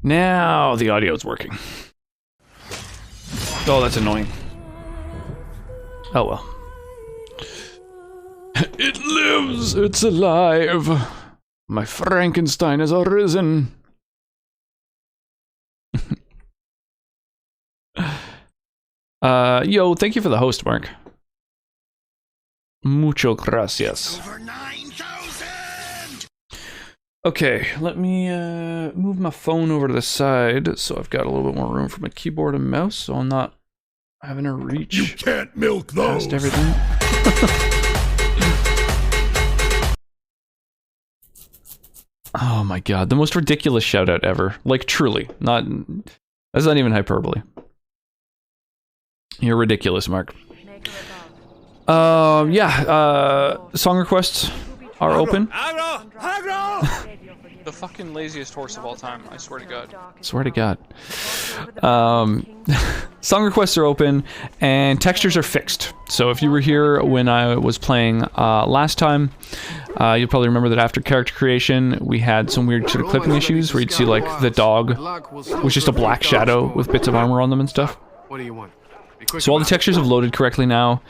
Now the audio is working. Oh, that's annoying. Oh well. It lives! It's alive! My Frankenstein has arisen! Yo, thank you for the host, Mark. Mucho gracias. Over 9,000! Okay, let me move my phone over to the side so I've got a little bit more room for my keyboard and mouse so I'm not having to reach You can't milk those! past everything. Oh my god, the most ridiculous shout out ever. Like truly, that's not even hyperbole. You're ridiculous, Mark. Song requests are open. The fucking laziest horse of all time, I swear to God. Swear to God. Song requests are open, and textures are fixed. So if you were here when I was playing last time, you'll probably remember that after character creation, we had some weird sort of clipping issues where you'd see like the dog was just a black shadow with bits of armor on them and stuff. What do you want? So all the textures have loaded correctly now.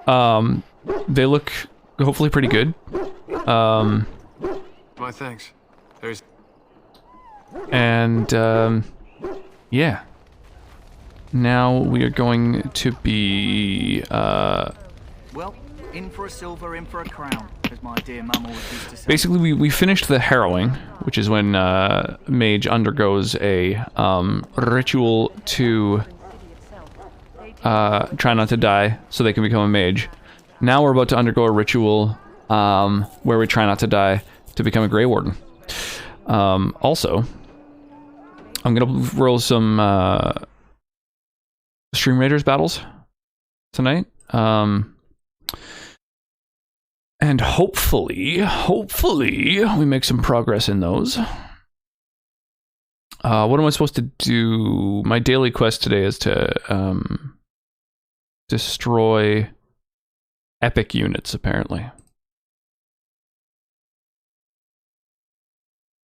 They look hopefully pretty good. My thanks. There's... And, yeah. Now we are going to be, Well, in for a silver, in for a crown, as my dear mum always used to say. basically we finished the harrowing, which is when, mage undergoes a, ritual to, try not to die so they can become a mage. Now we're about to undergo a ritual, where we try not to die to become a Grey Warden. Also, I'm gonna roll some, Stream Raiders battles tonight. And hopefully we make some progress in those. What am I supposed to do? My daily quest today is to, destroy epic units, apparently.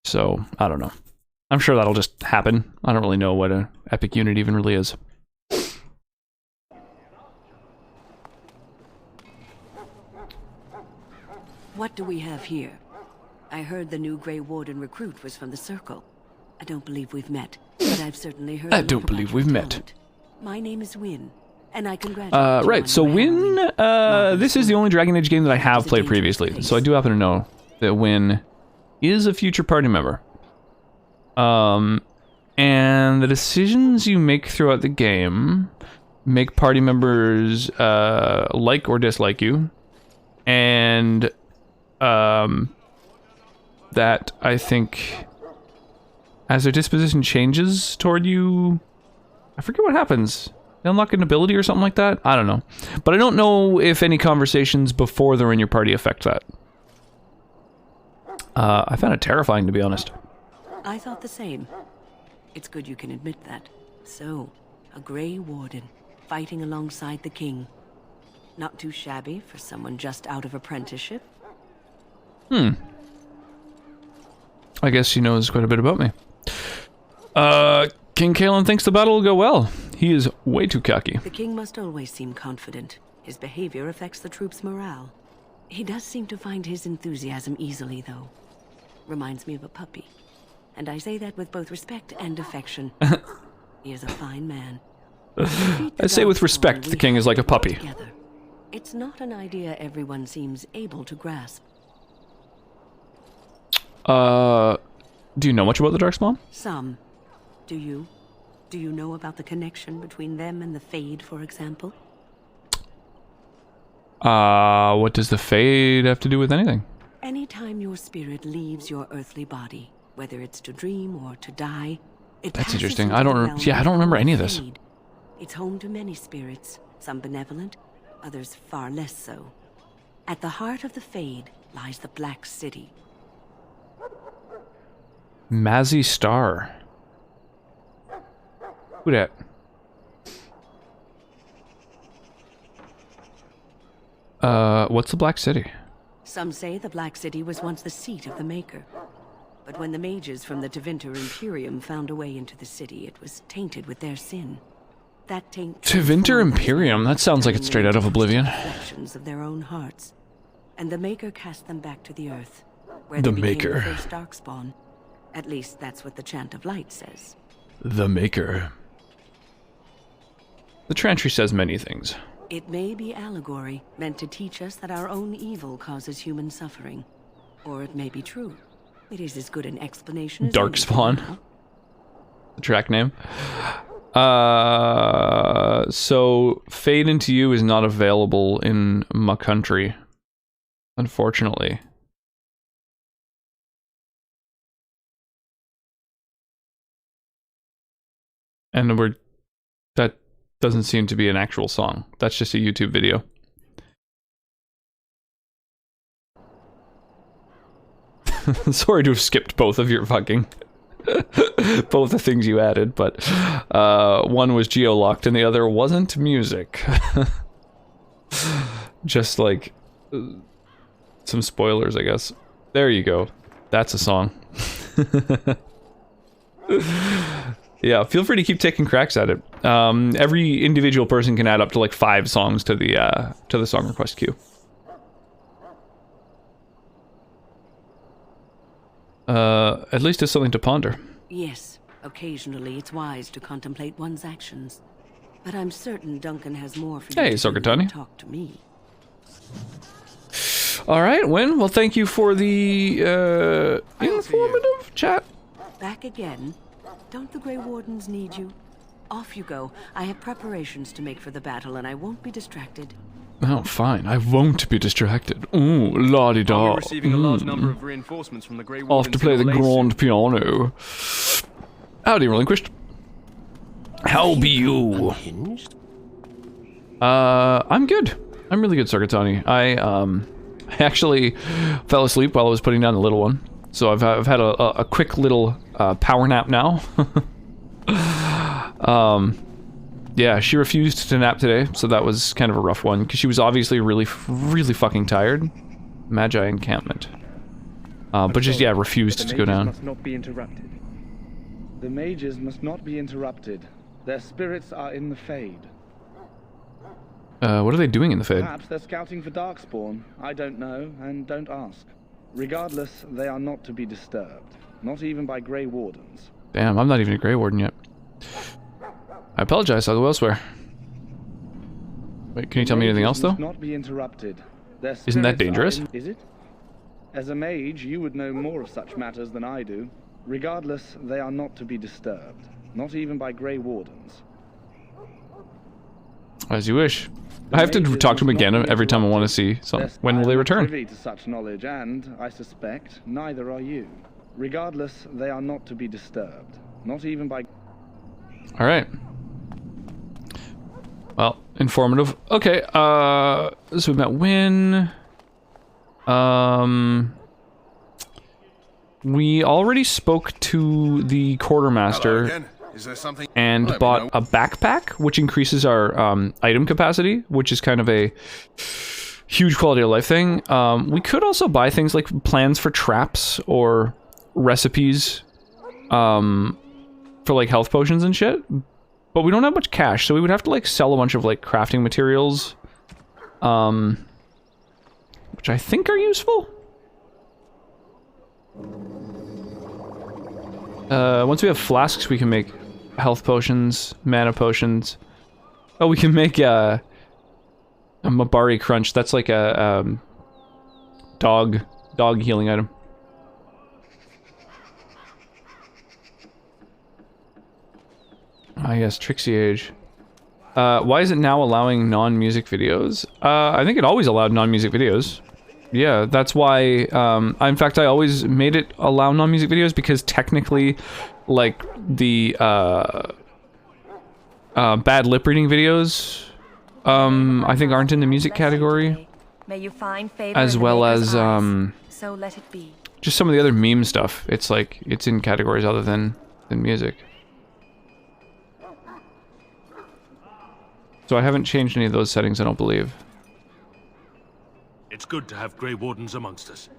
So, I don't know. I'm sure that'll just happen. I don't really know what an epic unit even really is. What do we have here? I heard the new Grey Warden recruit was from the Circle. I don't believe we've met, but I've certainly heard. I don't believe we've met. My name is Wynn, and I congratulate you. Right, so Wynn, this is the only Dragon Age game that I have played previously, so I do happen to know that Wynn is a future party member. And the decisions you make throughout the game make party members, like or dislike you, and, that, I think, as their disposition changes toward you, I forget what happens. They unlock an ability or something like that? I don't know. But I don't know if any conversations before they're in your party affect that. I found it terrifying, to be honest. I thought the same. It's good you can admit that. So, a Grey Warden, fighting alongside the king. Not too shabby for someone just out of apprenticeship. I guess she knows quite a bit about me. King Kalen thinks the battle will go well. He is way too cocky. The king must always seem confident. His behavior affects the troops' morale. He does seem to find his enthusiasm easily, though. Reminds me of a puppy. And I say that with both respect and affection. He is a fine man. I say with respect, the king is like a puppy. Together. It's not an idea everyone seems able to grasp. Do you know much about the Darkspawn? Some. Do you? Do you know about the connection between them and the Fade, for example? What does the Fade have to do with anything? Anytime your spirit leaves your earthly body, whether it's to dream or to die, it That's passes interesting. into I the don't. realm Yeah, I don't remember any of this. Fade. It's home to many spirits, some benevolent, others far less so. At the heart of the Fade lies the Black City. Mazzy Star. Who dat? What's the Black City? Some say the Black City was once the seat of the Maker. But when the mages from the Tevinter Imperium found a way into the city, it was tainted with their sin. That taint Tevinter Imperium? That sounds like it's straight out of Oblivion. reflections of their own hearts, and the Maker cast them back to the earth, where The they became Maker. the first Darkspawn. At least that's what the Chant of Light says. The Maker. The Chantry says many things. It may be allegory, meant to teach us that our own evil causes human suffering. Or it may be true. It is as good an explanation as Darkspawn. anything. The track name. So Fade Into You is not available in my country, unfortunately. And that doesn't seem to be an actual song. That's just a YouTube video. Sorry to have skipped both of your fucking both the things you added, but one was geo-locked and the other wasn't music. Just like some spoilers, I guess. There you go. That's a song. Yeah, feel free to keep taking cracks at it. Every individual person can add up to like 5 songs to the song request queue. At least it's something to ponder. Yes, occasionally it's wise to contemplate one's actions. But I'm certain Duncan has more for you Hey, to do Sorgatani. than talk to me. All right, Win. Well, thank you for the informative chat. Back again? Don't the Grey Wardens need you? Off you go. I have preparations to make for the battle, and I won't be distracted. Oh, fine. I won't be distracted. Ooh, la-di-da. I'll be receiving a large number of reinforcements from the Grey Off Wardens to play the in Lacey. grand piano. Howdy, Relinquished. How be you? I'm good. I'm really good, Sargatani. I actually fell asleep while I was putting down the little one. So I've had a quick little power nap now. Yeah, she refused to nap today, so that was kind of a rough one, because she was obviously really fucking tired. Magi encampment. But just, yeah, refused to go down. Must not be interrupted. The mages must not be interrupted. Their spirits are in the Fade. What are they doing in the Fade? Perhaps they're scouting for Darkspawn. I don't know, and don't ask. Regardless, they are not to be disturbed. Not even by Grey Wardens. Damn, I'm not even a Grey Warden yet. I apologize, I'll go elsewhere. Wait, can you tell me anything else, though? Must not be interrupted. Their Isn't that spirits are dangerous? Is it? As a mage, you would know more of such matters than I do. Regardless, they are not to be disturbed. Not even by Grey Wardens. As you wish. I have to talk to him again every time I want to see something. When will they return? Privy to such knowledge, and I suspect neither are you. Regardless, they are not to be disturbed. Not even by. All right. Well, informative. Okay. So we met Win. We already spoke to the quartermaster. Is there something? And Let me bought know. a backpack, which increases our item capacity, which is kind of a huge quality of life thing. We could also buy things like plans for traps or recipes for like health potions and shit. But we don't have much cash, so we would have to like sell a bunch of like crafting materials, which I think are useful. Once we have flasks, we can make health potions, mana potions. Oh, we can make a Mabari Crunch. That's like a dog healing item. Ah, yes, Trixie Age. Why is it now allowing non-music videos? I think it always allowed non-music videos. Yeah, that's why, in fact, I always made it allow non-music videos because technically, like, the, bad lip reading videos, I think aren't in the music category, May you find favor as in the well Maker's as, eyes. So let it be. just some of the other meme stuff. It's like, it's in categories other than music. So I haven't changed any of those settings, I don't believe. It's good to have Grey Wardens amongst us.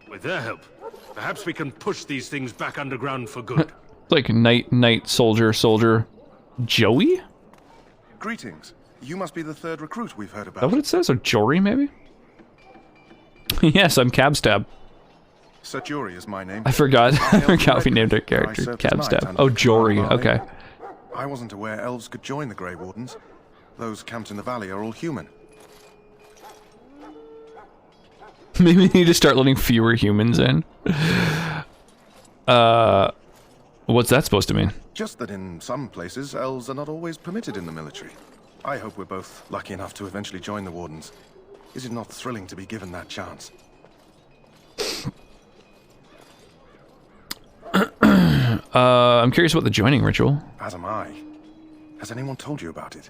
With their help, Perhaps we can push these things back underground for good. Like knight, soldier. Joey? Greetings. You must be the third recruit we've heard Is that about. what it says? Or Jory, maybe? Yes, I'm Cabstab. Saturi is my name. I forgot. I forgot we named our character Cabstab. Oh, Jory. Okay. I wasn't aware elves could join the Grey Wardens. Those camped in the valley are all human. Maybe we need to start letting fewer humans in. What's that supposed to mean? Just that in some places, elves are not always permitted in the military. I hope we're both lucky enough to eventually join the Wardens. Is it not thrilling to be given that chance? I'm curious about the joining ritual. As am I. Has anyone told you about it?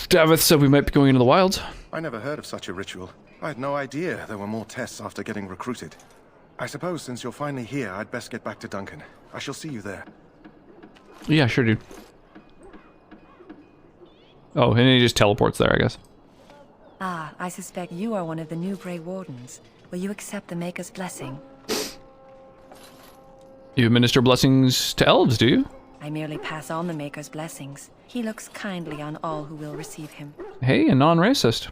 Davith said we might be going into the wilds. I never heard of such a ritual. I had no idea there were more tests after getting recruited. I suppose since you're finally here, I'd best get back to Duncan. I shall see you there. Yeah, sure, dude. Oh, and he just teleports there, I guess. Ah, I suspect you are one of the new Grey Wardens. Will you accept the Maker's blessing? You administer blessings to elves, do you? I merely pass on the Maker's blessings. He looks kindly on all who will receive him. Hey, a non-racist.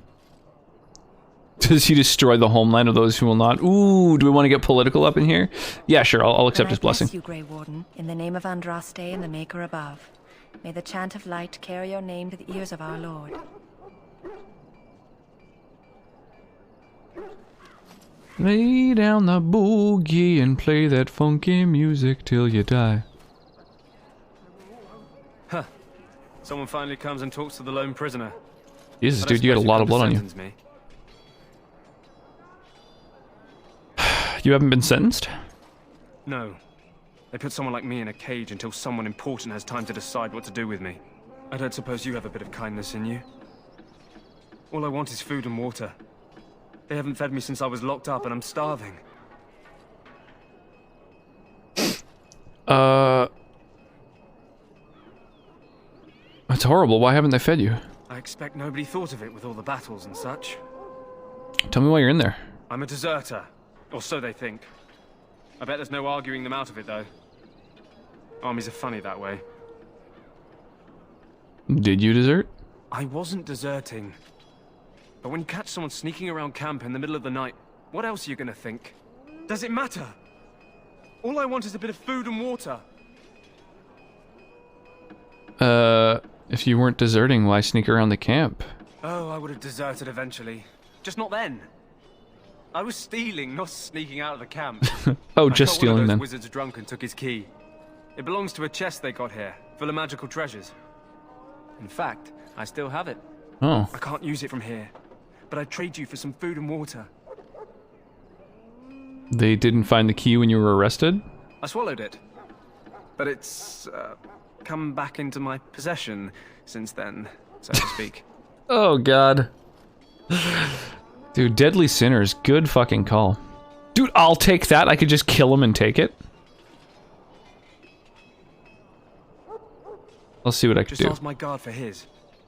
Does he destroy the homeland of those who will not? Ooh, do we want to get political up in here? Yeah, sure, I'll accept his blessing. Bless you, Grey Warden, in the name of Andraste and the Maker above. May the chant of light carry your name to the ears of our Lord. Lay down the boogie and play that funky music till you die. Huh. Someone finally comes and talks to the lone prisoner. Jesus, dude, you got a lot of blood on you. Me. You haven't been sentenced? No. They put someone like me in a cage until someone important has time to decide what to do with me. I don't suppose you have a bit of kindness in you. All I want is food and water. They haven't fed me since I was locked up and I'm starving. That's horrible. Why haven't they fed you? I expect nobody thought of it with all the battles and such. Tell me why you're in there. I'm a deserter. Or so they think. I bet there's no arguing them out of it, though. Armies are funny that way. Did you desert? I wasn't deserting. But when you catch someone sneaking around camp in the middle of the night, what else are you gonna think? Does it matter? All I want is a bit of food and water. If you weren't deserting, why sneak around the camp? Oh, I would have deserted eventually. Just not then. I was stealing, not sneaking out of the camp. Oh, just I stealing one of those then. wizards drunk and took his key. It belongs to a chest they got here, full of magical treasures. In fact, I still have it. Oh. I can't use it from here, but I'd trade you for some food and water. They didn't find the key when you were arrested? I swallowed it. But it's, come back into my possession since then, so to speak. Oh, God. Dude, Deadly Sinners, good fucking call. Dude, I'll take that. I could just kill him and take it. I'll see what I can Just do. ask my guard for his.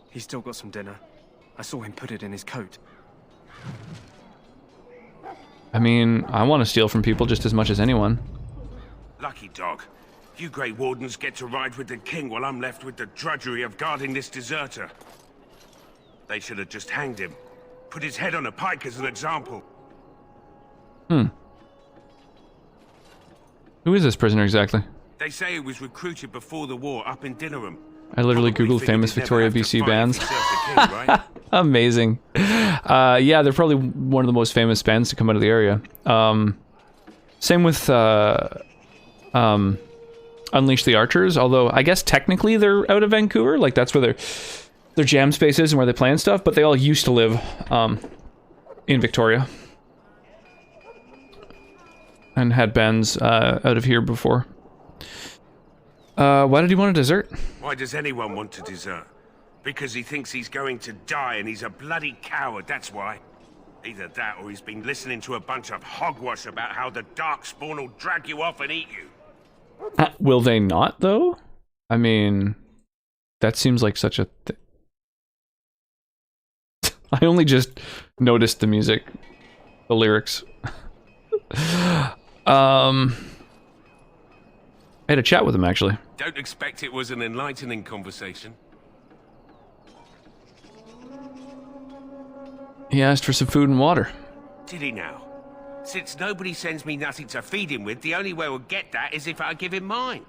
He's still got some dinner. I saw him put it in his coat. I mean, I want to steal from people just as much as anyone. Lucky dog. You Grey Wardens get to ride with the king while I'm left with the drudgery of guarding this deserter. They should have just hanged him. Put his head on a pike as an example. Who is this prisoner exactly? They say he was recruited before the war up in Dinnerham. I literally Probably googled figured famous he'd never Victoria have to BC fight bands. if he served the king, right? Amazing. Yeah, they're probably one of the most famous bands to come out of the area. Same with Unleash the Archers, although I guess technically they're out of Vancouver. Like, that's where their jam space is and where they play and stuff, but they all used to live in Victoria. And had bands out of here before. Why did he want to desert? Why does anyone want to desert? Because he thinks he's going to die and he's a bloody coward, that's why. Either that or he's been listening to a bunch of hogwash about how the Darkspawn will drag you off and eat you. Will they not, though? I mean, that seems like such a thing. I only just noticed the music the lyrics. I had a chat with him, actually. Don't expect it was an enlightening conversation. He asked for some food and water. Did he now? Since nobody sends me nothing to feed him with, the only way we'll get that is if I give him mine.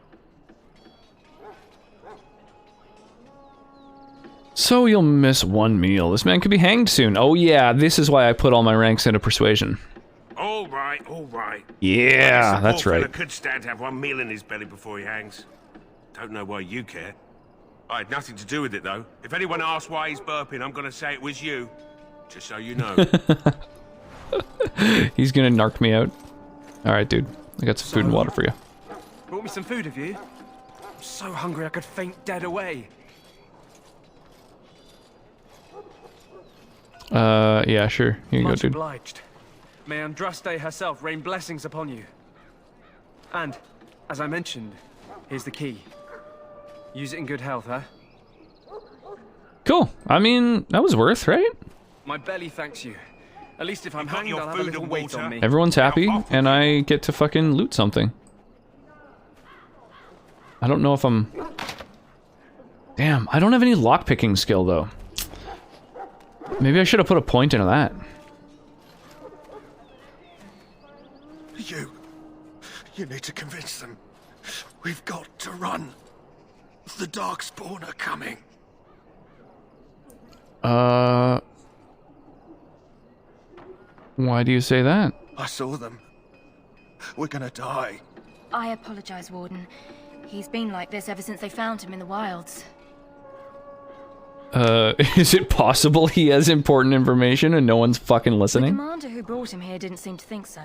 So you'll miss one meal. This man could be hanged soon. Oh yeah, this is why I put all my ranks into persuasion. All right, all right. Yeah, that's Poor fella right. could stand to have one meal in his belly before he hangs. Don't know why you care. I had nothing to do with it, though. If anyone asks why he's burping, I'm gonna say it was you. Just so you know. He's gonna narc me out. Alright, dude. I got some food and water for you. Brought me some food, have you? I'm so hungry I could faint dead away. Yeah, sure. Here you go, Much dude. obliged. May Andraste herself rain blessings upon you. And, as I mentioned, here's the key. Use it in good health, huh? Cool. I mean, that was worth, right? My belly thanks you. At least if I'm got hanged, your I'll have a food little and weight water? on me. Everyone's happy, and I get to fucking loot something. I don't know if I'm... Damn, I don't have any lockpicking skill, though. Maybe I should have put a point into that. You need to convince them. We've got to run. The Darkspawn are coming. Why do you say that? I saw them. We're gonna die. I apologize, Warden. He's been like this ever since they found him in the wilds. Is it possible he has important information and no one's fucking The listening? commander who brought him here didn't seem to think so.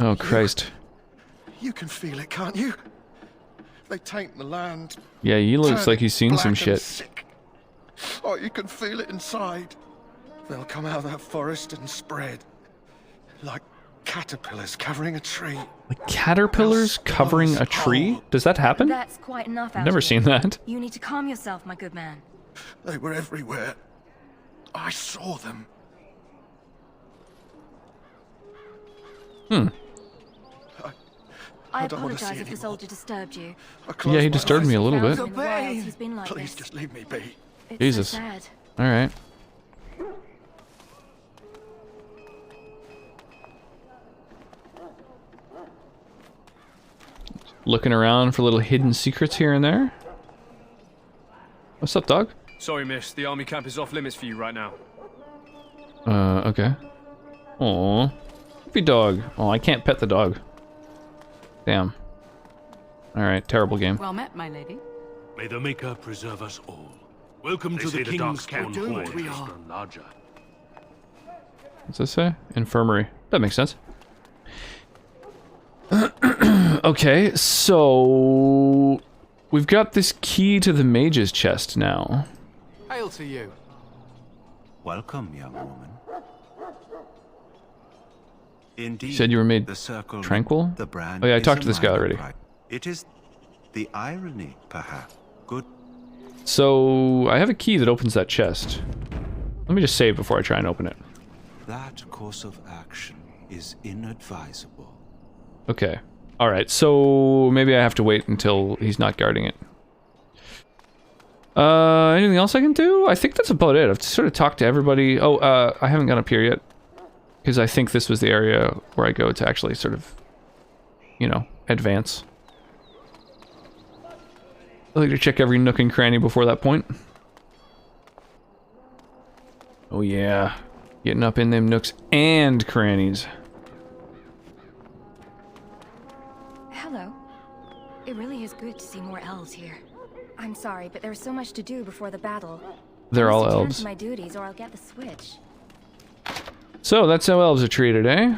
Oh, Christ. You can feel it, can't you? They taint the land. Yeah, he looks turn like he's it seen some black and shit. sick. Oh, you can feel it inside. They'll come out of that forest and spread. Like caterpillars covering a tree. Like caterpillars covering a tree? Does that happen? That's quite enough out I've never of you. seen that. You need to calm yourself, my good man. They were everywhere. I saw them. I don't want to see apologize if the anymore. soldier disturbed you. I closed Yeah, he my disturbed eyes. me a little Found bit. him in the wilds. He's been like Please, this. just leave me be. It's Jesus. so sad. Alright. Looking around for little hidden secrets here and there. What's up, dog? Sorry, miss. The army camp is off limits for you right now. Okay. Aw. Happy dog. Oh, I can't pet the dog. Damn. Alright, terrible game. Well met, my lady. May the Maker preserve us all. Welcome to the King's Camp Horde, Mr. Larger. What's this say? Infirmary. That makes sense. Okay, so... We've got this key to the mage's chest now. Hail to you. Welcome, young woman. Indeed, You said you were made the circle, tranquil? the brand Oh yeah, I is talked a to this guy minor already. pride. It is the irony, perhaps. Good. So, I have a key that opens that chest. Let me just save before I try and open it. That course of action is inadvisable. Okay. Alright, so maybe I have to wait until he's not guarding it. Anything else I can do? I think that's about it. I've sort of talked to everybody. Oh, I haven't gone up here yet. Because I think this was the area where I go to actually sort of, you know, advance. I like to check every nook and cranny before that point. Oh yeah. Getting up in them nooks and crannies. Hello. It really is good to see more elves here. I'm sorry, but there's so much to do before the battle. They're I all must attend elves. to my duties, or I'll get the switch. So that's how elves are treated, eh?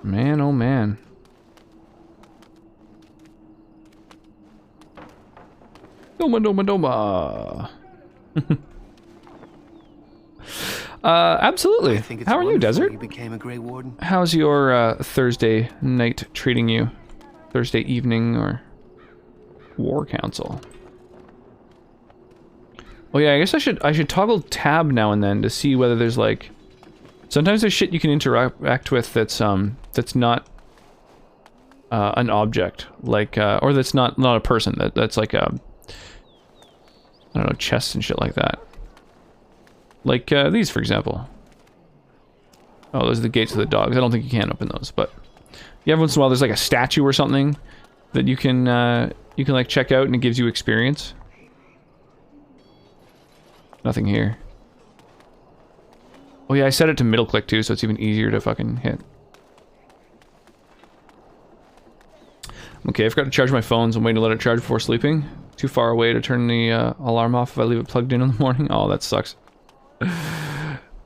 Man, oh man. Doma, doma, doma. Absolutely. How are you, Desert? You became a Grey Warden. How's your Thursday night treating you? Thursday evening or War Council? Oh yeah, I guess I should toggle tab now and then to see whether there's like Sometimes there's shit you can interact with that's not an object, like or that's not a person. That's like a, I don't know, chests and shit like that. Like these, for example. Oh, those are the gates of the dogs. I don't think you can open those, but yeah, every once in a while there's like a statue or something that you can like check out, and it gives you experience. Nothing here. Oh yeah, I set it to middle click too, so it's even easier to fucking hit. Okay, I forgot to charge my phone, so I'm waiting to let it charge before sleeping. Too far away to turn the alarm off if I leave it plugged in the morning. Oh, that sucks.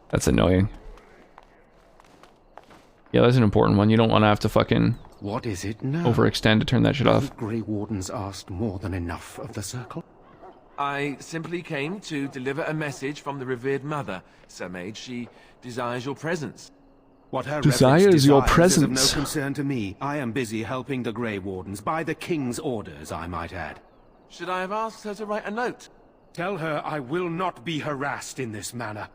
That's annoying. Yeah, that's an important one. You don't want to have to fucking what is it now? Overextend to turn that shit off. The Grey Wardens asked more than enough of the Circle? I simply came to deliver a message from the revered mother, Sir Mage. She desires your presence. What her desires your presence is of no concern to me. I am busy helping the Grey Wardens, by the King's orders, I might add. Should I have asked her to write a note? Tell her I will not be harassed in this manner.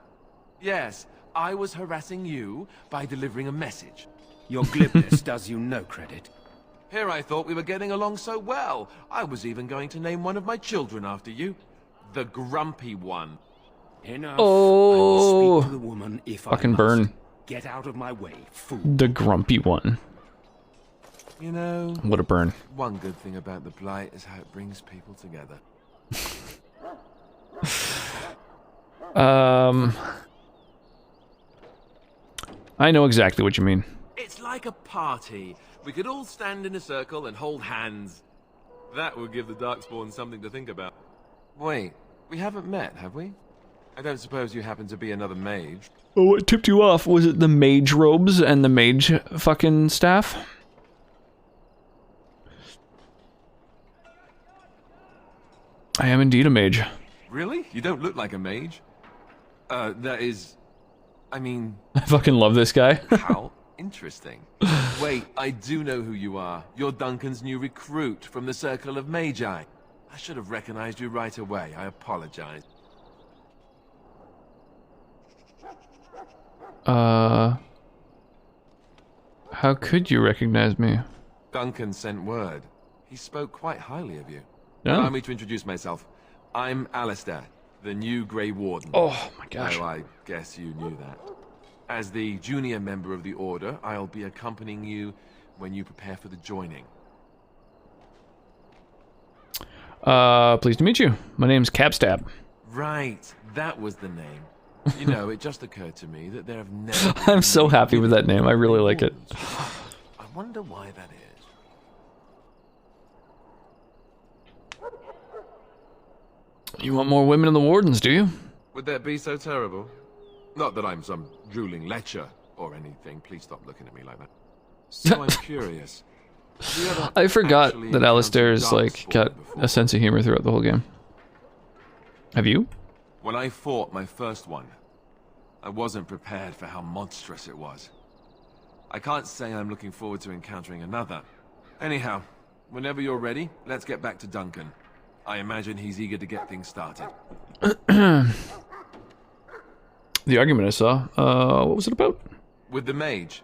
Yes, I was harassing you by delivering a message. Your glibness does you no credit. Here I thought we were getting along so well. I was even going to name one of my children after you. The Grumpy One. Enough. Oh, I will speak to the woman if fucking I must. burn. Get out of my way, fool. The Grumpy One. You know, what a burn. One good thing about the Blight is how it brings people together. I know exactly what you mean. It's like a party. We could all stand in a circle and hold hands. That would give the Darkspawn something to think about. Wait, we haven't met, have we? I don't suppose you happen to be another mage? Oh, what tipped you off? Was it the mage robes and the mage fucking staff? I am indeed a mage. Really? You don't look like a mage. That is... I mean... I fucking love this guy. How interesting. Wait, I do know who you are. You're Duncan's new recruit from the Circle of Magi. I should have recognized you right away. I apologize. How could you recognize me? Duncan sent word. He spoke quite highly of you. Yeah? Allow me to introduce myself. I'm Alistair, the new Grey Warden. Oh my gosh. Oh, I guess you knew that. As the junior member of the Order, I'll be accompanying you when you prepare for the joining. Pleased to meet you. My name's Capstab. Right, that was the name. You know, it just occurred to me that there have never been I'm so happy with that name. I really like it. I wonder why that is. You want more women in the Wardens, do you? Would that be so terrible? Not that I'm some drooling lecher or anything. Please stop looking at me like that. So I'm curious. I forgot that Alistair's like got a sense of humor throughout the whole game. Have you? When I fought my first one, I wasn't prepared for how monstrous it was. I can't say I'm looking forward to encountering another. Anyhow, whenever you're ready, let's get back to Duncan. I imagine he's eager to get things started. The argument I saw, what was it about? With the mage.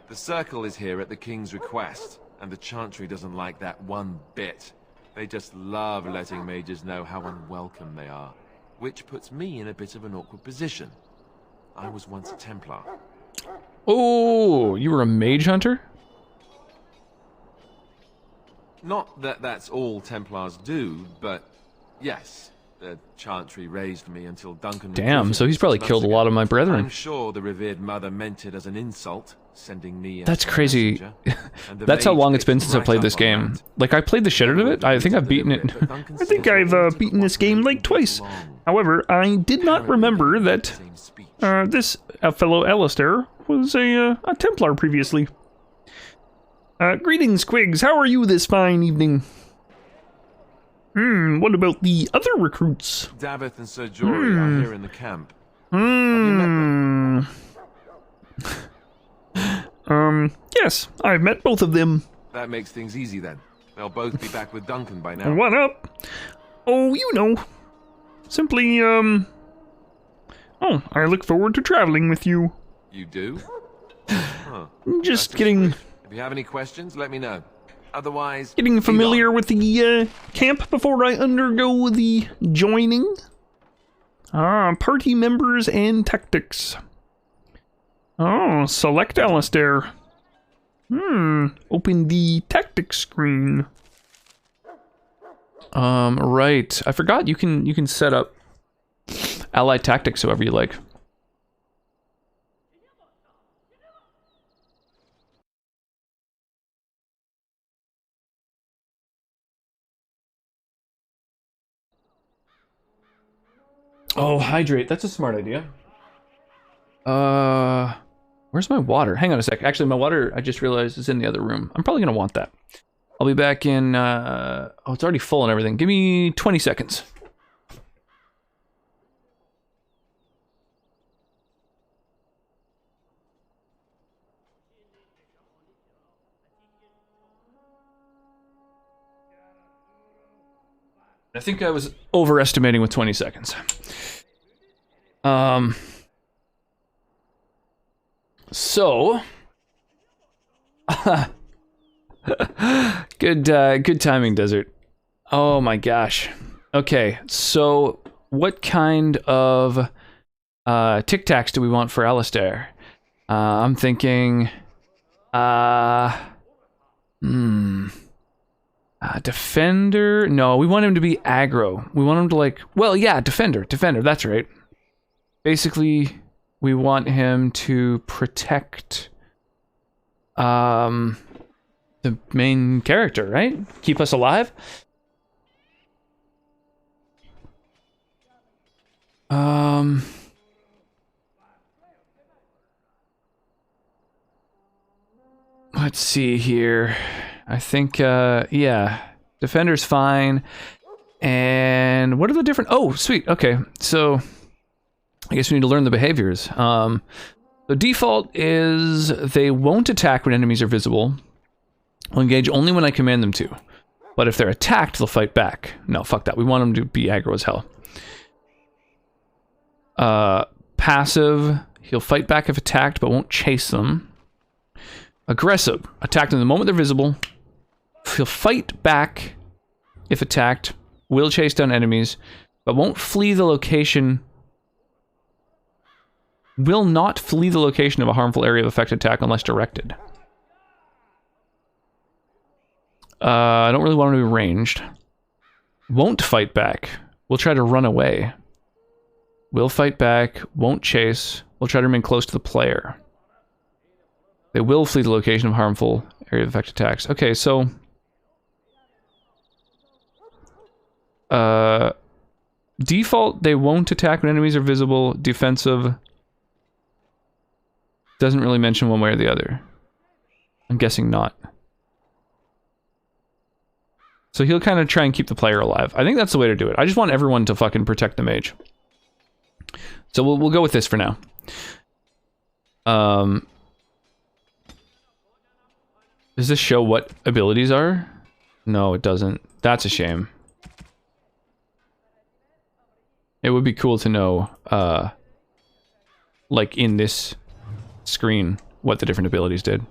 The Circle is here at the King's request, and the Chantry doesn't like that one bit. They just love letting mages know how unwelcome they are, which puts me in a bit of an awkward position. I was once a Templar. Oh, you were a mage hunter? Not that that's all Templars do, but yes, the Chantry raised me until Duncan... Damn, so he's probably killed a lot of my brethren. I'm sure the revered mother meant it as an insult, sending me... That's crazy. That's how long it's been since I played this game. Like, I played the shit out of it. I think I've beaten it. I think I've beaten this game like twice. However, I did not remember that this fellow Alistair was a Templar previously. Greetings, Quigs. How are you this fine evening? What about the other recruits? Davith and Sir Jory are here in the camp. Have you met them? Yes, I've met both of them. That makes things easy then. They'll both be back with Duncan by now. What up? Oh, you know. Simply, oh, I look forward to traveling with you. You do? Huh. Just getting... If you have any questions, let me know. Otherwise... Getting familiar with the camp before I undergo the joining. Party members and tactics. Oh, select Alistair. Open the tactics screen. Right. I forgot you can set up allied tactics however you like. Oh, hydrate. That's a smart idea. Where's my water? Hang on a sec. Actually, my water, I just realized, is in the other room. I'm probably going to want that. I'll be back in, oh, it's already full and everything. Give me 20 seconds. I think I was overestimating with 20 seconds. So... good timing, Desert. Oh my gosh. Okay, so what kind of Tic Tacs do we want for Alistair? I'm thinking... Defender? No, we want him to be aggro. We want him to like... Well, yeah, Defender, that's right. Basically, we want him to protect... the main character, right? Keep us alive? Let's see here. I think, yeah. Defender's fine. And what are the different... Oh, sweet. Okay, so... I guess we need to learn the behaviors. The default is they won't attack when enemies are visible. Will engage only when I command them to. But if they're attacked, they'll fight back. No, fuck that. We want them to be aggro as hell. Passive. He'll fight back if attacked, but won't chase them. Aggressive. Attack them the moment they're visible. He'll fight back if attacked. Will chase down enemies, but won't flee the location... Will not flee the location of a harmful area of effect attack unless directed. I don't really want him to be ranged. Won't fight back. Will try to run away. Will fight back. Won't chase. Will try to remain close to the player. They will flee the location of harmful area of effect attacks. Okay, so... default, they won't attack when enemies are visible. Defensive... Doesn't really mention one way or the other. I'm guessing not. So he'll kind of try and keep the player alive. I think that's the way to do it. I just want everyone to fucking protect the mage. So we'll go with this for now. Does this show what abilities are? No, it doesn't. That's a shame. It would be cool to know, like in this screen, what the different abilities did.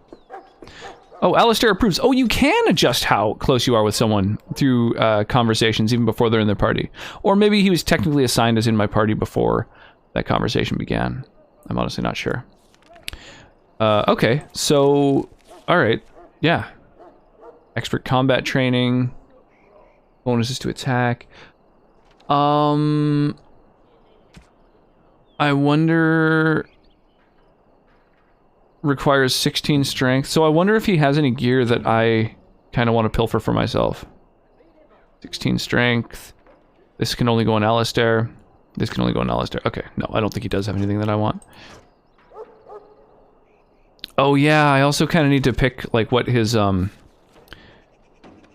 Oh, Alistair approves. Oh, you can adjust how close you are with someone through conversations even before they're in their party. Or maybe he was technically assigned as in my party before that conversation began. I'm honestly not sure. Okay, so... Alright, yeah. Expert combat training. Bonuses to attack. I wonder... Requires 16 strength. So I wonder if he has any gear that I kind of want to pilfer for myself. 16 strength. This can only go on Alistair. This can only go on Alistair. Okay, no, I don't think he does have anything that I want. Oh yeah, I also kind of need to pick like what his lurky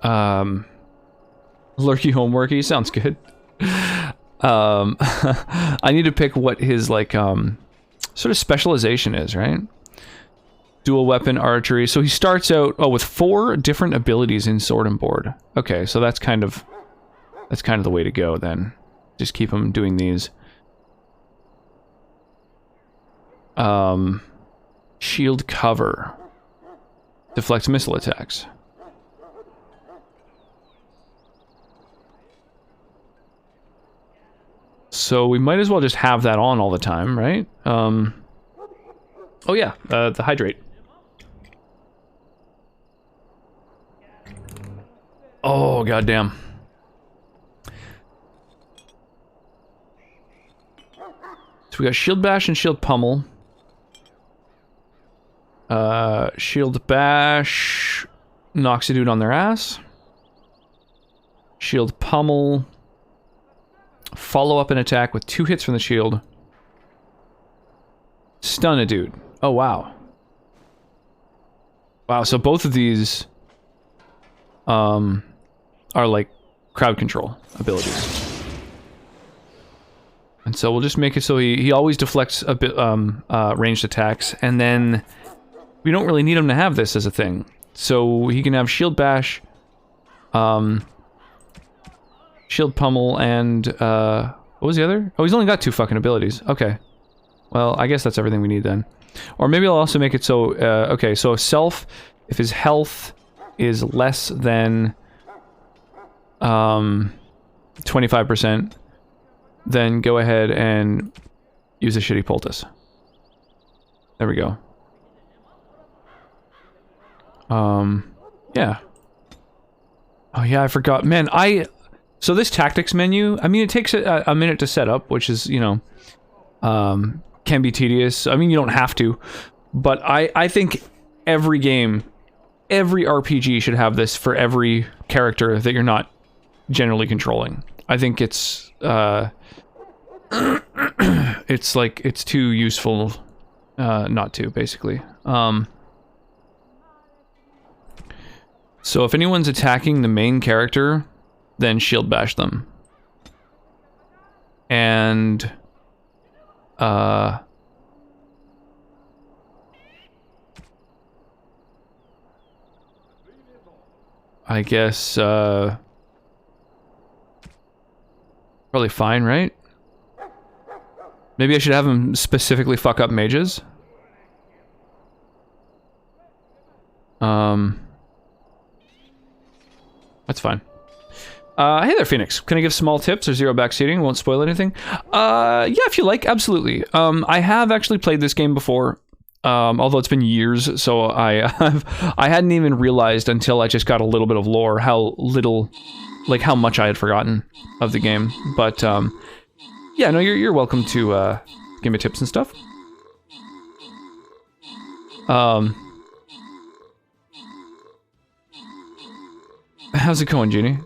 homeworky sounds good. I need to pick what his like sort of specialization is, right? Dual weapon archery. So he starts out with 4 different abilities in Sword and Board. Okay, so that's kind of the way to go then. Just keep him doing these. Shield cover. Deflects missile attacks. So we might as well just have that on all the time, right? Oh yeah, the hydrate. Oh, goddamn. So we got Shield Bash and Shield Pummel. Shield Bash knocks a dude on their ass. Shield Pummel. Follow up an attack with 2 hits from the shield. Stun a dude. Oh, wow. Wow, so both of these are like crowd control abilities. And so we'll just make it so he always deflects a bit ranged attacks, and then we don't really need him to have this as a thing. So he can have Shield Bash, Shield Pummel, and what was the other? Oh, he's only got 2 fucking abilities. Okay. Well, I guess that's everything we need then. Or maybe I'll also make it so, okay, so if his health is less than 25%, then go ahead and use a shitty poultice. There we go. Yeah. Oh yeah, I forgot. Man, so this tactics menu, I mean, it takes a minute to set up, which is, you know, can be tedious. I mean, you don't have to, but I think every game, every RPG should have this for every character that you're not generally controlling. I think it's it's like, it's too useful not to, basically. So if anyone's attacking the main character, then shield bash them. And I guess probably fine, right? Maybe I should have him specifically fuck up mages. That's fine. Hey there, Phoenix. Can I give small tips or zero backseating? Won't spoil anything. Yeah, if you like, absolutely. I have actually played this game before, although it's been years, so I hadn't even realized until I just got a little bit of lore how little, like how much I had forgotten of the game. But yeah, no, you're welcome to give me tips and stuff. How's it going, Jeannie?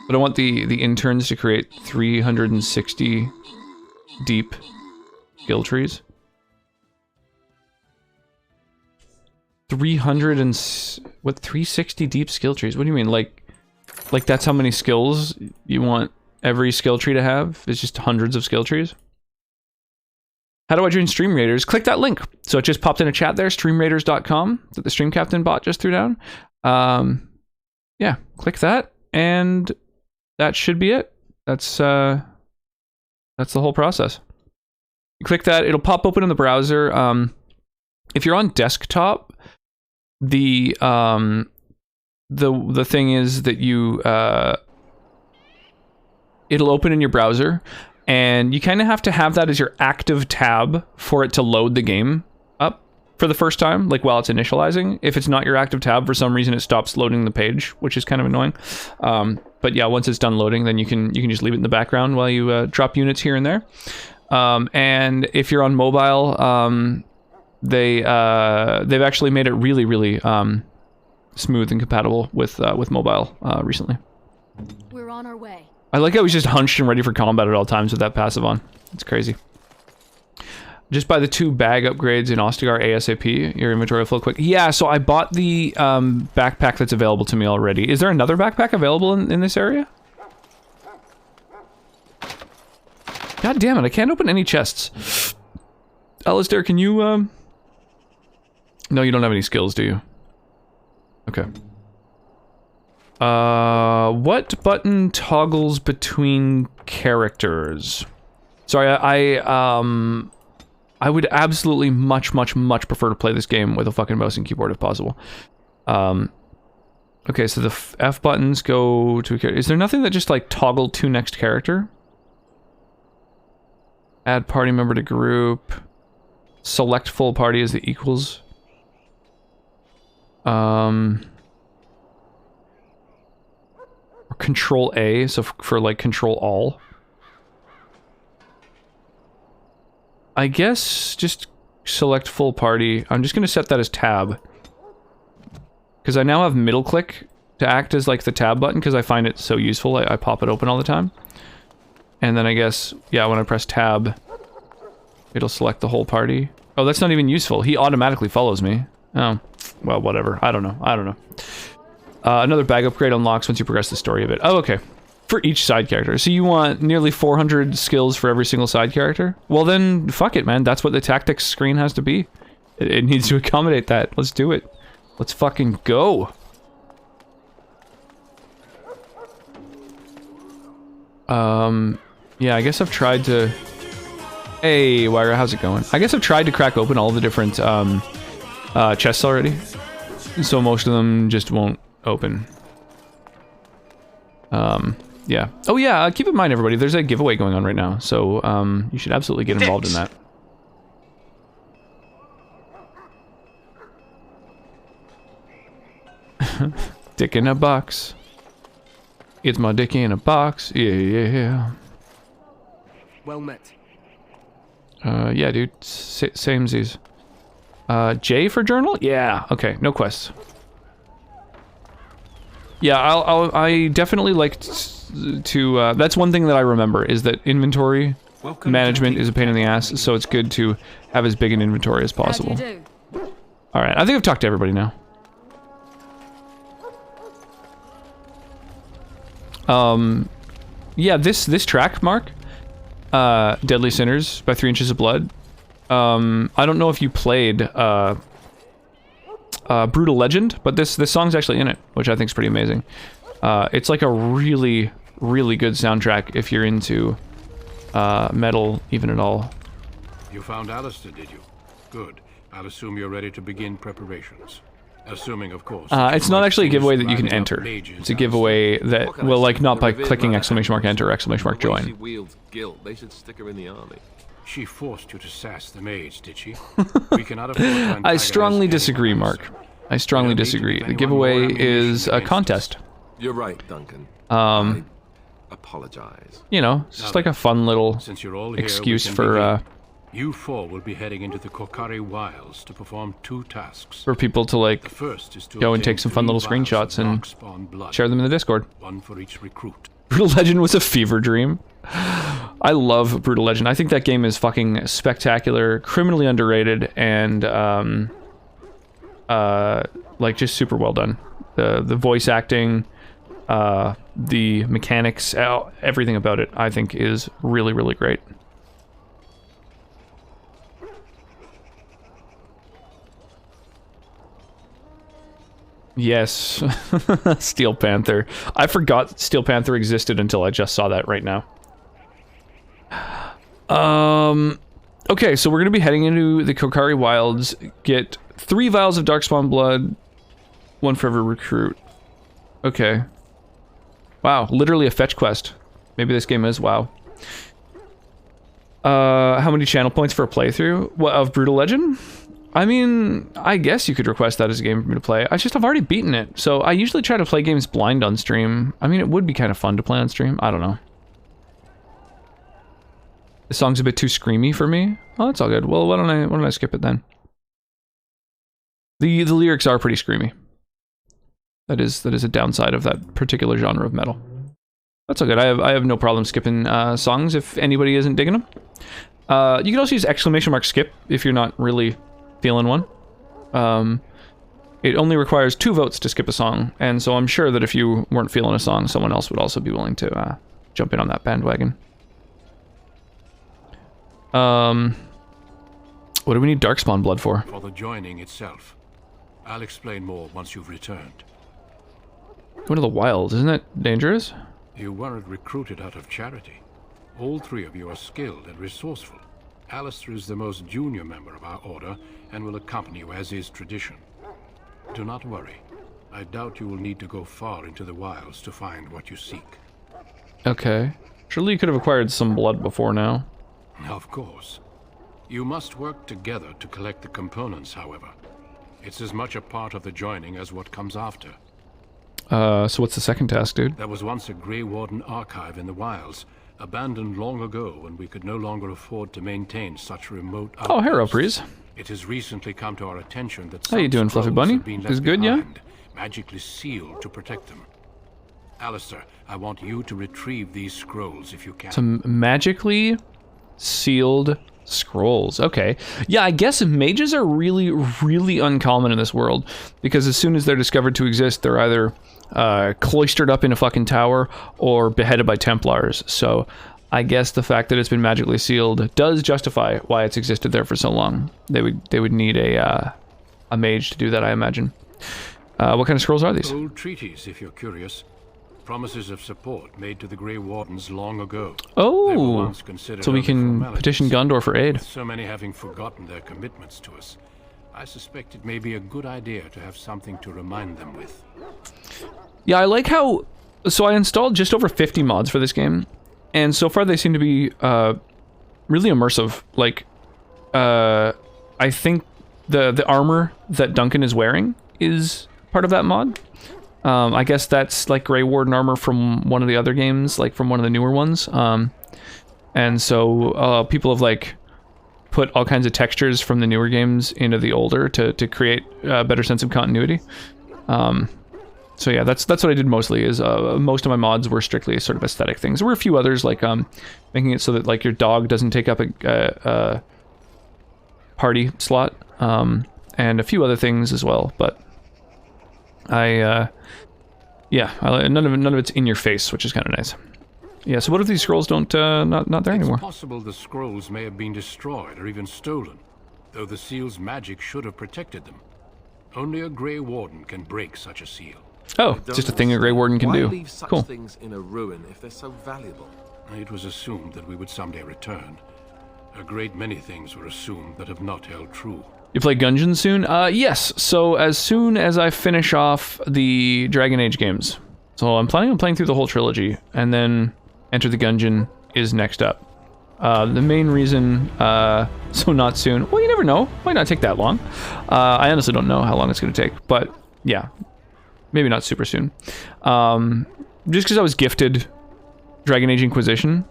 But I want the interns to create 360 deep skill trees. 360 deep skill trees? What do you mean? Like that's how many skills you want every skill tree to have? It's just hundreds of skill trees? How do I join Stream Raiders? Click that link. So it just popped in a chat there, streamraiders.com, that the Stream Captain bot just threw down. Yeah, click that, and that should be it. That's the whole process. You click that, it'll pop open in the browser. If you're on desktop, the thing is that you it'll open in your browser, and you kind of have to have that as your active tab for it to load the game up for the first time, like while it's initializing. If it's not your active tab, for some reason it stops loading the page, which is kind of annoying. But yeah, once it's done loading, then you can just leave it in the background while you drop units here and there. And if you're on mobile, they've actually made it really, really smooth and compatible with mobile recently. We're on our way. I like how he's just hunched and ready for combat at all times with that passive on. It's crazy. Just buy the 2 bag upgrades in Ostagar ASAP. Your inventory will fill quick. Yeah, so I bought the backpack that's available to me already. Is there another backpack available in this area? God damn it, I can't open any chests. Alistair, can you, No, you don't have any skills, do you? Okay. What button toggles between characters? Sorry, I would absolutely much prefer to play this game with a fucking mouse and keyboard if possible. Okay, so the F buttons go to a character. Is there nothing that just like toggle to next character? Add party member to group. Select full party as the equals. Or Control A, so for like control all. I guess just select full party. I'm just gonna set that as tab. Because I now have middle click to act as like the tab button because I find it so useful. I pop it open all the time. And then I guess, yeah, when I press tab, it'll select the whole party. Oh, that's not even useful. He automatically follows me. Oh, well, whatever. I don't know. Another bag upgrade unlocks once you progress the story a bit. Oh, okay. For each side character. So you want nearly 400 skills for every single side character? Well then, fuck it, man. That's what the tactics screen has to be. It needs to accommodate that. Let's do it. Let's fucking go. Yeah, I guess I've tried to... Hey, Wyra, how's it going? I guess I've tried to crack open all the different, chests already. So most of them just won't open. Yeah. Oh yeah, keep in mind everybody, there's a giveaway going on right now, so, you should absolutely get involved in that. Dick in a box. It's my dick in a box. Yeah. Well met. Yeah, dude. Samesies. J for journal? Yeah. Okay. No quests. Yeah, I definitely like to. That's one thing that I remember is that inventory management is a pain in the ass. So it's good to have as big an inventory as possible. All right. I think I've talked to everybody now. Yeah, this track, Mark, Deadly Sinners by 3 Inches of Blood. I don't know if you played Brutal Legend, but this song's actually in it, which I think is pretty amazing. It's like a really good soundtrack if you're into metal even at all. You found Alistair, did you? Good. I'll assume you're ready to begin preparations. Assuming, of course. It's not actually a giveaway that you can enter. It's a giveaway that will, like, not by clicking ! Enter, ! Join. They should stick her in the army. She forced you to sass the maids, did she? We cannot afford to I strongly disagree, Mark. I strongly disagree. The giveaway is a contest. You're right, Duncan. I apologize. You know, it's just like a fun little excuse for you four will be heading into the Kokari Wilds to perform 2 tasks. For people to, like, the first is to go and take some fun little screenshots and share them in the Discord. 1 for each recruit. Brutal Legend was a fever dream. I love Brutal Legend. I think that game is fucking spectacular, criminally underrated, and like just super well done. The voice acting, the mechanics, everything about it, I think is really great. Yes, Steel Panther. I forgot Steel Panther existed until I just saw that right now. Okay, so we're gonna be heading into the Kokari Wilds, get 3 vials of Darkspawn blood, 1 for every recruit. Okay. Wow, literally a fetch quest. Maybe this game is WoW. How many channel points for a playthrough? What, of Brutal Legend? I mean, I guess you could request that as a game for me to play. I've already beaten it, so I usually try to play games blind on stream. I mean, it would be kind of fun to play on stream. I don't know. The song's a bit too screamy for me. Oh, that's all good. Well, why don't I skip it then? The lyrics are pretty screamy. That is a downside of that particular genre of metal. That's all good. I have no problem skipping songs if anybody isn't digging them. You can also use !skip if you're not really feeling one. It only requires 2 votes to skip a song, and so I'm sure that if you weren't feeling a song, someone else would also be willing to jump in on that bandwagon. What do we need Darkspawn blood for? For the joining itself. I'll explain more once you've returned. Go to the wilds, isn't it dangerous? You weren't recruited out of charity. All 3 of you are skilled and resourceful. Alistair is the most junior member of our order and will accompany you as is tradition. Do not worry. I doubt you will need to go far into the wilds to find what you seek. Okay. Surely you could have acquired some blood before now. Of course. You must work together to collect the components, however. It's as much a part of the joining as what comes after. So what's the second task, dude? There was once a Grey Warden archive in the wilds, abandoned long ago when we could no longer afford to maintain such remote outposts. Oh, hello, Breeze. It has recently come to our attention that How you doing, Fluffy Bunny? Is good, yeah? Magically sealed to protect them. Alistair, I want you to retrieve these scrolls if you can. Some magically sealed scrolls. Okay. Yeah, I guess mages are really, really uncommon in this world, because as soon as they're discovered to exist, they're either cloistered up in a fucking tower or beheaded by Templars. So I guess the fact that it's been magically sealed does justify why it's existed there for so long. They would need a mage to do that, I imagine. What kind of scrolls are these? Old treaties, if you're curious. Promises of support made to the Grey Wardens long ago. Oh, so we can petition Gondor for aid. With so many having forgotten their commitments to us, I suspect it may be a good idea to have something to remind them with. Yeah, I like how... So I installed just over 50 mods for this game, and so far they seem to be really immersive. Like, I think the armor that Duncan is wearing is part of that mod. I guess that's like Grey Warden armor from one of the other games, like from one of the newer ones. And so people have like put all kinds of textures from the newer games into the older to create a better sense of continuity. So yeah, that's what I did mostly. Is most of my mods were strictly sort of aesthetic things. There were a few others, like making it so that like your dog doesn't take up a party slot, and a few other things as well. But yeah, none of it's in your face, which is kind of nice. Yeah. So what if these scrolls don't not there anymore? It's possible the scrolls may have been destroyed or even stolen, though the seal's magic should have protected them. Only a Grey Warden can break such a seal. Oh, it's just a thing a Grey Warden can do. Leave such Cool. things in a ruin if they're so valuable? It was assumed that we would someday return. A great many things were assumed that have not held true. You play Gungeon soon? Yes. So as soon as I finish off the Dragon Age games. So I'm planning on playing through the whole trilogy, and then Enter the Gungeon is next up. The main reason, so not soon. Well, you never know. Might not take that long. I honestly don't know how long it's going to take, but yeah, maybe not super soon. Just because I was gifted Dragon Age Inquisition,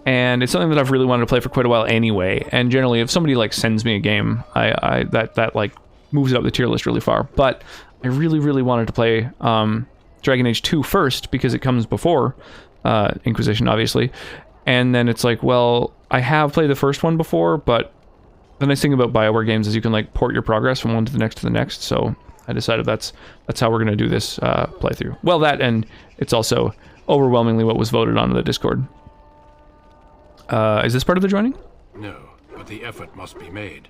and it's something that I've really wanted to play for quite a while anyway. And generally, if somebody like sends me a game, that like moves it up the tier list really far. But I really, really wanted to play Dragon Age 2 first because it comes before Inquisition, obviously. And then it's like, well, I have played the first one before, but the nice thing about BioWare games is you can like port your progress from one to the next. So I decided that's how we're gonna do this playthrough. Well, that, and it's also overwhelmingly what was voted on in the Discord. Is this part of the joining? No, but the effort must be made.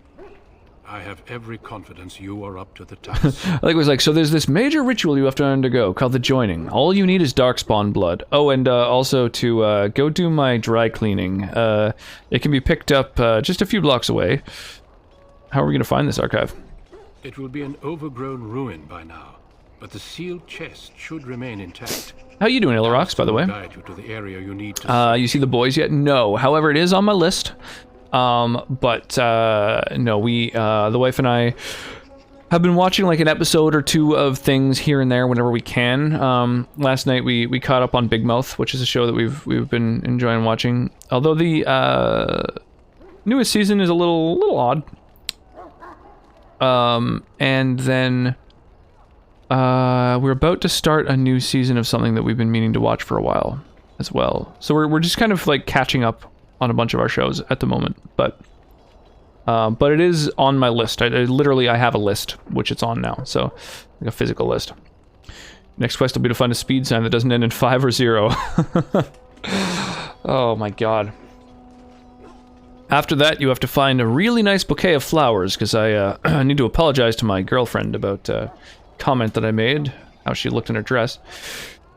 I have every confidence you are up to the task. I think it was like, so there's this major ritual you have to undergo called the joining. All you need is darkspawn blood. Oh, and also to go do my dry cleaning. It can be picked up just a few blocks away. How are we going to find this archive? It will be an overgrown ruin by now, but the sealed chest should remain intact. How you doing, Illirox, by the way? Guide you to the area you need to you see the boys yet? No. However, it is on my list. But no, the wife and I have been watching like an episode or two of things here and there whenever we can. Last night we caught up on Big Mouth, which is a show that we've been enjoying watching. Although the newest season is a little odd. And then we're about to start a new season of something that we've been meaning to watch for a while as well. So we're just kind of like catching up on a bunch of our shows at the moment, but it is on my list. I literally have a list which it's on now, so like a physical list. Next quest will be to find a speed sign that doesn't end in 5 or 0. Oh my god. After that, you have to find a really nice bouquet of flowers, because I need to apologize to my girlfriend about a comment that I made, how she looked in her dress.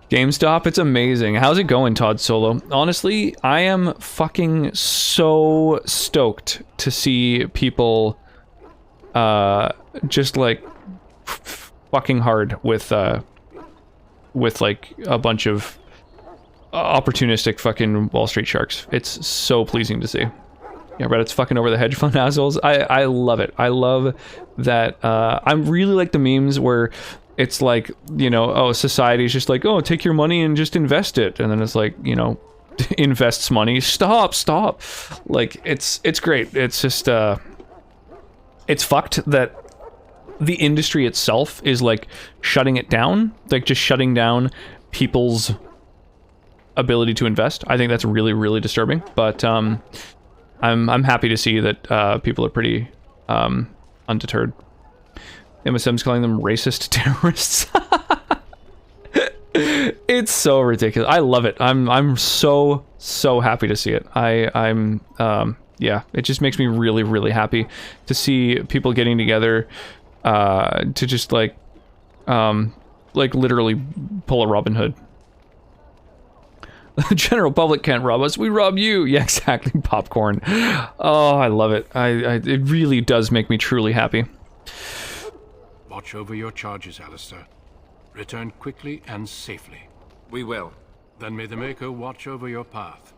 GameStop, it's amazing. How's it going, Todd Solo? Honestly, I am fucking so stoked to see people just like fucking hard with like a bunch of opportunistic fucking Wall Street sharks. It's so pleasing to see. Yeah, Reddit's fucking over the hedge fund assholes. I love it. I love that. I really like the memes where it's like, you know, oh, society's just like, oh, take your money and just invest it. And then it's like, you know, invests money. Stop. Like, it's great. It's just, it's fucked that the industry itself is like shutting it down. Like, just shutting down people's ability to invest. I think that's really, really disturbing. But, I'm happy to see that, people are pretty, undeterred. MSM's calling them racist terrorists. It's so ridiculous. I love it. I'm so happy to see it. I'm yeah, it just makes me really, really happy to see people getting together to just like literally pull a Robin Hood. The general public can't rob us, we rob you. Yeah, exactly. Popcorn. Oh, I love it. It really does make me truly happy. Watch over your charges, Alistair. Return quickly and safely. We will. Then may the Maker watch over your path.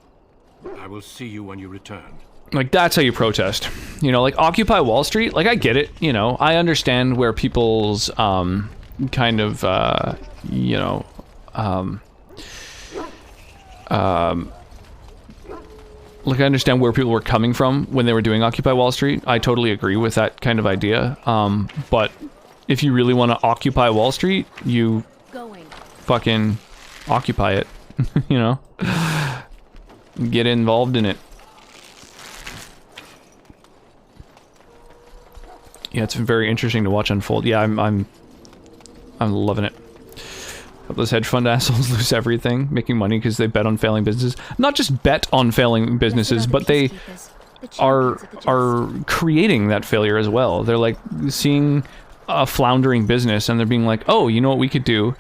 I will see you when you return. Like, that's how you protest. You know, like, Occupy Wall Street, like, I get it, you know. I understand where people's, kind of, you know, like, I understand where people were coming from when they were doing Occupy Wall Street. I totally agree with that kind of idea. But if you really want to occupy Wall Street, you fucking occupy it, you know? Get involved in it. Yeah, it's very interesting to watch unfold. Yeah, I'm loving it. Those hedge fund assholes lose everything, making money because they bet on failing businesses. Not just bet on failing businesses, but they are creating that failure as well. They're like seeing a floundering business and they're being like, oh, you know what we could do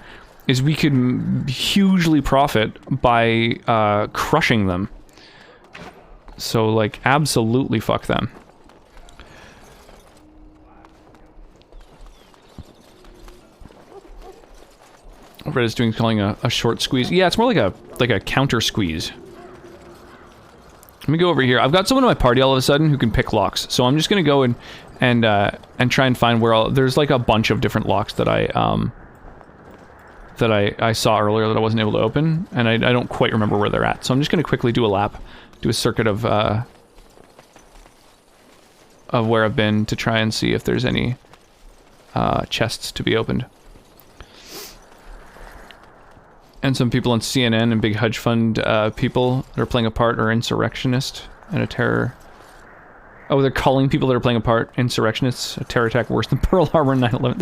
is we could hugely profit by crushing them. So, like, absolutely fuck them. Reddit's doing calling a short squeeze. Yeah, it's more like a counter squeeze. Let me go over here. I've got someone in my party all of a sudden who can pick locks. So I'm just gonna go and try and find where all there's like a bunch of different locks that I saw earlier that I wasn't able to open, and I don't quite remember where they're at. So I'm just gonna quickly do a lap, do a circuit of where I've been to try and see if there's any chests to be opened. And some people on CNN and big hedge fund people that are playing a part are insurrectionists and a terror. Oh, they're calling people that are playing a part insurrectionists. A terror attack worse than Pearl Harbor and 9/11.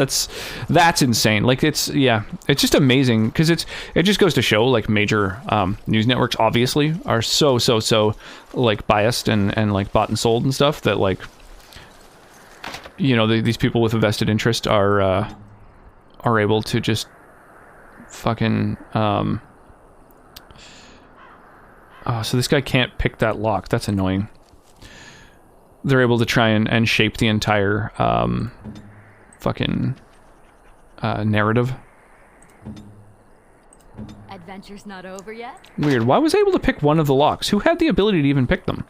That's insane. Like, it's, yeah, it's just amazing because it just goes to show, like, major news networks obviously are so like biased and like bought and sold and stuff that, like, you know, these people with a vested interest are able to just fucking oh, so this guy can't pick that lock. That's annoying. They're able to try and shape the entire fucking narrative. Adventure's not over yet? Weird. Why was I able to pick one of the locks? Who had the ability to even pick them?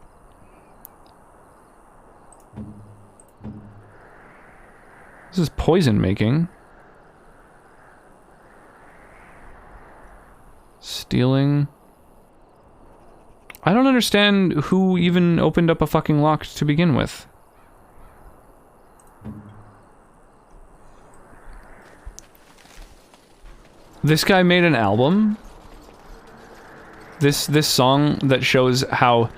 This is poison making. Stealing. I don't understand who even opened up a fucking lock to begin with. This guy made an album. This song that shows how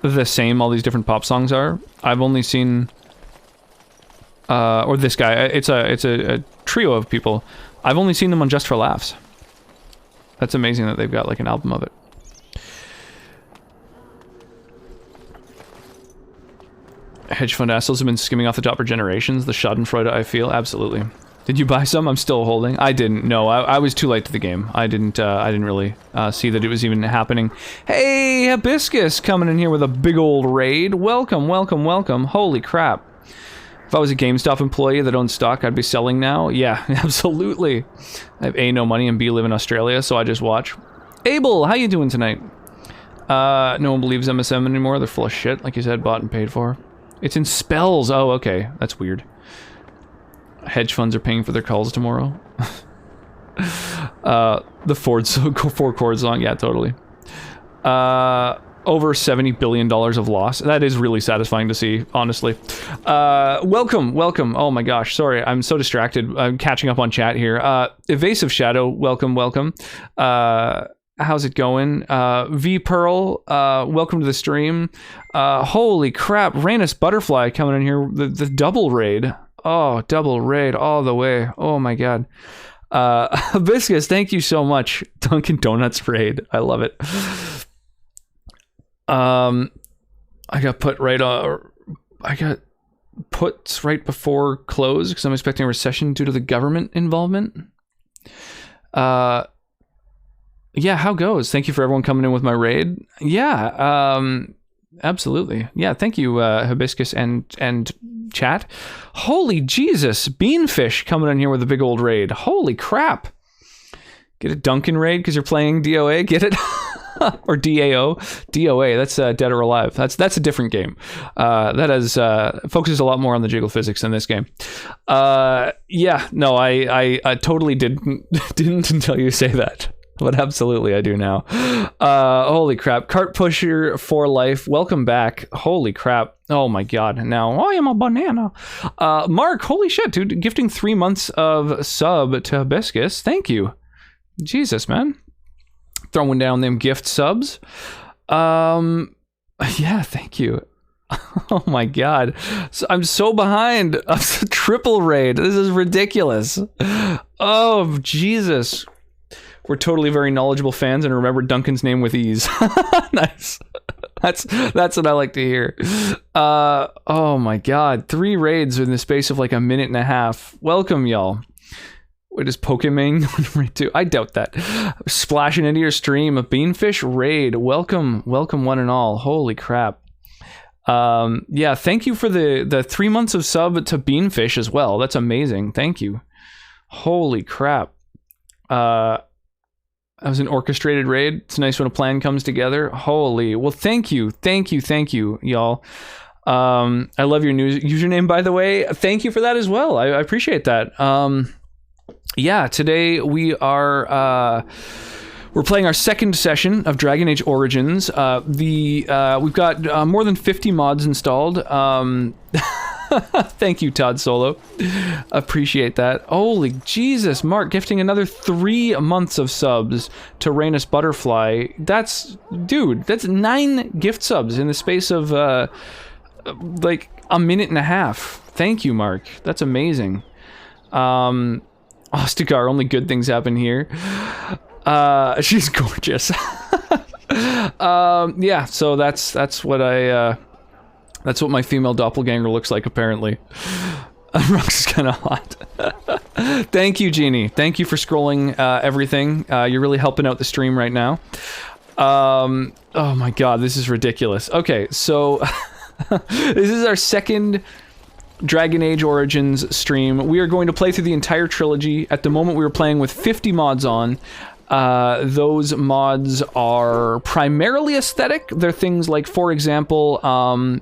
the same all these different pop songs are. I've only seen or this guy. It's a trio of people. I've only seen them on Just for Laughs. That's amazing that they've got like an album of it. Hedge fund assholes have been skimming off the top for generations. The schadenfreude I feel, absolutely. Did you buy some? I'm still holding. I didn't. No, I was too late to the game. I didn't really see that it was even happening. Hey, Hibiscus coming in here with a big old raid. Welcome, welcome, welcome. Holy crap. If I was a GameStop employee that owned stock, I'd be selling now. Yeah, absolutely. I have A, no money, and B, live in Australia, so I just watch. Abel, how you doing tonight? No one believes MSM anymore. They're full of shit, like you said, bought and paid for. It's in spells. Oh, okay. That's weird. Hedge funds are paying for their calls tomorrow. The Ford Four Chords song. Yeah, totally. Over $70 billion of loss. That is really satisfying to see, honestly. Welcome, welcome. Oh my gosh, sorry, I'm so distracted. I'm catching up on chat here. Evasive Shadow, welcome, welcome. How's it going? V Pearl, welcome to the stream. Holy crap, Rainus Butterfly coming in here. The double raid. Oh, double raid all the way. Oh my god. Hibiscus, thank you so much. Dunkin' Donuts raid. I love it. I got put right I got put right before close because I'm expecting a recession due to the government involvement. Yeah, how goes? Thank you for everyone coming in with my raid. Yeah, absolutely. Yeah, thank you, Hibiscus and chat. Holy Jesus, Beanfish coming in here with a big old raid. Holy crap. Get a Duncan raid because you're playing DOA? Get it? Or DAO? DOA, that's Dead or Alive. That's a different game. That has focuses a lot more on the jiggle physics in this game. Yeah, no, I totally didn't until you say that. But absolutely, I do now. Holy crap. Cart Pusher for Life, welcome back. Holy crap. Oh my god. Now, I am a banana. Mark, holy shit, dude. Gifting 3 months of sub to Hibiscus. Thank you. Jesus, man. Throwing down them gift subs. Yeah, thank you. Oh my god. I'm so behind. I'm triple raid. This is ridiculous. Oh, Jesus. We're totally very knowledgeable fans and remember Duncan's name with ease. Nice. That's what I like to hear. Oh my god. 3 raids in the space of like a minute and a half. Welcome, y'all. Wait, is Pokemon raid 2? I doubt that. Splashing into your stream. A Beanfish raid. Welcome, welcome one and all. Holy crap. Yeah, thank you for the 3 months of sub to Beanfish as well. That's amazing. Thank you. Holy crap. That was an orchestrated raid. It's nice when a plan comes together. Holy. Well, thank you, y'all. I love your new username, by the way. Thank you for that as well. I appreciate that. Yeah, today we are we're playing our second session of Dragon Age Origins. We've got more than 50 mods installed. Thank you, Todd Solo. Appreciate that. Holy Jesus, Mark gifting another 3 months of subs to Rainus Butterfly. That's 9 gift subs in the space of like a minute and a half. Thank you, Mark. That's amazing. Ostagar, only good things happen here. She's gorgeous. Yeah, so that's what that's what my female doppelganger looks like, apparently. Rux is kind of hot. Thank you, Jeannie. Thank you for scrolling everything. You're really helping out the stream right now. Oh my god, this is ridiculous. Okay, so this is our second Dragon Age Origins stream. We are going to play through the entire trilogy. At the moment, we were playing with 50 mods on. Those mods are primarily aesthetic. They're things like, for example,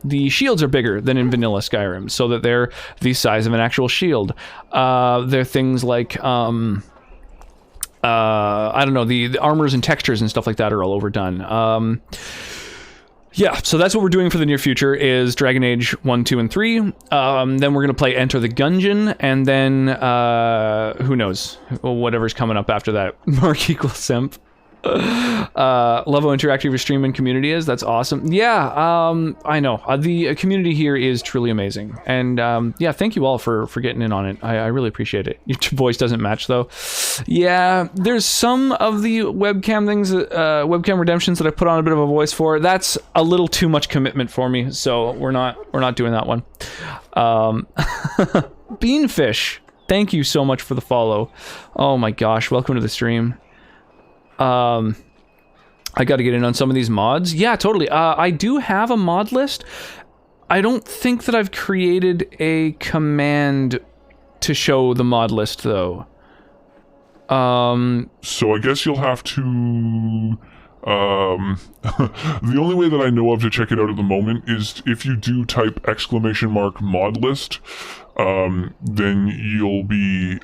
the shields are bigger than in vanilla Skyrim, so that they're the size of an actual shield. They're things like, I don't know, the armors and textures and stuff like that are all overdone. Yeah, so that's what we're doing for the near future is Dragon Age 1, 2, and 3. Then we're going to play Enter the Gungeon, and then, who knows, whatever's coming up after that. Mark equals simp. Love how interactive your stream and community is. That's awesome. Yeah, I know. The community here is truly amazing. And, yeah, thank you all for getting in on it. I really appreciate it. Your voice doesn't match, though. Yeah, there's some of the webcam things, webcam redemptions that I put on a bit of a voice for. That's a little too much commitment for me, so we're not doing that one. Beanfish. Thank you so much for the follow. Oh my gosh, welcome to the stream. I got to get in on some of these mods. Yeah, totally. I do have a mod list. I don't think that I've created a command to show the mod list, though. So I guess you'll have to... the only way that I know of to check it out at the moment is if you do type !mod list, then you'll be,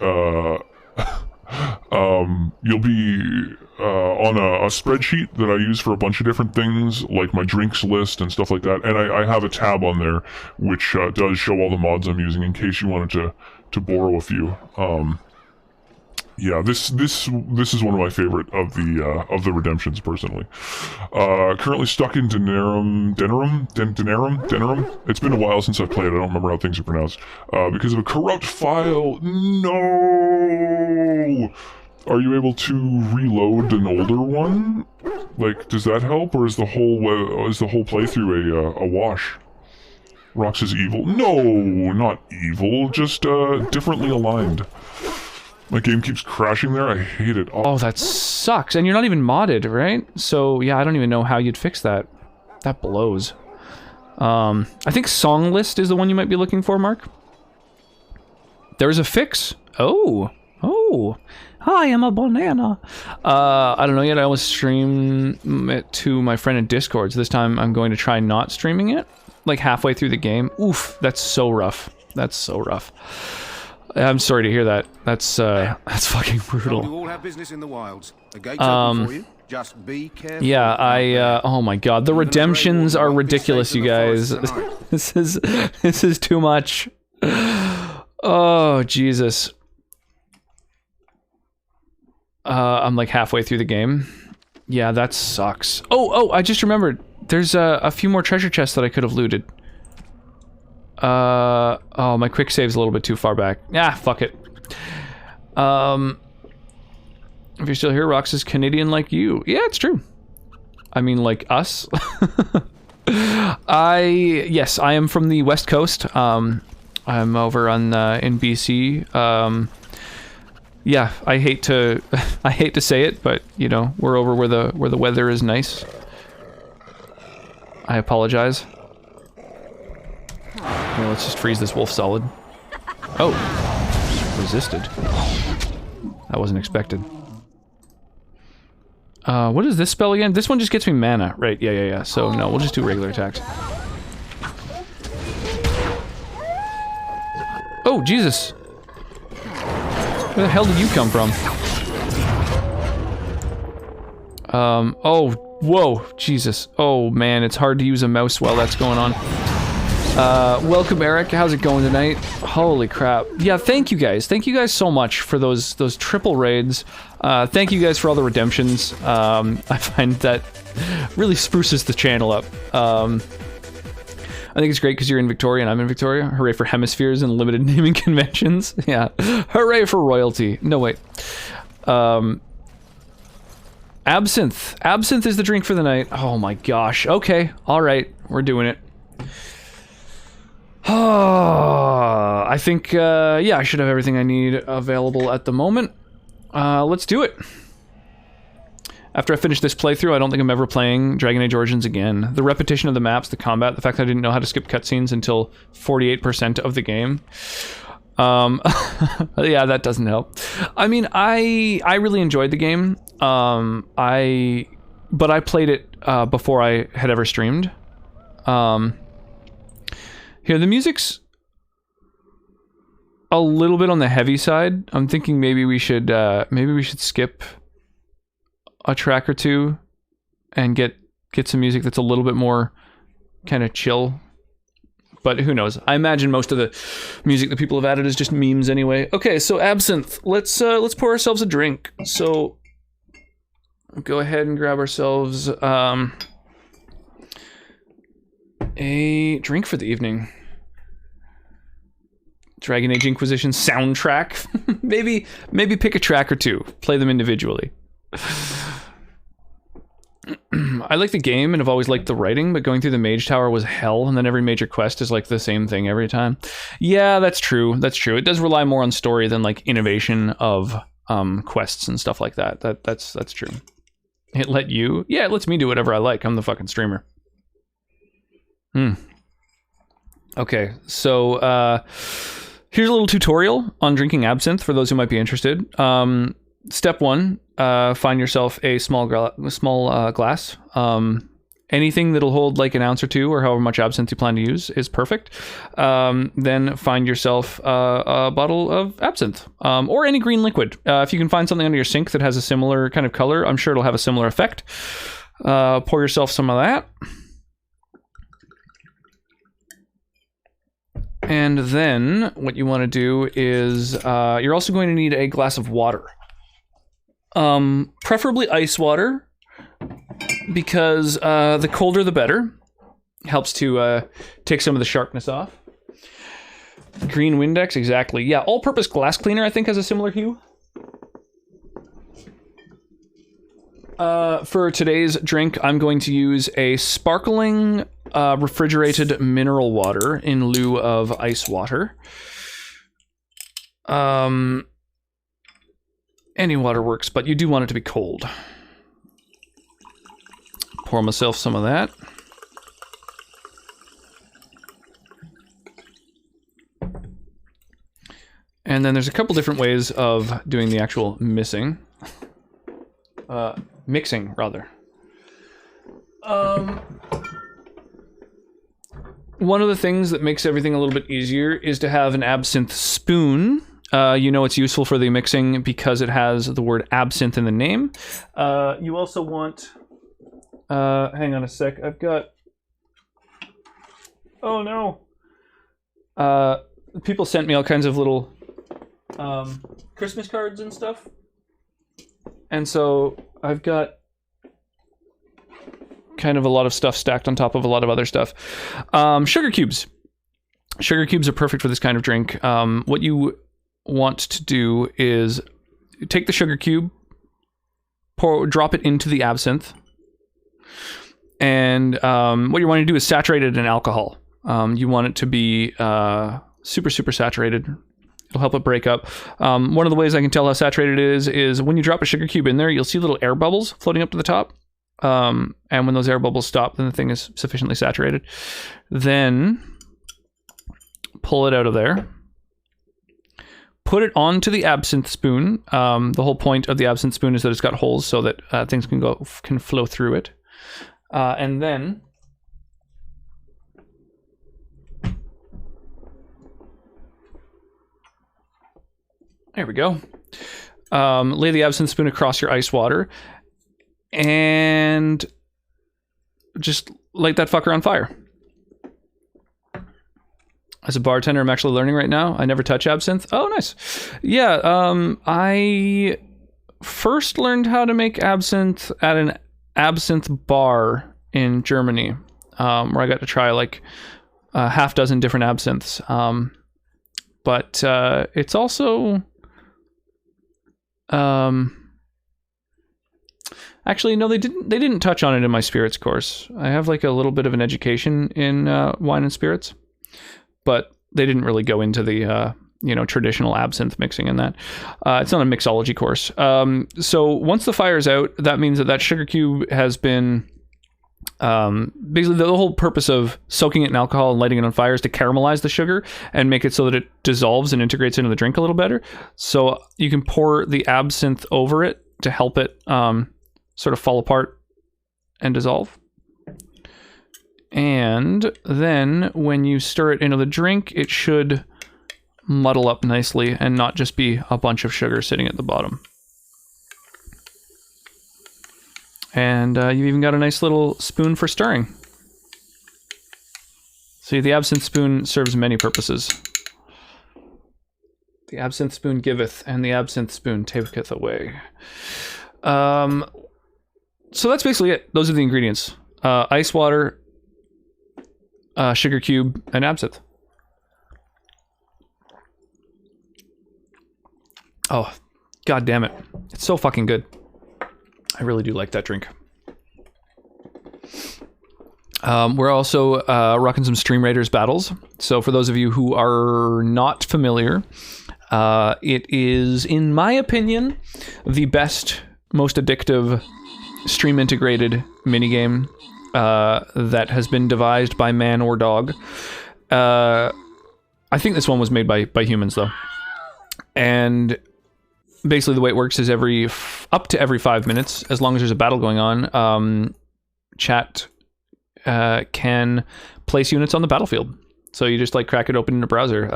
on a spreadsheet that I use for a bunch of different things, like my drinks list and stuff like that, and I have a tab on there which does show all the mods I'm using in case you wanted to borrow a few. Yeah, this is one of my favorite of the redemptions personally. Currently stuck in Denerim. It's been a while since I've played. I don't remember how things are pronounced. Because of a corrupt file. No. Are you able to reload an older one? Like, does that help, or is the whole playthrough a wash? Rox is evil. No, not evil. Just differently aligned. My game keeps crashing there. I hate it. Oh, that sucks. And you're not even modded, right? So, yeah, I don't even know how you'd fix that. That blows. I think song list is the one you might be looking for, Mark. There's a fix. Oh. I am a banana. I don't know yet. I always stream it to my friend in Discord. So this time I'm going to try not streaming it. Like halfway through the game. Oof, that's so rough. That's so rough. I'm sorry to hear that. That's fucking brutal. You all have business in the wilds. The gate's open for you. Just be careful. Yeah, oh my god, the redemptions are ridiculous, you guys. This is too much. Oh, Jesus. I'm like halfway through the game. Yeah, that sucks. Oh, I just remembered. There's a few more treasure chests that I could have looted. Oh, my quick save's a little bit too far back. Fuck it. If you're still here, Rox is Canadian like you. Yeah, it's true. I mean, like us. Yes, I am from the West Coast. I'm over on in BC. Yeah, I hate to say it, but you know, we're over where the weather is nice. I apologize. Yeah, let's just freeze this wolf solid. Oh, resisted. That wasn't expected. What is this spell again? This one just gets me mana, right? Yeah. So no, we'll just do regular attacks. Oh, Jesus. Where the hell did you come from? Oh, whoa, Jesus. Oh man, it's hard to use a mouse while that's going on. Welcome, Eric. How's it going tonight? Holy crap. Yeah, thank you guys. Thank you guys so much for those triple raids. Thank you guys for all the redemptions. I find that really spruces the channel up. I think it's great because you're in Victoria and I'm in Victoria. Hooray for hemispheres and limited naming conventions. Yeah. Hooray for royalty. No, wait. Absinthe. Absinthe is the drink for the night. Oh my gosh. Okay. All right. We're doing it. I think, yeah, I should have everything I need available at the moment. Let's do it. After I finish this playthrough, I don't think I'm ever playing Dragon Age Origins again. The repetition of the maps, the combat, the fact that I didn't know how to skip cutscenes until 48% of the game. Yeah, that doesn't help. I mean, I really enjoyed the game. But I played it before I had ever streamed. Here, the music's a little bit on the heavy side. I'm thinking maybe we should skip a track or two and get some music that's a little bit more kind of chill. But who knows? I imagine most of the music that people have added is just memes anyway. Okay, so Absinthe. Let's pour ourselves a drink. So go ahead and grab ourselves a drink for the evening. Dragon Age Inquisition soundtrack. maybe pick a track or two. Play them individually. I like the game and I've always liked the writing, but going through the Mage Tower was hell, and then every major quest is like the same thing every time. Yeah, that's true. That's true. It does rely more on story than like innovation of quests and stuff like that. That's true. It let you? Yeah, it lets me do whatever I like. I'm the fucking streamer. Okay, so here's a little tutorial on drinking absinthe for those who might be interested. Step 1, find yourself a small glass. Anything that'll hold like an ounce or two, or however much absinthe you plan to use, is perfect. Then find yourself a bottle of absinthe, or any green liquid. If you can find something under your sink that has a similar kind of color, I'm sure it'll have a similar effect. Pour yourself some of that. And then what you want to do is you're also going to need a glass of water. Preferably ice water, because the colder the better. Helps to take some of the sharpness off. Green Windex, exactly. Yeah, all-purpose glass cleaner I think has a similar hue. For today's drink, I'm going to use a sparkling refrigerated mineral water in lieu of ice water. Any water works, but you do want it to be cold. Pour myself some of that. And then there's a couple different ways of doing the actual mixing, rather. One of the things that makes everything a little bit easier is to have an absinthe spoon. You know it's useful for the mixing because it has the word absinthe in the name. You also want... hang on a sec. I've got... Oh no! People sent me all kinds of little Christmas cards and stuff. And so I've got kind of a lot of stuff stacked on top of a lot of other stuff. Sugar cubes. Sugar cubes are perfect for this kind of drink. What you want to do is take the sugar cube, drop it into the absinthe, and what you want to do is saturate it in alcohol. You want it to be super, super saturated. It'll help it break up. One of the ways I can tell how saturated it is when you drop a sugar cube in there, you'll see little air bubbles floating up to the top. And when those air bubbles stop, then the thing is sufficiently saturated. Then pull it out of there. Put it onto the absinthe spoon. The whole point of the absinthe spoon is that it's got holes so that things can flow through it. And then there we go. Lay the absinthe spoon across your ice water and just light that fucker on fire. As a bartender, I'm actually learning right now. I never touch absinthe. Oh, nice. Yeah, I first learned how to make absinthe at an absinthe bar in Germany, where I got to try like a half dozen different absinthes. But it's also... actually, no, they didn't touch on it in my spirits course. I have like a little bit of an education in wine and spirits, but they didn't really go into the traditional absinthe mixing in that. It's not a mixology course. So once the fire's out, that means that sugar cube has been basically the whole purpose of soaking it in alcohol and lighting it on fire is to caramelize the sugar and make it so that it dissolves and integrates into the drink a little better. So you can pour the absinthe over it to help it sort of fall apart and dissolve. And then when you stir it into the drink, it should muddle up nicely and not just be a bunch of sugar sitting at the bottom. And you've even got a nice little spoon for stirring. See, the absinthe spoon serves many purposes. The absinthe spoon giveth, and the absinthe spoon taketh away. So that's basically it. Those are the ingredients. Ice water, sugar cube, and absinthe. Oh, god damn it. It's so fucking good. I really do like that drink. We're also rocking some Stream Raiders battles. So for those of you who are not familiar, it is, in my opinion, the best, most addictive stream-integrated minigame that has been devised by man or dog. I think this one was made by humans, though. And basically the way it works is up to every 5 minutes, as long as there's a battle going on, chat can place units on the battlefield. So you just like crack it open in a browser.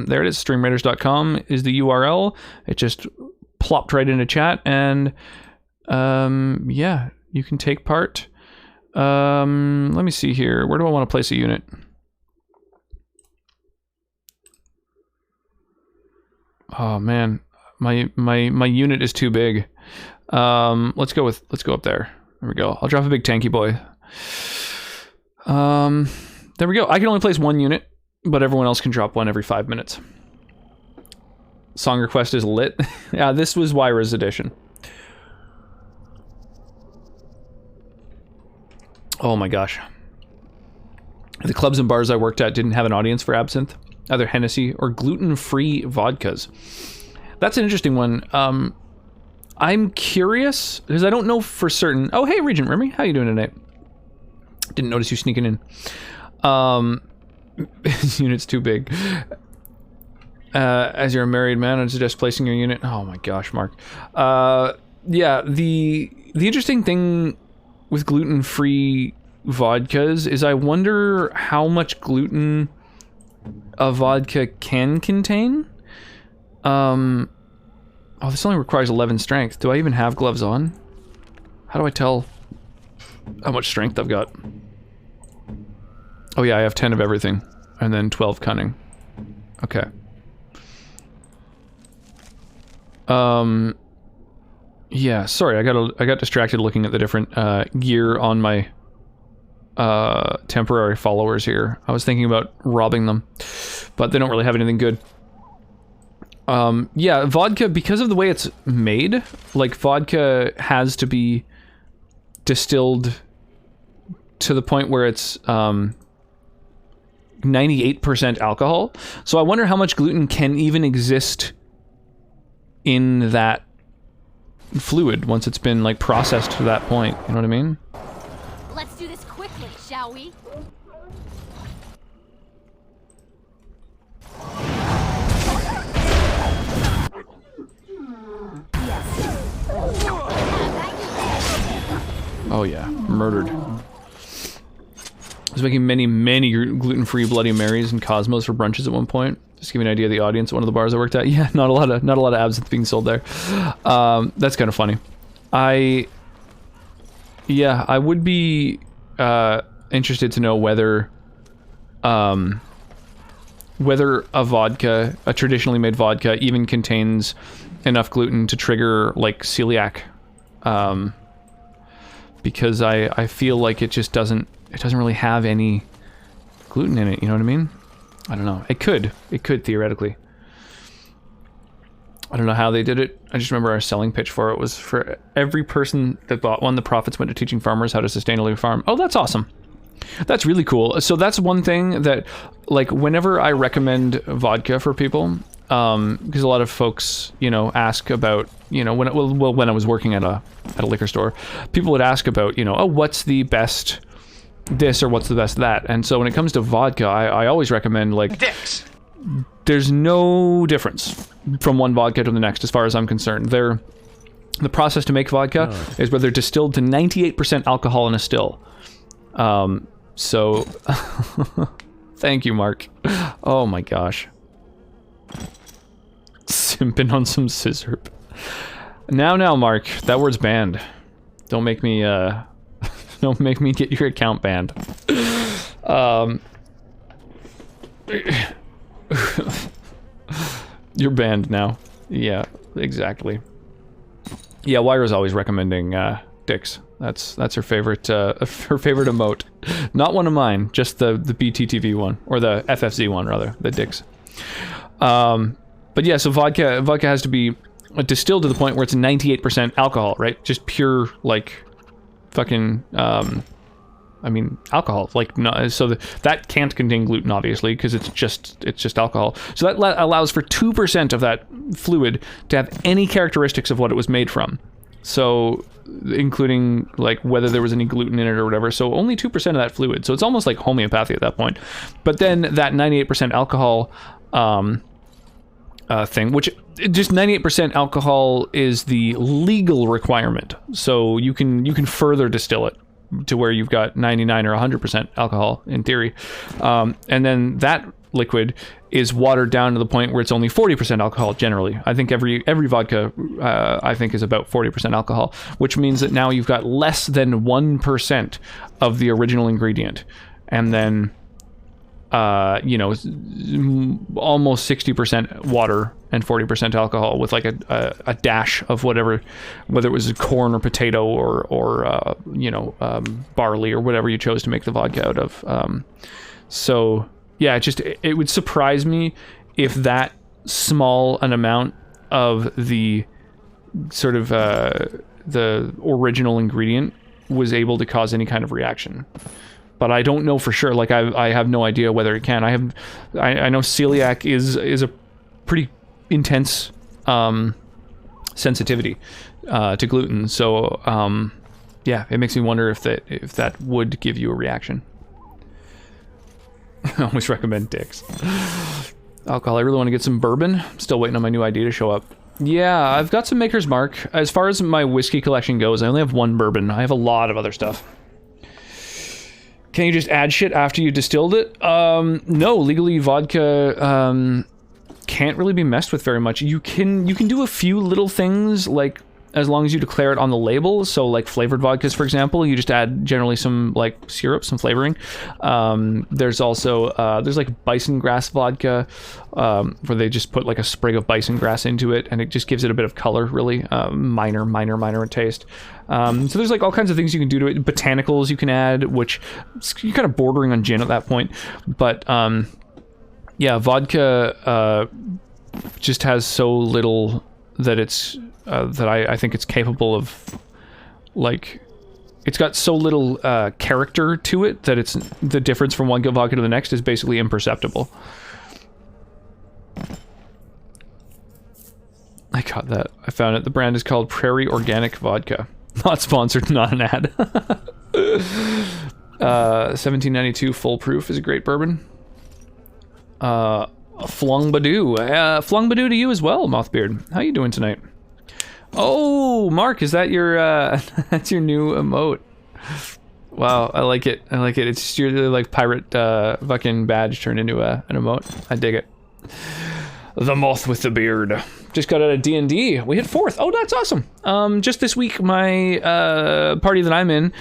There it is, streamraiders.com is the URL. It just plopped right into chat, and yeah, you can take part. Let me see here. Where do I want to place a unit? Oh man, my unit is too big. Let's go up there. There we go. I'll drop a big tanky boy. There we go. I can only place one unit, but everyone else can drop one every 5 minutes. Song request is lit. Yeah, this was Wyra's edition. Oh my gosh. The clubs and bars I worked at didn't have an audience for absinthe, either Hennessy or gluten-free vodkas. That's an interesting one. I'm curious, because I don't know for certain. Oh, hey, Regent Remy. How you doing tonight? Didn't notice you sneaking in. Unit's too big. As you're a married man, I'd suggest placing your unit. Oh my gosh, Mark. Yeah, the interesting thing with gluten-free vodkas is I wonder how much gluten a vodka can contain. Oh, this only requires 11 strength. Do I even have gloves on? How do I tell how much strength I've got? Oh yeah, I have 10 of everything, and then 12 cunning. Okay. Yeah, sorry, I got distracted looking at the different gear on my temporary followers here. I was thinking about robbing them, but they don't really have anything good. Yeah, vodka, because of the way it's made, like vodka has to be distilled to the point where it's 98% alcohol. So I wonder how much gluten can even exist in that fluid once it's been like processed to that point. You know what I mean? Let's do this quickly, shall we? Oh yeah, murdered. I was making many gluten-free Bloody Marys and Cosmos for brunches at one point. Just to give you an idea of the audience at one of the bars I worked at. Yeah, not a lot of absinthe being sold there. That's kind of funny. I would be interested to know whether a vodka, a traditionally made vodka, even contains enough gluten to trigger like celiac. Because I feel like it just doesn't really have any gluten in it, you know what I mean? I don't know. It could theoretically. I don't know how they did it. I just remember our selling pitch for it was for every person that bought one, the profits went to teaching farmers how to sustainably farm. Oh, that's awesome. That's really cool. So that's one thing that, like, whenever I recommend vodka for people, because a lot of folks, you know, ask about, you know, when I was working at a liquor store, people would ask about, you know, oh, what's the best this or what's the best that? And so when it comes to vodka, I always recommend, like, Dicks. There's no difference from one vodka to the next as far as I'm concerned. The process to make vodka is where they're distilled to 98% alcohol in a still. So thank you, Mark. Oh my gosh. Simping on some scissor. Now, Mark, that word's banned. Don't make me get your account banned. You're banned now. Yeah, exactly. Yeah, Wyra's always recommending dicks. That's her favorite emote. Not one of mine, just the BTTV one, or the FFZ one rather, the dicks. But yeah, so vodka has to be distilled to the point where it's 98% alcohol, right? Just pure, like, fucking I mean, alcohol. Like, no, so that can't contain gluten, obviously, because it's just alcohol. So that allows for 2% of that fluid to have any characteristics of what it was made from. So, including like whether there was any gluten in it or whatever. So only 2% of that fluid. So it's almost like homeopathy at that point. But then that 98% alcohol thing, which just 98% alcohol is the legal requirement. So you can further distill it to where you've got 99 or 100% alcohol in theory. And then that liquid is watered down to the point where it's only 40% alcohol generally. I think every vodka I think is about 40% alcohol, which means that now you've got less than 1% of the original ingredient. And then almost 60% water and 40% alcohol with like a dash of whatever, whether it was corn or potato or barley or whatever you chose to make the vodka out of. So yeah, it would surprise me if that small an amount of the sort of the original ingredient was able to cause any kind of reaction. But I don't know for sure. Like I have no idea whether it can. I know celiac is a pretty intense sensitivity to gluten. So yeah, it makes me wonder if that would give you a reaction. I always recommend Dick's. Alcohol. I really want to get some bourbon. Still waiting on my new ID to show up. Yeah, I've got some Maker's Mark. As far as my whiskey collection goes, I only have one bourbon. I have a lot of other stuff. Can you just add shit after you distilled it? No, legally vodka can't really be messed with very much. You can do a few little things, like as long as you declare it on the label. So like flavored vodkas, for example, you just add generally some like syrup, some flavoring. There's also there's like bison grass vodka, where they just put like a sprig of bison grass into it, and it just gives it a bit of color, really minor taste. So there's like all kinds of things you can do to it. Botanicals you can add, which you're kind of bordering on gin at that point. But yeah, vodka just has so little that it's that I think it's capable of, like, it's got so little character to it that it's the difference from one vodka to the next is basically imperceptible. I got that. I found it. The brand is called Prairie Organic Vodka. Not sponsored, not an ad. 1792 Full Proof is a great bourbon. Flung Badoo. Flung Badoo to you as well, Mothbeard. How you doing tonight? Oh, Mark, is that your that's your new emote? Wow, I like it. I like it. It's just your like pirate fucking badge turned into an emote. I dig it. The moth with the beard. Just got out of D&D. We hit 4th. Oh, that's awesome. Just this week, my party that I'm in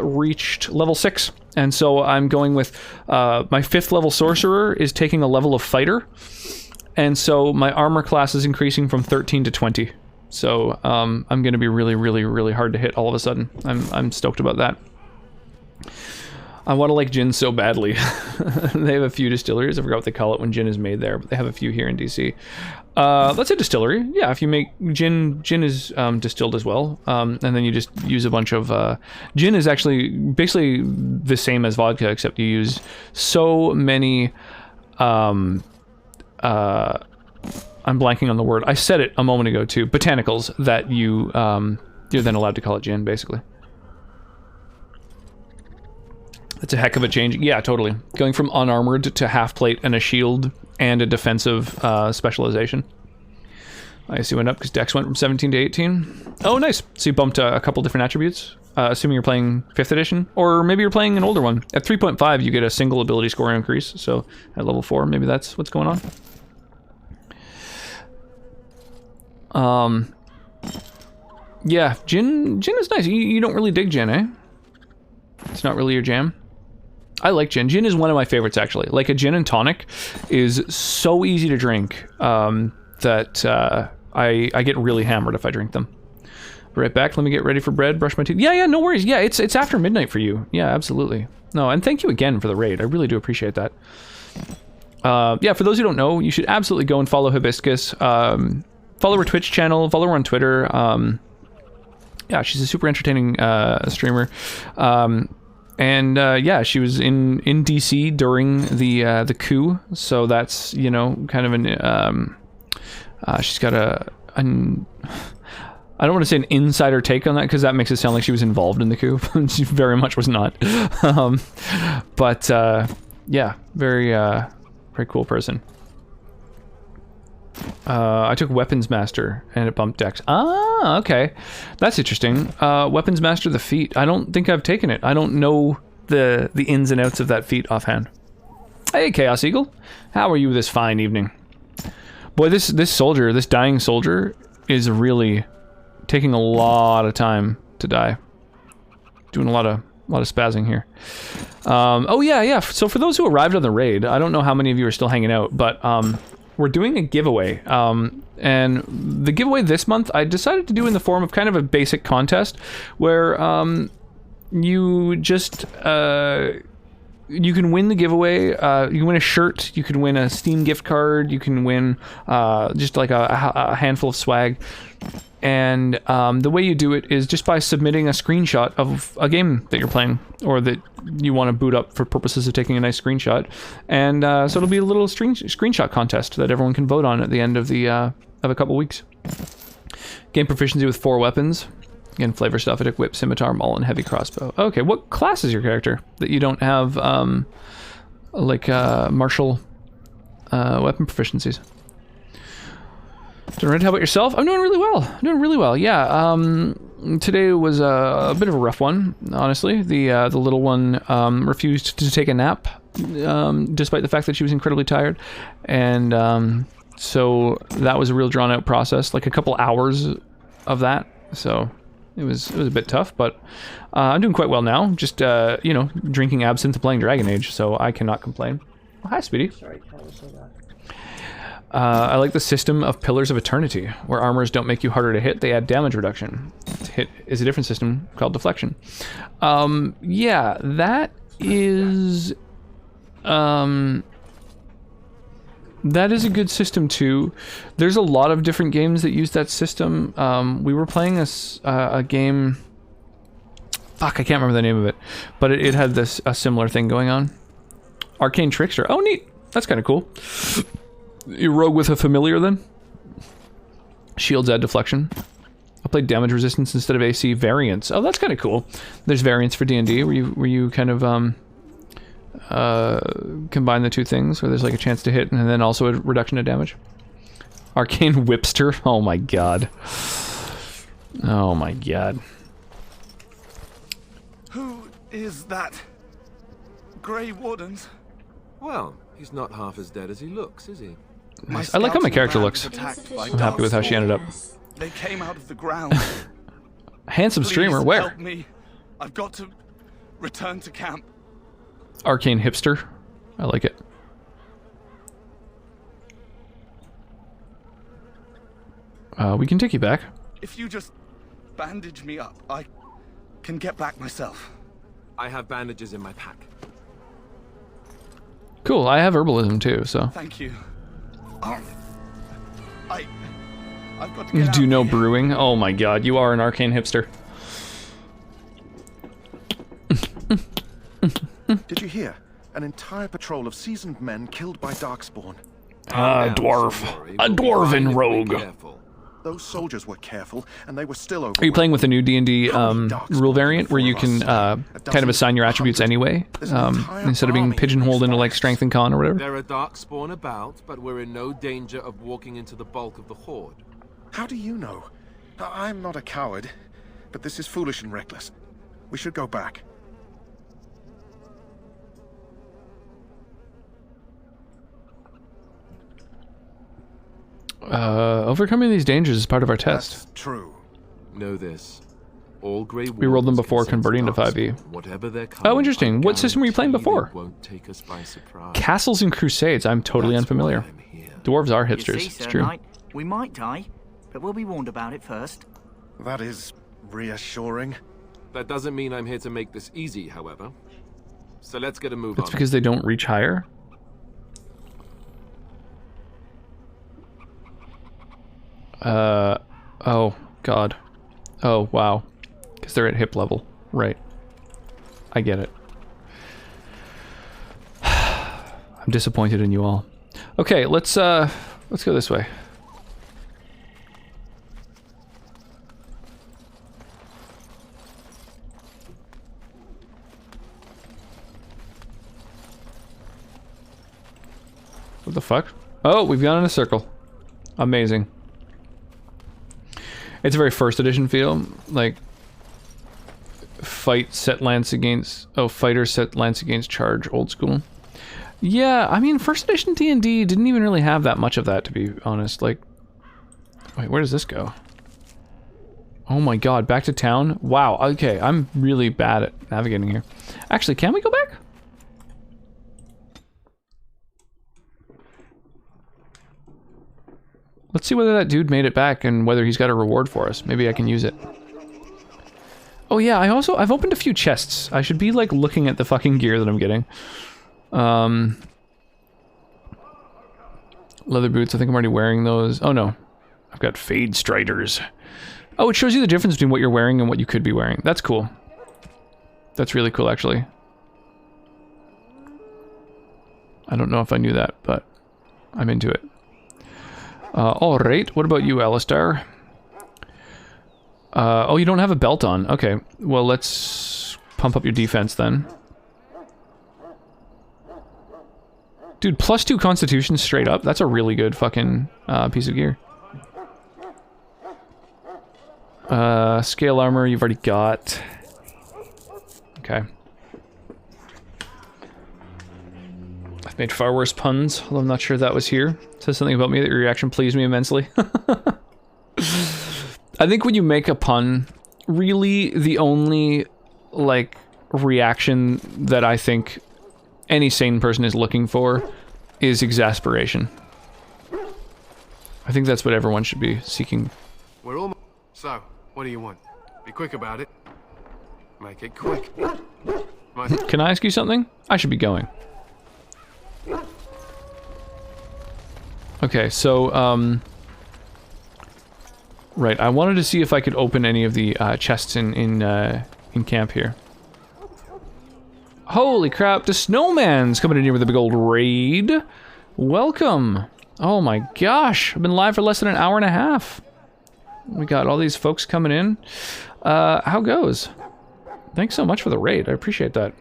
reached level 6. And so I'm going with my 5th level sorcerer is taking a level of fighter. And so my armor class is increasing from 13 to 20. So I'm going to be really hard to hit all of a sudden. I'm stoked about that. I want to like gin so badly. They have a few distilleries. I forgot what they call it when gin is made there, but they have a few here in DC. That's a distillery. Yeah, if you make gin is distilled as well. And then you just use a bunch of... gin is actually basically the same as vodka, except you use so many... I'm blanking on the word. I said it a moment ago too. Botanicals that you're then allowed to call it gin, basically. That's a heck of a change. Yeah, totally. Going from unarmored to half plate and a shield and a defensive specialization. I assume went up because Dex went from 17 to 18. Oh, nice. So you bumped a couple different attributes. Assuming you're playing 5th edition, or maybe you're playing an older one. At 3.5, you get a single ability score increase. So at level 4, maybe that's what's going on. Yeah, gin is nice. You don't really dig gin, eh? It's not really your jam. I like gin. Gin is one of my favorites, actually. Like, a gin and tonic is so easy to drink that I get really hammered if I drink them. Right back. Let me get ready for bread, brush my teeth. Yeah, no worries. Yeah, it's after midnight for you. Yeah, absolutely. No, and thank you again for the raid. I really do appreciate that. Yeah, for those who don't know, you should absolutely go and follow Hibiscus. Follow her Twitch channel. Follow her on Twitter. Yeah, she's a super entertaining streamer. And yeah, she was in DC during the coup, so that's, you know, kind of an she's got I don't want to say an insider take on that because that makes it sound like she was involved in the coup. She very much was not. But yeah, very cool person. I took Weapons Master and it bumped Dex. Ah, okay. That's interesting. Weapons Master the feat. I don't think I've taken it. I don't know the ins and outs of that feat offhand. Hey, Chaos Eagle. How are you this fine evening? Boy, this dying soldier is really taking a lot of time to die. Doing a lot of spazzing here. Oh yeah. So for those who arrived on the raid, I don't know how many of you are still hanging out, but we're doing a giveaway. And the giveaway this month, I decided to do in the form of kind of a basic contest where you just you can win the giveaway. You can win a shirt. You can win a Steam gift card. You can win just like a handful of swag. And the way you do it is just by submitting a screenshot of a game that you're playing or that you want to boot up for purposes of taking a nice screenshot. And so it'll be a little screenshot contest that everyone can vote on at the end of a couple weeks. Game proficiency with 4 weapons. Again, flavor stuff, I took whip, scimitar, maul, and heavy crossbow. Okay, what class is your character that you don't have like martial weapon proficiencies? Doing right? How about yourself? I'm doing really well. Yeah. Today was a bit of a rough one, honestly. The little one refused to take a nap, despite the fact that she was incredibly tired, and so that was a real drawn-out process, like a couple hours of that. So it was a bit tough, but I'm doing quite well now. Just you know, drinking absinthe and playing Dragon Age, so I cannot complain. Oh, hi, Speedy. Sorry, I like the system of Pillars of Eternity, where armors don't make you harder to hit, they add damage reduction. To hit is a different system called deflection. Yeah, that is a good system too. There's a lot of different games that use that system. We were playing a game, fuck, I can't remember the name of it, but it had a similar thing going on. Arcane Trickster. Oh, neat. That's kind of cool. You rogue with a familiar then? Shields add deflection. I played damage resistance instead of AC variants. Oh, that's kind of cool. There's variants for D&D where you kind of combine the two things, where there's like a chance to hit and then also a reduction of damage. Arcane Whipster. Oh my god. Oh my god. Who is that? Grey Wardens? Well, he's not half as dead as he looks, is he? Nice. I like how my character looks. I'm happy with how she ended up. They came out of the ground. Handsome streamer, Please where? help me. I've got to return to camp. Arcane Hipster. I like it. We can take you back. If you just bandage me up, I can get back myself. I have bandages in my pack. Cool, I have herbalism too, so. Thank you. I've got to You get do out know here. brewing? Oh my god, you are an arcane hipster. Did you hear? An entire patrol of seasoned men killed by Darkspawn. Dwarf. A dwarven rogue. Those soldiers were careful, and they were still overwhelmed. Are you playing with the new D&D rule variant where you can kind of assign your attributes anyway, instead of being pigeonholed into like strength and con or whatever? There are darkspawn about, but we're in no danger of walking into the bulk of the horde. How do you know? I'm not a coward, but this is foolish and reckless. We should go back. Overcoming these dangers is part of our test. That's true. Know this. All Grey We rolled them Wardens before can sense converting to darkspawn. 5e. Whatever their Oh, kind, interesting. What system were you playing guarantee before? it won't take us by surprise. Castles and Crusades. I'm totally unfamiliar. Dwarves are You hipsters. see, It's Sir true. Knight, we might die, but we'll be warned about it first. That is reassuring. That doesn't mean I'm here to make this easy, however. So let's get a move That's on. because they don't reach higher? Oh, God. Oh, wow. Because they're at hip level. Right. I get it. I'm disappointed in you all. Okay, let's go this way. What the fuck? Oh, we've gone in a circle. Amazing. It's a very first edition feel, like fighter set lance against charge, old school. Yeah, I mean, first edition D&D didn't even really have that much of that, to be honest. Like, wait, where does this go? Oh my god, back to town? Wow, okay, I'm really bad at navigating here. Actually, can we go back? Let's see whether that dude made it back and whether he's got a reward for us. Maybe I can use it. Oh yeah, I've opened a few chests. I should be like looking at the fucking gear that I'm getting. Leather boots, I think I'm already wearing those. Oh no, I've got Fade Striders. Oh, it shows you the difference between what you're wearing and what you could be wearing. That's cool. That's really cool, actually. I don't know if I knew that, but I'm into it. Alright, what about you, Alistair? Oh, you don't have a belt on. Okay, well, let's pump up your defense then. Dude, +2 constitution straight up. That's a really good fucking piece of gear. Scale armor you've already got. Okay. I've made far worse puns, although I'm not sure that was here. It says something about me that your reaction pleased me immensely. I think when you make a pun, really the only, like, reaction that I think any sane person is looking for is exasperation. I think that's what everyone should be seeking. We're almost... So, what do you want? Be quick about it. Make it quick. Can I ask you something? I should be going. Okay, so, right, I wanted to see if I could open any of the chests in camp here. Holy crap, the snowman's coming in here with a big old raid. Welcome. Oh my gosh, I've been live for less than an hour and a half. We got all these folks coming in. How goes? Thanks so much for the raid, I appreciate that.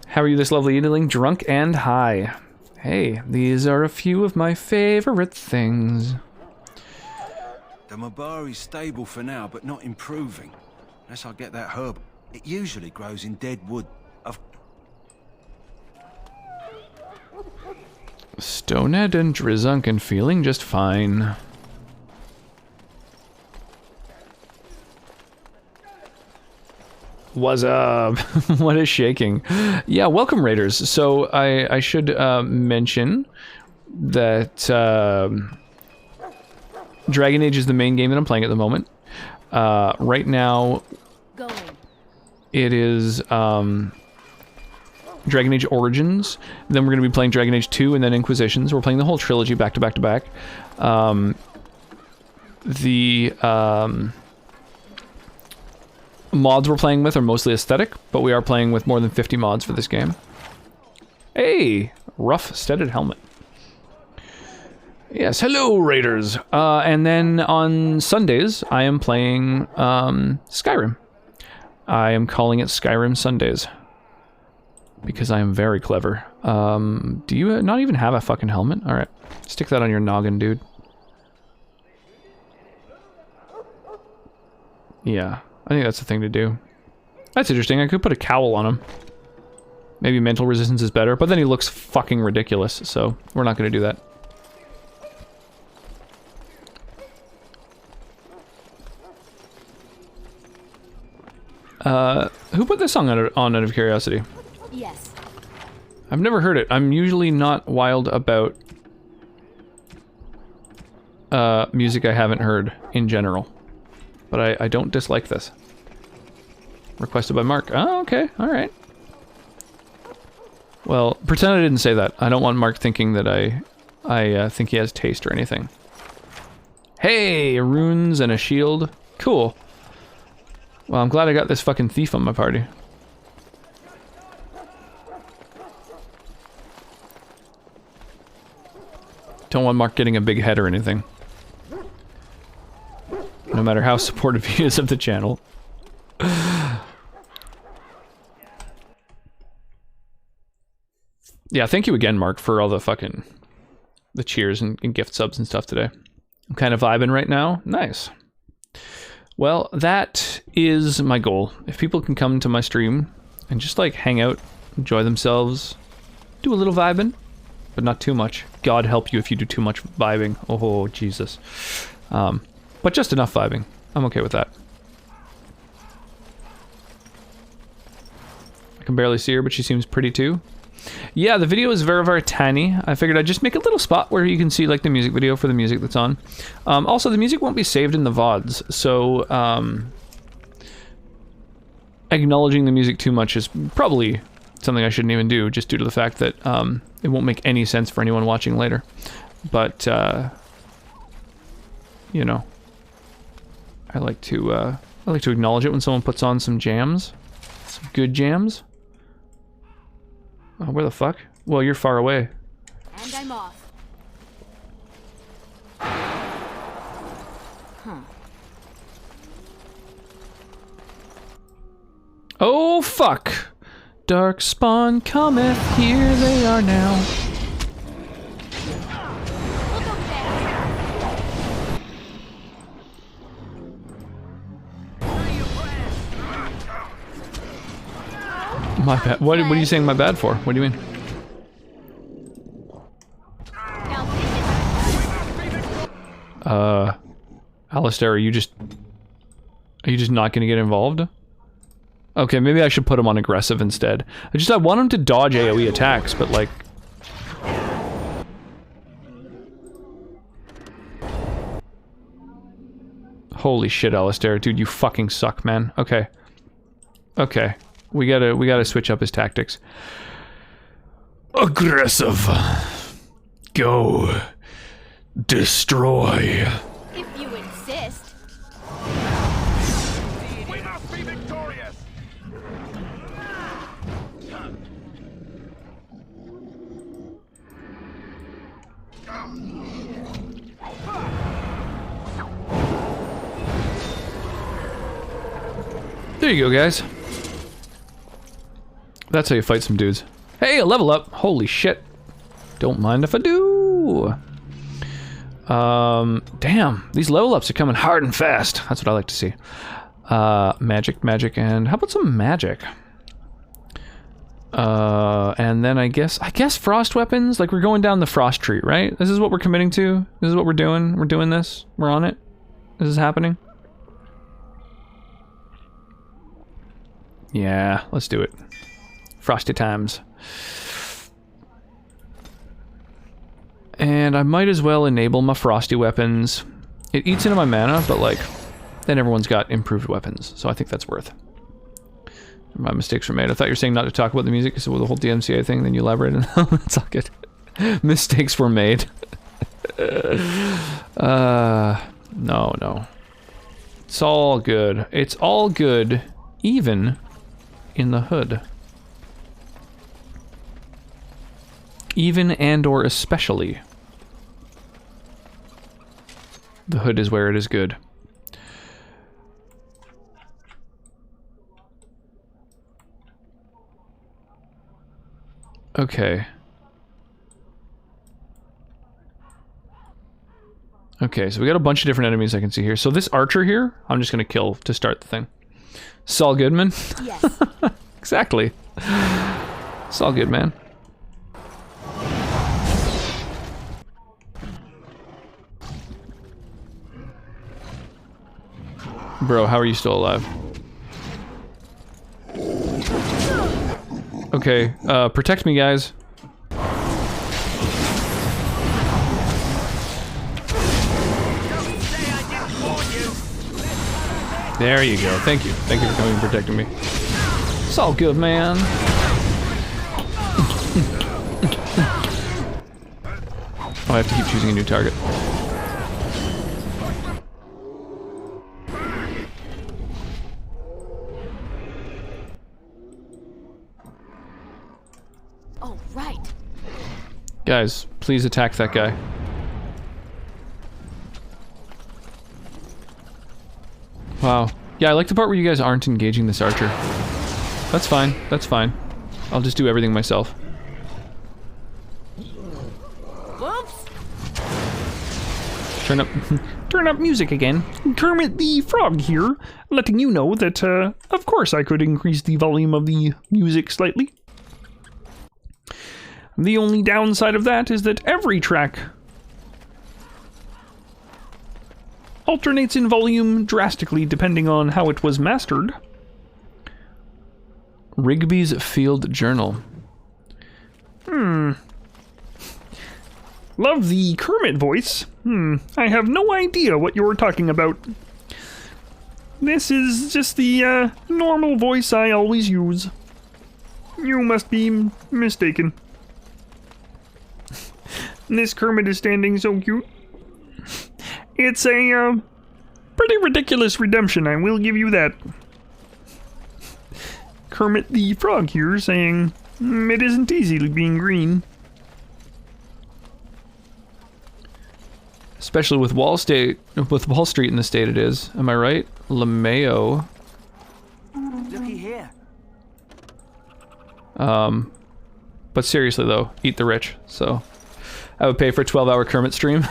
How are you this lovely evening? Drunk and high. Hey, these are a few of my favorite things. The Mabari's stable for now, but not improving. Unless I get that herb. It usually grows in dead wood. Stoned and Drizunk feeling just fine. What's up? What is shaking? Yeah, welcome Raiders. So I should mention that Dragon Age is the main game that I'm playing at the moment. Right now, it is Dragon Age Origins. Then we're going to be playing Dragon Age 2 and then Inquisitions. We're playing the whole trilogy back to back to back. Mods we're playing with are mostly aesthetic, but we are playing with more than 50 mods for this game. Hey! Rough studded helmet. Yes, hello Raiders! And then on Sundays, I am playing Skyrim. I am calling it Skyrim Sundays. Because I am very clever. Do you not even have a fucking helmet? Alright, stick that on your noggin, dude. Yeah. I think that's the thing to do. That's interesting. I could put a cowl on him. Maybe mental resistance is better, but then he looks fucking ridiculous, so we're not going to do that. Who put this song on out of curiosity? Yes. I've never heard it. I'm usually not wild about music I haven't heard in general. But I don't dislike this. Requested by Mark. Oh, okay. Alright. Well, pretend I didn't say that. I don't want Mark thinking that I think he has taste or anything. Hey! Runes and a shield. Cool. Well, I'm glad I got this fucking thief on my party. Don't want Mark getting a big head or anything. No matter how supportive he is of the channel. Yeah, thank you again, Mark, for all the fucking... the cheers and gift subs and stuff today. I'm kind of vibing right now. Nice. Well, that is my goal. If people can come to my stream and just like hang out, enjoy themselves, do a little vibing, but not too much. God help you if you do too much vibing. Oh, Jesus. But just enough vibing. I'm okay with that. I can barely see her, but she seems pretty too. Yeah, the video is very, very tiny. I figured I'd just make a little spot where you can see like the music video for the music that's on. Also, the music won't be saved in the VODs, so acknowledging the music too much is probably something I shouldn't even do, just due to the fact that it won't make any sense for anyone watching later. But you know, I like to acknowledge it when someone puts on some jams, some good jams. Oh, where the fuck? Well, you're far away. And I'm off. Huh. Oh, fuck! Darkspawn cometh, here they are now. My bad. What are you saying my bad for? What do you mean? Alistair, are you just not gonna get involved? Okay, maybe I should put him on aggressive instead. I want him to dodge AoE attacks, but like... Holy shit, Alistair. Dude, you fucking suck, man. Okay. Okay. We gotta switch up his tactics. Aggressive. Go. Destroy. If you insist. We must be victorious. There you go, guys. That's how you fight some dudes. Hey, a level up! Holy shit. Don't mind if I do. Damn. These level ups are coming hard and fast. That's what I like to see. Magic, and how about some magic? And then I guess frost weapons. Like, we're going down the frost tree, right? This is what we're committing to. This is what we're doing. We're doing this. We're on it. This is happening. Yeah, let's do it. Frosty times. And I might as well enable my frosty weapons. It eats into my mana, but like, then everyone's got improved weapons, so I think that's worth. My mistakes were made. I thought you were saying not to talk about the music, so with the whole DMCA thing, then you elaborated. It's all good. Mistakes were made. No. It's all good. It's all good, even in the hood. Even and or especially. The hood is where it is good. Okay. Okay, so we got a bunch of different enemies I can see here. So this archer here, I'm just gonna kill to start the thing. Saul Goodman? Yes. Exactly. Saul Goodman. Bro, how are you still alive? Okay, protect me, guys. There you go. Thank you. Thank you for coming and protecting me. It's all good, man. Oh, I have to keep choosing a new target. Oh, right. Guys, please attack that guy. Wow. Yeah, I like the part where you guys aren't engaging this archer. That's fine. That's fine. I'll just do everything myself. Whoops! Turn up music again. Kermit the Frog here, letting you know that, of course I could increase the volume of the music slightly. The only downside of that is that every track alternates in volume drastically depending on how it was mastered. Rigby's Field Journal. Love the Kermit voice. I have no idea what you're talking about. This is just the normal voice I always use. You must be mistaken. This Kermit is standing so cute. It's a pretty ridiculous redemption, I will give you that. Kermit the Frog here saying, it isn't easy being green. Especially with Wall Street in the state it is. Am I right? LeMayo. Looky here. But seriously though, eat the rich. So I would pay for a 12-hour Kermit stream.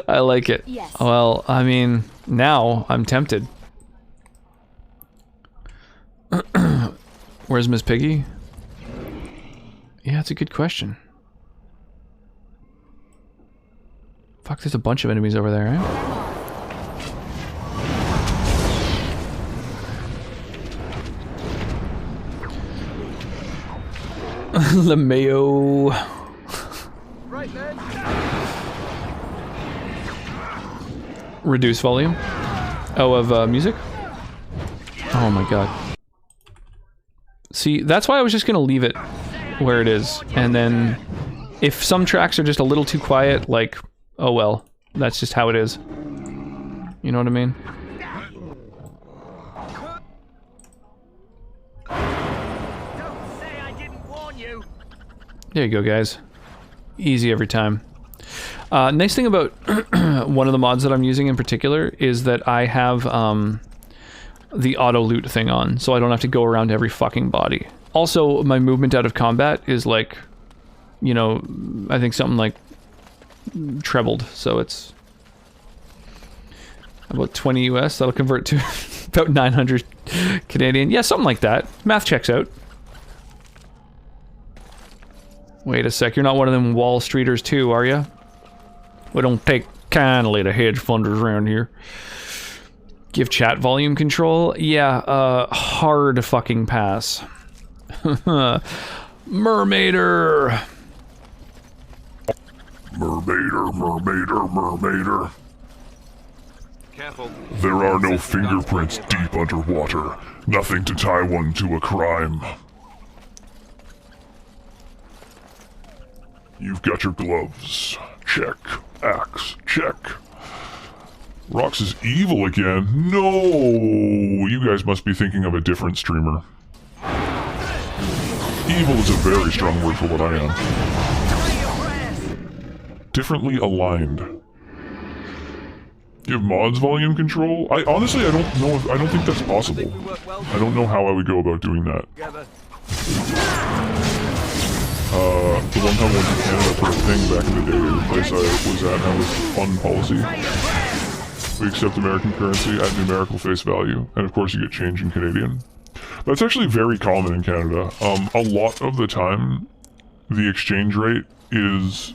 I like it. Yes. Well, I mean, now I'm tempted. Where's Miss Piggy? Yeah, that's a good question. Fuck, there's a bunch of enemies over there, eh? LeMayo. Right then. Reduce volume. Oh, of music? Oh my god. See, that's why I was just gonna leave it where it is. And then, if some tracks are just a little too quiet, like, oh well. That's just how it is. You know what I mean? Don't say I didn't warn you. There you go, guys. Easy every time. Nice thing about one of the mods that I'm using in particular is that I have the auto loot thing on, so I don't have to go around every fucking body. Also, my movement out of combat is like, you know, I think something like trebled, so it's about 20 US. That'll convert to about 900 Canadian. Yeah, something like that. Math checks out. Wait a sec, you're not one of them Wall Streeters too, are you? We don't take kindly to hedge funders around here. Give chat volume control? Yeah, hard fucking pass. Mermaider! Mermaider, mermaider, mermaider. Careful. There are no fingerprints deep underwater. Nothing to tie one to a crime. You've got your gloves. Check. Axe. Check. Rox is evil again. No! You guys must be thinking of a different streamer. Evil is a very strong word for what I am. Differently aligned. Give mods volume control? I don't think that's possible. I don't know how I would go about doing that. The one time I went to Canada for a thing back in the day, the place I was at had this fun policy. We accept American currency at numerical face value, and of course you get change in Canadian. That's actually very common in Canada. A lot of the time, the exchange rate is...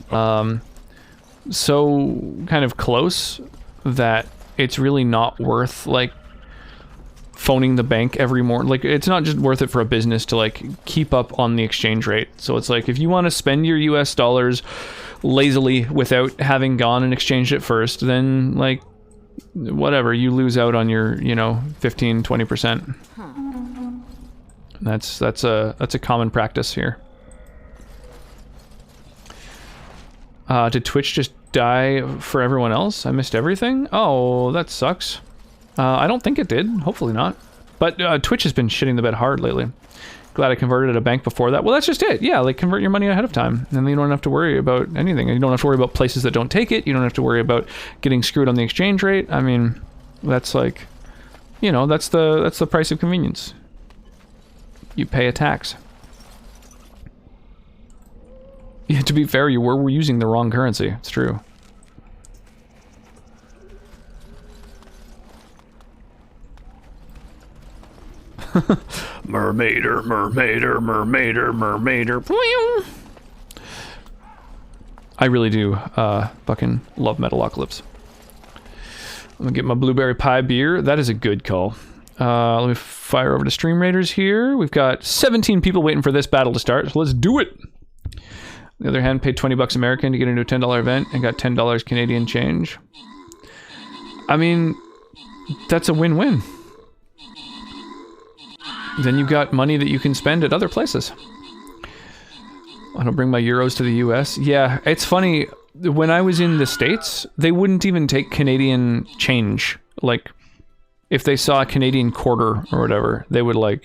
so kind of close that it's really not worth, like, phoning the bank every morning. Like, it's not just worth it for a business to, like, keep up on the exchange rate. So it's like, if you want to spend your US dollars lazily without having gone and exchanged it first, then, like, whatever, you lose out on your, you know, 15-20%. That's a common practice here. Did Twitch just die for everyone else? I missed everything? Oh, that sucks. I don't think it did. Hopefully not. But Twitch has been shitting the bed hard lately. Glad I converted at a bank before that. Well, that's just it. Yeah, like convert your money ahead of time. And then you don't have to worry about anything. You don't have to worry about places that don't take it. You don't have to worry about getting screwed on the exchange rate. I mean, that's like, you know, that's the price of convenience. You pay a tax. Yeah, to be fair, you were using the wrong currency. It's true. Mermaider, mermaider, mermaider, mermaider. I really do fucking love Metalocalypse. I'm gonna get my blueberry pie beer. That is a good call. Let me fire over to Stream Raiders here. We've got 17 people waiting for this battle to start, so let's do it. On the other hand, paid 20 bucks American to get into a $10 event and got $10 Canadian change. I mean, that's a win-win. Then you've got money that you can spend at other places. I don't bring my euros to the US. Yeah, it's funny. When I was in the States, they wouldn't even take Canadian change. Like, if they saw a Canadian quarter or whatever, they would, like,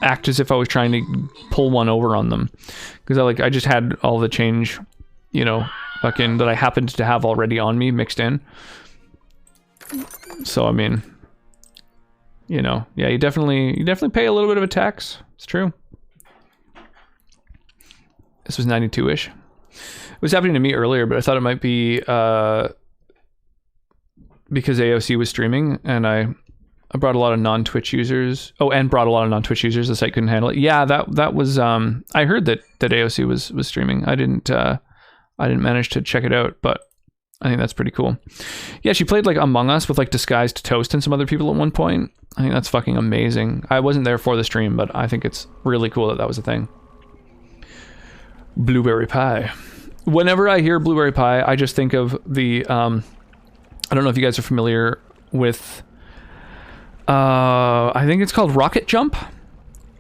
act as if I was trying to pull one over on them. Because I just had all the change, you know, fucking, that I happened to have already on me mixed in. So, I mean... You know, yeah, you definitely pay a little bit of a tax. It's true. This was 92-ish. It was happening to me earlier, but I thought it might be because AOC was streaming, and I brought a lot of non-Twitch users. Oh, and brought a lot of non-Twitch users. The site couldn't handle it. Yeah, that was. I heard that AOC was streaming. I didn't manage to check it out, but I think that's pretty cool. Yeah, she played like Among Us with like Disguised Toast and some other people at one point. I think that's fucking amazing. I wasn't there for the stream, but I think it's really cool that was a thing. Blueberry pie. Whenever I hear blueberry pie, I just think of the, I don't know if you guys are familiar with, I think it's called Rocket Jump.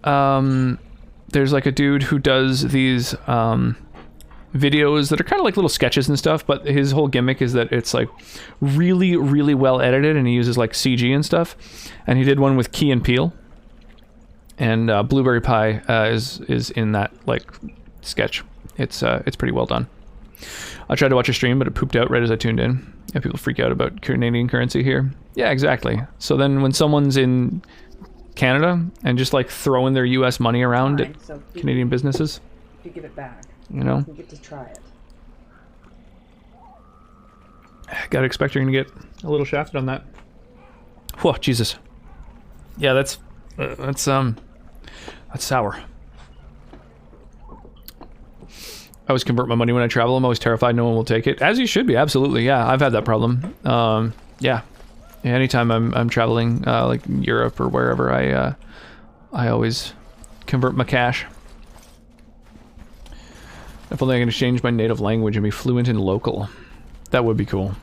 There's like a dude who does these, videos that are kind of like little sketches and stuff, but his whole gimmick is that it's like really, really well edited, and he uses like CG and stuff. And he did one with Key and Peele, and Blueberry Pie is in that like sketch. It's pretty well done. I tried to watch a stream, but it pooped out right as I tuned in. Yeah, people freak out about Canadian currency here. Yeah, exactly. So then when someone's in Canada and just like throwing their US money around at Canadian businesses, you give it back. You know? You get to try it. Gotta expect you're gonna get a little shafted on that. Whoa, Jesus. Yeah, that's sour. I always convert my money when I travel. I'm always terrified no one will take it. As you should be, absolutely. Yeah, I've had that problem. Yeah. Anytime I'm traveling, like Europe or wherever, I always convert my cash. If only I can exchange my native language and be fluent in local. That would be cool.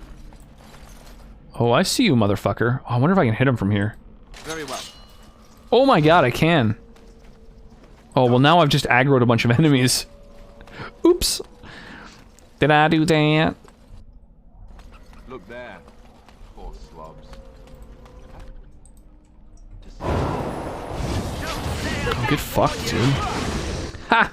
Oh, I see you, motherfucker. Oh, I wonder if I can hit him from here. Very well. Oh my god, I can. Oh, well now I've just aggroed a bunch of enemies. Oops. Did I do that? Look there. Poor slobs. Oh, get fucked, dude. Ha!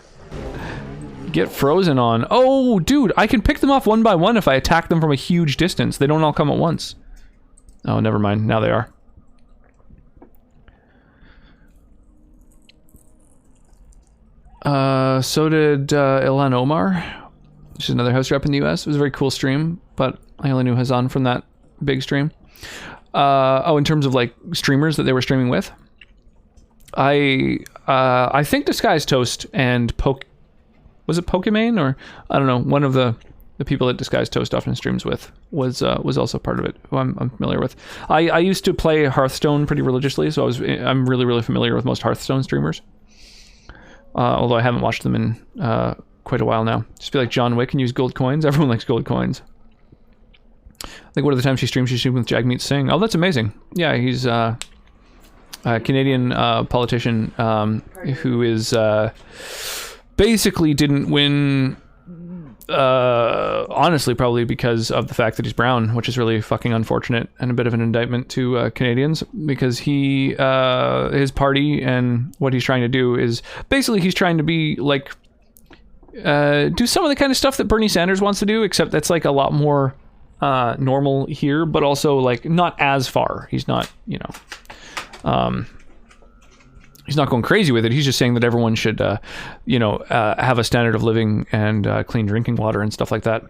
Get frozen on. Oh, dude, I can pick them off one by one if I attack them from a huge distance. They don't all come at once. Oh, never mind. Now they are. So did Ilhan Omar. She's another house rep in the US. It was a very cool stream, but I only knew Hazan from that big stream. Oh, in terms of like streamers that they were streaming with, I think Disguised Toast and was it Pokimane, or I don't know, one of the people that Disguised Toast often streams with was also part of it, who I'm familiar with. I used to play Hearthstone pretty religiously, so I'm really familiar with most Hearthstone streamers. Although I haven't watched them in quite a while now. Just be like John Wick and use gold coins. Everyone likes gold coins. I think one of the times she streamed with Jagmeet Singh. Oh, that's amazing. Yeah, he's a Canadian politician who is basically didn't win honestly probably because of the fact that he's brown, which is really fucking unfortunate and a bit of an indictment to Canadians, because he his party and what he's trying to do is basically he's trying to be like do some of the kind of stuff that Bernie Sanders wants to do, except that's like a lot more normal here, but also like not as far. He's not, you know, he's not going crazy with it. He's just saying that everyone should, you know, have a standard of living and clean drinking water and stuff like that.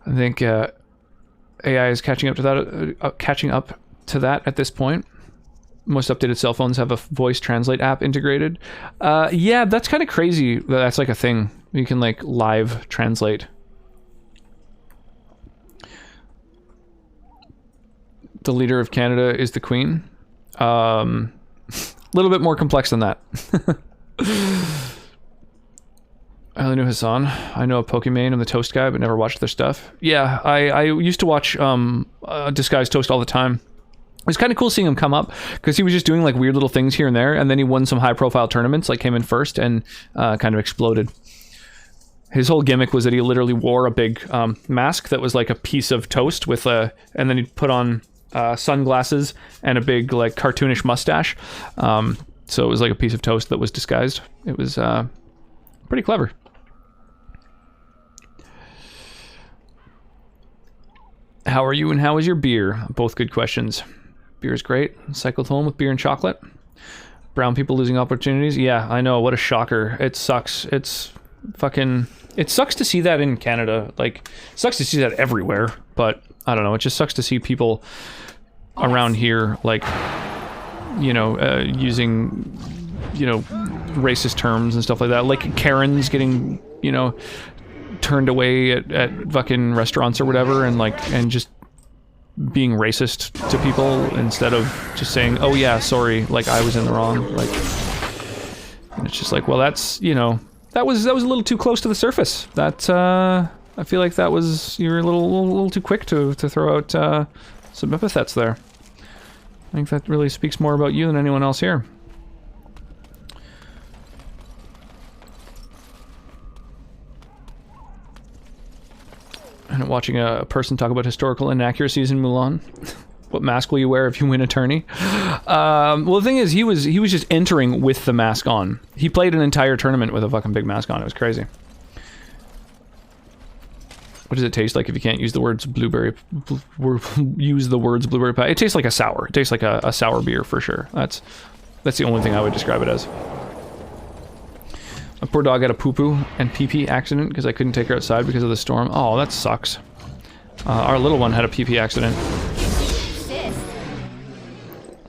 I think AI is catching up to that, at this point. Most updated cell phones have a voice translate app integrated. Yeah, that's kind of crazy. That's like a thing. You can like live translate. The leader of Canada is the Queen. A little bit more complex than that. I only knew Hassan. I know a Pokimane and the Toast guy, but never watched their stuff. Yeah, I used to watch Disguised Toast all the time. It was kind of cool seeing him come up, because he was just doing like weird little things here and there, and then he won some high-profile tournaments, like came in first, and kind of exploded. His whole gimmick was that he literally wore a big mask that was like a piece of toast with a, and then he'd put on sunglasses and a big like cartoonish mustache. So it was like a piece of toast that was disguised. It was pretty clever. How are you and how is your beer? Both good questions. Beer is great. Cycled home with beer and chocolate. Brown people losing opportunities. Yeah, I know. What a shocker. It sucks. It's fucking... It sucks to see that in Canada. Like, it sucks to see that everywhere. But, I don't know. It just sucks to see people around here, like, you know, using, you know, racist terms and stuff like that. Like Karens getting, you know, turned away at fucking restaurants or whatever, and like, and just being racist to people instead of just saying, oh yeah, sorry, like I was in the wrong. Like, and it's just like, well, that's, you know, that was a little too close to the surface. That I feel like that was, you were a little too quick to throw out some epithets there. I think that really speaks more about you than anyone else here. And watching a person talk about historical inaccuracies in Mulan. What mask will you wear if you win a tourney? Well, the thing is, he was just entering with the mask on. He played an entire tournament with a fucking big mask on. It was crazy. What does it taste like if you can't use the words blueberry? Use the words blueberry pie. It tastes like a sour. It tastes like a sour beer for sure. That's the only thing I would describe it as. My poor dog had a poo-poo and pee-pee accident because I couldn't take her outside because of the storm. Oh, that sucks. Our little one had a pee-pee accident.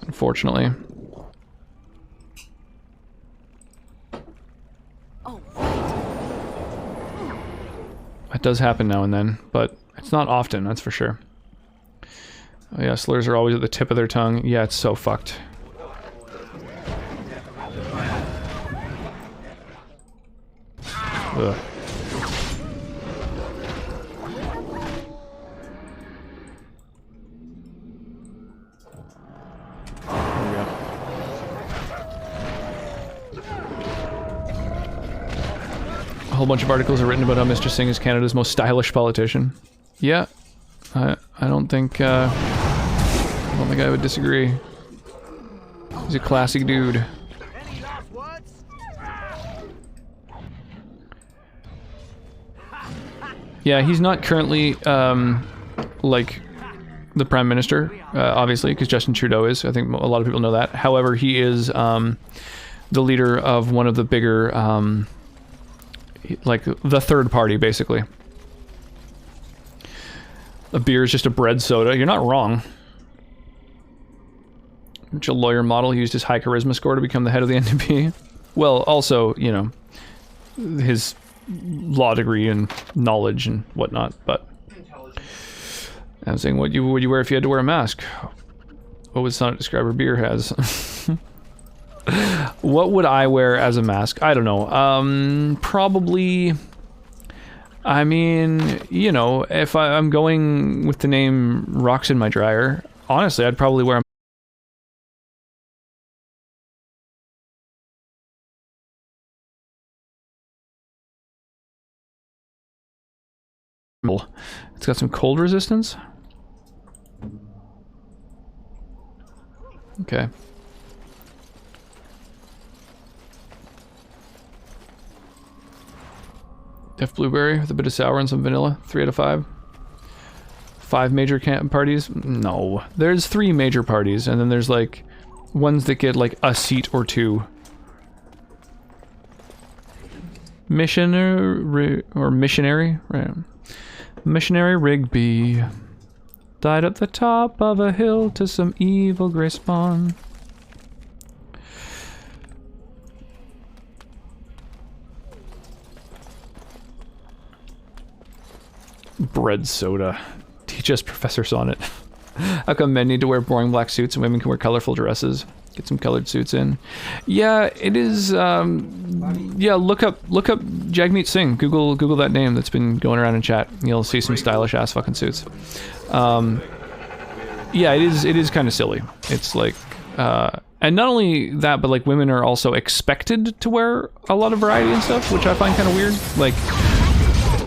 Unfortunately. It does happen now and then, but it's not often, that's for sure. Oh yeah, slurs are always at the tip of their tongue. Yeah, it's so fucked. Ugh. A whole bunch of articles are written about how Mr. Singh is Canada's most stylish politician. Yeah, I don't think I would disagree. He's a classy dude. Yeah, he's not currently like the Prime Minister, obviously, because Justin Trudeau is. I think a lot of people know that. However, he is the leader of one of the bigger like the third party, basically. A beer is just a bread soda. You're not wrong. Which a lawyer model, he used his high charisma score to become the head of the NDP. Well, also, you know, his law degree and knowledge and whatnot, but I'm saying, what would you wear if you had to wear a mask? What would Sonic Describer beer has? What would I wear as a mask? I don't know. Probably... I mean, you know, if I'm going with the name Rocks in my dryer, honestly, I'd probably wear a It's got some cold resistance. Okay. Def blueberry with a bit of sour and some vanilla. 3 out of 5. 5 major camp parties? No. There's 3 major parties, and then there's like ones that get like a seat or 2. Missionary, right? Missionary Rigby died at the top of a hill to some evil gray spawn. Bread soda. Teach us Professor Sonnet. How come men need to wear boring black suits and women can wear colorful dresses? Get some colored suits in. Yeah, it is. Yeah, look up Jagmeet Singh. Google that name that's been going around in chat. You'll see some stylish ass fucking suits. Yeah, it is kind of silly. It's like, and not only that, but like women are also expected to wear a lot of variety and stuff, which I find kind of weird. Like,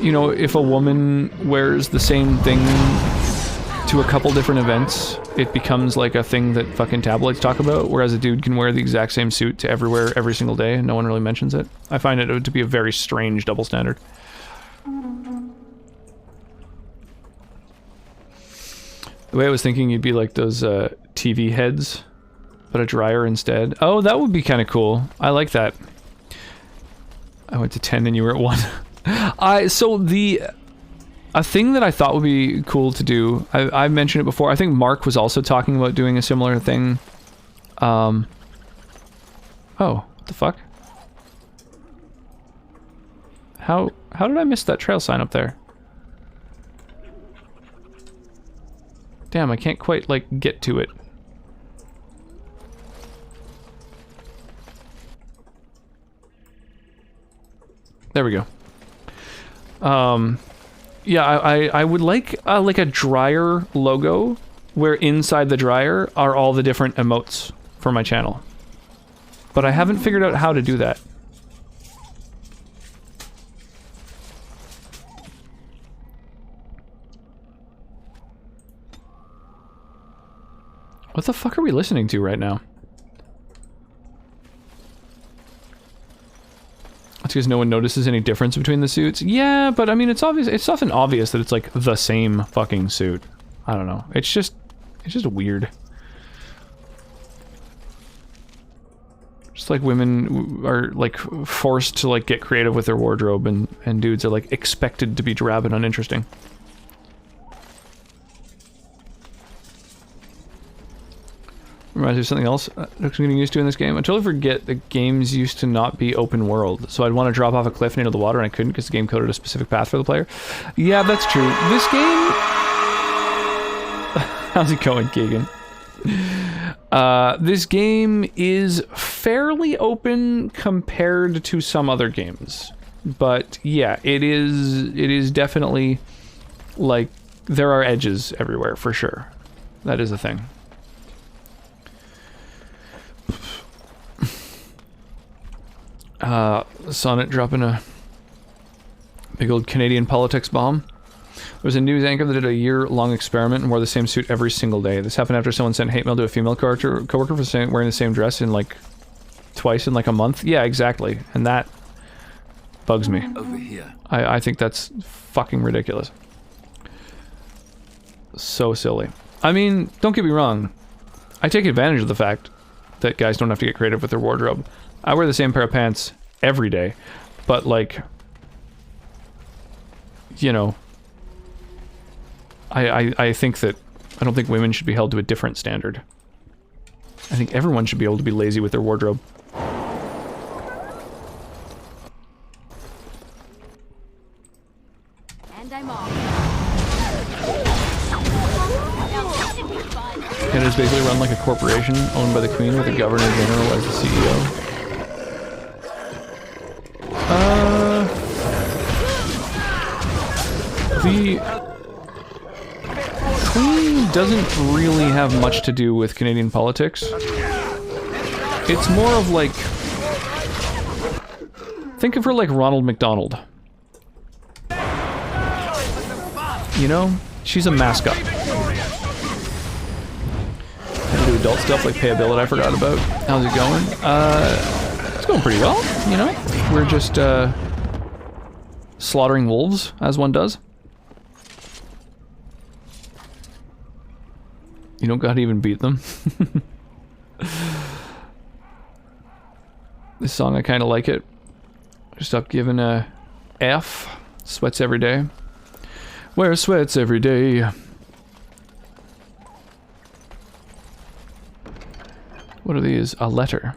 you know, if a woman wears the same thing to a couple different events, it becomes like a thing that fucking tabloids talk about, whereas a dude can wear the exact same suit to everywhere every single day and no one really mentions it. I find it to be a very strange double standard. The way I was thinking, you'd be like those TV heads, but a dryer instead. Oh, that would be kind of cool. I like that. I went to 10 and you were at 1. A thing that I thought would be cool to do, I've mentioned it before, I think Mark was also talking about doing a similar thing. Oh, what the fuck? How did I miss that trail sign up there? Damn, I can't quite, like, get to it. There we go. Yeah, I would like a dryer logo where inside the dryer are all the different emotes for my channel. But I haven't figured out how to do that. What the fuck are we listening to right now? That's because no one notices any difference between the suits. Yeah, but I mean, it's obvious. It's often obvious that it's like the same fucking suit. I don't know. It's just weird. Just like women are like forced to like get creative with their wardrobe, and dudes are like expected to be drab and uninteresting. Reminds me of something else I'm getting used to in this game. I totally forget that games used to not be open world, so I'd want to drop off a cliff and into the water, and I couldn't because the game coded a specific path for the player. Yeah, that's true. This game... How's it going, Keegan? This game is fairly open compared to some other games. But yeah, it is definitely, like, there are edges everywhere, for sure. That is a thing. Sonnet dropping a big old Canadian politics bomb. There was a news anchor that did a year-long experiment and wore the same suit every single day. This happened after someone sent hate mail to a female coworker for wearing the same dress in like twice in like a month. Yeah, exactly. And that bugs me. Over here. I think that's fucking ridiculous. So silly. I mean, don't get me wrong. I take advantage of the fact that guys don't have to get creative with their wardrobe. I wear the same pair of pants every day, but like, you know, I think that I don't think women should be held to a different standard. I think everyone should be able to be lazy with their wardrobe. And I'm off. Canada's basically run like a corporation owned by the Queen with the Governor General as the CEO. The Queen doesn't really have much to do with Canadian politics. It's more of like... Think of her like Ronald McDonald. You know, she's a mascot. I have to do adult stuff like pay a bill that I forgot about. How's it going? It's going pretty well, you know? We're just, slaughtering wolves, as one does. You don't gotta even beat them. This song, I kinda like it. Just up giving a F. Sweats every day. Wear sweats every day. What are these? A letter.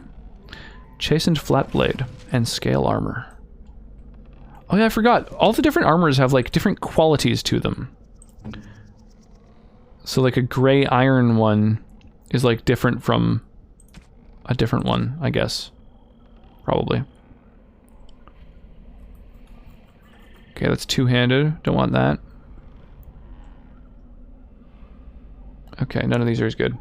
Chastened flat blade and scale armor. Oh yeah, I forgot. All the different armors have like different qualities to them. So like a gray iron one is like different from a different one, I guess. Probably. Okay, that's two-handed. Don't want that. Okay, none of these are as good.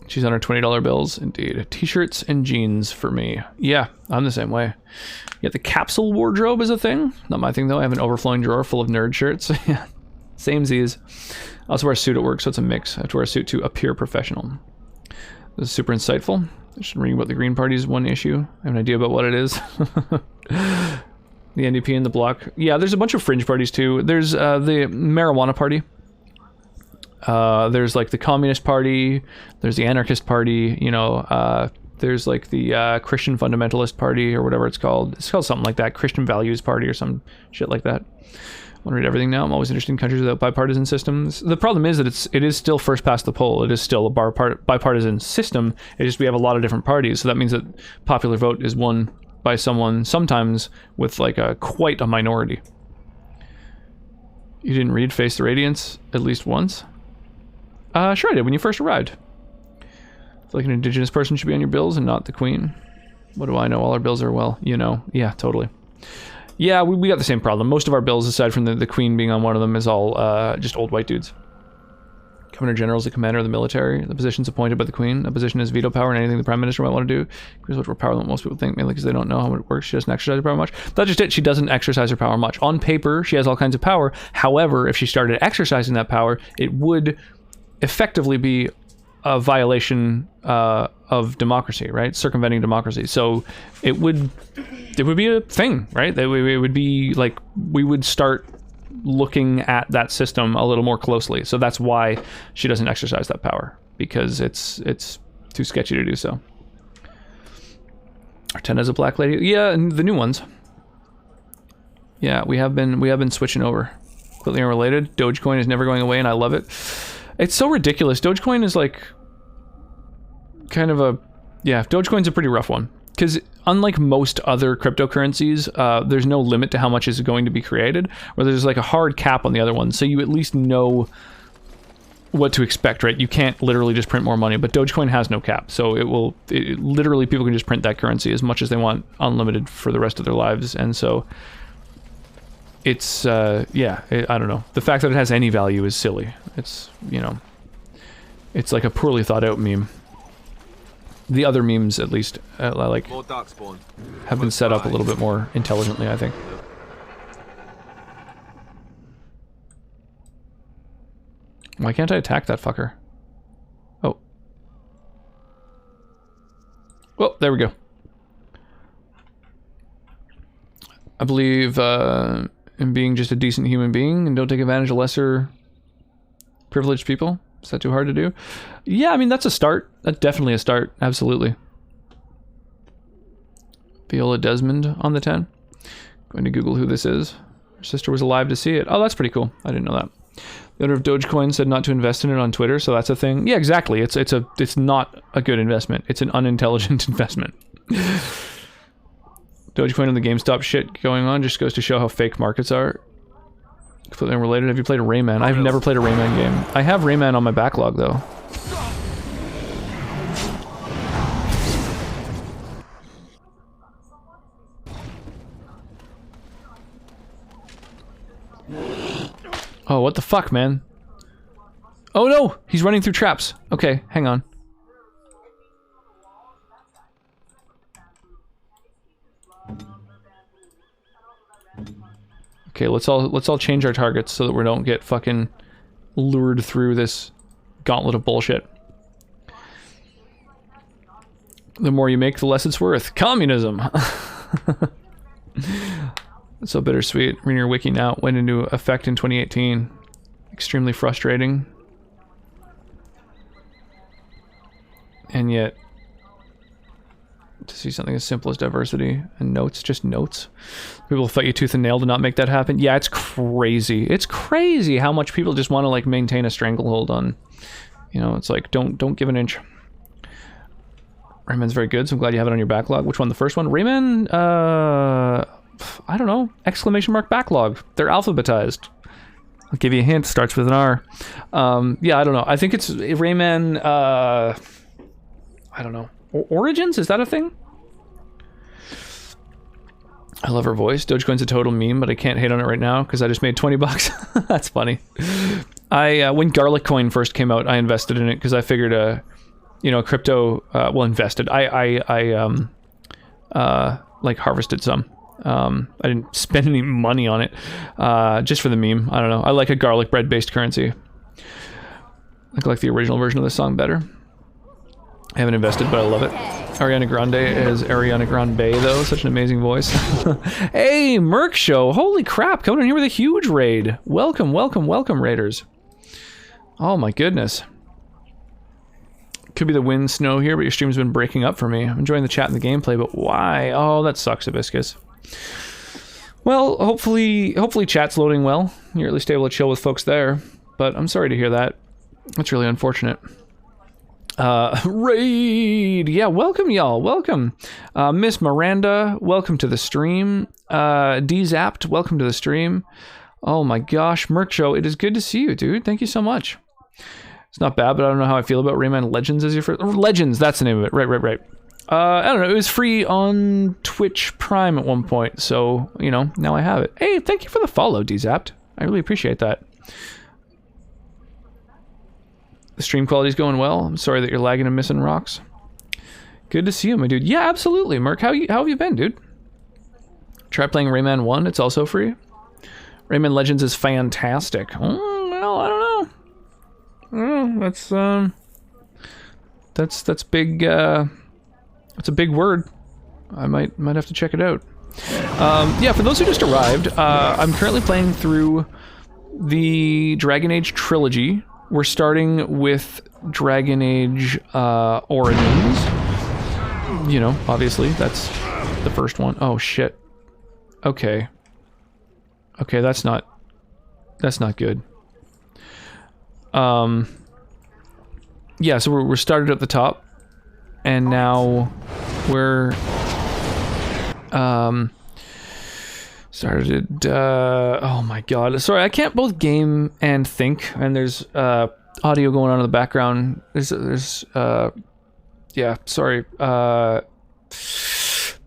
She's on her $20 bills, indeed. T-shirts and jeans for me. Yeah, I'm the same way. Yeah, the capsule wardrobe is a thing. Not my thing though. I have an overflowing drawer full of nerd shirts. Yeah, samesies. I also wear a suit at work, so it's a mix. I have to wear a suit to appear professional. This is super insightful. I should read about the Green Party's one issue. I have an idea about what it is. The NDP and the Bloc. Yeah, there's a bunch of fringe parties too. There's the Marijuana Party. There's like the Communist Party. There's the Anarchist Party. You know, there's like the Christian Fundamentalist Party or whatever it's called. It's called something like that. Christian Values Party or some shit like that. I want to read everything now. I'm always interested in countries without bipartisan systems. The problem is that it is still first past the poll. It is still a bipartisan system. It's just we have a lot of different parties. So that means that popular vote is won by someone sometimes with like quite a minority. You didn't read Face the Radiance at least once? Sure I did, when you first arrived. It's like an indigenous person should be on your bills and not the queen. What do I know? All our bills are, well, you know. Yeah, totally. Yeah, we got the same problem. Most of our bills, aside from the queen being on one of them, is all just old white dudes. Governor General is the commander of the military. The position's appointed by the queen. A position has veto power in anything the prime minister might want to do. Here's what power that most people think, mainly because they don't know how it works. She doesn't exercise her power much. That's just it. She doesn't exercise her power much. On paper, she has all kinds of power. However, if she started exercising that power, it would effectively be a violation of democracy, right? Circumventing democracy. So it would be a thing, right? It would be like we would start looking at that system a little more closely. So that's why she doesn't exercise that power, because it's too sketchy to do so. Artena's a black lady. Yeah, and the new ones. Yeah, we have been switching over. Completely unrelated. Dogecoin is never going away, and I love it. It's so ridiculous. Dogecoin is like kind of a... Yeah, Dogecoin's a pretty rough one. Because unlike most other cryptocurrencies, there's no limit to how much is going to be created, or there's like a hard cap on the other one, so you at least know what to expect, right? You can't literally just print more money, but Dogecoin has no cap, so literally people can just print that currency as much as they want, unlimited for the rest of their lives, and so it's, I don't know. The fact that it has any value is silly. It's, you know, it's like a poorly thought out meme. The other memes, at least, like, have been set up a little bit more intelligently, I think. Why can't I attack that fucker? Oh. Well, there we go. I believe in being just a decent human being and don't take advantage of lesser privileged people. Is that too hard to do? Yeah, I mean, that's a start. That's definitely a start. Absolutely. Viola Desmond on the 10. Going to Google who this is. Her sister was alive to see it. Oh, that's pretty cool. I didn't know that. The owner of Dogecoin said not to invest in it on Twitter, so that's a thing. Yeah, exactly. It's not a good investment. It's an unintelligent investment. Dogecoin and the GameStop shit going on just goes to show how fake markets are. Completely unrelated. Have you played a Rayman? I've never played a Rayman game. I have Rayman on my backlog, though. Oh, what the fuck, man? Oh no! He's running through traps. Okay, hang on. Okay, let's all change our targets so that we don't get fucking lured through this gauntlet of bullshit. The more you make, the less it's worth. Communism! So bittersweet. Reading your wiki now. Went into effect in 2018. Extremely frustrating. And yet, to see something as simple as diversity and notes, just notes. People fight you tooth and nail to not make that happen. Yeah, it's crazy. It's crazy how much people just want to like maintain a stranglehold on, you know, it's like, don't give an inch. Rayman's very good, so I'm glad you have it on your backlog. Which one? The first one? Rayman, I don't know. Exclamation mark backlog. They're alphabetized. I'll give you a hint. Starts with an R. Yeah, I don't know. I think it's Rayman, I don't know. Origins? Is that a thing? I love her voice. Dogecoin's a total meme, but I can't hate on it right now because I just made 20 bucks. That's funny. When Garlic Coin first came out, I invested in it because I figured, you know, crypto, well, invested. I like harvested some. I didn't spend any money on it, just for the meme. I don't know. I like a garlic bread based currency. I like the original version of this song better. I haven't invested, but I love it. Ariana Grande is Ariana Grande, though. Such an amazing voice. Hey, Merc Show. Holy crap. Coming in here with a huge raid. Welcome, welcome, welcome, raiders. Oh, my goodness. Could be the wind snow here, but your stream's been breaking up for me. I'm enjoying the chat and the gameplay, but why? Oh, that sucks, Hibiscus. Well, hopefully chat's loading well. You're at least able to chill with folks there, but I'm sorry to hear that. That's really unfortunate. Raid! Yeah, welcome y'all, welcome. Miss Miranda, welcome to the stream. D-Zapped, welcome to the stream. Oh my gosh, Merc Show, it is good to see you, dude. Thank you so much. It's not bad, but I don't know how I feel about Rayman Legends as your first... Legends, that's the name of it. Right. I don't know, it was free on Twitch Prime at one point, so, you know, now I have it. Hey, thank you for the follow, D-Zapped. I really appreciate that. The stream quality's going well. I'm sorry that you're lagging and missing rocks. Good to see you, my dude. Yeah, absolutely, Merc. How have you been, dude? Try playing Rayman 1. It's also free. Rayman Legends is fantastic. Well, I don't know. That's big. That's a big word. I might have to check it out. Yeah, for those who just arrived, I'm currently playing through the Dragon Age trilogy. We're starting with Dragon Age Origins. You know, obviously, that's the first one. Oh, shit. Okay. Okay, that's not good. Yeah, so we're started at the top, and now we're started. Oh my god! Sorry, I can't both game and think, and there's audio going on in the background. There's yeah. Sorry.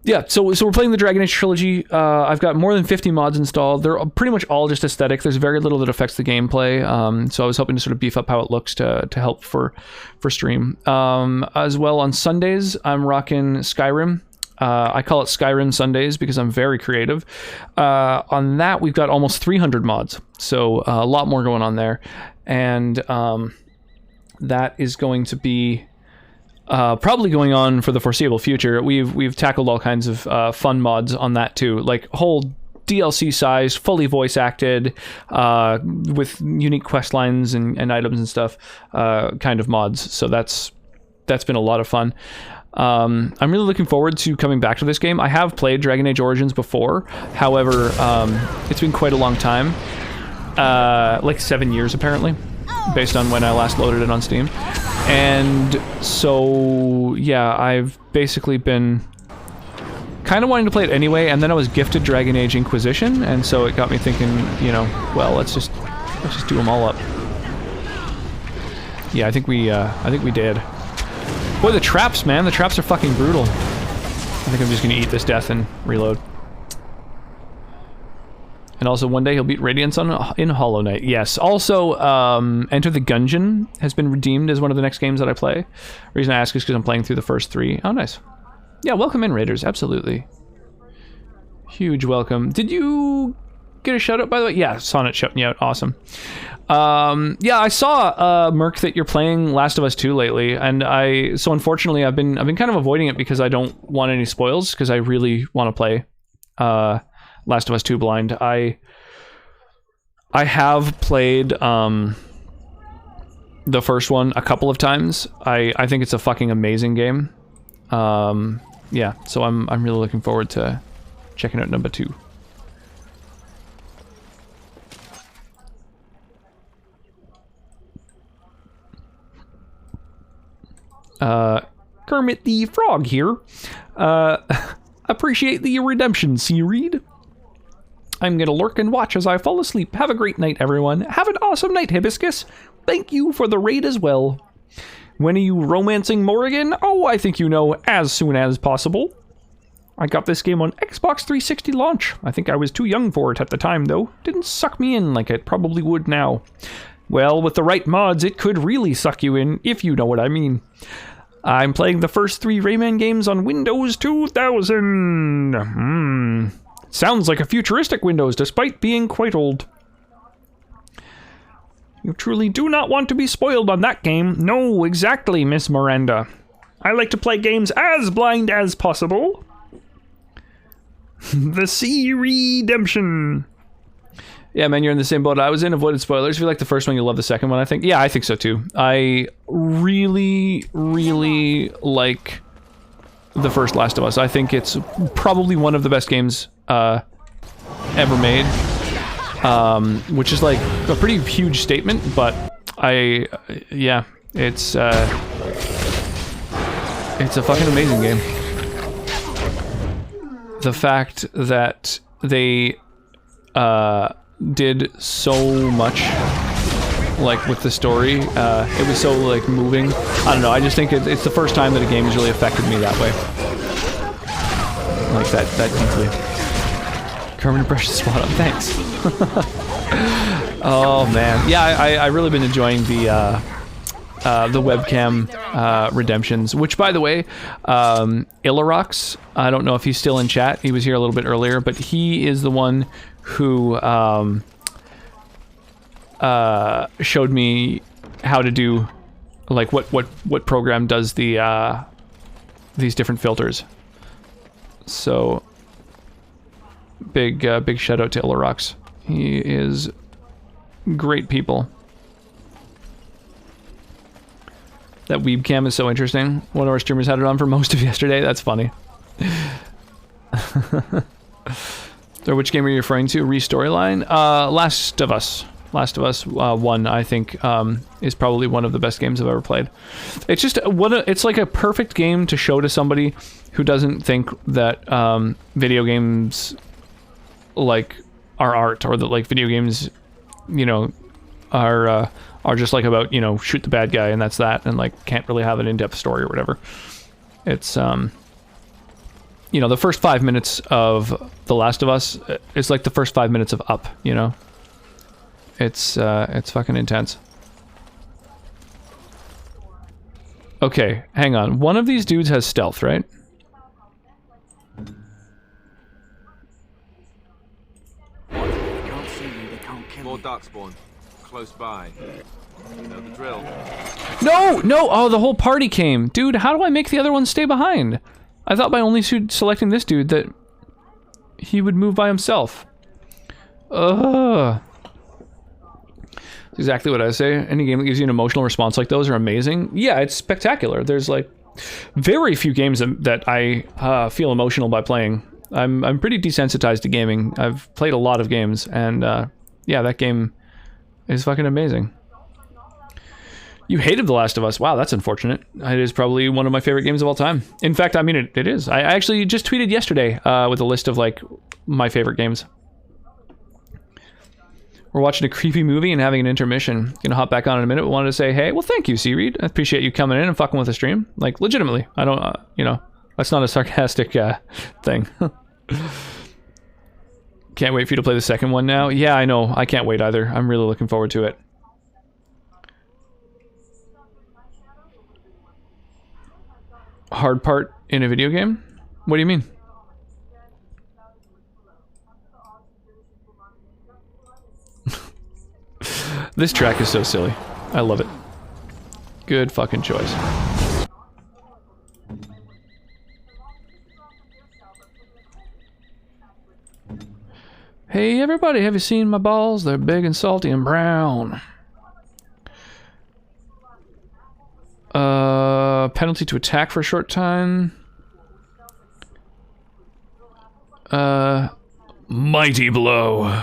Yeah, so we're playing the Dragon Age trilogy. I've got more than 50 mods installed. They're pretty much all just aesthetic. There's very little that affects the gameplay. So I was hoping to sort of beef up how it looks to help for stream. As well, on Sundays, I'm rocking Skyrim. I call it Skyrim Sundays because I'm very creative. On that, we've got almost 300 mods. So a lot more going on there. And that is going to be... probably going on for the foreseeable future. We've tackled all kinds of fun mods on that too, like whole DLC size, fully voice acted, with unique quest lines and items and stuff, kind of mods. So that's been a lot of fun. I'm really looking forward to coming back to this game. I have played Dragon Age Origins before, however, it's been quite a long time, like 7 years apparently, based on when I last loaded it on Steam. And so, yeah, I've basically been kind of wanting to play it anyway, and then I was gifted Dragon Age Inquisition, and so it got me thinking, you know, well, let's just do them all up. Yeah, I think we did. Boy, the traps, man, the traps are fucking brutal. I think I'm just gonna eat this death and reload. And also, one day he'll beat Radiance in Hollow Knight. Yes. Also, Enter the Gungeon has been redeemed as one of the next games that I play. Reason I ask is because I'm playing through the first 3. Oh, nice. Yeah, welcome in, Raiders. Absolutely. Huge welcome. Did you get a shout out, by the way? Yeah, Sonnet shut me out. Awesome. Yeah, I saw, Merc, that you're playing Last of Us 2 lately, and so unfortunately I've been kind of avoiding it because I don't want any spoils, because I really want to play, Last of Us 2 blind. I have played, the first one a couple of times. I think it's a fucking amazing game. Yeah, so I'm really looking forward to checking out number 2. Kermit the Frog here. Appreciate the redemption, Seareed. I'm gonna lurk and watch as I fall asleep. Have a great night, everyone. Have an awesome night, Hibiscus. Thank you for the raid as well. When are you romancing Morrigan? Oh, I think you know, as soon as possible. I got this game on Xbox 360 launch. I think I was too young for it at the time, though. Didn't suck me in like it probably would now. Well, with the right mods, it could really suck you in, if you know what I mean. I'm playing the first 3 Rayman games on Windows 2000. Sounds like a futuristic Windows, despite being quite old. You truly do not want to be spoiled on that game. No, exactly, Miss Miranda. I like to play games as blind as possible. The Sea Redemption. Yeah, man, you're in the same boat I was in. Avoided spoilers. If you like the first one, you'll love the second one, I think. Yeah, I think so, too. I really, really like the first Last of Us. I think it's probably one of the best games ever made. Which is, like, a pretty huge statement, but yeah, it's a fucking amazing game. The fact that they, did so much, like, with the story, it was so, like, moving. I don't know, I just think it's the first time that a game has really affected me that way. Like, that deeply. Kermit and Brush spot up, thanks. Oh, man. Yeah, I really been enjoying the webcam redemptions, which, by the way, Ilarox, I don't know if he's still in chat, he was here a little bit earlier, but he is the one who showed me how to do, like, what program does the these different filters. So big shout out to Ilarox. He is great people. That Weebcam is so interesting. One of our streamers had it on for most of yesterday. That's funny. So which game are you referring to? Re-storyline? Last of Us. Last of Us 1, I think, is probably one of the best games I've ever played. It's just, it's like a perfect game to show to somebody who doesn't think that video games, like, are art, or that, like, video games, you know, are just, like, about, you know, shoot the bad guy and that's that, and, like, can't really have an in-depth story or whatever. It's, you know, the first 5 minutes of The Last of Us is like the first 5 minutes of Up, you know? It's fucking intense. Okay, hang on. One of these dudes has stealth, right? More darkspawn. Close by. You know the drill. No! No! Oh, the whole party came. Dude, how do I make the other one stay behind? I thought by only selecting this dude that he would move by himself. Ugh. That's exactly what I say. Any game that gives you an emotional response like those are amazing. Yeah, it's spectacular. There's, like, very few games that I feel emotional by playing. I'm pretty desensitized to gaming. I've played a lot of games, and yeah, that game is fucking amazing. You hated The Last of Us. Wow, that's unfortunate. It is probably one of my favorite games of all time. In fact, I mean, it is. I actually just tweeted yesterday with a list of, like, my favorite games. We're watching a creepy movie and having an intermission. Gonna hop back on in a minute, but wanted to say, hey, well, thank you, Seareed. I appreciate you coming in and fucking with the stream. Like, legitimately. I don't, you know, that's not a sarcastic thing. Can't wait for you to play the second one now. Yeah, I know. I can't wait either. I'm really looking forward to it. Hard part in a video game? What do you mean? This track is so silly. I love it. Good fucking choice. Hey everybody, have you seen my balls? They're big and salty and brown. Penalty to attack for a short time. Mighty blow.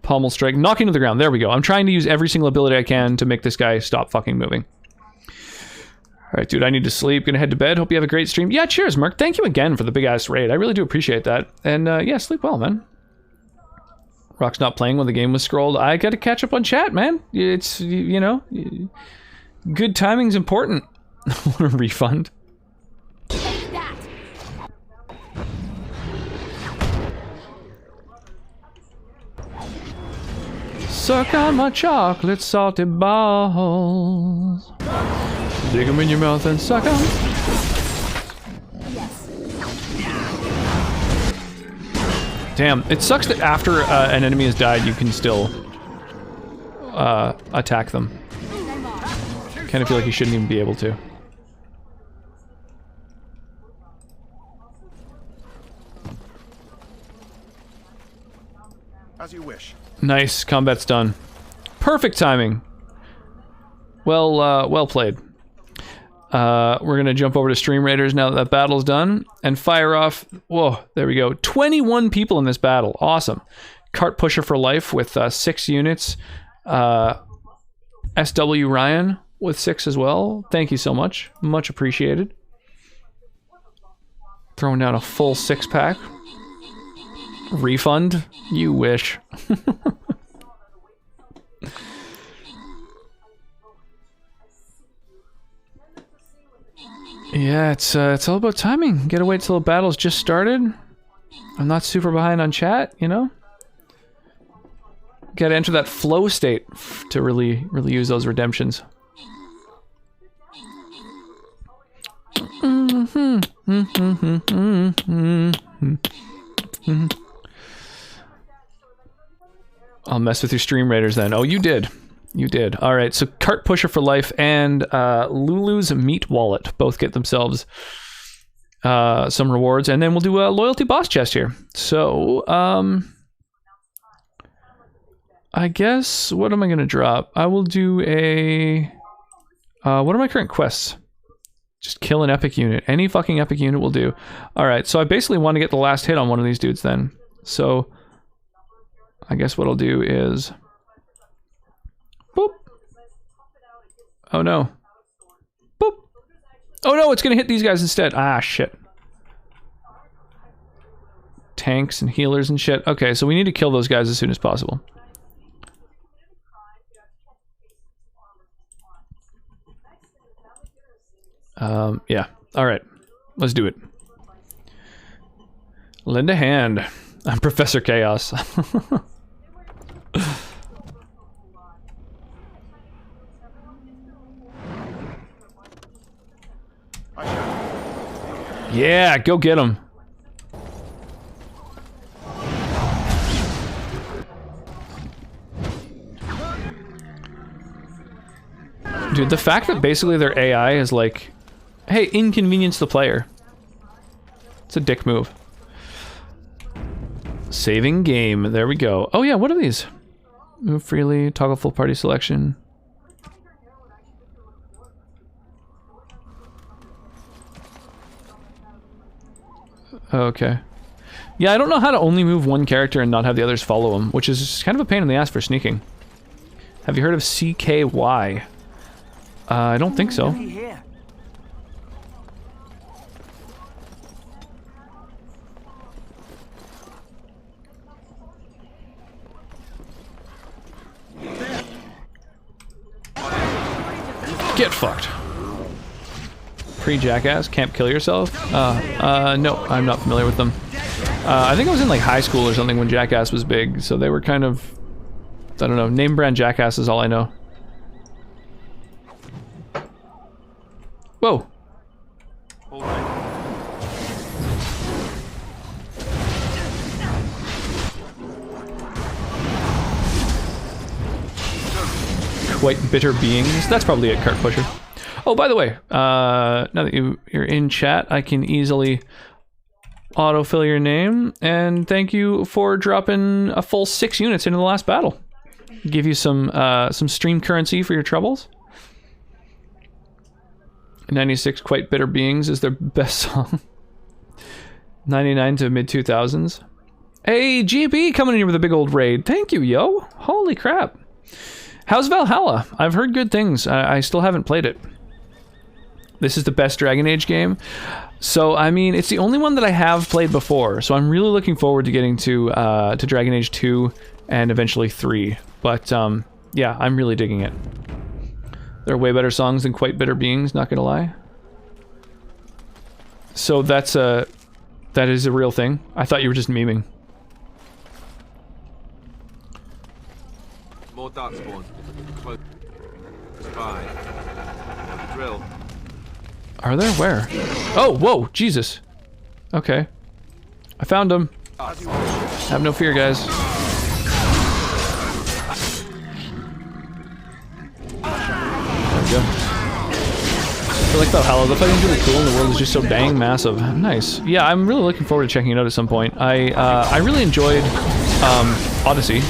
Pommel strike, knocking to the ground. There we go. I'm trying to use every single ability I can to make this guy stop fucking moving. Alright, dude, I need to sleep. Gonna head to bed. Hope you have a great stream. Yeah, cheers, Merc. Thank you again for the big-ass raid. I really do appreciate that. And, yeah, sleep well, man. Rock's not playing when the game was scrolled. I gotta catch up on chat, man. It's, you know, good timing's important. I want a refund. Take that. Suck on my chocolate salty balls. Dig them in your mouth and suck them. Damn, it sucks that after an enemy has died, you can still attack them. Kind of feel like you shouldn't even be able to. As you wish. Nice, combat's done. Perfect timing. Well, well played. We're gonna jump over to Stream Raiders now that that battle's done and fire off. Whoa, there we go. 21 people in this battle. Awesome. Cart Pusher for life with 6 units. SW Ryan with 6 as well. Thank you so much. Much appreciated. Throwing down a full 6-pack. Refund? You wish. Yeah, it's all about timing. Gotta wait till the battle's just started. I'm not super behind on chat, you know? Gotta enter that flow state to really use those redemptions. I'll mess with your Stream Raiders then. Oh, you did. You did. Alright, so Cart Pusher for life and Lulu's Meat Wallet both get themselves some rewards. And then we'll do a loyalty boss chest here. So, I guess, what am I going to drop? I will do a... what are my current quests? Just kill an epic unit. Any fucking epic unit will do. Alright, so I basically want to get the last hit on one of these dudes then. So, I guess what I'll do is... Boop. Oh no. Boop. Oh no, it's gonna hit these guys instead. Ah, shit. Tanks and healers and shit. Okay, so we need to kill those guys as soon as possible. Yeah. Alright. Let's do it. Lend a hand. I'm Professor Chaos. Yeah, go get him. Dude, the fact that basically their AI is like, hey, inconvenience the player. It's a dick move. Saving game. There we go. Oh yeah, what are these? Move freely, toggle full party selection. Okay. Yeah, I don't know how to only move one character and not have the others follow him, which is kind of a pain in the ass for sneaking. Have you heard of CKY? I don't think so. Get fucked. Pre-Jackass, Can't Kill Yourself? No, I'm not familiar with them. I think I was in like high school or something when Jackass was big, so they were kind of, I don't know, name brand Jackass is all I know. Whoa. quite bitter beings. That's probably it, Cart Pusher. Oh, by the way, now that you're in chat, I can easily autofill your name, and thank you for dropping a full 6 units into the last battle. Give you some stream currency for your troubles. 96 Quite Bitter Beings is their best song. 99 to mid-2000s. Hey, GB coming in here with a big old raid. Thank you, yo. Holy crap. How's Valhalla? I've heard good things. I still haven't played it. This is the best Dragon Age game. So, I mean, it's the only one that I have played before. So I'm really looking forward to getting to Dragon Age 2 and eventually 3. But, yeah, I'm really digging it. There are way better songs than Quite Bitter Beings, not gonna lie. So that is a real thing. I thought you were just memeing. More darkspawn. Close by. Now the drill. Are there? Where? Oh, whoa, Jesus. Okay. I found him. Have no fear, guys. There we go. I like Valhalla. The fighting's really cool and the world is just so dang massive. Nice. Yeah, I'm really looking forward to checking it out at some point. I really enjoyed Odyssey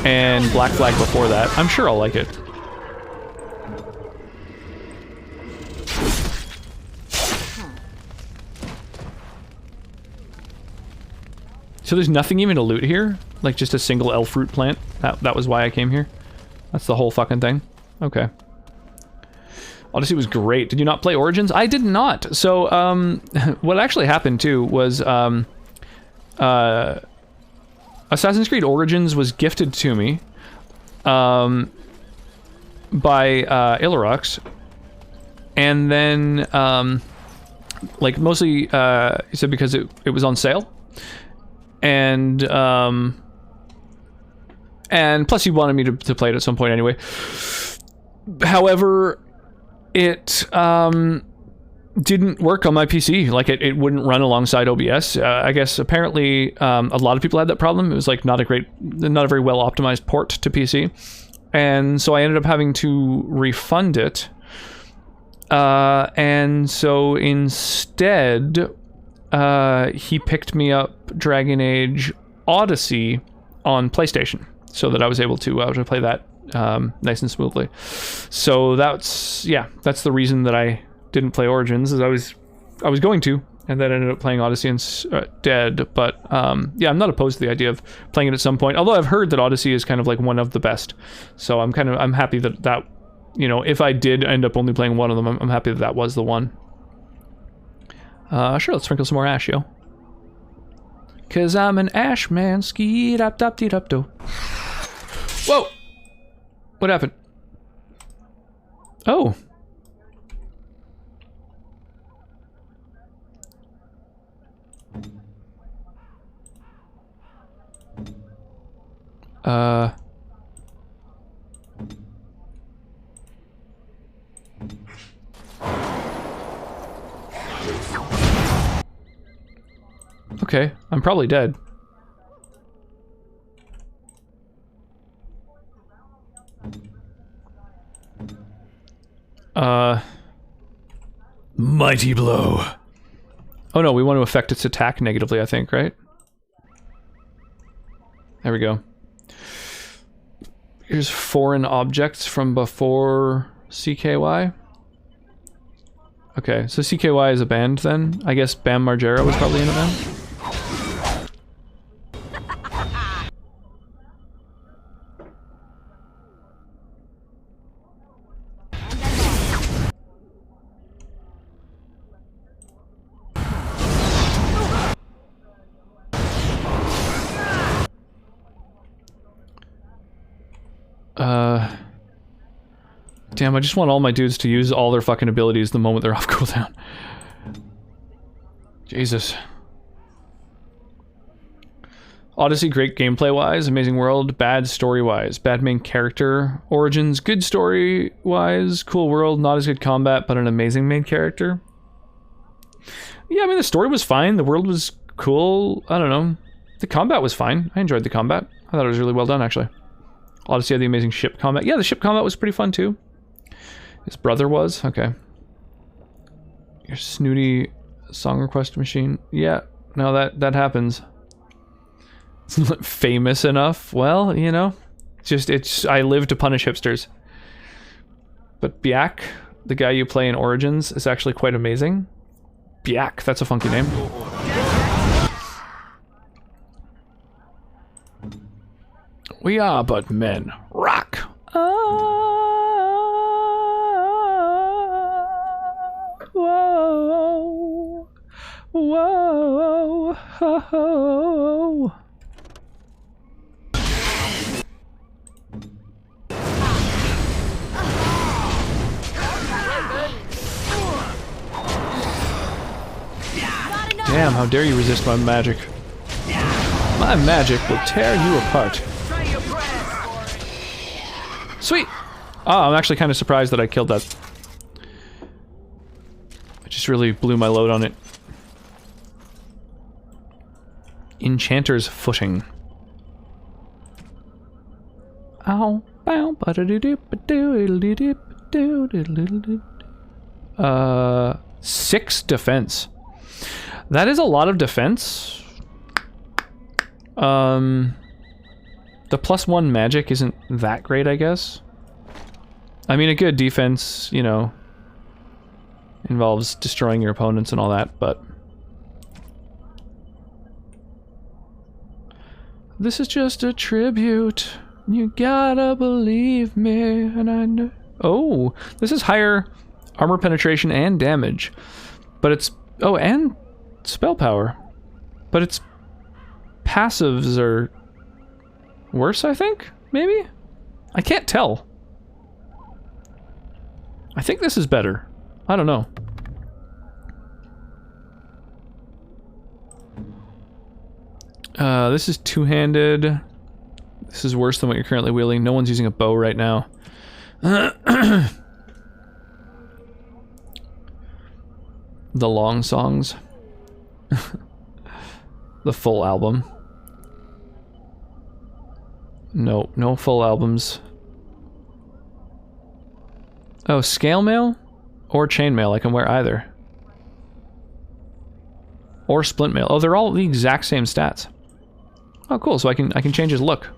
and Black Flag before that. I'm sure I'll like it. So there's nothing even to loot here? Like just a single elf fruit plant? That was why I came here? That's the whole fucking thing? Okay. Odyssey was great. Did you not play Origins? I did not. So, what actually happened too was, Assassin's Creed Origins was gifted to me, by, Illirox. And then, like mostly, he said because it was on sale. And plus he wanted me to play it at some point anyway. However, it didn't work on my PC. Like it wouldn't run alongside OBS. I guess apparently a lot of people had that problem. It was like not a very well optimized port to PC, and so I ended up having to refund it. And so instead, he picked me up Dragon Age Odyssey on PlayStation, so that I was able to play that nice and smoothly. So that's the reason that I didn't play Origins, is I was going to, and then ended up playing Odyssey instead. But yeah, I'm not opposed to the idea of playing it at some point. Although I've heard that Odyssey is kind of like one of the best, so I'm happy that you know, if I did end up only playing one of them, I'm happy that was the one. Sure, let's sprinkle some more ash, yo. 'Cause I'm an ash man. Ski dop dop dee dop do. Whoa! What happened? Oh. Okay, I'm probably dead. Mighty blow. Oh no, we want to affect its attack negatively, I think, right? There we go. Here's foreign objects from before CKY. Okay, so CKY is a band then? I guess Bam Margera was probably in a band? Damn, I just want all my dudes to use all their fucking abilities the moment they're off cooldown. Jesus. Odyssey, great gameplay-wise. Amazing world, bad story-wise. Bad main character. Origins, good story-wise. Cool world, not as good combat, but an amazing main character. Yeah, I mean, the story was fine. The world was cool. I don't know. The combat was fine. I enjoyed the combat. I thought it was really well done, actually. Odyssey had the amazing ship combat. Yeah, the ship combat was pretty fun too. His brother was? Okay. Your snooty song request machine. Yeah, no, that happens. It's not famous enough. Well, you know, I live to punish hipsters. But Biak, the guy you play in Origins, is actually quite amazing. Biak, that's a funky name. We are but men. Rock. Whoa. Whoa. Whoa. Damn, how dare you resist my magic. My magic will tear you apart. Sweet! Oh, I'm actually kind of surprised that I killed that. I just really blew my load on it. Enchanter's Footing. Ow, bow, ba-da-dee-dip-a-doo-dee-dip-a-doo-dee-doo-doo. 6 defense. That is a lot of defense. The +1 magic isn't that great, I guess. I mean, a good defense, you know, involves destroying your opponents and all that, but... This is just a tribute. You gotta believe me, and I know... Oh, this is higher armor penetration and damage. But it's... Oh, and spell power. But its passives are... worse, I think? Maybe? I can't tell. I think this is better. I don't know. This is two-handed. This is worse than what you're currently wielding. No one's using a bow right now. The long songs. The full album. No, no full albums. Oh, scale mail or chain mail. I can wear either. Or splint mail. Oh, they're all the exact same stats. Oh, cool. So I can change his look.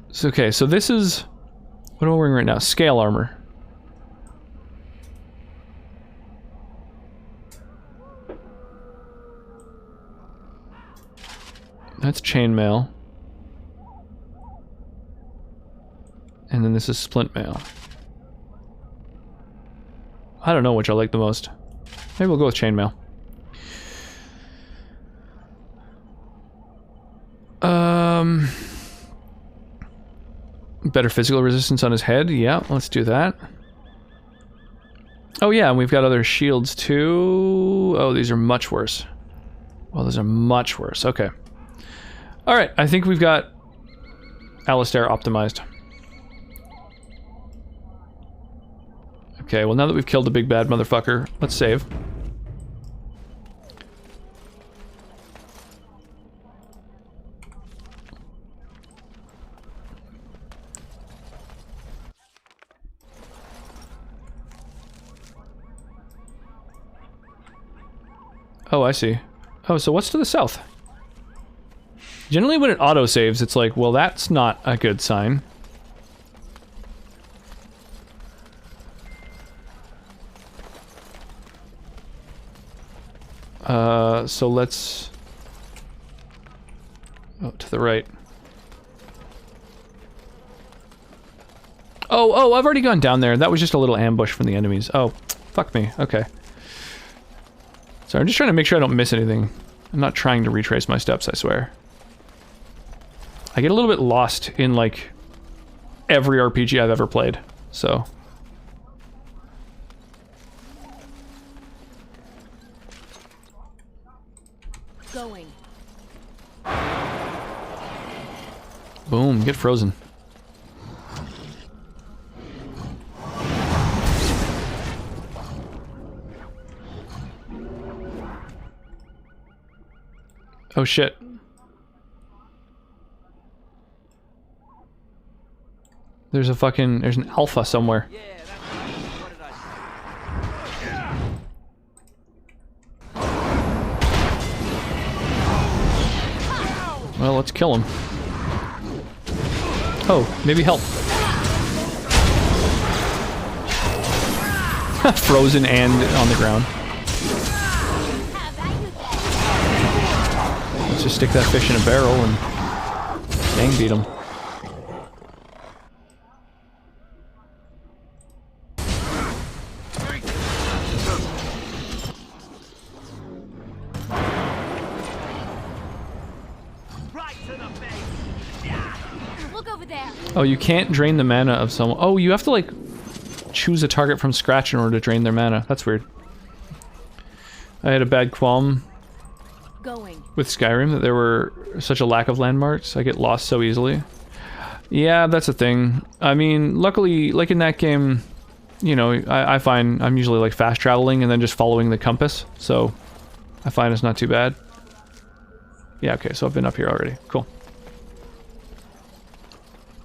So, okay, so this is... What am I wearing right now? Scale armor. That's chainmail. And then this is splint mail. I don't know which I like the most. Maybe we'll go with chainmail. Better physical resistance on his head. Yeah, let's do that. Oh yeah, and we've got other shields too. Oh, these are much worse. Well, those are much worse. Okay. Alright, I think we've got Alistair optimized. Okay, well now that we've killed the big bad motherfucker, let's save. Oh, I see. Oh, so what's to the south? Generally when it auto-saves, it's like, well, that's not a good sign. So let's... Oh, to the right. Oh, I've already gone down there. That was just a little ambush from the enemies. Oh, fuck me. Okay. Sorry, I'm just trying to make sure I don't miss anything. I'm not trying to retrace my steps, I swear. I get a little bit lost in, like, every RPG I've ever played, so... Going. Boom, get frozen. Oh shit. There's an alpha somewhere. Well, let's kill him. Oh, maybe help. Frozen and on the ground. Let's just stick that fish in a barrel and gang beat him. Look over there. Oh, you can't drain the mana of someone. Oh, you have to like choose a target from scratch in order to drain their mana. That's weird. I had a bad qualm with Skyrim that there were such a lack of landmarks. I get lost so easily. Yeah, that's a thing. I mean, luckily, like in that game, you know, I find I'm usually like fast traveling and then just following the compass. So I find it's not too bad. Yeah, okay, so I've been up here already. Cool.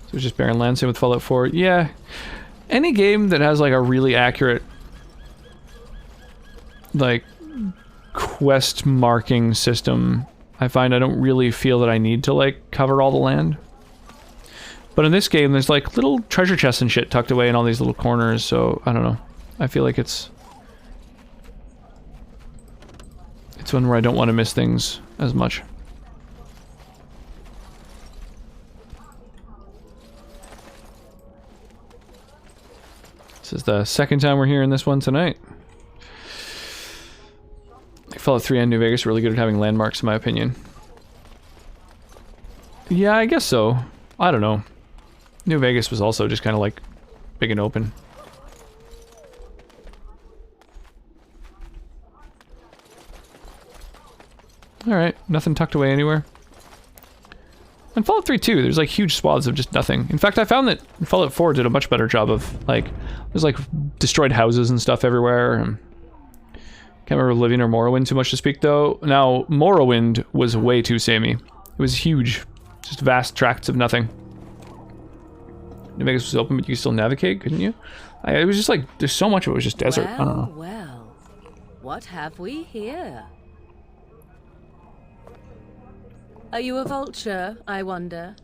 So it's just barren land, same with Fallout 4. Yeah, any game that has like a really accurate like quest marking system, I find I don't really feel that I need to like cover all the land. But in this game, there's like little treasure chests and shit tucked away in all these little corners, so I don't know. I feel like it's one where I don't want to miss things as much. This is the second time we're here in this one tonight. Like Fallout 3 and New Vegas are really good at having landmarks, in my opinion. Yeah, I guess so. I don't know. New Vegas was also just kind of like big and open. Alright, nothing tucked away anywhere. In Fallout 3 too, there's like huge swaths of just nothing. In fact, I found that Fallout 4 did a much better job of like, there's like destroyed houses and stuff everywhere. Can't remember Oblivion or Morrowind too much to speak though. Now, Morrowind was way too samey. It was huge. Just vast tracts of nothing. New Vegas was open, but you could still navigate, couldn't you? It was just like, there's so much of it was just desert. I don't know. Well, what have we here? Are you a vulture, I wonder?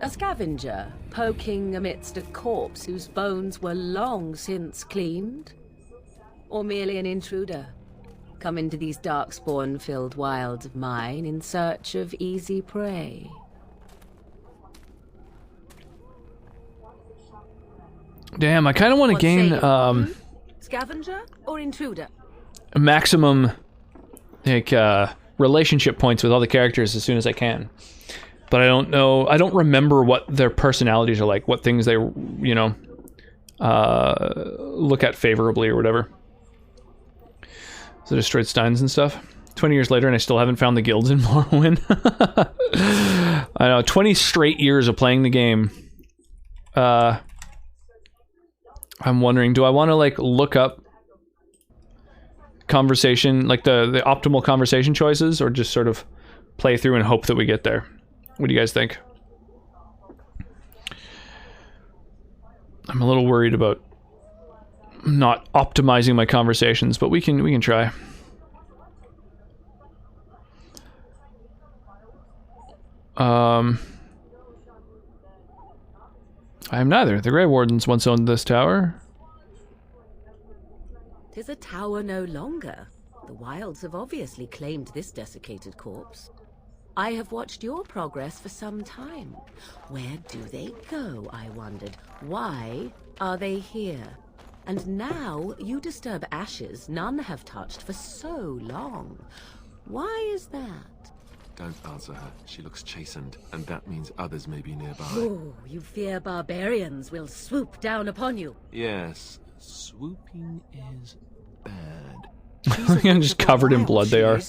A scavenger, poking amidst a corpse whose bones were long since cleaned? Or merely an intruder, come into these darkspawn-filled wilds of mine in search of easy prey? Damn, I kind of want to gain Scavenger or intruder? a maximum like relationship points with all the characters as soon as I can. But I don't know, I don't remember what their personalities are like, what things they, you know, look at favorably or whatever. So destroyed steins and stuff. 20 years later and I still haven't found the guilds in Morrowind. I know, 20 straight years of playing the game. I'm wondering, do I want to like look up conversation, like the optimal conversation choices, or just sort of play through and hope that we get there? What do you guys think? I'm a little worried about not optimizing my conversations, but we can try. I am neither. The Grey Wardens once owned this tower. 'Tis a tower no longer. The wilds have obviously claimed this desiccated corpse. I have watched your progress for some time. Where do they go, I wondered? Why are they here? And now you disturb ashes none have touched for so long. Why is that? Don't answer her. She looks chastened, and that means others may be nearby. Oh, you fear barbarians will swoop down upon you. Yes, swooping is bad. I'm just covered in blood they are.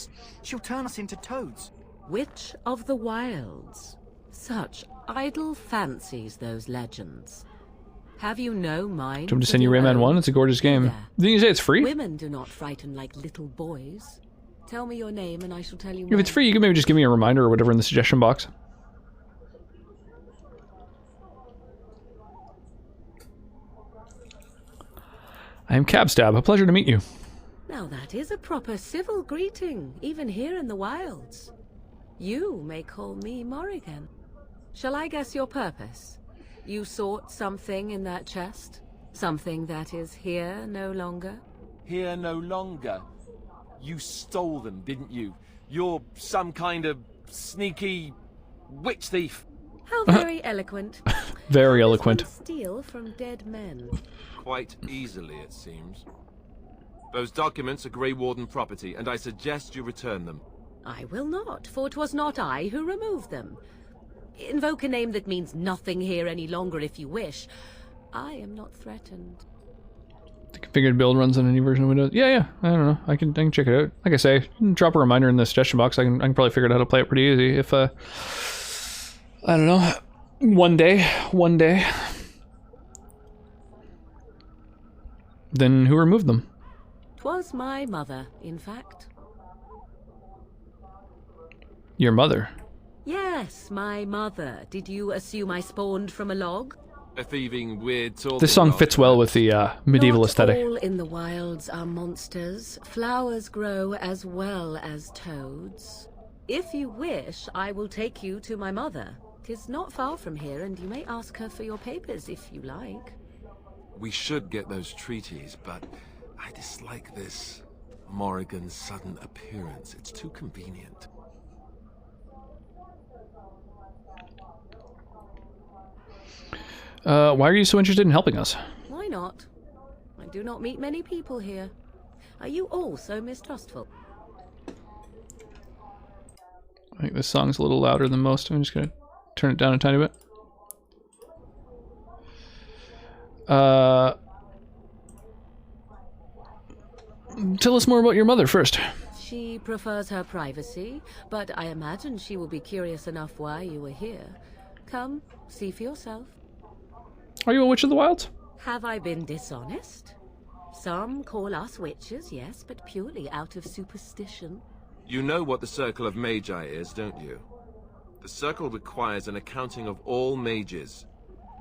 She'll turn us into toads. Witch of the Wilds. Such idle fancies, those legends. Have you no mind? Do you want me to send you Rayman 1? It's a gorgeous game. Didn't you say it's free? Women do not frighten like little boys. Tell me your name and I shall tell you If it's free, you can maybe just give me a reminder or whatever in the suggestion box. I am Cabstab. A pleasure to meet you. Now that is a proper civil greeting, even here in the wilds. You may call me Morrigan. Shall I guess your purpose? You sought something in that chest? Something that is here no longer? Here no longer? You stole them, didn't you? You're some kind of sneaky witch thief. How very eloquent. Very eloquent. Steal from dead men. Quite easily, it seems. Those documents are Grey Warden property, and I suggest you return them. I will not, for it was not I who removed them. Invoke a name that means nothing here any longer if you wish. I am not threatened. The configured build runs on any version of Windows. Yeah. I don't know. I can check it out. Like I say, drop a reminder in the suggestion box. I can probably figure out how to play it pretty easy. If I don't know, one day. Then who removed them? 'Twas my mother, in fact. Your mother? Yes, my mother. Did you assume I spawned from a log? A thieving, weird talking This song log. fits well with the medieval Not aesthetic. all in the wilds are monsters. Flowers grow as well as toads. If you wish, I will take you to my mother. 'Tis not far from here, and you may ask her for your papers if you like. We should get those treaties, but I dislike this Morrigan's sudden appearance. It's too convenient. Why are you so interested in helping us? Why not? I do not meet many people here. Are you all so mistrustful? I think this song's a little louder than most. I'm just gonna turn it down a tiny bit. Tell us more about your mother first. She prefers her privacy, but I imagine she will be curious enough why you were here. Come, see for yourself. Are you a witch of the wilds? Have I been dishonest? Some call us witches, yes, but purely out of superstition. You know what the Circle of Magi is, don't you? The Circle requires an accounting of all mages.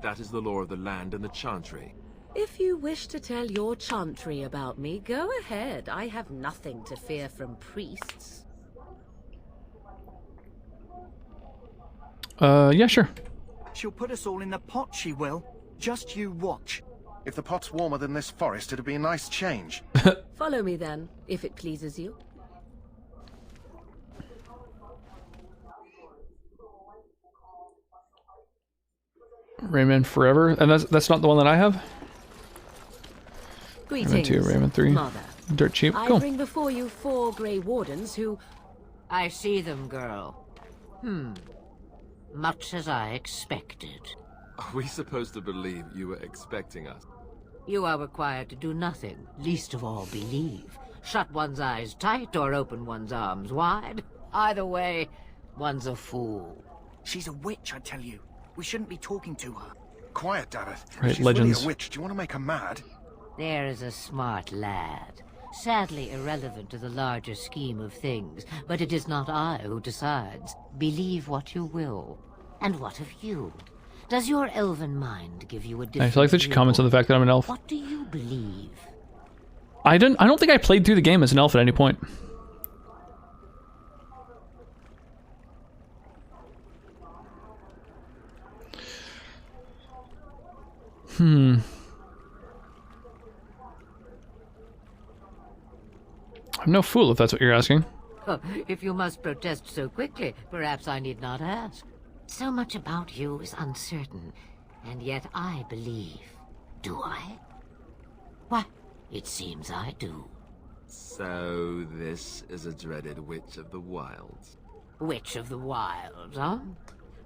That is the law of the land and the Chantry. If you wish to tell your chantry about me, go ahead. I have nothing to fear from priests. Yeah, sure. She'll put us all in the pot, she will. Just you watch. If the pot's warmer than this forest, it'd be a nice change. Follow me then, if it pleases you. Rayman Forever, and that's not the one that I have. Greetings, Rayman 2, Rayman 3, Mother. Dirt Cheap. I Cool. bring before you 4 Grey Wardens who... I see them, girl. Much as I expected. Are we supposed to believe you were expecting us? You are required to do nothing, least of all believe. Shut one's eyes tight or open one's arms wide. Either way, one's a fool. She's a witch, I tell you. We shouldn't be talking to her. Quiet, damn it. Right, If she's legends. really a witch. Do you want to make her mad? There is a smart lad. Sadly irrelevant to the larger scheme of things, but it is not I who decides. Believe what you will. And what of you? Does your elven mind give you a different I like that she comments on the fact that I'm an elf. What do you believe? I don't think I played through the game as an elf at any point. I'm no fool if that's what you're asking. If you must protest so quickly, perhaps I need not ask. So much about you is uncertain, and yet I believe. Do I? Why, it seems I do. So this is a dreaded Witch of the Wilds. Witch of the Wilds, huh?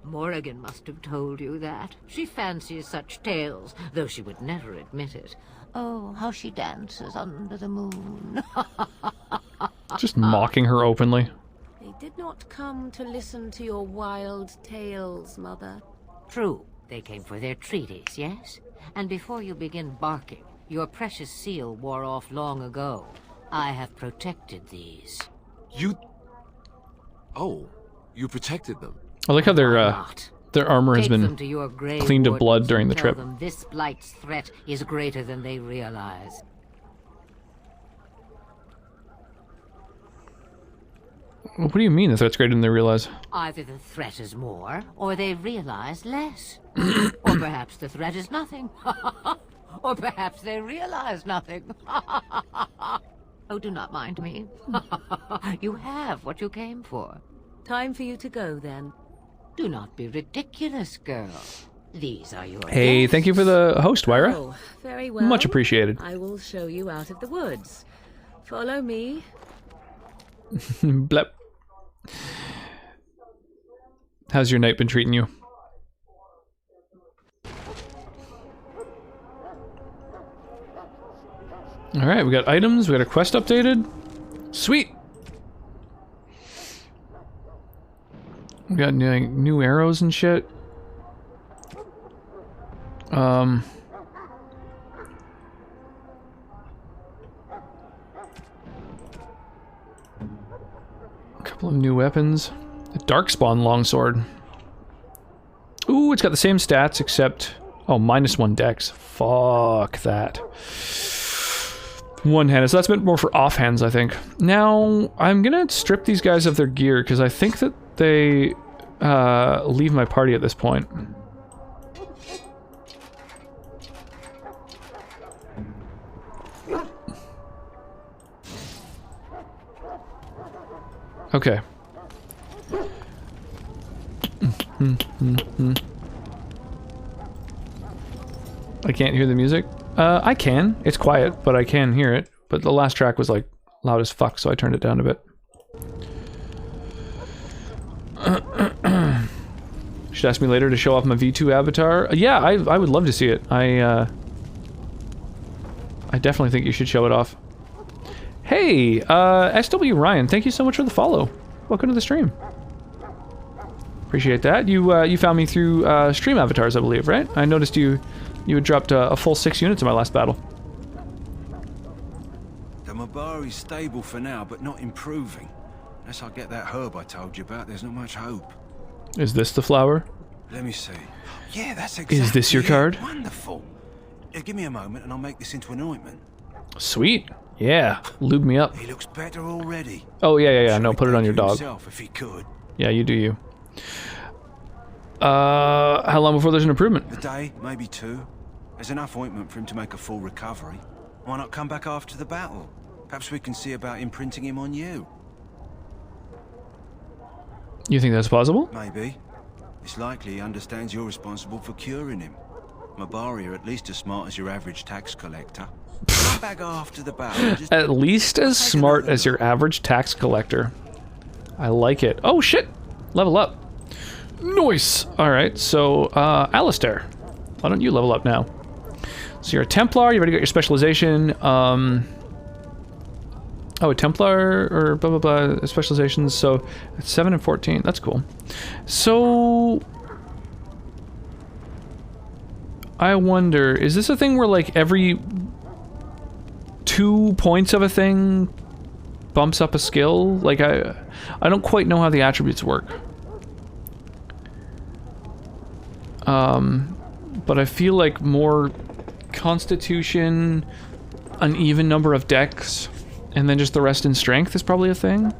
Morrigan must have told you that. She fancies such tales, though she would never admit it. Oh, how she dances under the moon. Just mocking her openly. They did not come to listen to your wild tales, Mother. True, they came for their treaties, yes? And before you begin barking, your precious seal wore off long ago. I have protected these. You... Oh, you protected them. I like how their armor has Take them been to your grave cleaned of wardens blood during and the tell trip. them this blight's threat is greater than they realize. What do you mean the threat's greater than they realize? Either the threat is more, or they realize less. Or perhaps the threat is nothing. Or perhaps they realize nothing. Oh, do not mind me. You have what you came for. Time for you to go, then. Do not be ridiculous, girl. These are your Hey, guests. thank you for the host, Wyra. Oh, very well. Much appreciated. I will show you out of the woods. Follow me. Blep. How's your night been treating you? Alright, we got items, we got a quest updated. Sweet! We got new arrows and shit. A couple of new weapons. The Darkspawn longsword. Ooh, it's got the same stats except... Oh, -1 dex. Fuck that. One-handed, so that's a bit more for offhands, I think. Now, I'm gonna strip these guys of their gear, because I think that they leave my party at this point. Okay. I can't hear the music. I can. It's quiet, but I can hear it. But the last track was like loud as fuck, so I turned it down a bit. Should ask me later to show off my V2 avatar. Yeah, I would love to see it. I definitely think you should show it off. Hey, SW Ryan, thank you so much for the follow. Welcome to the stream. Appreciate that. You found me through stream avatars, I believe, right? I noticed you had dropped a full 6 units in my last battle. The Mabari's stable for now, but not improving. Unless I get that herb I told you about, there's not much hope. Is this the flower? Let me see. Yeah, that's exactly Is this your it. card? Wonderful. Give me a moment and I'll make this into an ointment. Sweet. Yeah, lube me up. He looks better already. Oh, yeah. No, put it on your dog. Himself, if he could. Yeah, you do you. How long before there's an improvement? A day, maybe 2. There's enough ointment for him to make a full recovery. Why not come back after the battle? Perhaps we can see about imprinting him on you. You think that's possible? Maybe. It's likely he understands you're responsible for curing him. Mabari are at least as smart as your average tax collector. Come back after the battle. Just At least as smart as your average tax collector. I like it. Oh shit! Level up. Nice! Alright, so, Alistair. Why don't you level up now? So you're a Templar, you've already got your specialization. Oh, a Templar, or blah blah blah, specializations, so it's 7 and 14. That's cool. So... I wonder, is this a thing where, like, every 2 points of a thing bumps up a skill? Like, I don't quite know how the attributes work. But I feel like more constitution, an even number of dex, and then just the rest in strength is probably a thing.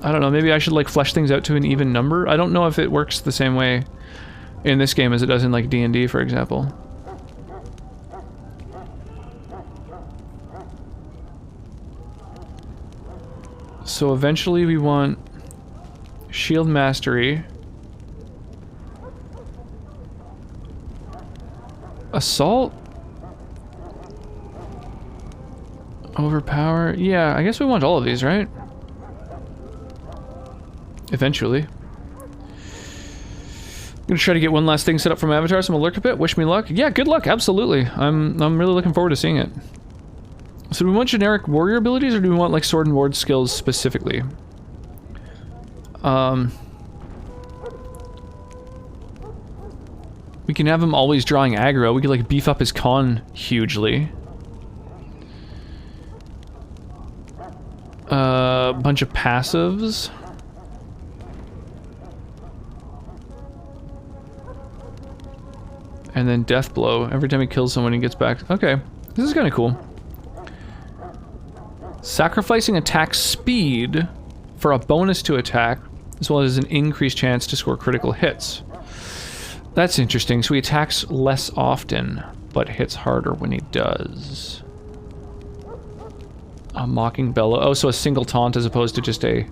I don't know, maybe I should like flesh things out to an even number. I don't know if it works the same way in this game as it does in like D&D, for example. So eventually we want shield mastery. Assault? Overpower? Yeah, I guess we want all of these, right? Eventually. I'm gonna try to get one last thing set up for my avatar, so I'm gonna lurk a bit. Wish me luck. Yeah, good luck, absolutely. I'm really looking forward to seeing it. So do we want generic warrior abilities, or do we want like sword and ward skills specifically? We can have him always drawing aggro. We could like beef up his con hugely. Bunch of passives. And then Death Blow. Every time he kills someone, he gets back. Okay, this is kind of cool. Sacrificing attack speed for a bonus to attack, as well as an increased chance to score critical hits. That's interesting. So he attacks less often, but hits harder when he does. A Mocking Bellow. Oh, so a single taunt as opposed to just a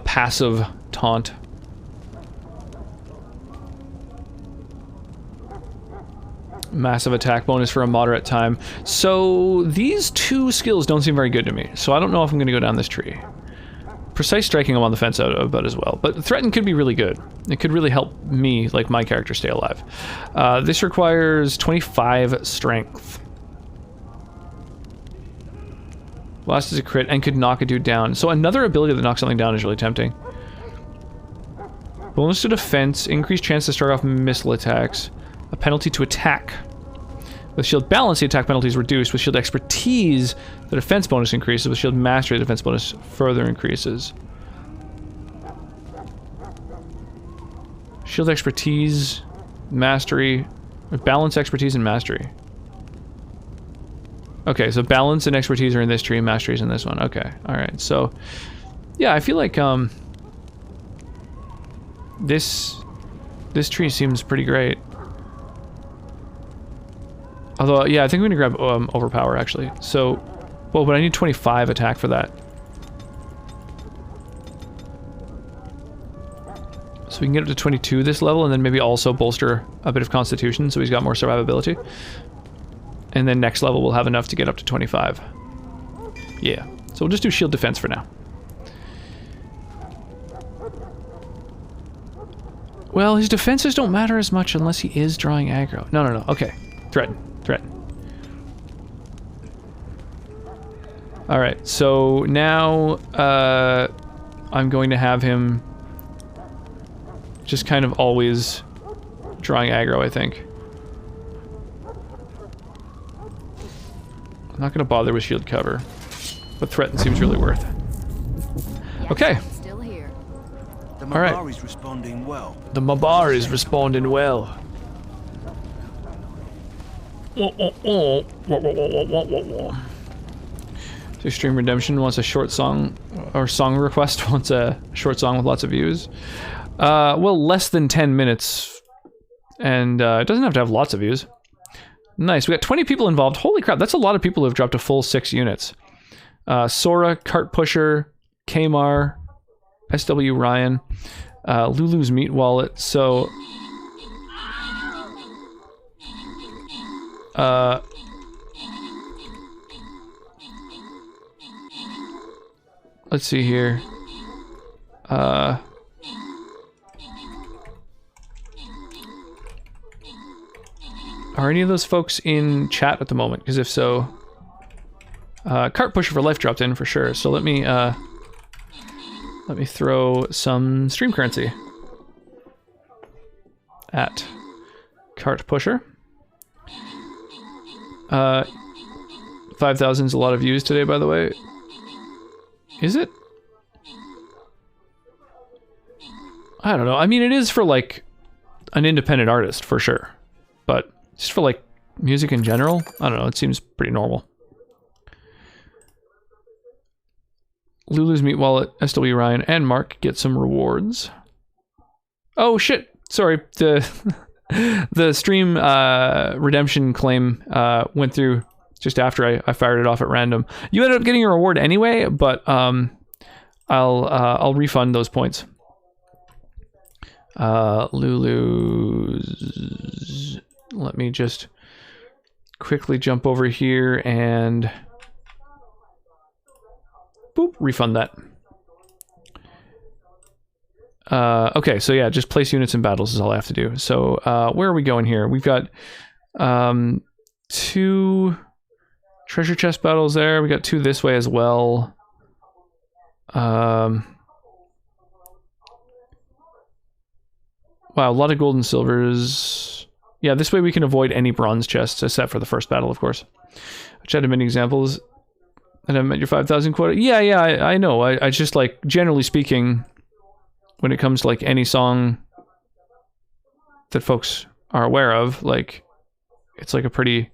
passive taunt. Massive attack bonus for a moderate time. So these two skills don't seem very good to me. So I don't know if I'm going to go down this tree. Precise striking I'm on the fence about as well. But Threaten could be really good. It could really help me, like my character, stay alive. This requires 25 strength. Blast is a crit and could knock a dude down. So another ability that knocks something down is really tempting. Bonus to defense, increased chance to start off missile attacks. A penalty to attack. With shield balance, the attack penalty is reduced. With shield expertise, the defense bonus increases. With shield mastery, the defense bonus further increases. Shield expertise, mastery, balance, expertise, and mastery. Okay, so balance and expertise are in this tree, and mastery is in this one. Okay, alright, so... yeah, I feel like, this tree seems pretty great. Although, yeah, I think I'm gonna grab Overpower, actually. So, well, but I need 25 attack for that. So we can get up to 22 this level, and then maybe also bolster a bit of Constitution, so he's got more survivability. And then next level we'll have enough to get up to 25. Yeah, so we'll just do shield defense for now. Well, his defenses don't matter as much unless he is drawing aggro. No, okay. Threaten. Alright, so now I'm going to have him just kind of always drawing aggro, I think. I'm not going to bother with shield cover, but Threaten seems really worth it. Okay. Still here. The Alright. Mabar is responding well. The Mabar is responding well. So Stream Redemption wants a short song, or Song Request wants a short song with lots of views. Well, less than 10 minutes, and it doesn't have to have lots of views. Nice, we got 20 people involved. Holy crap, that's a lot of people who have dropped a full 6 units. Sora, Cart Pusher, Kmar, SW Ryan, Lulu's Meat Wallet, so... let's see here. Are any of those folks in chat at the moment? Because if so, Cart Pusher for Life dropped in for sure. So let me throw some stream currency at Cart Pusher. 5,000 is a lot of views today, by the way. Is it? I don't know. I mean, it is for like an independent artist for sure, but just for like music in general, I don't know. It seems pretty normal. Lulu's Meat Wallet, SW Ryan, and Mark get some rewards. Oh shit! Sorry, the stream redemption claim went through just after I fired it off at random. You ended up getting a reward anyway, but I'll refund those points. Lulu's. Let me just quickly jump over here and boop, refund that. Okay, so yeah, just place units in battles is all I have to do. So where are we going here? We've got 2 treasure chest battles there. We got 2 this way as well. Wow, a lot of gold and silvers. Yeah, this way we can avoid any bronze chests, except for the first battle, of course. Which had many examples. And I met your 5,000 quota. Yeah, I know. I just like, generally speaking, when it comes to like any song that folks are aware of, like, it's like a pretty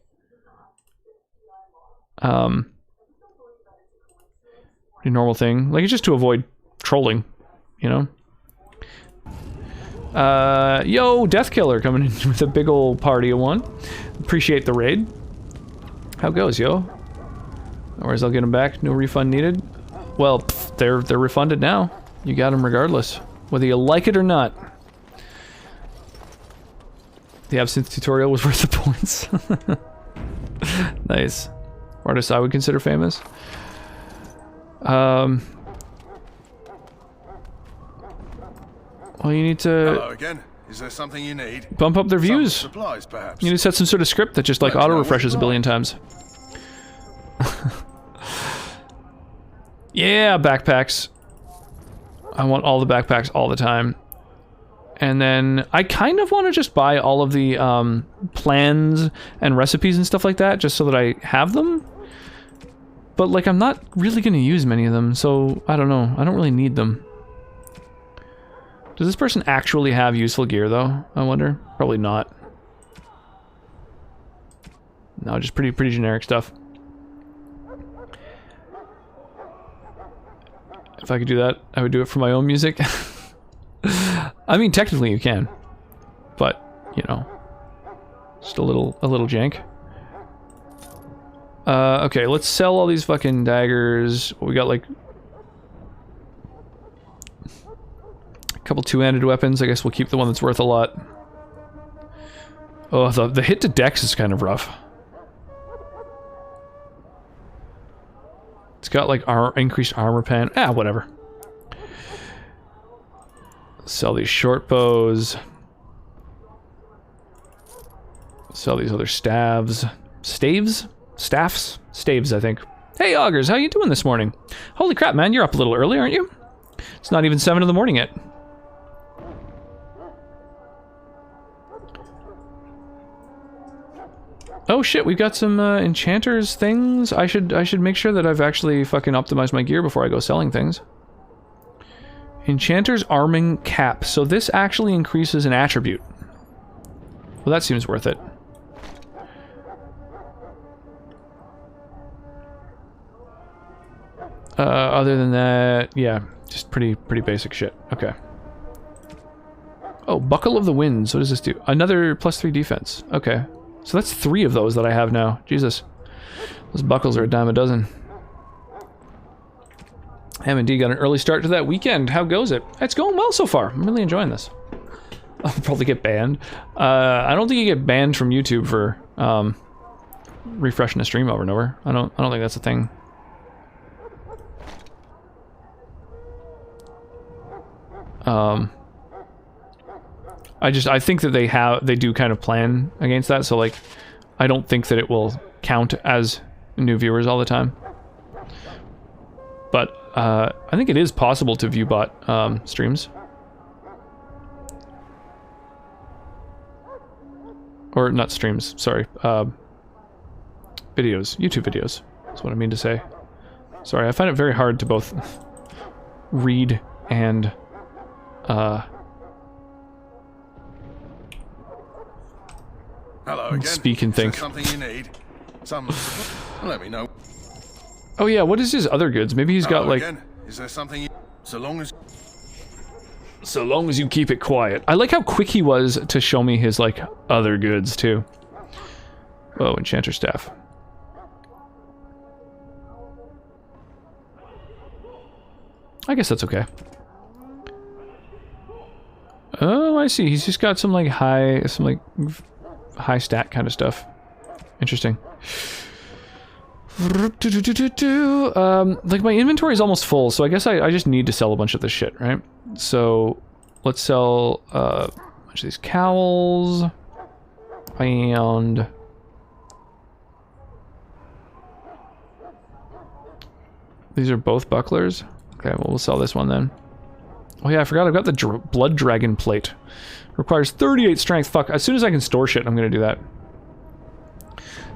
pretty normal thing. Like, it's just to avoid trolling, you know? Yo, Death Killer coming in with a big old party of one. Appreciate the raid. How goes, yo? No worries, I'll get them back. No refund needed. Well, pff, they're refunded now. You got them regardless, whether you like it or not. The absinthe tutorial was worth the points. Nice. Artist I would consider famous. Well, you need to... Hello again. Is there something you need? Bump up their views. Some supplies, perhaps. You need to set some sort of script that just like auto-refreshes a billion times. Yeah, backpacks. I want all the backpacks all the time. And then I kind of want to just buy all of the plans and recipes and stuff like that just so that I have them. But like, I'm not really going to use many of them, so I don't know. I don't really need them. Does this person actually have useful gear though? I wonder. Probably not. No, just pretty generic stuff. If I could do that, I would do it for my own music. I mean, technically you can, but you know, just a little jank. Okay, let's sell all these fucking daggers. We got like a couple two-handed weapons. I guess we'll keep the one that's worth a lot. Oh, the hit to dex is kind of rough. It's got like increased armor pen. Ah, whatever. Sell these short bows. Sell these other staves. Staves? Staffs? Staves, I think. Hey, Augers, how you doing this morning? Holy crap, man, you're up a little early, aren't you? It's not even 7 in the morning yet. Oh shit, we've got some enchanters things. I should make sure that I've actually fucking optimized my gear before I go selling things. Enchanter's arming cap. So this actually increases an attribute. Well, that seems worth it. Other than that, yeah, just pretty basic shit. Okay. Oh, Buckle of the Winds. What does this do? Another +3 defense. Okay. So that's 3 of those that I have now. Jesus. Those buckles are a dime a dozen. I have indeed got an early start to that weekend. How goes it? It's going well so far. I'm really enjoying this. I'll probably get banned. I don't think you get banned from YouTube for refreshing a stream over and over. I don't think that's a thing. I think that they do kind of plan against that, so like I don't think that it will count as new viewers all the time. But I think it is possible to view bot streams. Or not streams, sorry. Videos, YouTube videos. That's what I mean to say. Sorry, I find it very hard to both read and Hello again. Speak and think. Is there something you need? Let me know. Oh yeah, what is his other goods? Maybe he's got like... Again. Is there something you... So long as you keep it quiet. I like how quick he was to show me his like other goods too. Oh, enchanter staff. I guess that's okay. Oh, I see. He's just got some like high stat kind of stuff. Interesting. Like my inventory is almost full, so I guess I just need to sell a bunch of this shit, right? So let's sell a bunch of these cowls and these are both bucklers. Okay, well we'll sell this one then. Oh yeah, I forgot I've got the blood dragon plate. Requires 38 strength. Fuck, as soon as I can store shit, I'm gonna do that.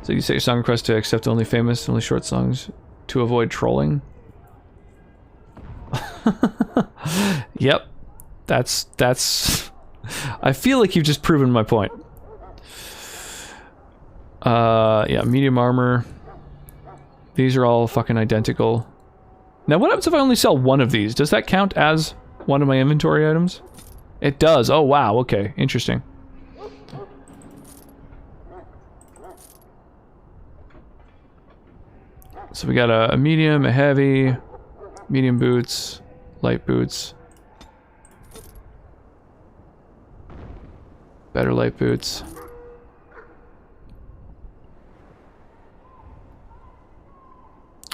So you set your song request to accept only famous, only short songs. to avoid trolling. Yep. That's I feel like you've just proven my point. Yeah, medium armor. These are all fucking identical. Now what happens if I only sell one of these? Does that count as one of my inventory items? It does. Oh wow, okay. Interesting. So we got a medium, a heavy, medium boots, light boots. Better light boots.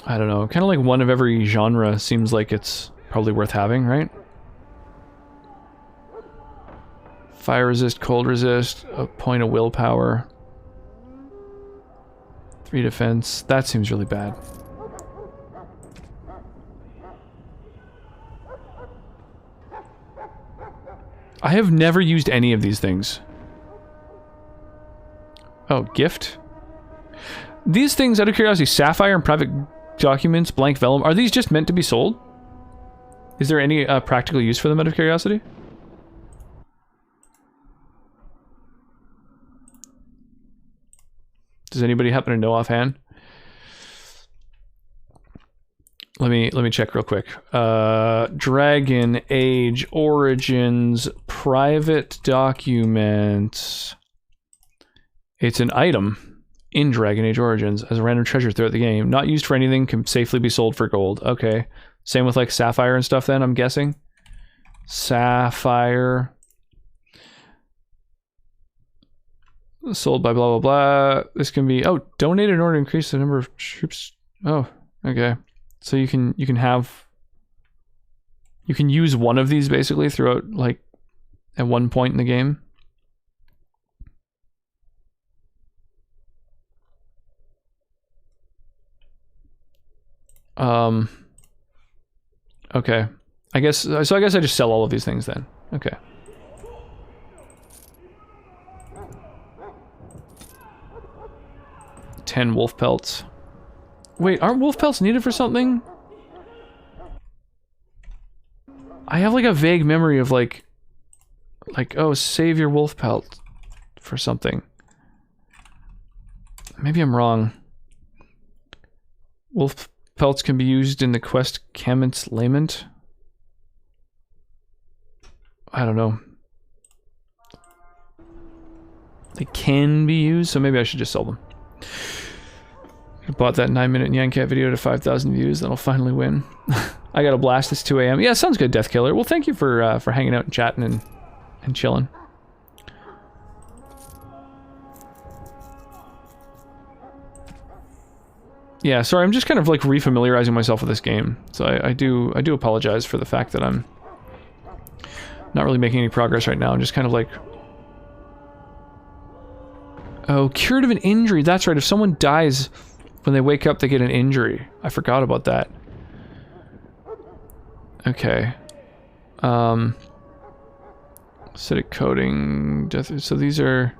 I don't know, kind of like one of every genre seems like it's probably worth having, right? Fire resist, cold resist, a point of willpower. 3 defense, that seems really bad. I have never used any of these things. Oh, gift? These things, out of curiosity, sapphire and private documents, blank vellum, are these just meant to be sold? Is there any practical use for them out of curiosity? Does anybody happen to know offhand? Let me check real quick. Dragon Age Origins private documents. It's an item in Dragon Age Origins as a random treasure throughout the game. Not used for anything, can safely be sold for gold. Okay. Same with like sapphire and stuff then, I'm guessing. Sapphire. Sold by blah blah blah. This can be donate in order to increase the number of troops. Oh, okay. So you can use one of these basically throughout, like, at one point in the game. Okay. I guess I just sell all of these things then. Okay. $10 wolf pelts. Wait, aren't wolf pelts needed for something? I have like a vague memory of like, oh, save your wolf pelt for something. Maybe I'm wrong. Wolf pelts can be used in the quest Cament's Lament. I don't know. They can be used, so maybe I should just sell them. I bought that 9-minute Nyan Cat video to 5,000 views, then I'll finally win. I got a blast. It's 2 a.m. Yeah, sounds good, Death Killer. Well, thank you for hanging out and chatting and chilling. Yeah, sorry, I'm just kind of like refamiliarizing myself with this game. So I do apologize for the fact that I'm not really making any progress right now. I'm just kind of like... Oh, curative an injury. That's right. If someone dies when they wake up, they get an injury. I forgot about that. Okay. Acidic coating. Death. So these are...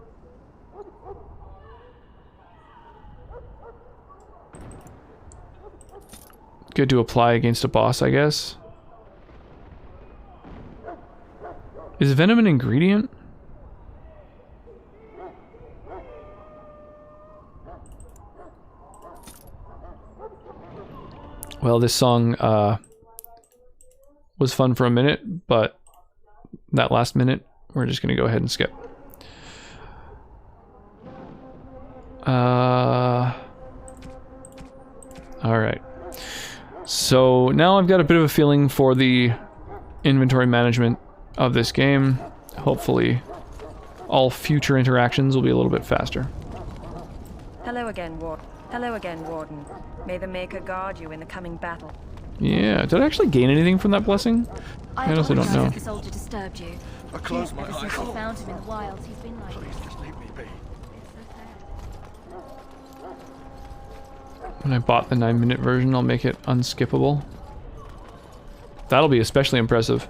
good to apply against a boss, I guess. Is venom an ingredient? Well, this song was fun for a minute, but that last minute, we're just gonna go ahead and skip. Alright. So now I've got a bit of a feeling for the inventory management of this game. Hopefully all future interactions will be a little bit faster. Hello again, Warden. May the Maker guard you in the coming battle. Yeah, did I actually gain anything from that blessing? I honestly don't know. The soldier disturbed you. I closed my eyes. Ever since we found him in the wilds, he's been like Please, just leave me be. When I bought the 9-minute version, I'll make it unskippable. That'll be especially impressive.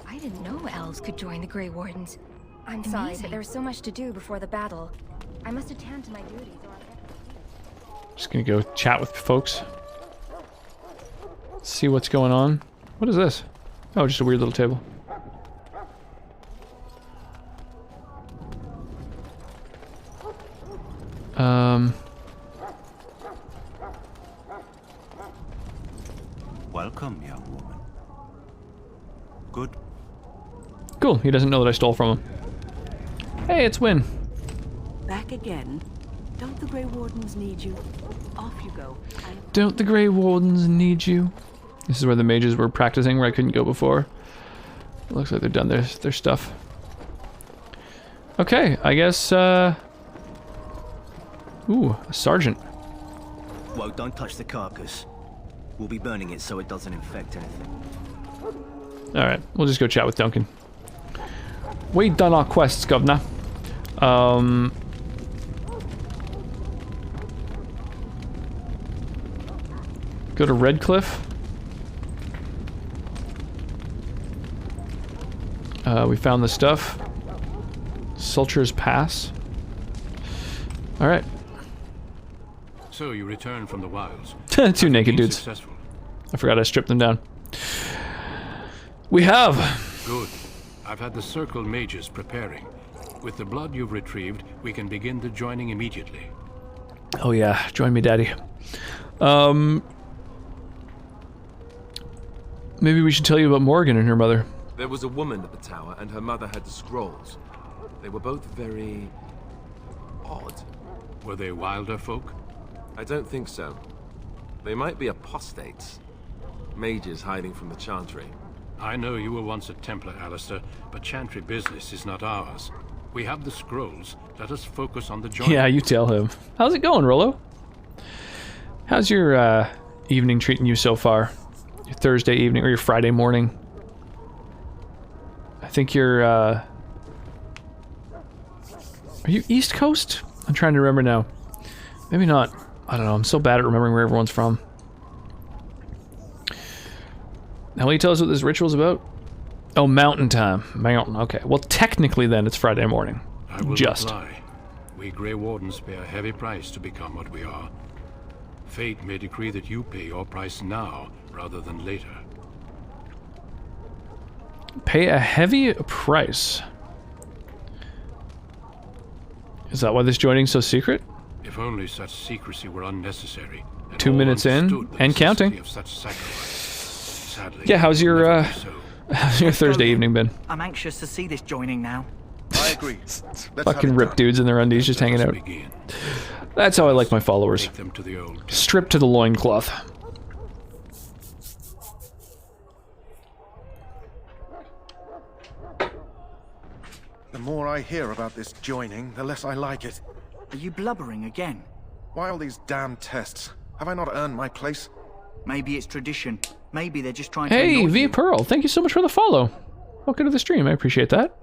I didn't know elves could join the Grey Wardens. I'm sorry, but there was so much to do before the battle. I must attend to my duties or I'll get... Just gonna go chat with folks. See what's going on. What is this? Oh, just a weird little table. Welcome, young woman. Good. Cool, he doesn't know that I stole from him. Hey, it's Win. Back again. Don't the Grey Wardens need you? Off you go. Don't the Grey Wardens need you? This is where the mages were practicing, where I couldn't go before. It looks like they've done their stuff. Okay, I guess, Ooh, a sergeant. Well, don't touch the carcass. We'll be burning it so it doesn't infect anything. Alright, we'll just go chat with Duncan. We done our quests, governor. Go to Redcliffe. We found the stuff. Sulcher's Pass. Alright. So you returned from the wilds. Two naked dudes. Successful. I forgot I stripped them down. We have. Good. I've had the Circle mages preparing. With the blood you've retrieved, we can begin the joining immediately. Oh yeah, join me, daddy. Maybe we should tell you about Morgan and her mother. There was a woman at the tower, and her mother had the scrolls. They were both very odd. Were they wilder folk? I don't think so. They might be apostates. Mages hiding from the Chantry. I know you were once a Templar, Alistair, but Chantry business is not ours. We have the scrolls. Let us focus on the joining. Yeah, you tell him. How's it going, Rollo? How's your evening treating you so far? Your Thursday evening or your Friday morning? I think you're are you East Coast? I'm trying to remember now. Maybe not. I don't know. I'm so bad at remembering where everyone's from. Now, will you tell us what this ritual's about? Oh, mountain time. Mountain. Okay. Well, technically, then it's Friday morning. I will Just. not lie. We Grey Wardens pay a heavy price to become what we are. Fate may decree that you pay your price now rather than later. Pay a heavy price. Is that why this joining's so secret? If only such secrecy were unnecessary. 2 minutes in and counting. Of such sacrifice. Sadly, Yeah, how's your Thursday evening been? I'm anxious to see this joining now. I agree. Fucking ripped dudes in their undies just hanging out. That's how I like my followers. Take them to the old Stripped to the loincloth. The more I hear about this joining, the less I like it. Are you blubbering again? Why all these damn tests? Have I not earned my place? Maybe it's tradition. Maybe they're just trying to Hey, annoy V you. Pearl, thank you so much for the follow. Welcome to the stream, I appreciate that.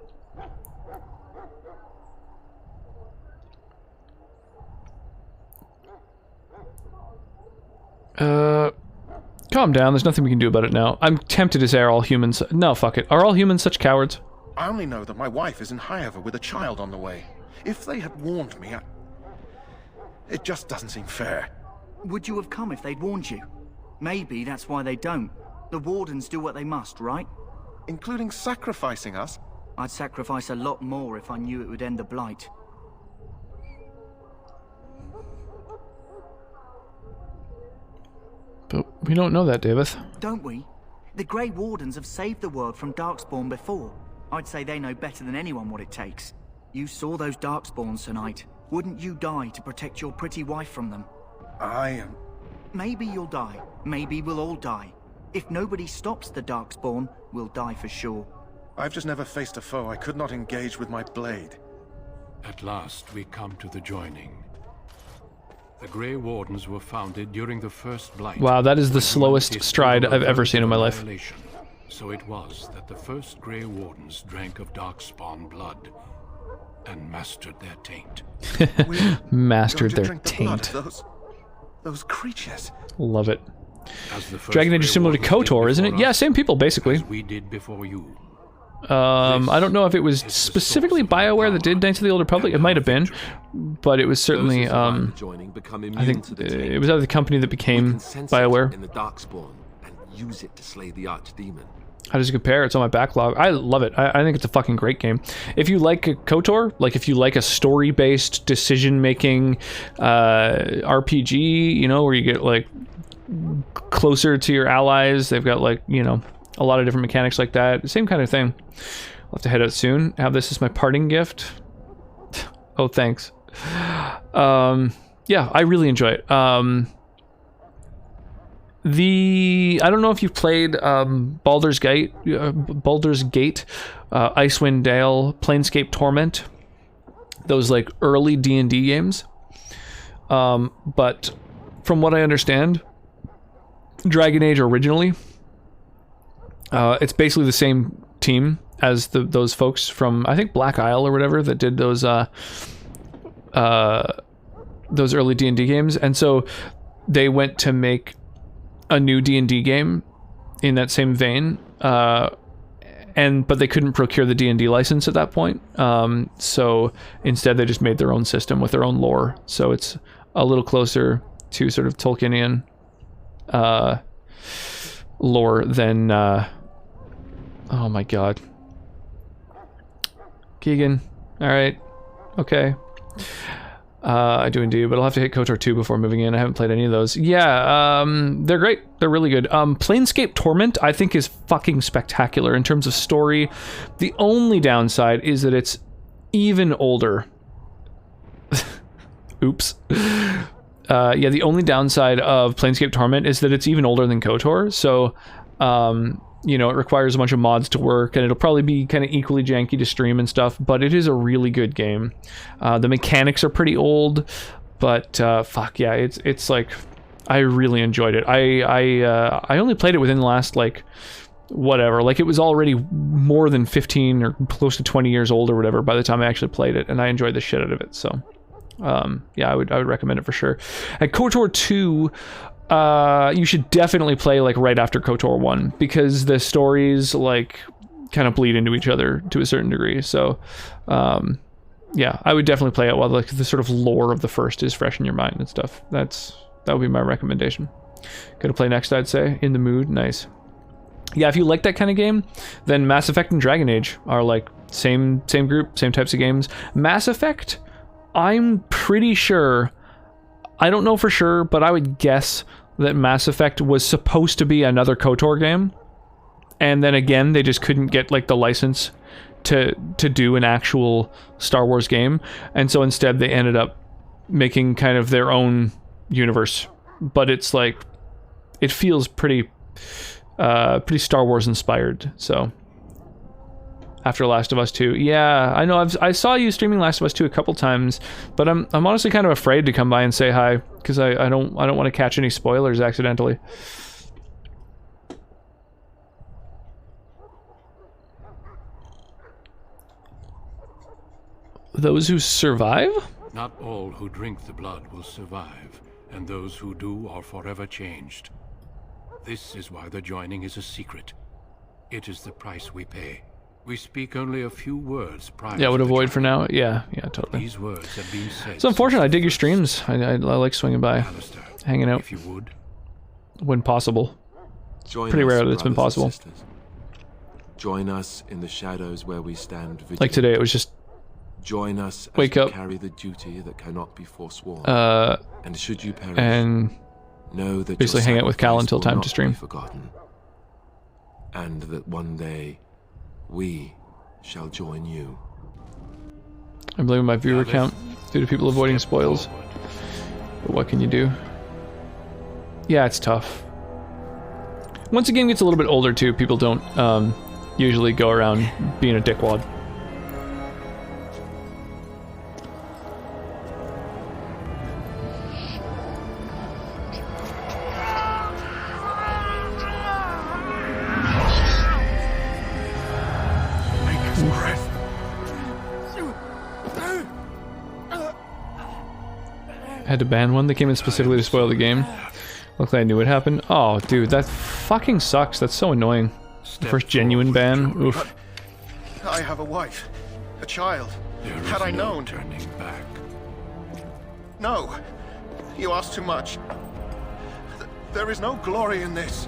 Calm down, there's nothing we can do about it now. I'm tempted to say are all humans... No, fuck it. Are all humans such cowards? I only know that my wife is in Highover with a child on the way. If they had warned me, it just doesn't seem fair. Would you have come if they'd warned you? Maybe that's why they don't. The Wardens do what they must, right? Including sacrificing us? I'd sacrifice a lot more if I knew it would end the Blight. But we don't know that, Davis. Don't we? The Grey Wardens have saved the world from Darkspawn before. I'd say they know better than anyone what it takes. You saw those Darkspawns tonight. Wouldn't you die to protect your pretty wife from them? Maybe you'll die. Maybe we'll all die. If nobody stops the Darkspawn, we'll die for sure. I've just never faced a foe I could not engage with my blade. At last, we come to the joining. The Grey Wardens were founded during the First Blight. Wow, that is the slowest stride I've ever seen in my life. So it was that the first Grey Wardens drank of Darkspawn blood and mastered their taint. Mastered their taint. Those creatures. Love it. Dragon Age is similar to KOTOR, isn't it? Yeah, same people, basically. As we did before you. I don't know if it was specifically BioWare that did Knights of the Old Republic. It might have been, but it was certainly. I think it was either the company that became BioWare. In the Darkspawn and use it to slay the archdemon. How does it compare? It's on my backlog. I love it. I think it's a fucking great game. If you like KOTOR, like if you like a story-based decision-making RPG, you know, where you get like closer to your allies, they've got like, you know, a lot of different mechanics like that. Same kind of thing. I'll have to head out soon. Have this as my parting gift. Oh, thanks. Yeah, I really enjoy it. I don't know if you've played Baldur's Gate, Icewind Dale, Planescape Torment, those like early D&D games. But from what I understand, Dragon Age originally, it's basically the same team as those folks from, I think, Black Isle or whatever that did those early D&D games, and so they went to make a new D&D game in that same vein, but they couldn't procure the D&D license at that point, so instead they just made their own system with their own lore, so it's a little closer to sort of Tolkienian lore than oh my god, Keegan, alright, okay. I do indeed, but I'll have to hit KOTOR 2 before moving in. I haven't played any of those. Yeah, they're great. They're really good. Planescape Torment, I think, is fucking spectacular in terms of story. The only downside is that it's even older. Oops. Yeah, the only downside of Planescape Torment is that it's even older than KOTOR, so, you know, it requires a bunch of mods to work, and it'll probably be kind of equally janky to stream and stuff, but it is a really good game. The mechanics are pretty old, but fuck yeah, it's like, I really enjoyed it. I only played it within the last, like, whatever, like it was already more than 15 or close to 20 years old or whatever by the time I actually played it, and I enjoyed the shit out of it, so yeah, I would recommend it for sure. And KOTOR 2, you should definitely play like right after KOTOR 1, because the stories like kind of bleed into each other to a certain degree. So yeah, I would definitely play it while like the sort of lore of the first is fresh in your mind and stuff. That would be my recommendation. Gonna play next, I'd say. In the mood. Nice. Yeah, if you like that kind of game, then Mass Effect and Dragon Age are like same group, same types of games. Mass Effect, I'm pretty sure, I don't know for sure, but I would guess that Mass Effect was supposed to be another KOTOR game, and then again they just couldn't get like the license to do an actual Star Wars game, and so instead they ended up making kind of their own universe, but it's like, it feels pretty Star Wars inspired. So after Last of Us 2, yeah, I know, I saw you streaming Last of Us 2 a couple times, but I'm honestly kind of afraid to come by and say hi, because I don't want to catch any spoilers accidentally. Those who survive? Not all who drink the blood will survive, and those who do are forever changed. This is why the joining is a secret. It is the price we pay. We speak only a few words prior. Yeah, I would avoid for now. Yeah, totally. These words have been said. It's unfortunate. I dig your streams. I like swinging by, hanging out, if you would, when possible. Pretty rare that it's been possible. Join us in the shadows where we stand vigilant. Like today, it was just join us as wake up, carry the duty that cannot be forsworn. And should you perish, know that basically hang out with Cal until time to stream. Forgotten, and that one day we shall join you. I'm blaming my viewer count due to people avoiding spoils. But what can you do? Yeah, it's tough. Once a game gets a little bit older too, people don't usually go around being a dickwad. Had to ban one. They came in specifically to spoil the game. Luckily I knew what happened. Oh, dude, that fucking sucks. That's so annoying. The first genuine ban. Oof. I have a wife, a child. There is Had I no known... turning back. No. You ask too much. There is no glory in this.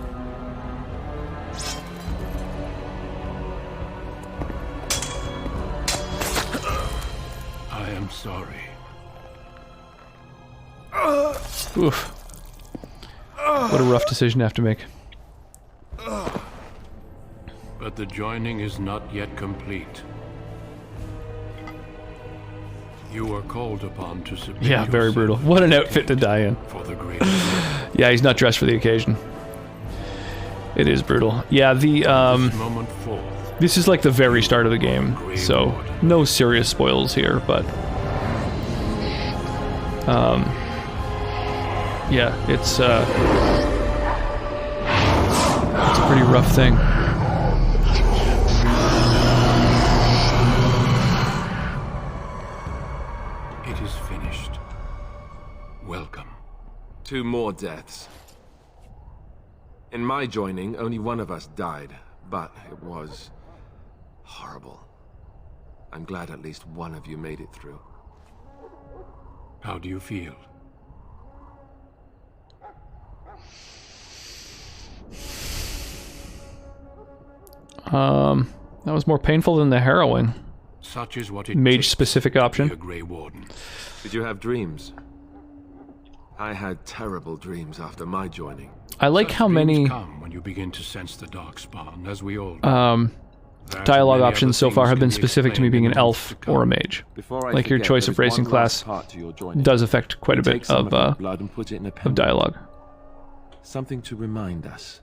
I am sorry. Oof. What a rough decision to have to make. But the joining is not yet complete. You are called upon to submit Yeah, very brutal. What an outfit to die in. for the greater. Yeah, he's not dressed for the occasion. It is brutal. Yeah, the moment forth. this is like the very start of the game, so no serious spoils here, but yeah, it's a pretty rough thing. It is finished. Welcome. 2 more deaths. In my joining, only one of us died, but it was horrible. I'm glad at least one of you made it through. How do you feel? That was more painful than the harrowing. Such is what it Mage specific option. a Grey Warden. Did you have dreams? I had terrible dreams after my joining. I like how many Come when you begin to sense the darkspawn, as we all do. dialogue options so far have been specific to me being an elf or a mage. Like your choice of racing class does affect quite a bit of dialogue. Something to remind us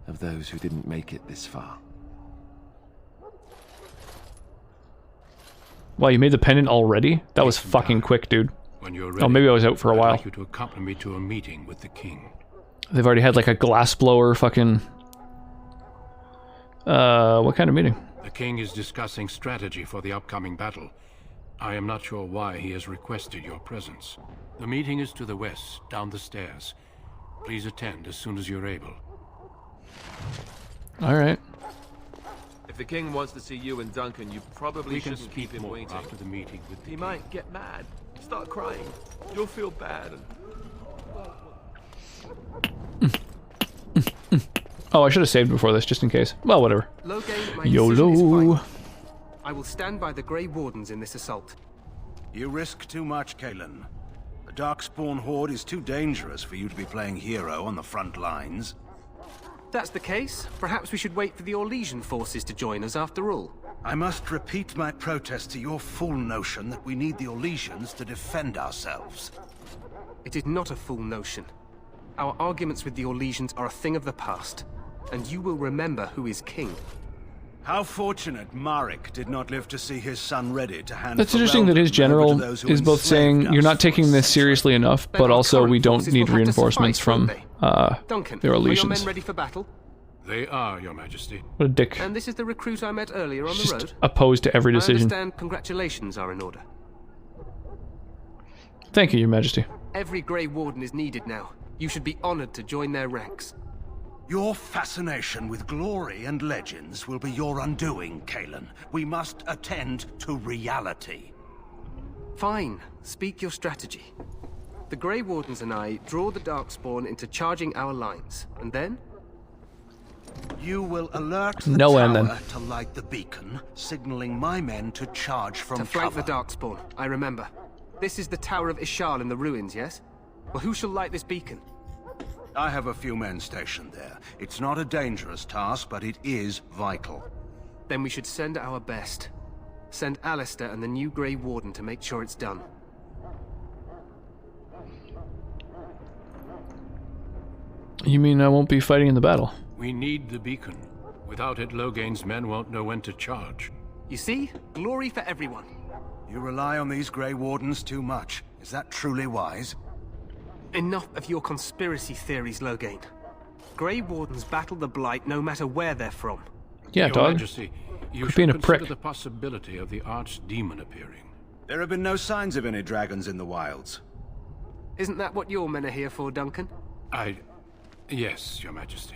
of those who didn't make it this far. Wow, you made the pendant already? That was fucking quick, dude. When you're ready, Oh, maybe I was out for a I'd while. like you to accompany me to a meeting with the king. They've already had like a glass blower fucking... what kind of meeting? The king is discussing strategy for the upcoming battle. I am not sure why he has requested your presence. The meeting is to the west, down the stairs. Please attend as soon as you're able. Alright. If the king wants to see you and Duncan, you probably We can shouldn't keep him more waiting. after the meeting with the He king. might get mad, start crying. You'll feel bad. Oh, I should have saved before this, just in case. Well, whatever. Loghain, my YOLO! decision is final. I will stand by the Grey Wardens in this assault. You risk too much, Kalen. The Darkspawn Horde is too dangerous for you to be playing hero on the front lines. If that's the case, perhaps we should wait for the Orlesian forces to join us after all. I must repeat my protest to your fool notion that we need the Orlesians to defend ourselves. It is not a fool notion. Our arguments with the Orlesians are a thing of the past, and you will remember who is king. How fortunate Marek did not live to see his son ready to hand That's interesting that his general is both saying you're not taking this seriously enough, but also we don't need reinforcements from the Duncan, are your men Orlesians. ready for battle? They are, your majesty. What a dick. And this is the recruit I met earlier on the Just road? opposed to every I decision. understand congratulations are in order. Thank you, your majesty. Every Grey Warden is needed now. You should be honored to join their ranks. Your fascination with glory and legends will be your undoing, Kalen. We must attend to reality. Fine. Speak your strategy. The Grey Wardens and I draw the Darkspawn into charging our lines, and then? You will alert the No tower end, then. to light the beacon, signaling my men to charge from To flank cover. the Darkspawn, I remember. This is the Tower of Ishal in the ruins, yes? Well, who shall light this beacon? I have a few men stationed there. It's not a dangerous task, but it is vital. Then we should send our best. Send Alistair and the new Grey Warden to make sure it's done. You mean I won't be fighting in the battle? We need the beacon. Without it, Loghain's men won't know when to charge. You see? Glory for everyone. You rely on these Grey Wardens too much. Is that truly wise? Enough of your conspiracy theories, Loghain. Grey Wardens battle the Blight no matter where they're from. Yeah, Your dog. Majesty, you Quit should being a consider prick. the possibility of the archdemon appearing. There have been no signs of any dragons in the wilds. Isn't that what your men are here for, Duncan? Yes, your majesty.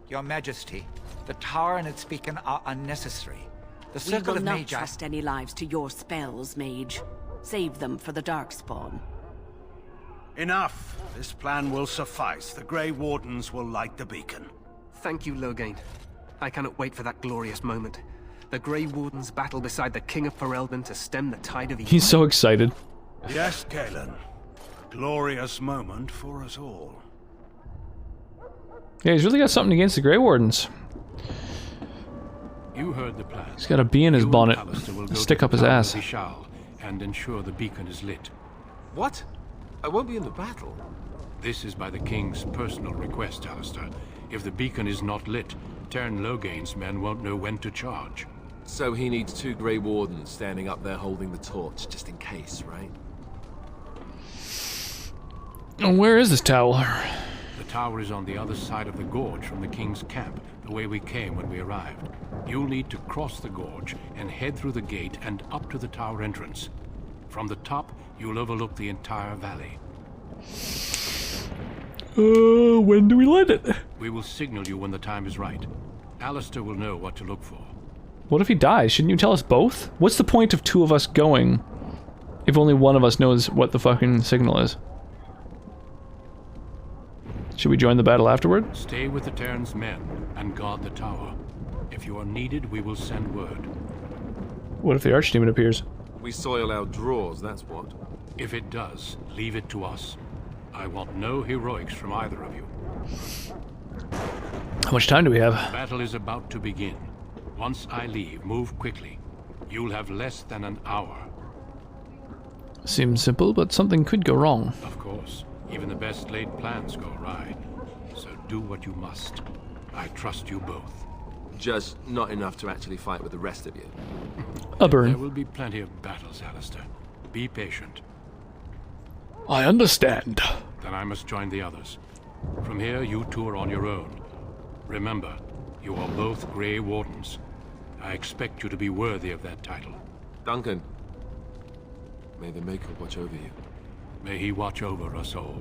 Your Majesty, the tower and its beacon are unnecessary. The We Circle will of not Magi... trust any lives to your spells, mage. Save them for the Darkspawn. Enough. This plan will suffice. The Grey Wardens will light the beacon. Thank you, Loghain. I cannot wait for that glorious moment. The Grey Wardens battle beside the King of Ferelden to stem the tide of evil. He's so excited. Yes, Galen. A glorious moment for us all. Yeah, he's really got something against the Grey Wardens. You heard the plan. He's got a bee in his bonnet. Stick up his ass. And ensure the beacon is lit. What? I won't be in the battle. This is by the King's personal request, Alistair. If the beacon is not lit, Tern Loghain's men won't know when to charge. So he needs 2 Grey Wardens standing up there holding the torch, just in case, right? Where is this tower? The tower is on the other side of the gorge from the King's camp, the way we came when we arrived. You'll need to cross the gorge and head through the gate and up to the tower entrance. From the top, you'll overlook the entire valley. When do we light it? We will signal you when the time is right. Alistair will know what to look for. What if he dies? Shouldn't you tell us both? What's the point of 2 of us going if only one of us knows what the fucking signal is? Should we join the battle afterward? Stay with the Terran's men and guard the tower. If you are needed, we will send word. What if the Archdemon appears? We soil our drawers, that's what. If it does, leave it to us. I want no heroics from either of you. How much time do we have? The battle is about to begin. Once I leave, move quickly. You'll have less than an hour. Seems simple, but something could go wrong. Of course. Even the best laid plans go awry. So do what you must. I trust you both. Just not enough to actually fight with the rest of you. A burn. There will be plenty of battles, Alistair. Be patient. I understand. Then I must join the others. From here, you 2 are on your own. Remember, you are both Grey Wardens. I expect you to be worthy of that title. Duncan, may the Maker watch over you. May he watch over us all.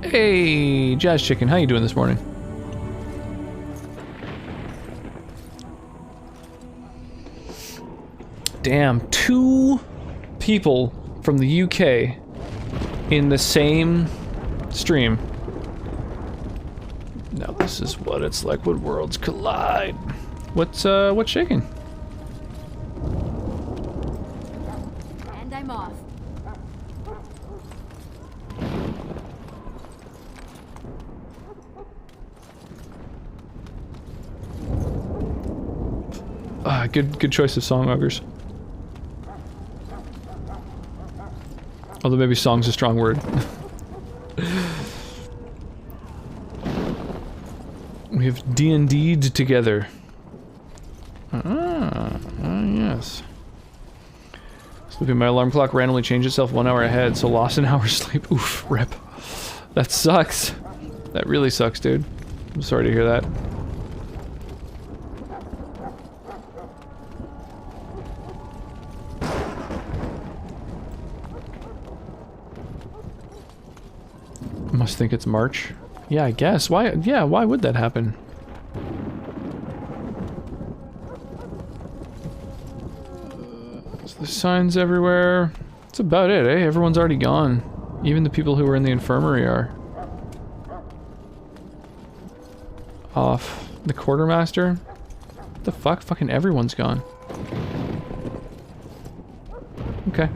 Hey, Jazz Chicken, how you doing this morning? Damn, 2 people from the UK in the same stream. Now this is what it's like when worlds collide. What's shaking? And I'm off. Good choice of song augers. Although maybe song's a strong word. We have D&D'd together. Yes. Sleeping, my alarm clock randomly changed itself 1 hour ahead, so lost an hour's sleep. Oof, rip. That sucks. That really sucks, dude. I'm sorry to hear that. Must think it's March. Yeah, I guess. Why? Yeah, why would that happen? There's signs everywhere. That's about it, eh? Everyone's already gone. Even the people who were in the infirmary are off. The quartermaster? What the fuck? Fucking everyone's gone. Okay.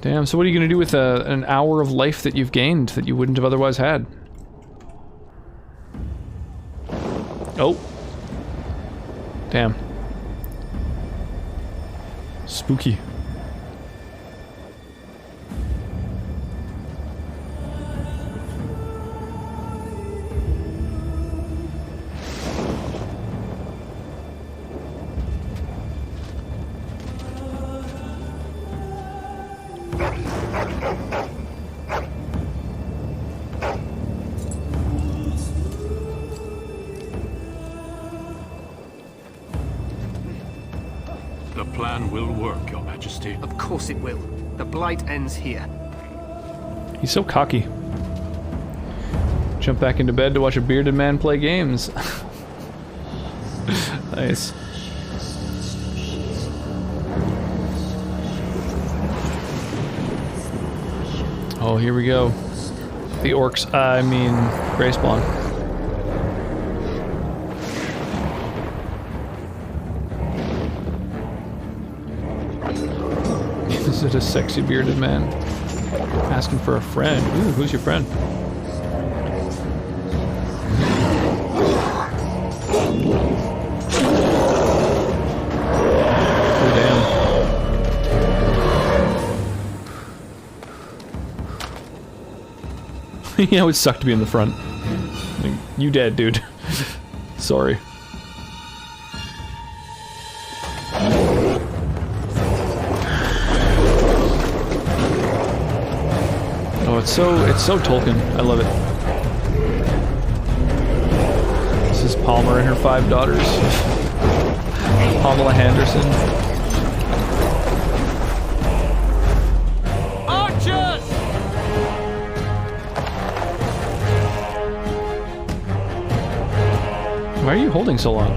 Damn, so what are you gonna do with an hour of life that you've gained that you wouldn't have otherwise had? Oh. Damn. Spooky. plan will work, Your Majesty. Of course it will. The Blight ends here. He's so cocky. Jump back into bed to watch a bearded man play games. Nice. Oh, here we go. The orcs, I mean, Grey Spawn. Is it a sexy bearded man? Asking for a friend. Ooh, who's your friend? Oh, damn. Yeah, it would suck to be in the front. Like, you dead, dude. Sorry. Oh, it's so Tolkien. I love it. This is Palmer and her 5 daughters. Pamela Henderson. Archers! Why are you holding so long?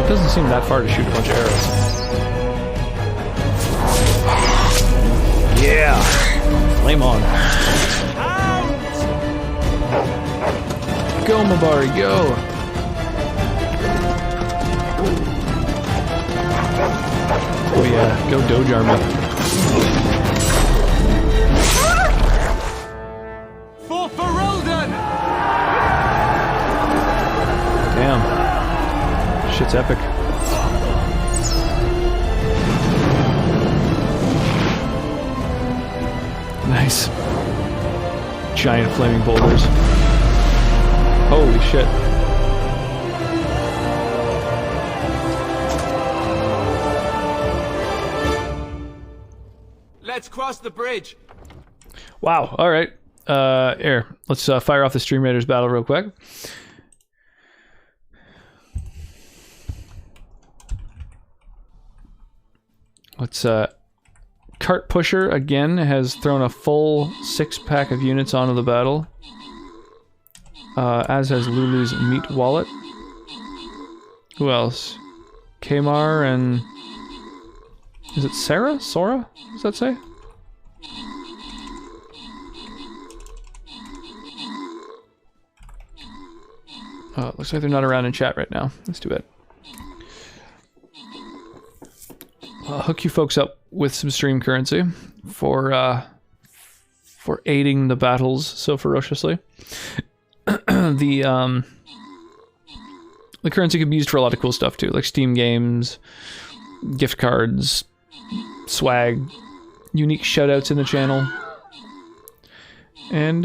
It doesn't seem that far to shoot a bunch of arrows. Yeah! Flame on. Go, Mabari, go! Oh yeah, go Doge Army. For Ferelden! Damn. Shit's epic. Nice. Giant flaming boulders. Holy shit. Let's cross the bridge. Wow, alright. Here, let's fire off the Stream Raiders battle real quick. Let's, Cart Pusher, again, has thrown a full 6-pack of units onto the battle. As has Lulu's Meat Wallet. Who else? Kamar and... Is it Sarah? Sora? What does that say? Oh, it looks like they're not around in chat right now. That's too bad. I'll hook you folks up with some stream currency for aiding the battles so ferociously. The currency can be used for a lot of cool stuff too, like Steam games, gift cards, swag, unique shoutouts in the channel, and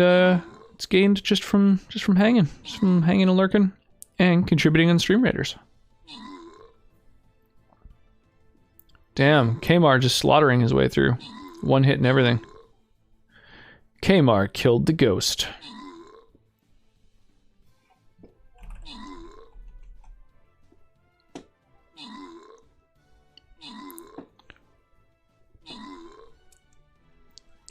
it's gained just from hanging and lurking, and contributing on Stream Raiders. Damn, Kamar just slaughtering his way through. One hit and everything. Kamar killed the ghost.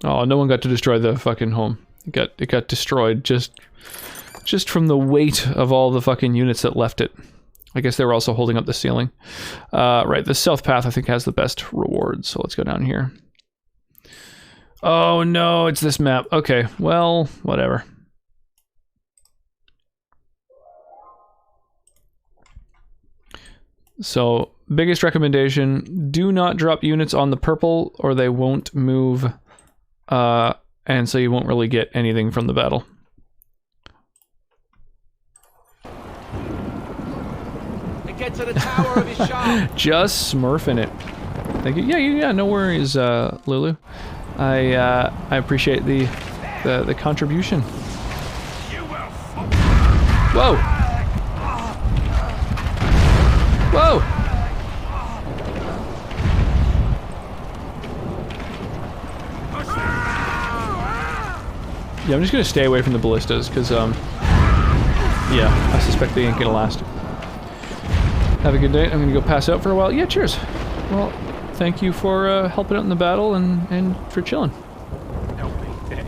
Oh, no one got to destroy the fucking home. It got destroyed just from the weight of all the fucking units that left it. I guess they were also holding up the ceiling. Right, the south path I think has the best rewards, so let's go down here. Oh no, it's this map. Okay, well, whatever. So, biggest recommendation, do not drop units on the purple or they won't move, and so you won't really get anything from the battle. Get to the tower of his shop. Just smurfing it. Thank you. Yeah, no worries, Lulu. I appreciate the contribution. Whoa! Whoa! Yeah, I'm just gonna stay away from the ballistas, because, yeah, I suspect they ain't gonna last. Have a good night. I'm gonna go pass out for a while. Yeah, cheers. Well, thank you for helping out in the battle and for chilling. Help me, there.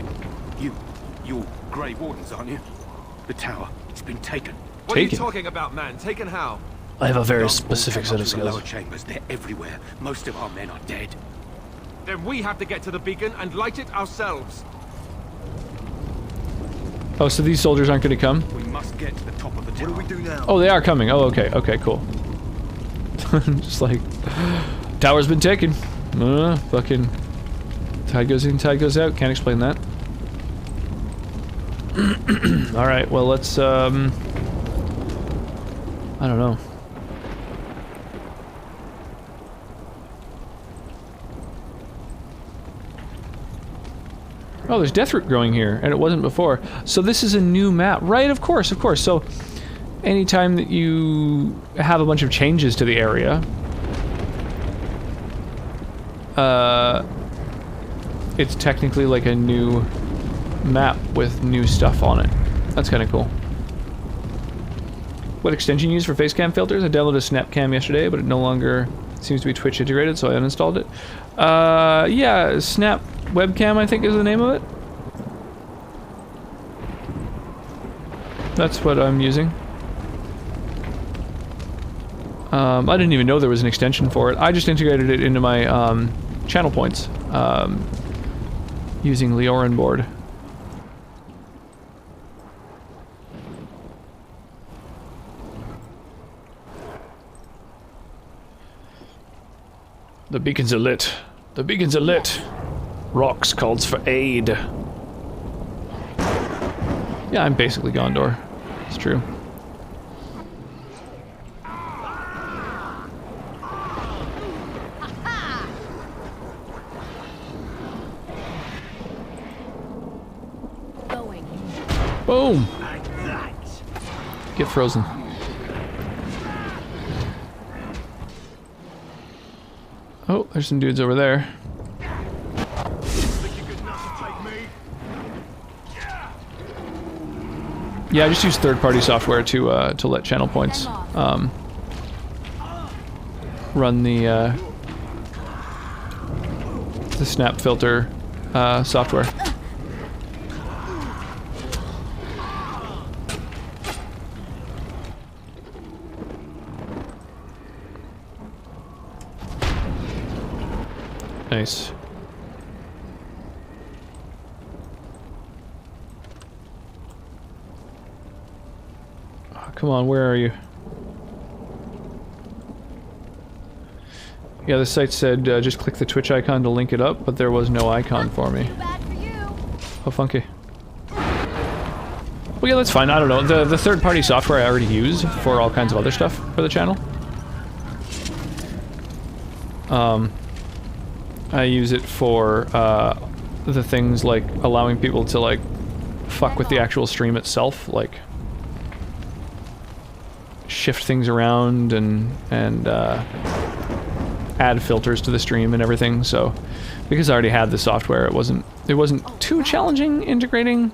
You're Grey Wardens, aren't you? The tower, it's been taken. What are you talking about, man? Taken how? I have a very Dark specific set of Spawn came up skills. through the lower chambers. They're everywhere. Most of our men are dead. Then we have to get to the beacon and light it ourselves. Oh, so these soldiers aren't gonna come? We must get to the top of the tower. What do we do now? Oh, they are coming. Oh, okay. Okay, cool. Just like, tower's been taken. Fucking tide goes in, tide goes out. Can't explain that. Alright, well, let's, I don't know. Oh, there's Deathroot growing here, and it wasn't before. So this is a new map. Right, of course, of course. So, anytime that you have a bunch of changes to the area, it's technically like a new map with new stuff on it. That's kind of cool. What extension you use for facecam filters? I downloaded SnapCam yesterday, but it no longer seems to be Twitch integrated, so I uninstalled it. Yeah, Snap Webcam, I think is the name of it. That's what I'm using. I didn't even know there was an extension for it. I just integrated it into my channel points using Leorin board. The beacons are lit. The beacons are lit. Rocks calls for aid. Yeah, I'm basically Gondor. It's true. Boom! Get frozen. Oh, there's some dudes over there. Yeah, I just use third-party software to let channel points run the snap filter software. Nice. Oh, come on, where are you? Yeah, the site said just click the Twitch icon to link it up, but there was no icon for me. Oh, funky. Well, yeah, that's fine. I don't know. The third-party software I already use for all kinds of other stuff for the channel. I use it for the things like allowing people to like fuck with the actual stream itself, like shift things around and add filters to the stream and everything. So because I already had the software, it wasn't too challenging integrating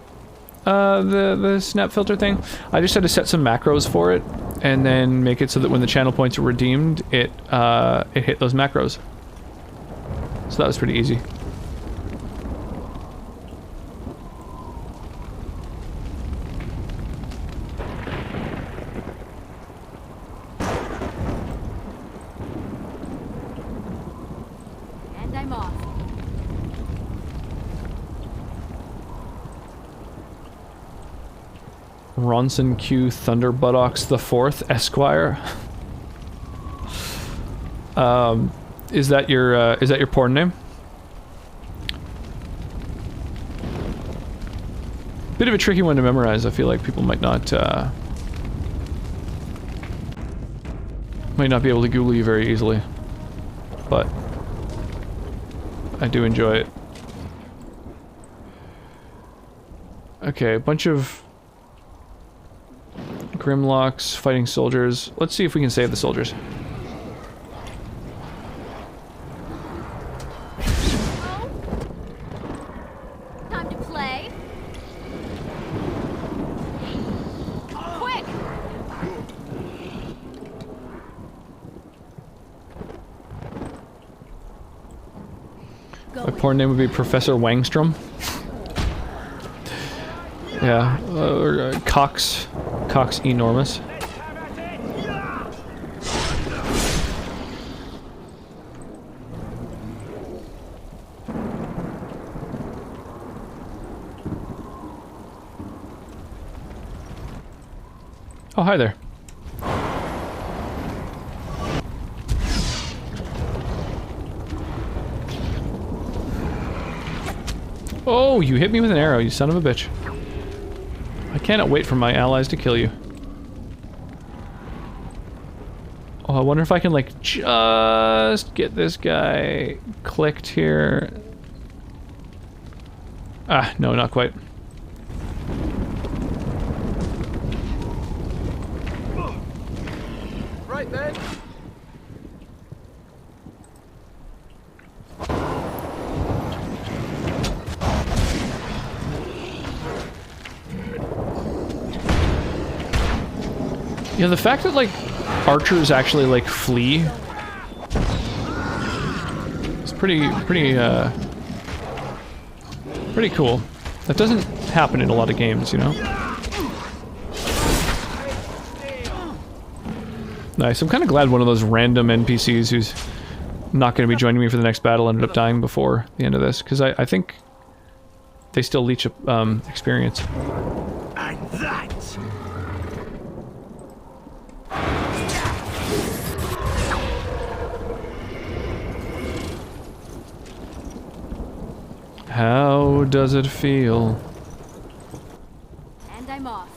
the snap filter thing. I just had to set some macros for it and then make it so that when the channel points were redeemed, it hit those macros. So that was pretty easy. And I'm off. Ronson Q Thunder Buttocks the Fourth Esquire. Is that your porn name? Bit of a tricky one to memorize. I feel like people might not be able to Google you very easily, but I do enjoy it. Okay, a bunch of Grimlocks fighting soldiers. Let's see if we can save the soldiers. Time to play. Quick! porn name would be Professor Wangstrom. Yeah, or Cox Enormous. Oh, hi there. Oh, you hit me with an arrow, you son of a bitch. I cannot wait for my allies to kill you. Oh, I wonder if I can, like, just get this guy clicked here. Ah, no, not quite. Right then. Yeah, the fact that, like, archers actually, like, flee is pretty cool. That doesn't happen in a lot of games, you know? Nice. I'm kind of glad one of those random NPCs who's not going to be joining me for the next battle ended up dying before the end of this, because I think they still leech experience. And that. How does it feel? And I'm off.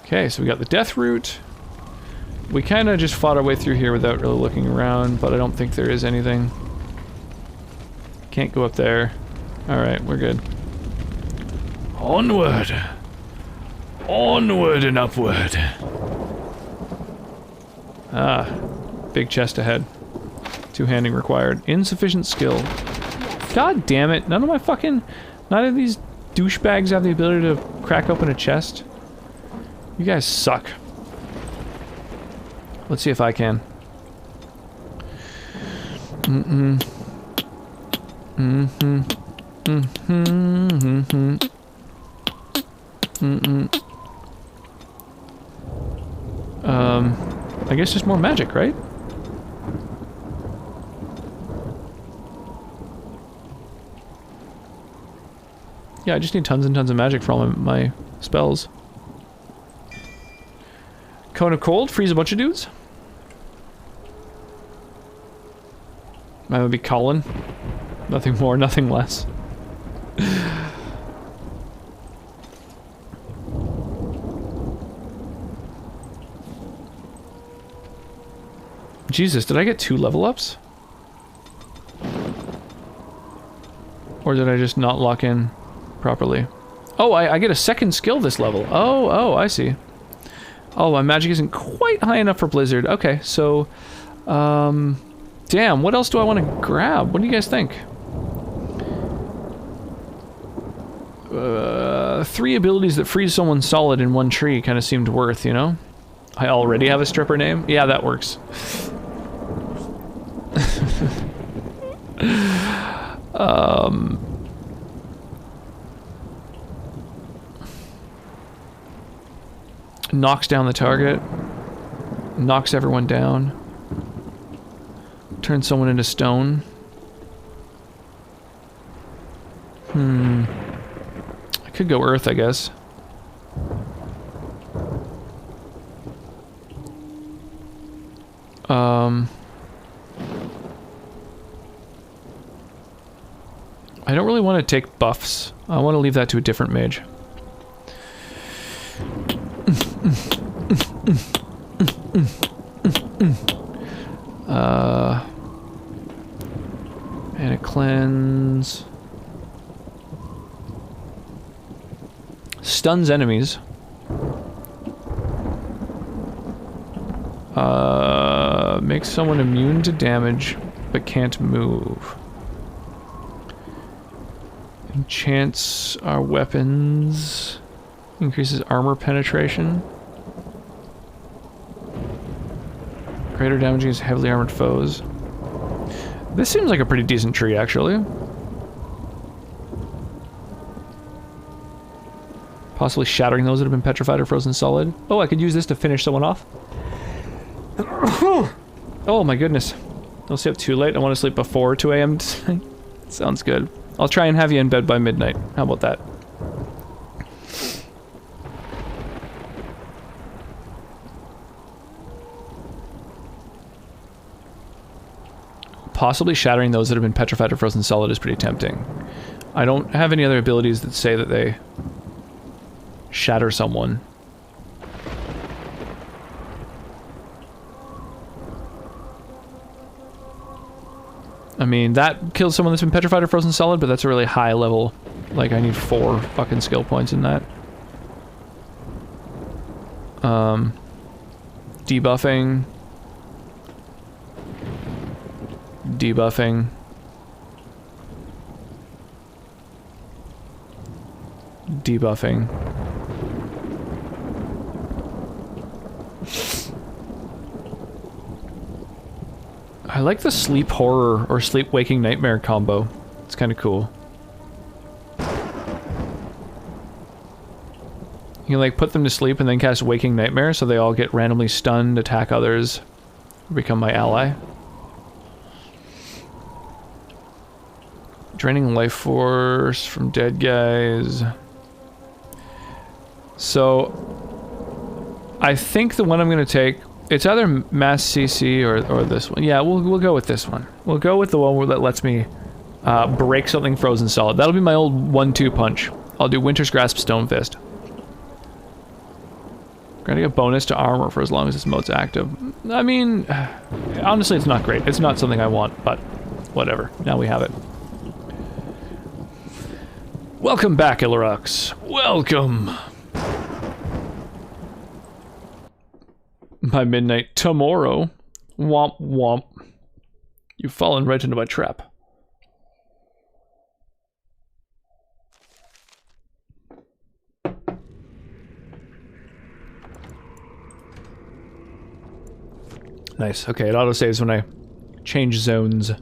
Okay, so we got the death route. We kind of just fought our way through here without really looking around, but I don't think there is anything. Can't go up there. Alright, we're good. Onward! Onward and upward! Ah, big chest ahead. Two-handing required. Insufficient skill. God damn it, none of these douchebags have the ability to crack open a chest. You guys suck. Let's see if I can. I guess just more magic, right? Yeah, I just need tons and tons of magic for all my spells. Cone of Cold, freeze a bunch of dudes. That would be Colin. Nothing more, nothing less. Jesus, did I get 2 level ups? Or did I just not lock in properly? Oh, I get a second skill this level. Oh, I see. Oh, my magic isn't quite high enough for Blizzard. Okay, so... damn, what else do I want to grab? What do you guys think? 3 abilities that freeze someone solid in one tree kind of seemed worth, you know? I already have a stripper name? Yeah, that works. Knocks down the target. Knocks everyone down. Turns someone into stone. I could go earth, I guess. I don't really want to take buffs. I want to leave that to a different mage. And a cleanse. Stuns enemies. Makes someone immune to damage, but can't move. Enchants our weapons. Increases armor penetration. Greater damage against heavily armored foes. This seems like a pretty decent tree, actually. Possibly shattering those that have been petrified or frozen solid. Oh, I could use this to finish someone off. Oh my goodness. Don't stay up too late. I want to sleep before 2 a.m. tonight. Sounds good. I'll try and have you in bed by midnight. How about that? Possibly shattering those that have been petrified or frozen solid is pretty tempting. I don't have any other abilities that say that they shatter someone. I mean, that kills someone that's been petrified or frozen solid, but that's a really high level. Like, I need 4 fucking skill points in that. Debuffing. Debuffing. Debuffing. I like the sleep horror or sleep waking nightmare combo. It's kind of cool. You can like put them to sleep and then cast waking nightmare so they all get randomly stunned, attack others, become my ally. Draining life force from dead guys. So I think the one I'm gonna take, it's either mass CC or this one. Yeah, we'll go with this one. We'll go with the one that lets me break something frozen solid. That'll be my old 1-2 punch. I'll do Winter's Grasp, Stone Fist. Granting a bonus to armor for as long as this mode's active. I mean, honestly, it's not great. It's not something I want, but whatever. Now we have it. Welcome back, Illarux. Welcome. By midnight tomorrow. Womp womp. You've fallen right into my trap. Nice. Okay, it autosaves when I change zones.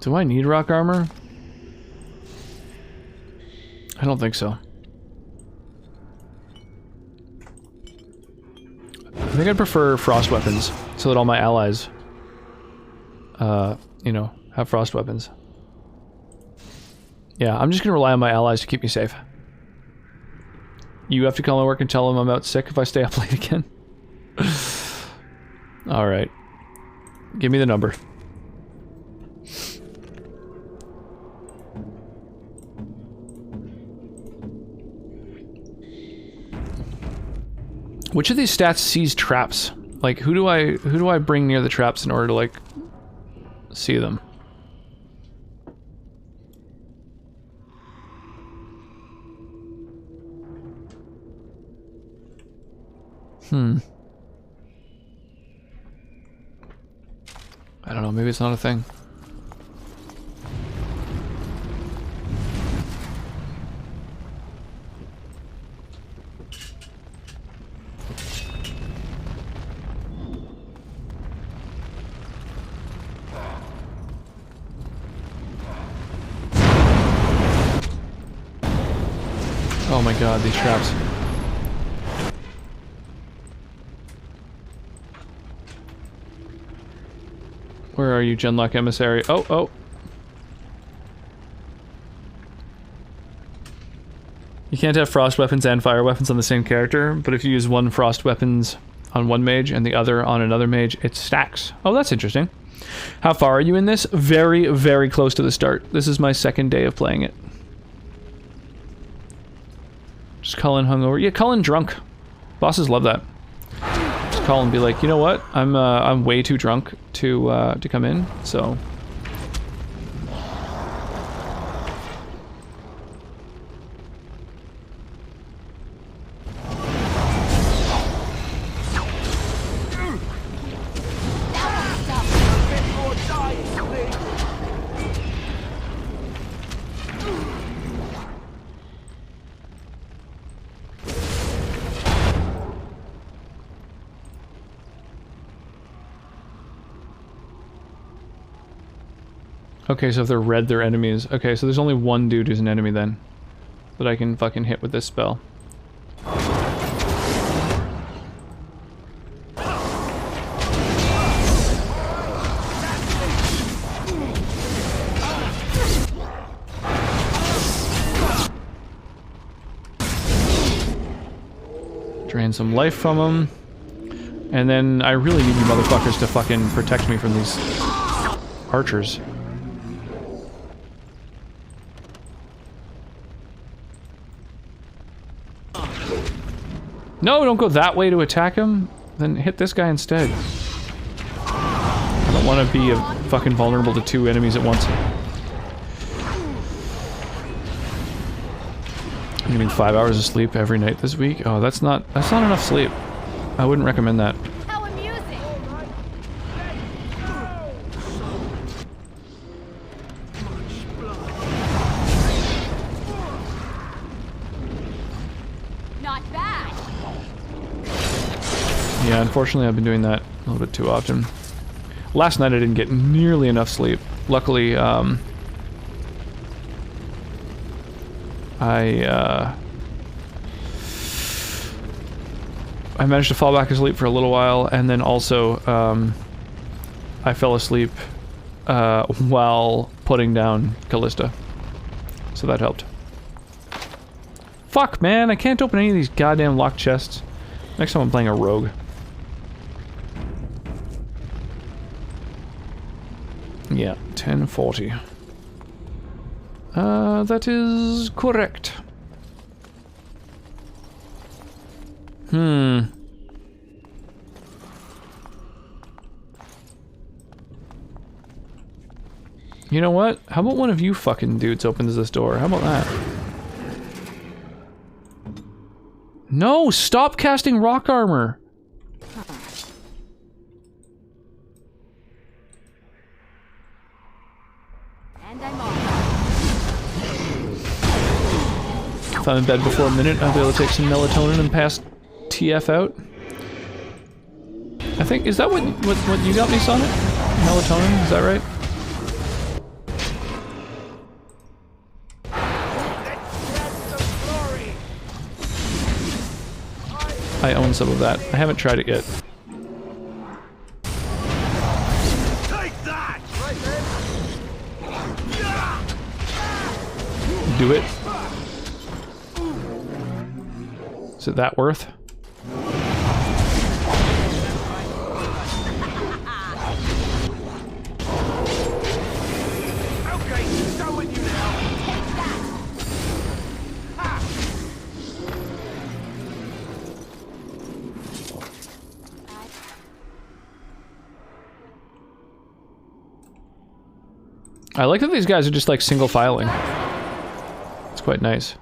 Do I need rock armor? I don't think so. I think I'd prefer frost weapons, so that all my allies, you know, have frost weapons. Yeah, I'm just gonna rely on my allies to keep me safe. You have to call my work and tell them I'm out sick if I stay up late again. Alright. Give me the number. Which of these stats sees traps? Like, who do I bring near the traps in order to, like, see them? I don't know, maybe it's not a thing. Oh my god, these traps. Where are you, Genlock Emissary? Oh, oh. You can't have frost weapons and fire weapons on the same character, but if you use one frost weapons on one mage and the other on another mage, it stacks. Oh, that's interesting. How far are you in this? Very, very close to the start. This is my second day of playing it. Just call in hungover. Yeah, call in drunk. Bosses love that. Just call and be like, you know what? I'm way too drunk to come in, so. Okay, so if they're red, they're enemies. Okay, so there's only one dude who's an enemy then. That I can fucking hit with this spell. Drain some life from him. And then I really need you motherfuckers to fucking protect me from these archers. No, don't go that way to attack him. Then hit this guy instead. I don't want to be fucking vulnerable to two enemies at once. I'm getting 5 hours of sleep every night this week. Oh, that's not enough sleep. I wouldn't recommend that. How amusing! Not bad. Yeah, unfortunately I've been doing that a little bit too often. Last night I didn't get nearly enough sleep. Luckily, I managed to fall back asleep for a little while, and then also, I fell asleep, while putting down Callista. So that helped. Fuck, man, I can't open any of these goddamn locked chests. Next time I'm playing a rogue. Yeah, 1040. That is correct. You know what? How about one of you fucking dudes opens this door? How about that? No! Stop casting rock armor! And I'm on. If I'm in bed before a minute, I'll be able to take some melatonin and pass TF out. I think, is that what you got me, Sonic? Melatonin, is that right? I own some of that. I haven't tried it yet. Take that! Do it. Is it that worth? Okay, so with you now. Take that! I like that these guys are just like single filing. It's quite nice.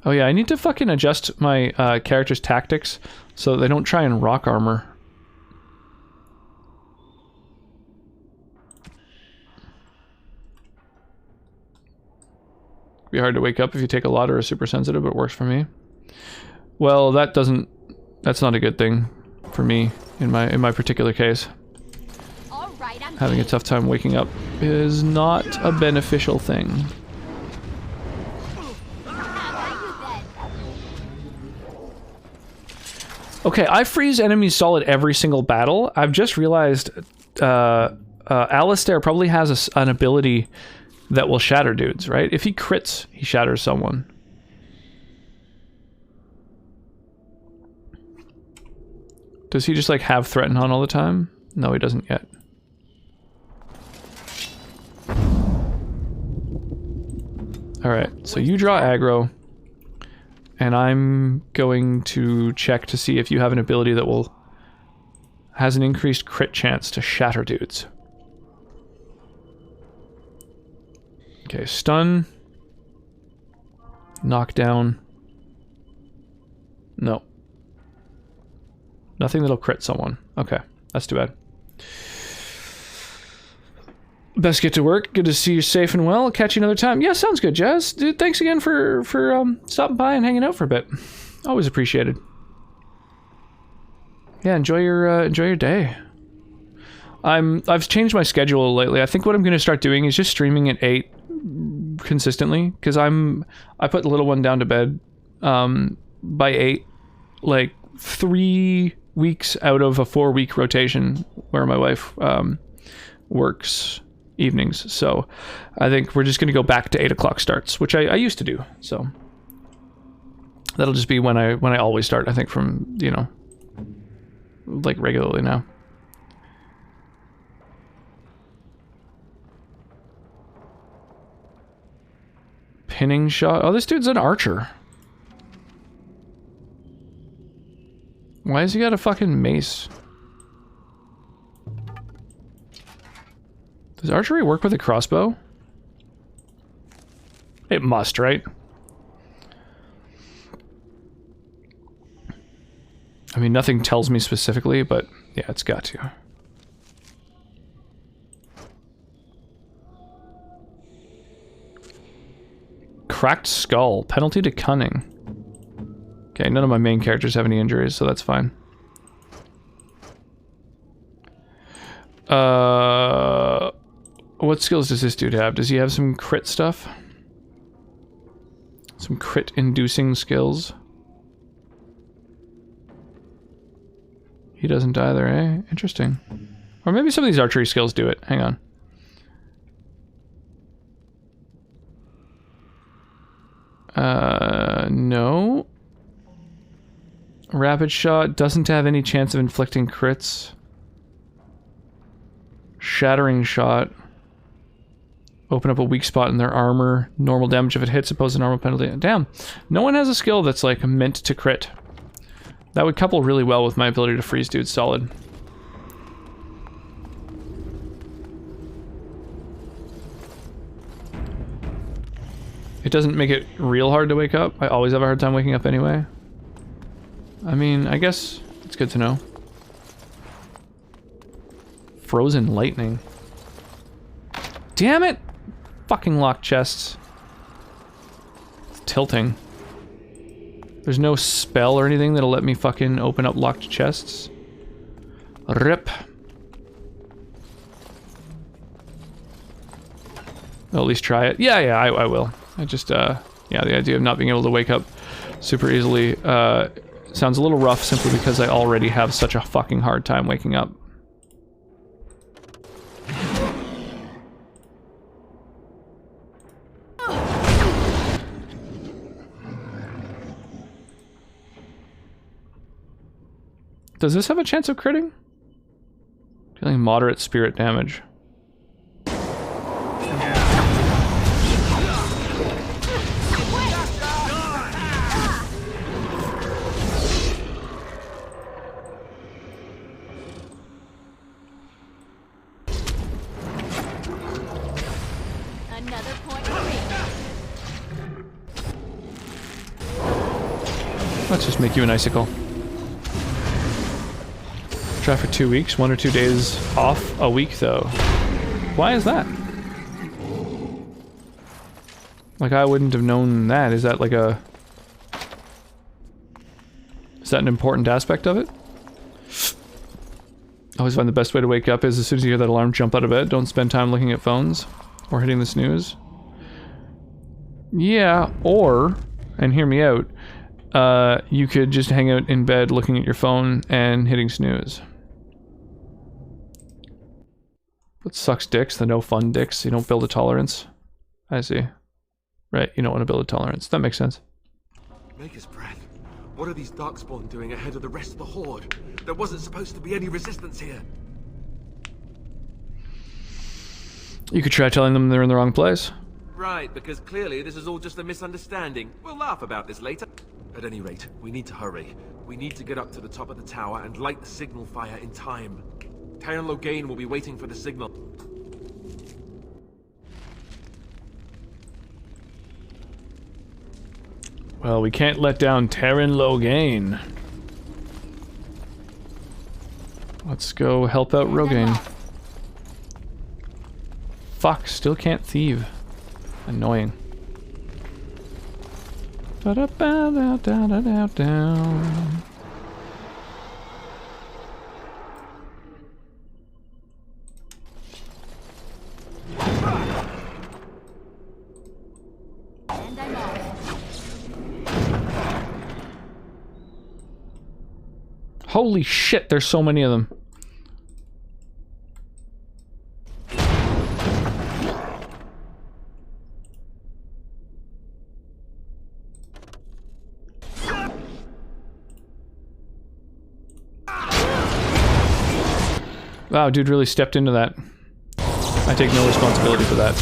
Oh yeah, I need to fucking adjust my character's tactics so they don't try and rock armor. It'd be hard to wake up if you take a lot or are super sensitive, but it works for me. Well, that's not a good thing for me in my particular case. Having a tough time waking up is not a beneficial thing. Okay, I freeze enemies solid every single battle. I've just realized Alistair probably has an ability that will shatter dudes, right? If he crits, he shatters someone. Does he just like have threaten on all the time? No, he doesn't yet. Alright, so you draw aggro, and I'm going to check to see if you have an ability that has an increased crit chance to shatter dudes. Okay, stun. Knockdown. No. Nothing that'll crit someone. Okay, that's too bad. Best get to work. Good to see you safe and well. I'll catch you another time. Yeah, sounds good, Jazz. Dude, thanks again for stopping by and hanging out for a bit. Always appreciated. Yeah, enjoy your day. I've changed my schedule lately. I think what I'm going to start doing is just streaming at 8 consistently, because I put the little one down to bed by 8, like 3 weeks out of a 4-week rotation where my wife works evenings. So I think we're just going to go back to 8 o'clock starts, which I used to do. So that'll just be when I always start, I think, from, you know, like regularly now. Pinning shot. Oh, this dude's an archer. Why has he got a fucking mace? Does archery work with a crossbow? It must, right? I mean, nothing tells me specifically, but yeah, it's got to. Cracked skull. Penalty to cunning. Okay, none of my main characters have any injuries, so that's fine. What skills does this dude have? Does he have some crit stuff? Some crit-inducing skills? He doesn't either, eh? Interesting. Or maybe some of these archery skills do it. Hang on. No. Rapid shot doesn't have any chance of inflicting crits. Shattering shot. Open up a weak spot in their armor. Normal damage if it hits, opposes a normal penalty. Damn. No one has a skill that's like meant to crit. That would couple really well with my ability to freeze dudes solid. It doesn't make it real hard to wake up. I always have a hard time waking up anyway. I mean, I guess it's good to know. Frozen lightning. Damn it! Fucking locked chests. It's tilting. There's no spell or anything that'll let me fucking open up locked chests. Rip. I'll at least try it. Yeah, I will. I just, yeah, the idea of not being able to wake up super easily sounds a little rough simply because I already have such a fucking hard time waking up. Does this have a chance of critting? Dealing moderate spirit damage. Another point for me. Let's just make you an icicle. Try for 2 weeks, 1 or 2 days off a week though. Why is that? Like, I wouldn't have known that. Is that like a... Is that an important aspect of it? I always find the best way to wake up is as soon as you hear that alarm, jump out of bed. Don't spend time looking at phones or hitting the snooze. Yeah, or, and hear me out, you could just hang out in bed looking at your phone and hitting snooze. What sucks dicks? The no fun dicks. You don't build a tolerance. I see. Right, you don't want to build a tolerance. That makes sense. Maker's breath. What are these Darkspawn doing ahead of the rest of the Horde? There wasn't supposed to be any resistance here. You could try telling them they're in the wrong place. Right, because clearly this is all just a misunderstanding. We'll laugh about this later. At any rate, we need to hurry. We need to get up to the top of the tower and light the signal fire in time. Tyron Loghain will be waiting for the signal. Well, we can't let down Tyron Loghain. Let's go help out Rogaine. Fuck, still can't thieve. Annoying. Holy shit, there's so many of them. Wow, dude really stepped into that. I take no responsibility for that.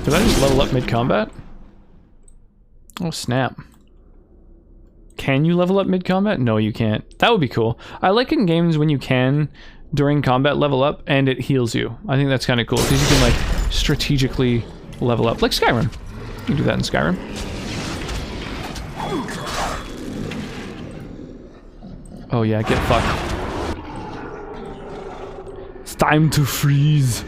Did I just level up mid-combat? Oh, snap. Can you level up mid-combat? No, you can't. That would be cool. I like in games when you can, during combat, level up, and it heals you. I think that's kind of cool, because you can, like, strategically level up. Like Skyrim. You can do that in Skyrim. Oh yeah, get fucked. It's time to freeze.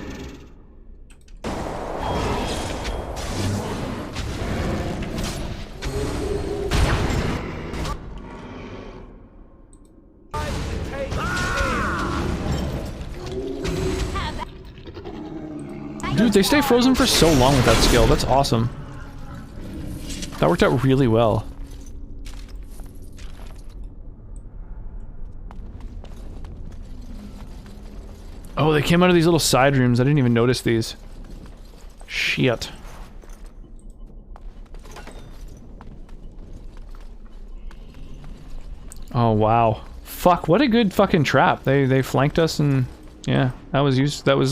Dude, they stay frozen for so long with that skill. That's awesome. That worked out really well. Oh, they came out of these little side rooms. I didn't even notice these. Shit. Oh, wow. Fuck, what a good fucking trap. They flanked us and... yeah, that was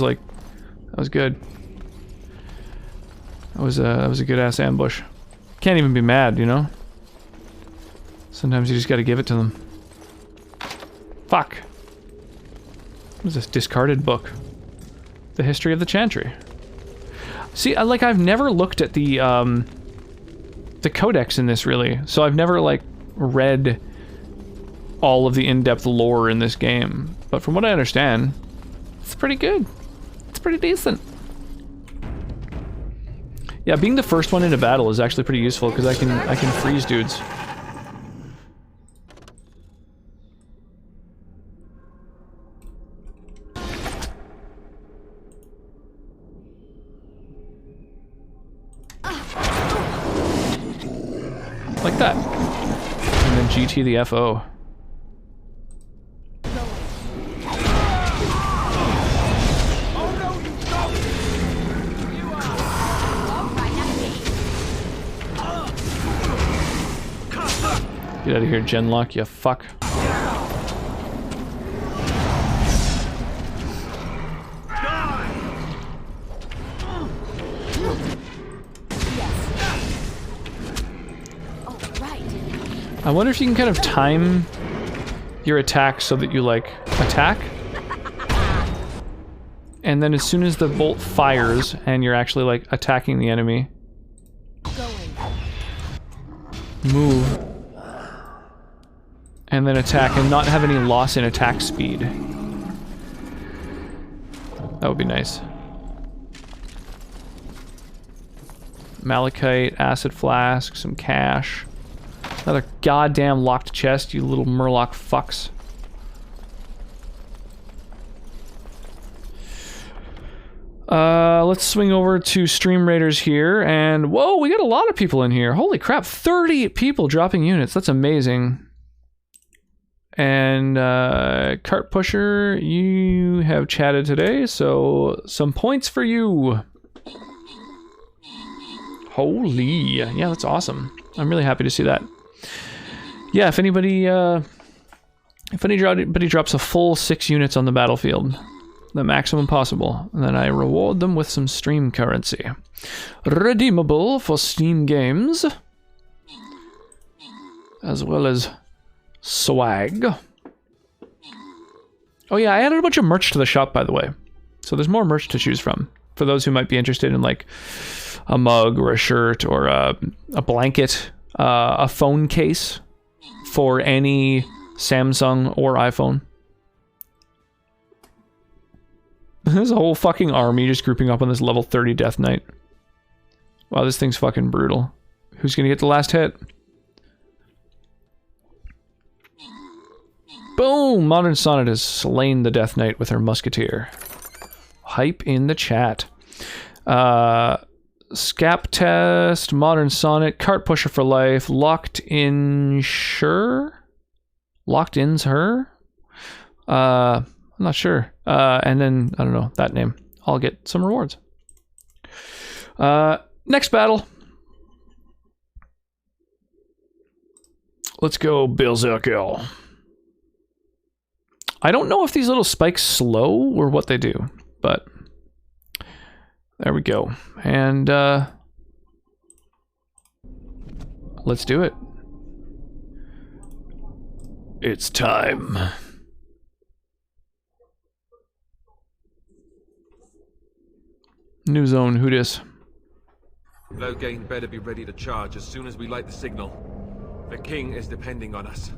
like... that was good. That was a good-ass ambush. Can't even be mad, you know? Sometimes you just gotta give it to them. Fuck. What is this? Discarded book. The history of the Chantry. See, I've never looked at the codex in this, really. So I've never, like, read all of the in-depth lore in this game. But from what I understand, it's pretty good. It's pretty decent. Yeah, being the first one into battle is actually pretty useful because I can freeze dudes. Like that. And then GT the FO. Get out of here, Genlock, you fuck. I wonder if you can kind of time your attack so that you, like, attack. And then as soon as the bolt fires and you're actually, like, attacking the enemy, move. And then attack and not have any loss in attack speed. That would be nice. Malachite, acid flask, some cash. Another goddamn locked chest, you little murloc fucks. Let's swing over to Stream Raiders here, and whoa, we got a lot of people in here. Holy crap, 30 people dropping units. That's amazing. And Cart Pusher, you have chatted today, so some points for you. Holy, yeah, that's awesome. I'm really happy to see that. Yeah, if anybody drops a full 6 units on the battlefield, the maximum possible, then I reward them with some stream currency, redeemable for Steam games, as well as swag. Oh yeah, I added a bunch of merch to the shop, by the way. So there's more merch to choose from. For those who might be interested in, like, a mug or a shirt or a blanket, a phone case for any Samsung or iPhone. There's a whole fucking army just grouping up on this level 30 Death Knight. Wow, this thing's fucking brutal. Who's gonna get the last hit? Boom! Modern Sonnet has slain the Death Knight with her musketeer. Hype in the chat. Scap test, Modern Sonnet, cart pusher for life, locked in sure? Locked in's her? I'm not sure. And then, I don't know, that name. I'll get some rewards. Next battle. Let's go Berserker. I don't know if these little spikes slow or what they do, but there we go. And let's do it. It's time. New zone, who dis? Loghain better be ready to charge as soon as we light the signal. The king is depending on us.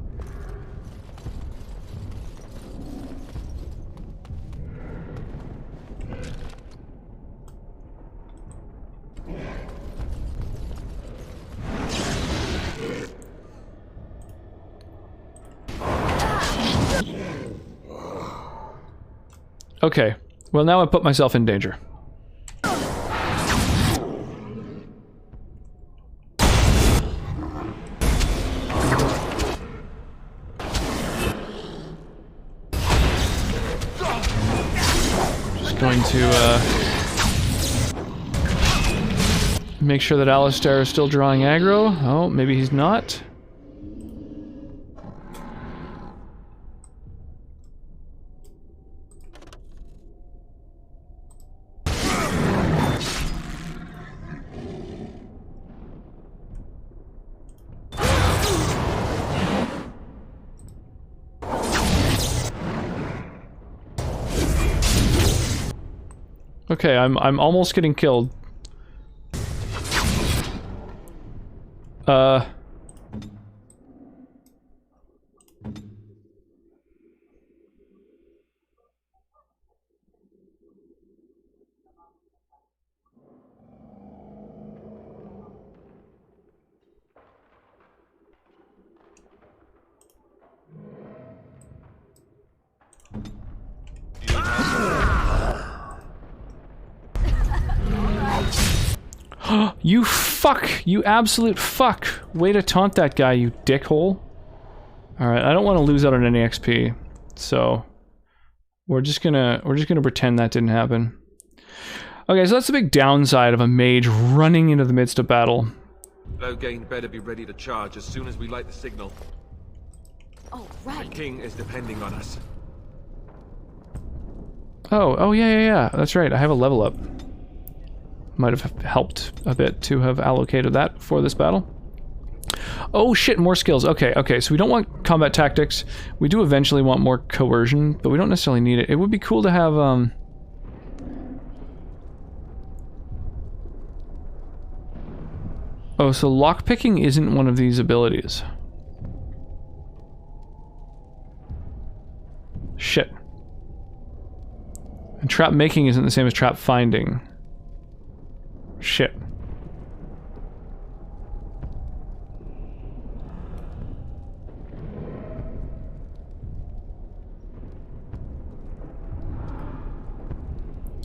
Okay, well now I put myself in danger. Just going to make sure that Alistair is still drawing aggro. Oh, maybe he's not. Okay, I'm almost getting killed. You fuck! You absolute fuck! Way to taunt that guy, you dickhole. Alright, I don't want to lose out on any XP, so we're just gonna pretend that didn't happen. Okay, so that's the big downside of a mage running into the midst of battle. Loghain better be ready to charge as soon as we light the signal. Oh, right. The king is depending on us. Oh yeah, that's right, I have a level up. Might have helped a bit to have allocated that for this battle. Oh shit, more skills. Okay, so we don't want combat tactics. We do eventually want more coercion, but we don't necessarily need it. It would be cool to have, Oh, so lockpicking isn't one of these abilities. Shit. And trap making isn't the same as trap finding. Shit.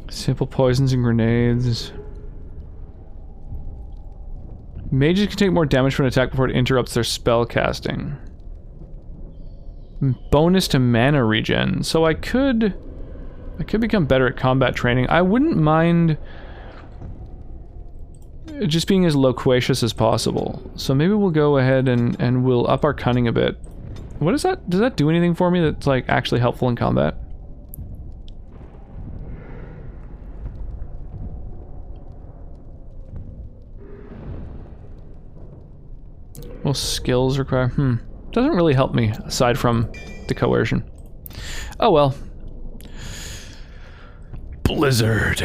Simple poisons and grenades. Mages can take more damage from an attack before it interrupts their spell casting. Bonus to mana regen. So I could become better at combat training. I wouldn't mind just being as loquacious as possible. So maybe we'll go ahead and we'll up our cunning a bit. What is that? Does that do anything for me that's like actually helpful in combat? Well, skills require... Doesn't really help me, aside from the coercion. Oh well. Blizzard.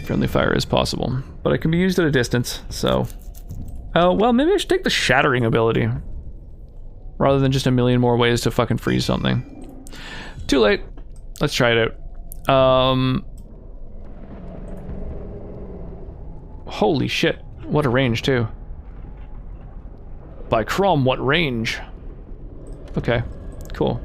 Friendly fire is possible, but it can be used at a distance, so... Oh, well, maybe I should take the shattering ability. Rather than just a million more ways to fucking freeze something. Too late. Let's try it out. Holy shit. What a range, too. by Crom, what range? Okay, cool.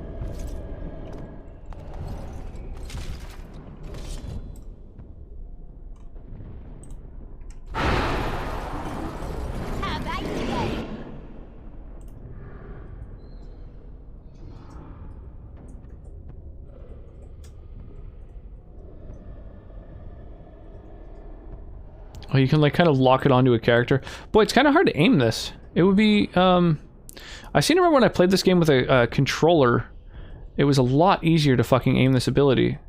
Oh, you can like kind of lock it onto a character. Boy, it's kind of hard to aim this. It would be, I seem to remember when I played this game with a controller, it was a lot easier to fucking aim this ability.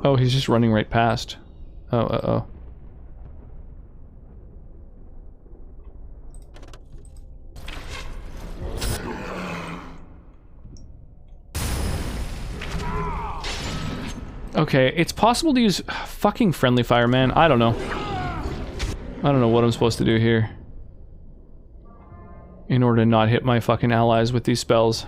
Oh, he's just running right past. Oh, uh-oh. Okay, it's possible to use fucking friendly fire, man. I don't know. I don't know what I'm supposed to do here in order to not hit my fucking allies with these spells.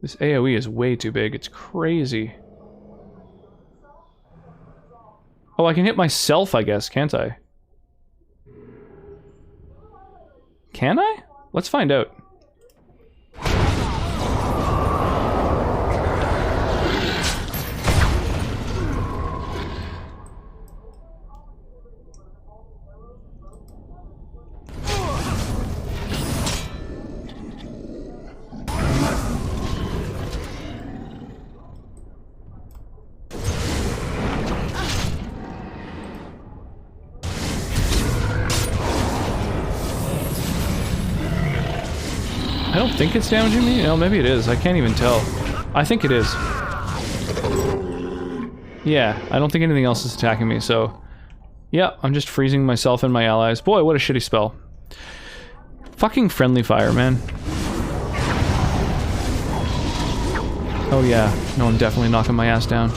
This AoE is way too big. It's crazy. Oh, I can hit myself, I guess, can't I? Can I? Let's find out. I don't think it's damaging me. No, maybe it is. I can't even tell. I think it is. Yeah, I don't think anything else is attacking me, so... Yeah, I'm just freezing myself and my allies. Boy, what a shitty spell. Fucking friendly fire, man. Oh yeah. No, I'm definitely knocking my ass down.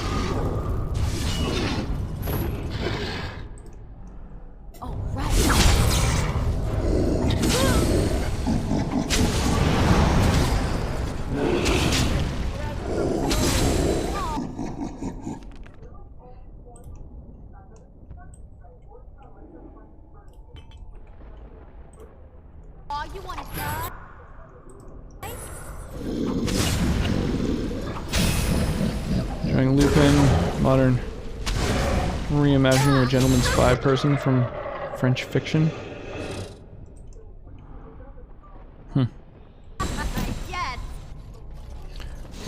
Trying Lupin, modern reimagining a gentleman spy person from French fiction.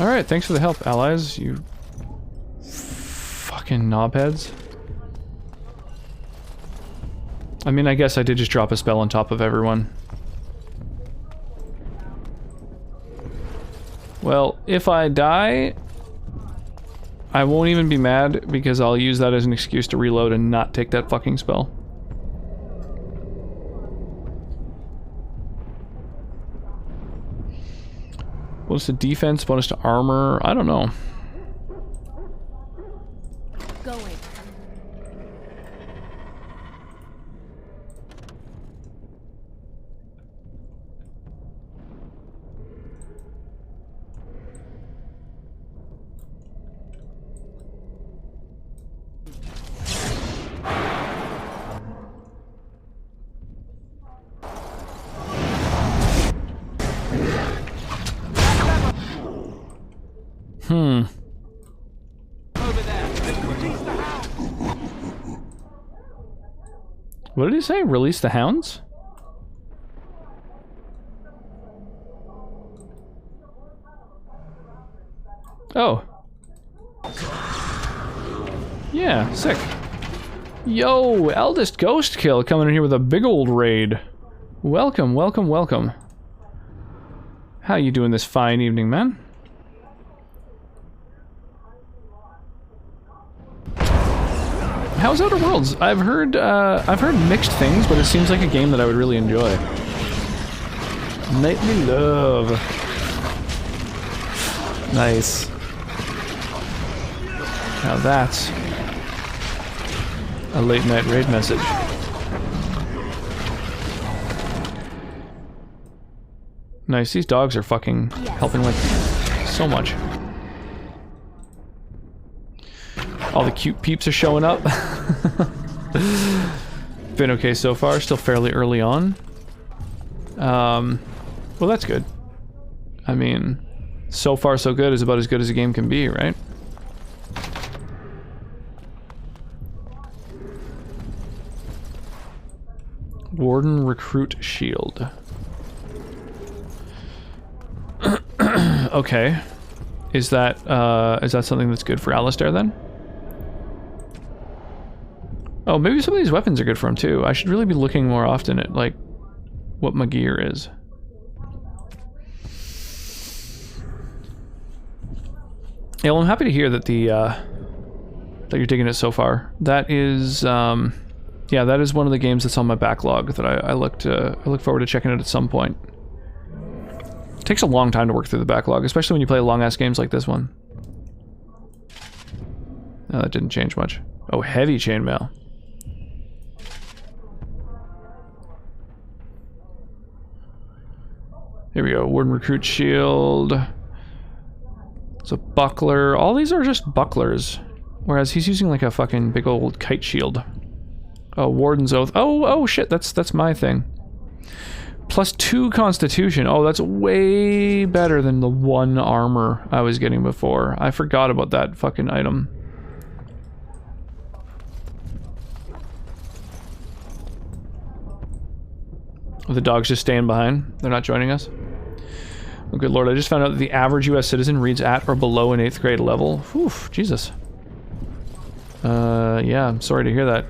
Alright, thanks for the help, allies, you fucking knobheads. I mean, I guess I did just drop a spell on top of everyone. Well, if I die, I won't even be mad because I'll use that as an excuse to reload and not take that fucking spell. Bonus to defense, bonus to armor, I don't know. Going. What did he say? Release the hounds? Oh. Yeah, sick. Yo, Eldest Ghost Kill coming in here with a big old raid. Welcome, welcome, welcome. How you doing this fine evening, man? How's Outer Worlds? I've heard mixed things, but it seems like a game that I would really enjoy. Nightly Love. Nice. Now that's a late night raid message. Nice. These dogs are fucking helping with so much. All the cute peeps are showing up. Been okay so far. Still fairly early on. Well, that's good. I mean, so far so good is about as good as a game can be, right? Warden recruit shield. Okay. Is that something that's good for Alistair then? Oh, maybe some of these weapons are good for him too. I should really be looking more often at like what my gear is. Yeah, well, I'm happy to hear that that you're digging it so far. That is yeah, that is one of the games that's on my backlog that I look forward to checking it at some point. It takes a long time to work through the backlog, especially when you play long-ass games like this one. Oh, that didn't change much. Oh, heavy chainmail. Here we go. Warden recruit shield. It's a buckler. All these are just bucklers. Whereas he's using like a fucking big old kite shield. Oh, Warden's Oath. Oh shit, that's my thing. +2 Constitution. Oh, that's way better than the 1 armor I was getting before. I forgot about that fucking item. The dog's just staying behind. They're not joining us. Oh, good lord, I just found out that the average US citizen reads at or below an 8th grade level. Whew, Jesus. Yeah, I'm sorry to hear that.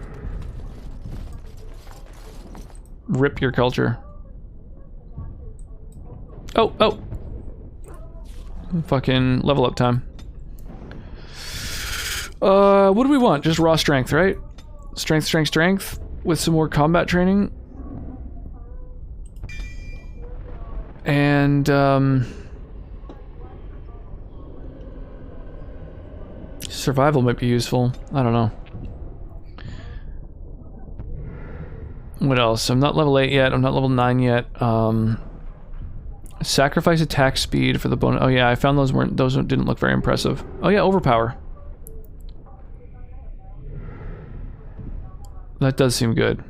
Rip your culture. Oh! Fucking level up time. What do we want? Just raw strength, right? Strength, with some more combat training. And, survival might be useful. I don't know. What else? I'm not level 8 yet. I'm not level 9 yet. Sacrifice attack speed for the bonus. Oh yeah, I found those didn't look very impressive. Oh yeah, overpower. That does seem good.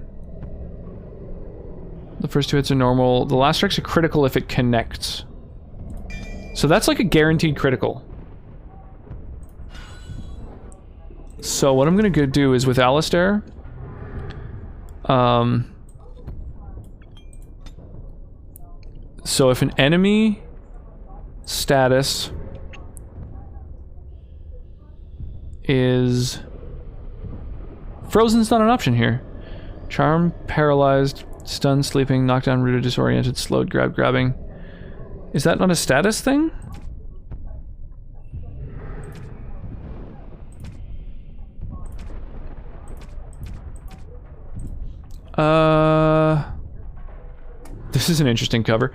The first 2 hits are normal. The last strike's a critical if it connects. So that's like a guaranteed critical. So what I'm gonna go do is with Alistair, so if an enemy status is frozen's not an option here. Charm, paralyzed, stunned, sleeping, knockdown, rooted, disoriented, slowed, grabbing. Is that not a status thing? This is an interesting cover.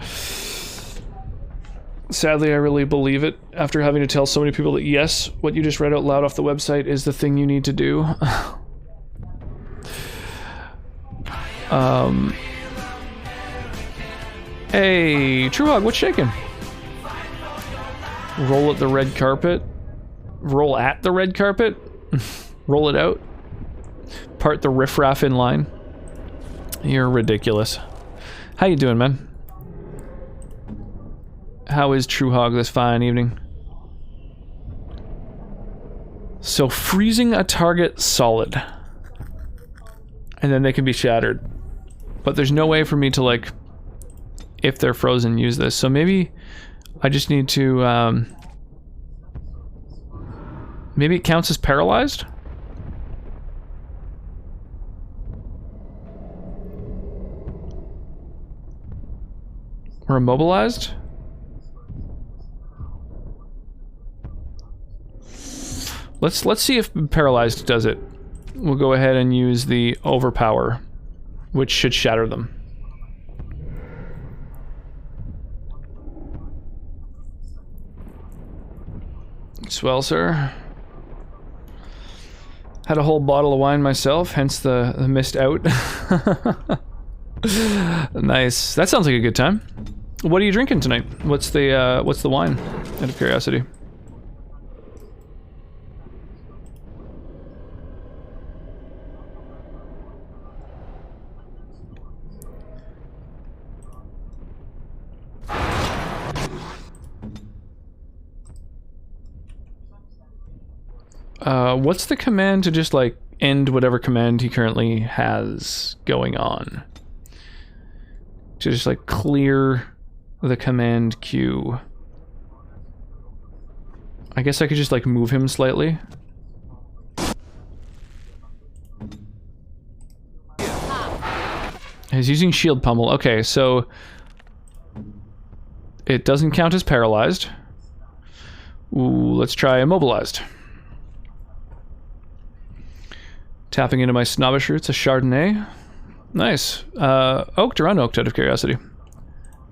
Sadly, I really believe it after having to tell so many people that yes, what you just read out loud off the website is the thing you need to do. Hey, Truehog, what's shaking? Roll at the red carpet. Roll at the red carpet. Roll it out. Part the riffraff in line. You're ridiculous. How you doing, man? How is Truehog this fine evening? So freezing a target solid. And then they can be shattered. But there's no way for me to, like, if they're frozen, use this. So maybe I just need to, maybe it counts as paralyzed? Or immobilized? Let's see if paralyzed does it. We'll go ahead and use the overpower, which should shatter them. Swell, sir. Had a whole bottle of wine myself, hence the missed out. Nice. That sounds like a good time. What are you drinking tonight? What's the wine? Out of curiosity. What's the command to just like end whatever command he currently has going on? To just like clear the command queue. I guess I could just like move him slightly. He's using shield pummel. Okay, so it doesn't count as paralyzed. Ooh, let's try immobilized. Tapping into my snobbish roots, a Chardonnay. Nice. Oaked or unoaked, out of curiosity?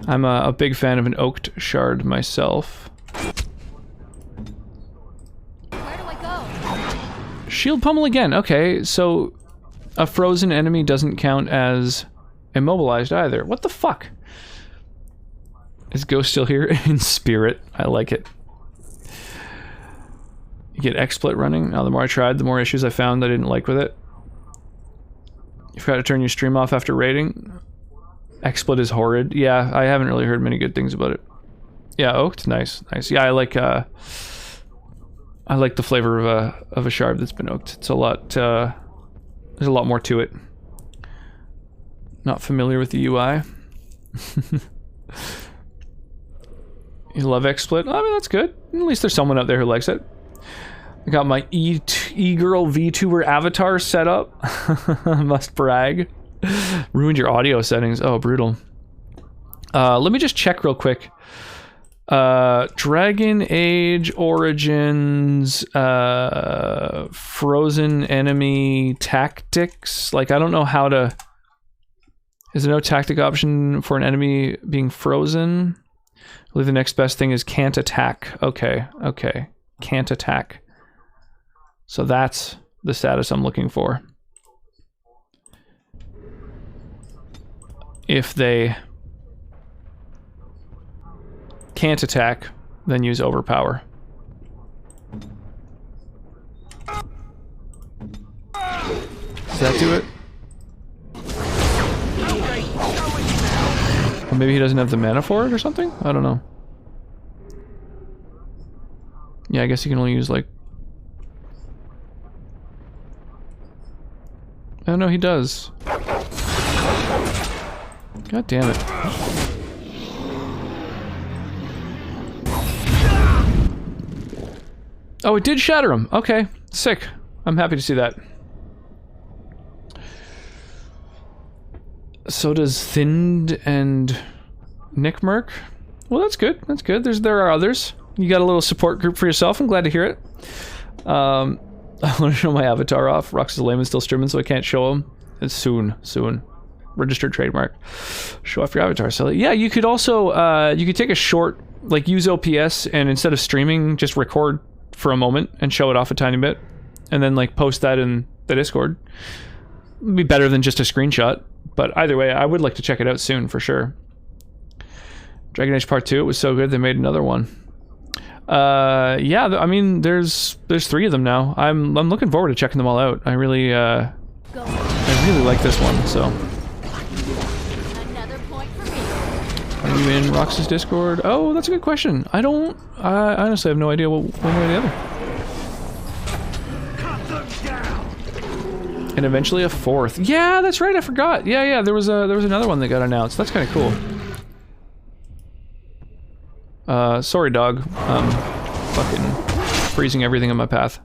I'm a big fan of an oaked shard myself. Where do I go? Shield pummel again. Okay, so a frozen enemy doesn't count as immobilized either. What the fuck? Is Ghost still here? In spirit. I like it. You get XSplit running. Now, the more I tried, the more issues I found I didn't like with it. You forgot to turn your stream off after raiding. XSplit is horrid. Yeah, I haven't really heard many good things about it. Yeah, oaked, nice, nice. Yeah, I like the flavor of a shard that's been oaked. It's a lot. There's a lot more to it. Not familiar with the UI. You love XSplit? I mean, that's good. At least there's someone out there who likes it. I got my e-girl VTuber avatar set up. Must brag. Ruined your audio settings. Oh, brutal. Let me just check real quick. Dragon Age Origins, frozen enemy tactics. Like, I don't know how to... Is there no tactic option for an enemy being frozen? I believe the next best thing is can't attack. Okay, okay. Can't attack. So that's the status I'm looking for. If they can't attack, then use overpower. Does that do it? Or maybe he doesn't have the mana for it or something? I don't know. Yeah, I guess he can only use like... Oh no, he does. God damn it. Oh, it did shatter him. Okay, sick. I'm happy to see that. So does Thind and Nick Merc. Well, that's good. That's good. There are others. You got a little support group for yourself. I'm glad to hear it. I want to show my avatar off. Rox's lame is still streaming, so I can't show him. It's soon. Registered trademark. Show off your avatar. So yeah, you could also you could take a short, like use OPS, and instead of streaming, just record for a moment and show it off a tiny bit, and then like post that in the Discord. It'd be better than just a screenshot. But either way, I would like to check it out soon for sure. Dragon Age Part 2, it was so good they made another one. Yeah, I mean, there's 3 of them now. I'm looking forward to checking them all out. I really like this one. So, are you in Rox's Discord? Oh, that's a good question. I honestly have no idea one way or the other. And eventually a 4th. Yeah, that's right. I forgot. Yeah. There was another one that got announced. That's kind of cool. Sorry, dog. Fucking freezing everything in my path.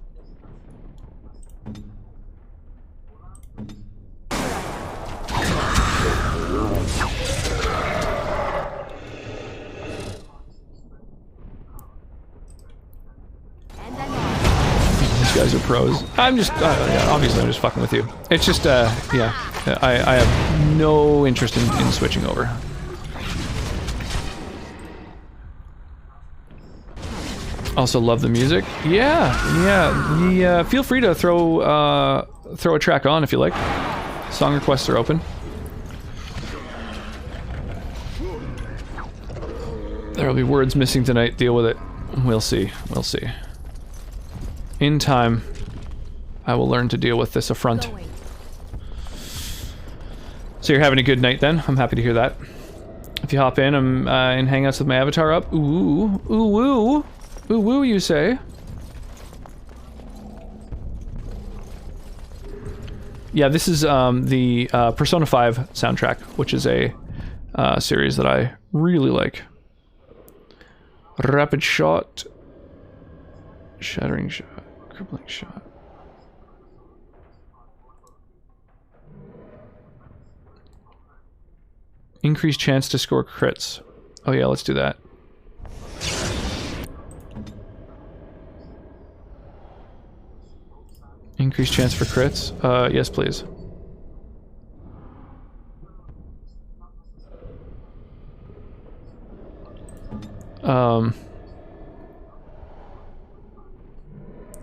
These guys are pros. I'm just, yeah, obviously I'm just fucking with you. It's just, yeah, I have no interest in switching over. Also love the music. Yeah. Feel free to throw a track on if you like. Song requests are open. There'll be words missing tonight. Deal with it. We'll see. We'll see. In time, I will learn to deal with this affront. So you're having a good night then? I'm happy to hear that. If you hop in, I'm in Hangouts with my avatar up. Ooh, ooh, woo. Ooh, woo, you say? Yeah, this is the Persona 5 soundtrack, which is a series that I really like. Rapid shot. Shattering shot. Crippling shot. Increased chance to score crits. Oh yeah, let's do that. Increased chance for crits? Yes please.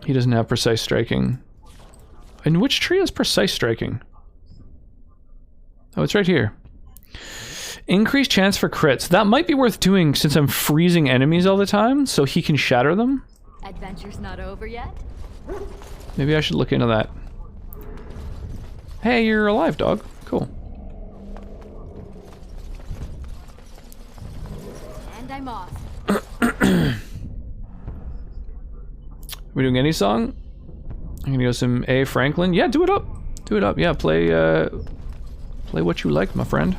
He doesn't have precise striking. And which tree has precise striking? Oh, it's right here. Increased chance for crits. That might be worth doing since I'm freezing enemies all the time, so he can shatter them. Adventure's not over yet? Maybe I should look into that. Hey, you're alive, dog. Cool. And I'm off. Are we doing any song? I'm gonna go some A. Franklin. Yeah, do it up. Do it up. Yeah, play what you like, my friend.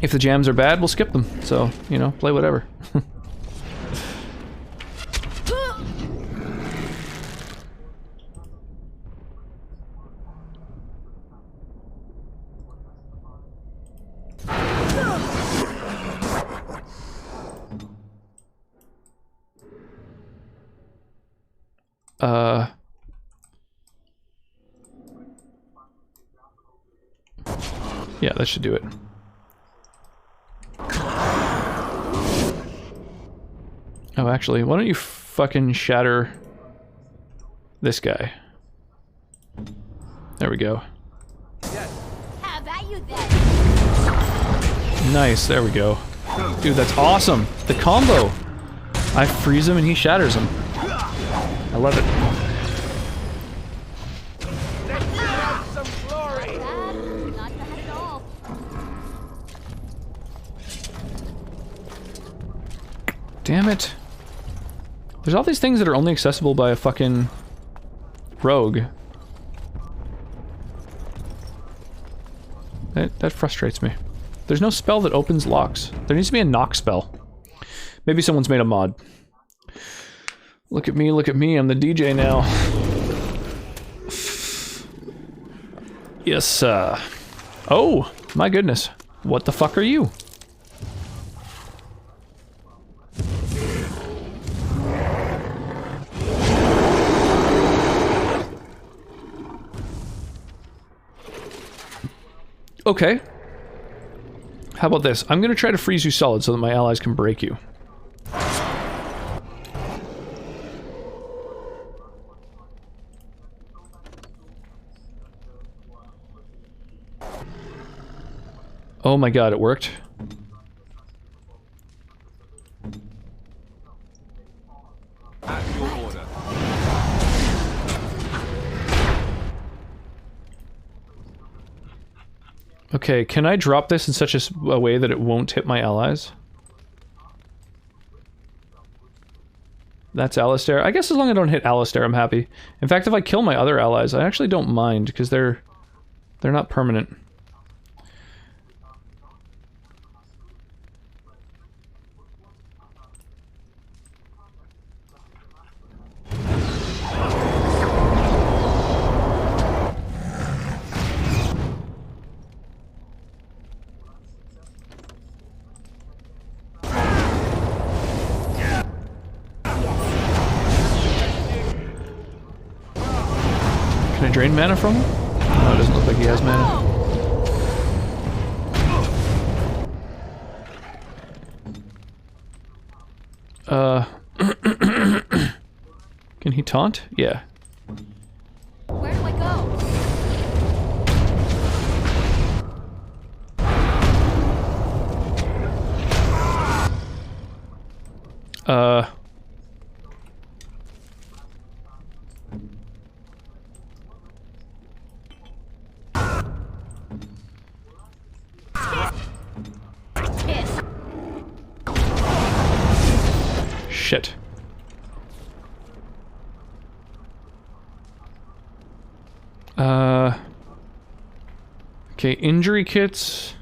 If the jams are bad, we'll skip them. So, you know, play whatever. Yeah, that should do it. Oh, actually, why don't you fucking shatter this guy? There we go. How about you then? Nice, there we go. Dude, that's awesome! The combo! I freeze him and he shatters him. I love it. Damn it. There's all these things that are only accessible by a fucking rogue. That frustrates me. There's no spell that opens locks. There needs to be a knock spell. Maybe someone's made a mod. Look at me, I'm the DJ now. Yes, oh, my goodness. What the fuck are you? Okay. How about this? I'm gonna try to freeze you solid so that my allies can break you. Oh my god, it worked. At your order. Okay, can I drop this in such a way that it won't hit my allies? That's Alistair. I guess as long as I don't hit Alistair, I'm happy. In fact, if I kill my other allies, I actually don't mind, because they're not permanent. Can I drain mana from him? No, it doesn't look like he has mana. Can he taunt? Yeah. Where do I go? Shit. Okay, injury kits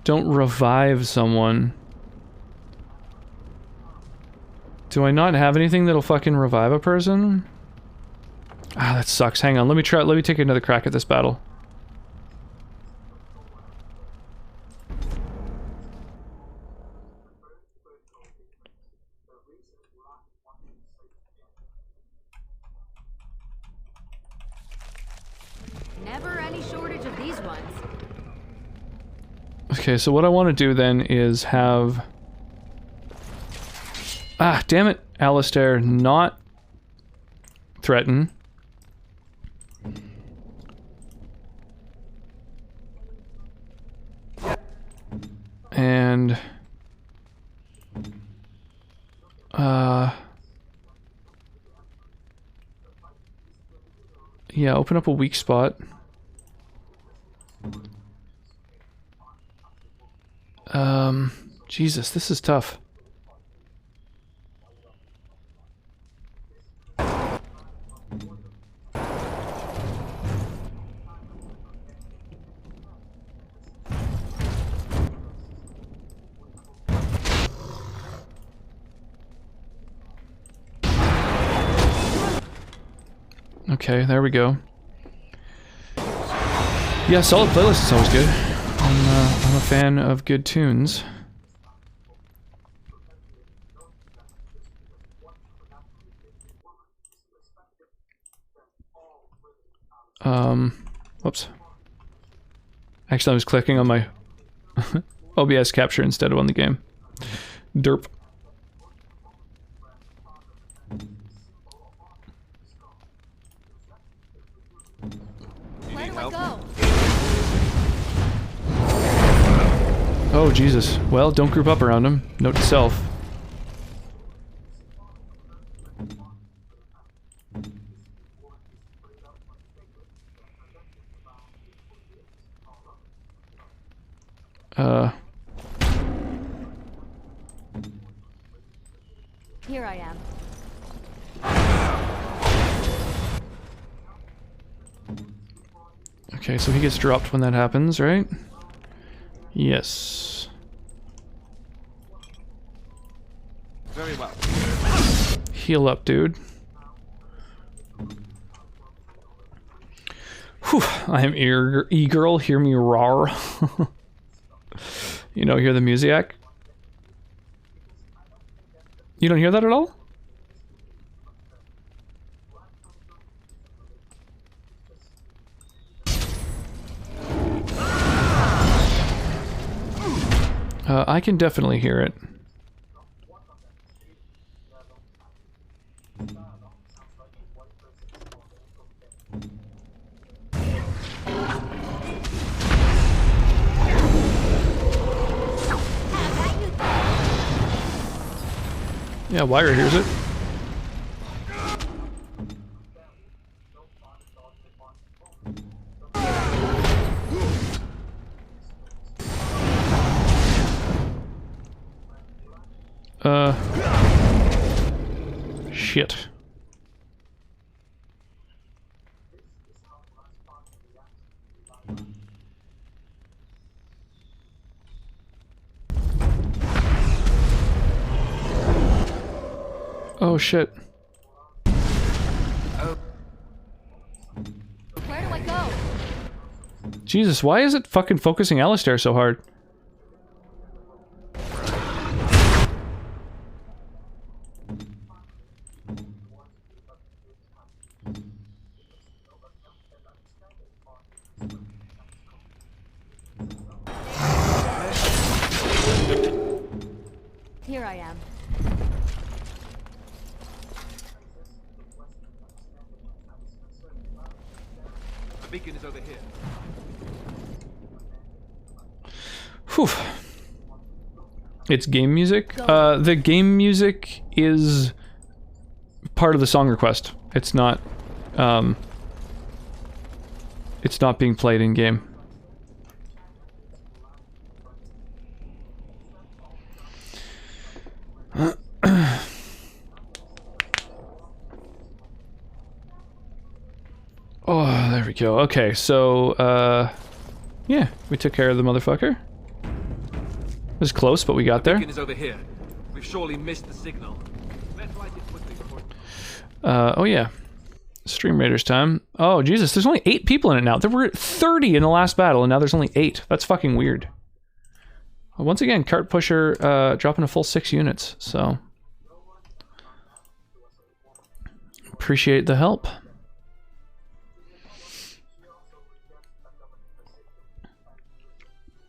don't revive someone. Do I not have anything that'll fucking revive a person? Ah, that sucks. Hang on, let me take another crack at this battle. Never any shortage of these ones. Okay, so what I want to do then is have... Ah, damn it, Alistair, not threaten. And... yeah, open up a weak spot. Jesus, this is tough. Okay, there we go. Yeah, solid playlist is always good. I'm a fan of good tunes. Whoops. Actually, I was clicking on my OBS capture instead of on the game. Derp. Where do I go? Oh, Jesus. Well, don't group up around him. Note to self. Here I am. Okay, so he gets dropped when that happens, right? Yes. Very well. Heal up, dude. Whew, I am e-girl, hear me roar. You know, hear the music? You don't hear that at all? I can definitely hear it. Yeah, Wire hears it. Shit. Oh shit. Where do I go? Jesus, why is it fucking focusing Alistair so hard? Here I am. The beacon is over here. Whew. It's game music. The game music is part of the song request. It's not being played in game. Oh, there we go. Okay, so, yeah, we took care of the motherfucker. It was close, but we got there. The beacon is over here. We've surely missed the signal. Let's light it quickly before... Oh yeah. Stream Raiders time. Oh, Jesus, there's only 8 people in it now. There were 30 in the last battle, and now there's only 8. That's fucking weird. Once again, Cart Pusher dropping a full 6 units, so... Appreciate the help.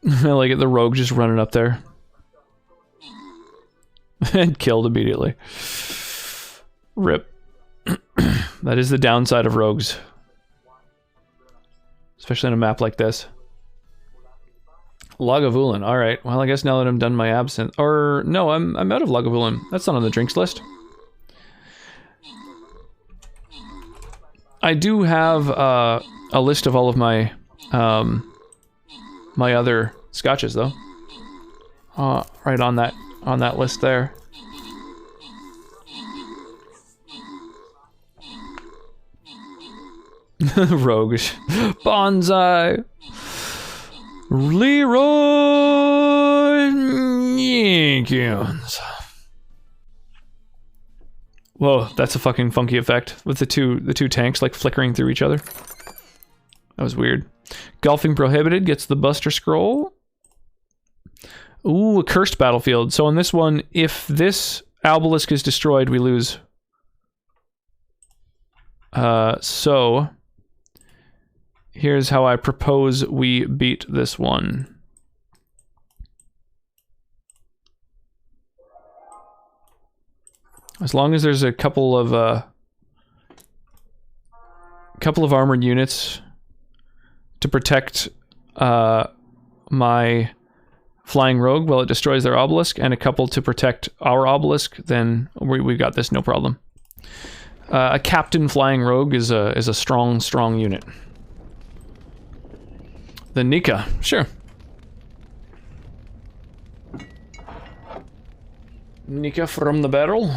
I like it, the rogue just running up there. And killed immediately. Rip. That is the downside of rogues. Especially on a map like this. Lagavulin, alright. Well, I guess now that I'm done my absinthe... Or, no, I'm out of Lagavulin. That's not on the drinks list. I do have a list of all of my... my other scotches, though. Right on that list there. Rogues. Bonsai. Leroy Jenkins. Whoa, that's a fucking funky effect with the two tanks like flickering through each other. That was weird. Golfing Prohibited gets the Buster Scroll. Ooh, a cursed battlefield. So on this one, if this obelisk is destroyed, we lose. So here's how I propose we beat this one. As long as there's a couple of armored units to protect my flying rogue while it destroys their obelisk, and a couple to protect our obelisk, then we got this, no problem. A captain flying rogue is a strong unit. The Nika, sure. Nika from the barrel.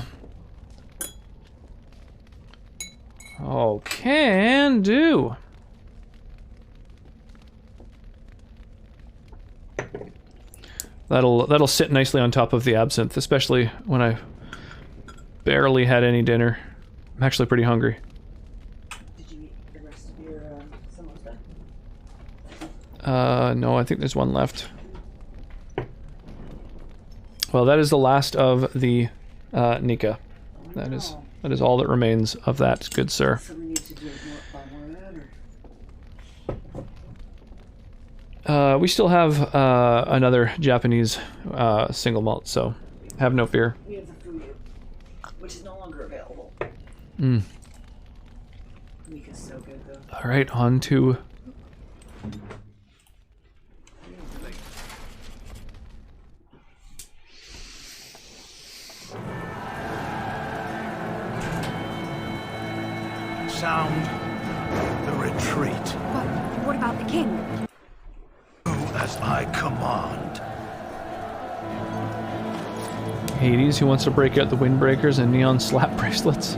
Oh, can do. That'll sit nicely on top of the absinthe, especially when I barely had any dinner. I'm actually pretty hungry. Did you eat the rest of your samosa? No, I think there's one left. Well, that is the last of the Nika. That is all that remains of that, good sir. We still have another Japanese single malt, so have no fear. We have the food, which is no longer available. Nika's so good, though. All right, on to... Sound the retreat. But what about the king? Do as I command. Hades, who wants to break out the windbreakers and neon slap bracelets?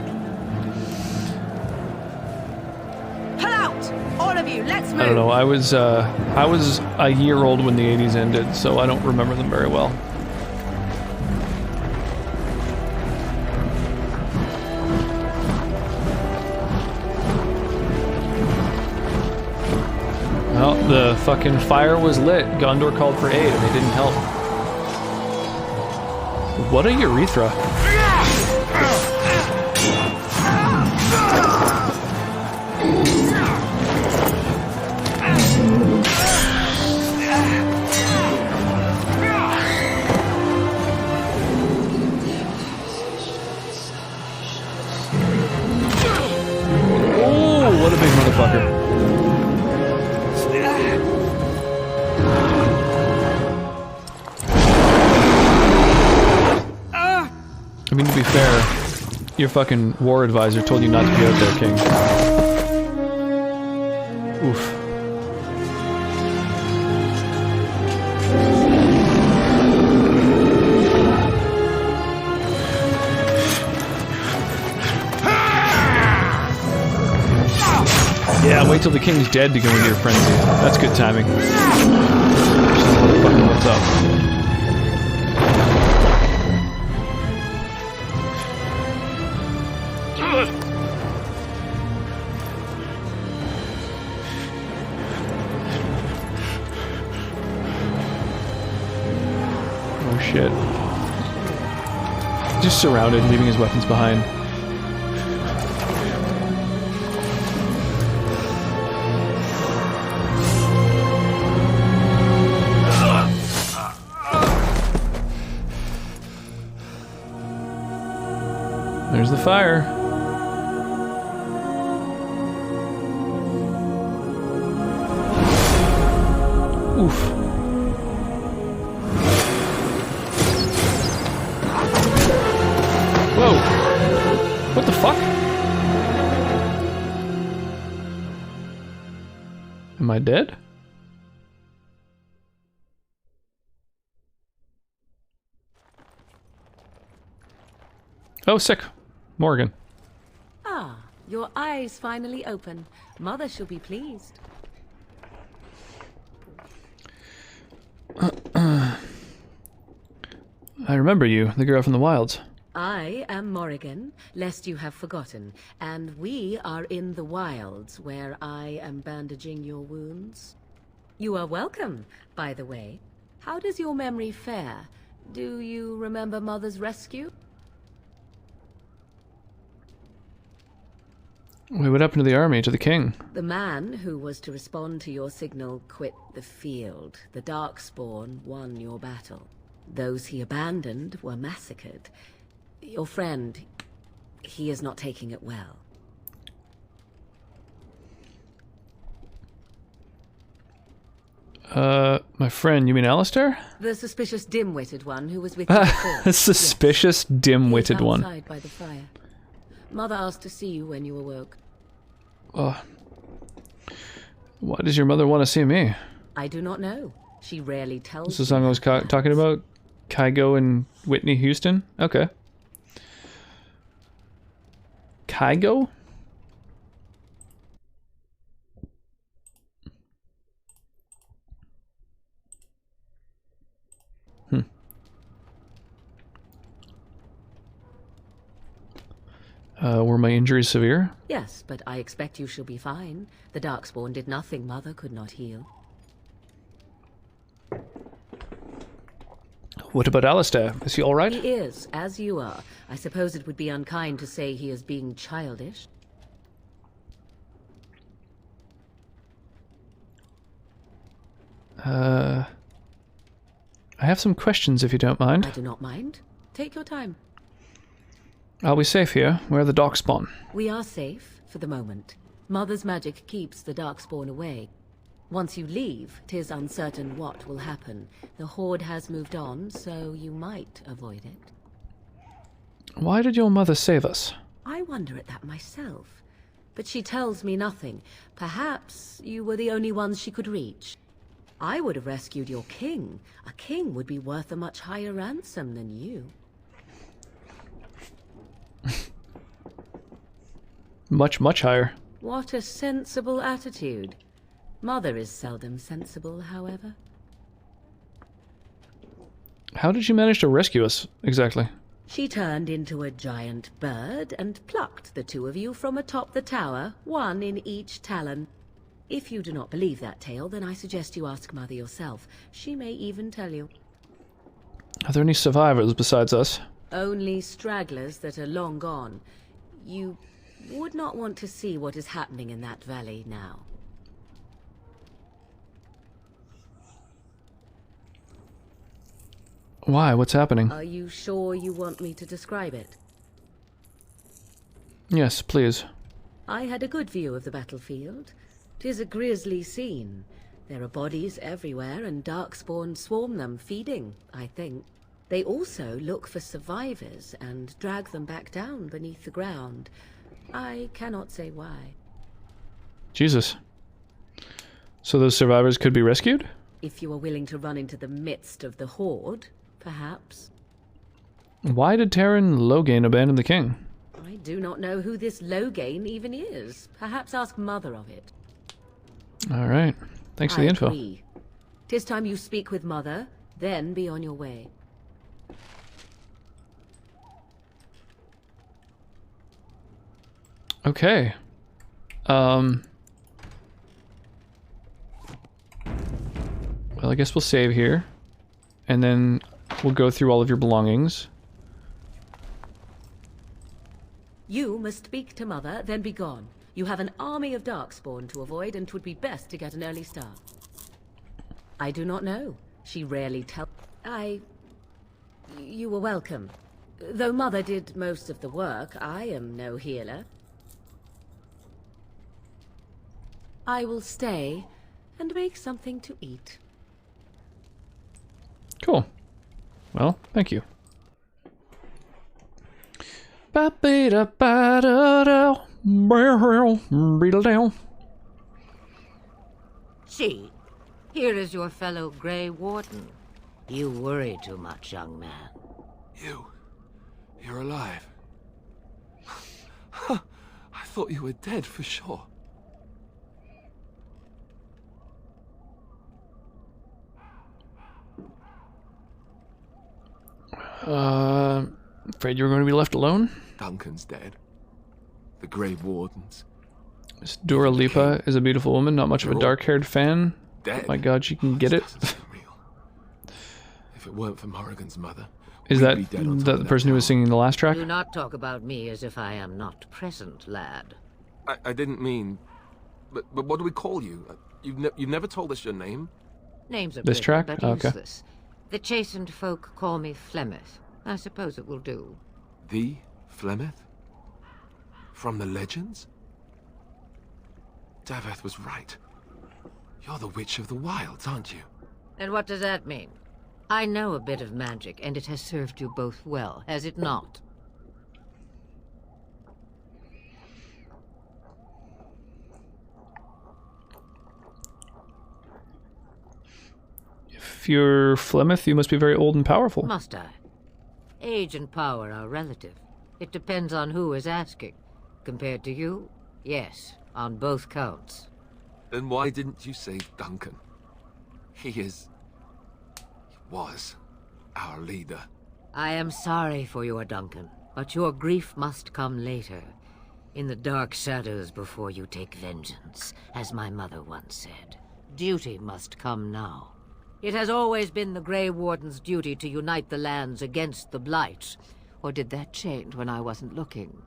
Pull out! All of you, let's move! I don't know, I was a year old when the 80s ended, so I don't remember them very well. Well, the fucking fire was lit. Gondor called for aid, and they didn't help. What a urethra. Oh, what a big motherfucker. your fucking war advisor told you not to be out there, King. Oof. Yeah, wait till the king's dead to go into your frenzy. That's good timing. Fucking what's up? Oh shit. Just surrounded, leaving his weapons behind. There's the fire. Oof. Whoa. What the fuck? Am I dead? Oh, sick. Morgan. Ah, your eyes finally open. Mother shall be pleased. I remember you, the girl from the wilds. I am Morrigan, lest you have forgotten, and we are in the wilds, where I am bandaging your wounds. You are welcome, by the way. How does your memory fare? Do you remember Mother's rescue? Wait, what happened to the army, to the king? The man who was to respond to your signal quit the field. The Darkspawn won your battle. Those he abandoned were massacred. Your friend, he is not taking it well. My friend, you mean Alistair? The suspicious dim-witted one who was with you before. A suspicious dim-witted one. Outside by the fire. Mother asked to see you when you awoke. Oh. Why does your mother want to see me? I do not know. She rarely tells This is the song I was talking about? Kygo and Whitney Houston? Okay. Kygo? Were my injuries severe? Yes, but I expect you shall be fine. The Darkspawn did nothing Mother could not heal. What about Alistair? Is he alright? He is, as you are. I suppose it would be unkind to say he is being childish. I have some questions if you don't mind. I do not mind. Take your time. Are we safe here? Where are the Darkspawn? We are safe, for the moment. Mother's magic keeps the Darkspawn away. Once you leave, 'tis uncertain what will happen. The Horde has moved on, so you might avoid it. Why did your mother save us? I wonder at that myself. But she tells me nothing. Perhaps you were the only ones she could reach. I would have rescued your king. A king would be worth a much higher ransom than you. Much, much higher. What a sensible attitude. Mother is seldom sensible, however. How did you manage to rescue us, exactly? She turned into a giant bird and plucked the two of you from atop the tower, one in each talon. If you do not believe that tale, then I suggest you ask Mother yourself. She may even tell you. Are there any survivors besides us? Only stragglers that are long gone. You would not want to see what is happening in that valley now. Why? What's happening? Are you sure you want me to describe it? Yes, please. I had a good view of the battlefield. 'Tis a grisly scene. There are bodies everywhere, and Darkspawn swarm them, feeding, I think. They also look for survivors and drag them back down beneath the ground. I cannot say why. Jesus. So those survivors could be rescued? If you are willing to run into the midst of the horde, perhaps. Why did Terran Logain abandon the king? I do not know who this Logain even is. Perhaps ask Mother of it. Alright. Thanks for the info. Agree. 'Tis time you speak with Mother, then be on your way. Okay. Well, I guess we'll save here. And then we'll go through all of your belongings. You must speak to Mother, then be gone. You have an army of Darkspawn to avoid, and 'twould be best to get an early start. I do not know. She rarely tells. You were welcome. Though Mother did most of the work, I am no healer. I will stay and make something to eat. Cool. Well, thank you. See, here is your fellow Grey Warden. You worry too much, young man. You're alive. I thought you were dead for sure. Afraid you were going to be left alone? Duncan's dead. The Grey Wardens. Miss Dora Lipa is a beautiful woman, not much of a dark-haired fan. Dead. Oh my god, she can get it. If it weren't for Morrigan's mother, Is we'd that be dead on top the of that person who was tower. singing the last track? Do not talk about me as if I am not present, lad. I didn't mean... But what do we call you? You've never told us your name? Names are This pretty, track? but Oh, okay. useless. The chastened folk call me Flemeth. I suppose it will do. The Flemeth? From the legends? Daveth was right. You're the Witch of the Wilds, aren't you? And what does that mean? I know a bit of magic, and it has served you both well, has it not? If you're Flemeth, you must be very old and powerful. Must I? Age and power are relative. It depends on who is asking. Compared to you, yes, on both counts. Then why didn't you save Duncan? He was our leader. I am sorry for your Duncan, but your grief must come later. In the dark shadows before you take vengeance, as my mother once said. Duty must come now. It has always been the Grey Warden's duty to unite the lands against the Blight. Or did that change when I wasn't looking?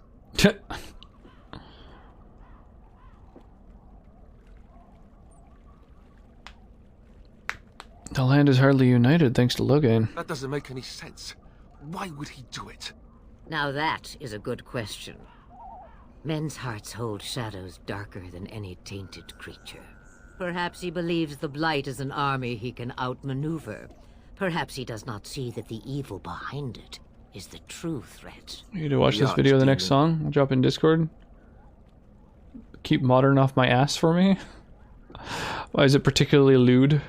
The land is hardly united thanks to Logain. That doesn't make any sense. Why would he do it? Now that is a good question. Men's hearts hold shadows darker than any tainted creature. Perhaps he believes the Blight is an army he can outmaneuver. Perhaps he does not see that the evil behind it is the true threat. You need to watch this video, the next song. I'll drop in Discord. Keep modern off my ass for me. Why is it particularly lewd?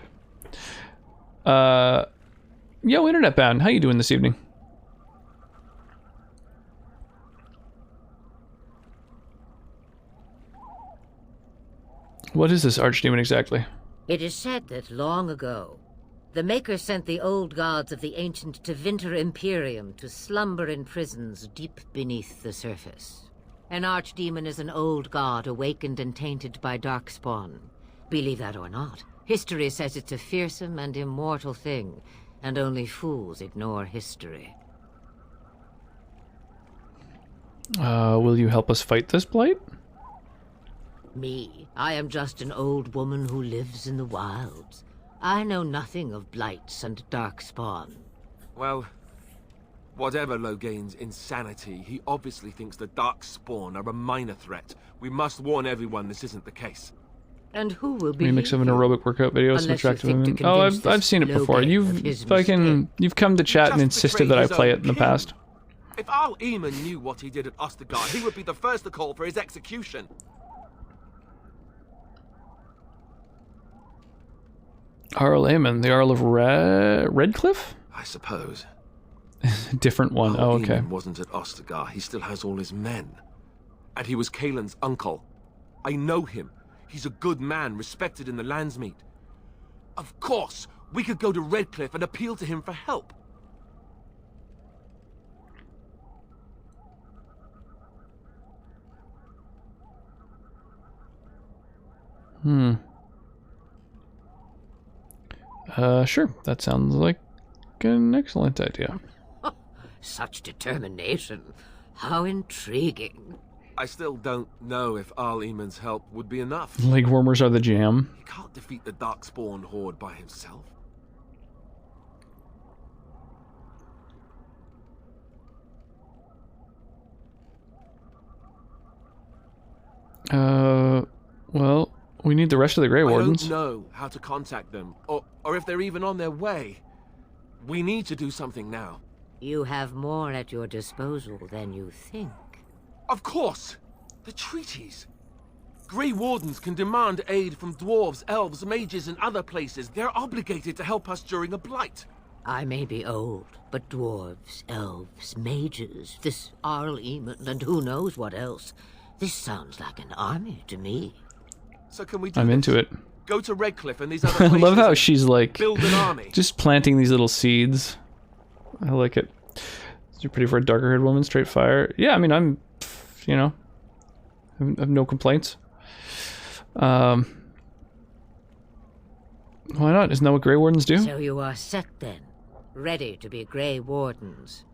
Yo, Internet Bound, how you doing this evening? What is this archdemon exactly? It is said that long ago, the Maker sent the old gods of the ancient Tevinter Imperium to slumber in prisons deep beneath the surface. An archdemon is an old god awakened and tainted by darkspawn. Believe that or not, history says it's a fearsome and immortal thing, and only fools ignore history. Will you help us fight this blight? Me? I am just an old woman who lives in the wilds. I know nothing of blights and darkspawn. Well, whatever Logain's insanity, he obviously thinks the Darkspawn are a minor threat. We must warn everyone this isn't the case. And who will be Remix of an aerobic workout video, some Unless you attractive think to women. Oh, convince I've this seen it before. blow-game You've of his you've come to chat and Just insisted that I betrayed play his it in the own past. If Al Eamon knew what he did at Ostergard, he would be the first to call for his execution. Arl Eamon, the Earl of Redcliffe? I suppose. Different one. Oh, okay. Eamon wasn't at Ostergard. He still has all his men. And he was Kaelin's uncle. I know him. He's a good man, respected in the Landsmeet. Of course, we could go to Redcliffe and appeal to him for help. Sure. That sounds like an excellent idea. Such determination. How intriguing. I still don't know if Al Eamon's help would be enough. Leg warmers are the jam. He can't defeat the Darkspawn horde by himself. Well, we need the rest of the Grey Wardens. I don't know how to contact them, or if they're even on their way. We need to do something now. You have more at your disposal than you think. Of course! The treaties! Grey Wardens can demand aid from dwarves, elves, mages, and other places. They're obligated to help us during a blight. I may be old, but dwarves, elves, mages, this Arl Eamon, and who knows what else. This sounds like an army to me. So can we do I'm this? into it. Go to Redcliffe and these other I places. love how she's like build an army. just planting these little seeds. I like it. You're pretty for a darker-haired woman, straight fire. Yeah, I mean, I'm, you know, I have no complaints. Why not? Isn't that what Grey Wardens do? So you are set then, ready to be Grey Wardens.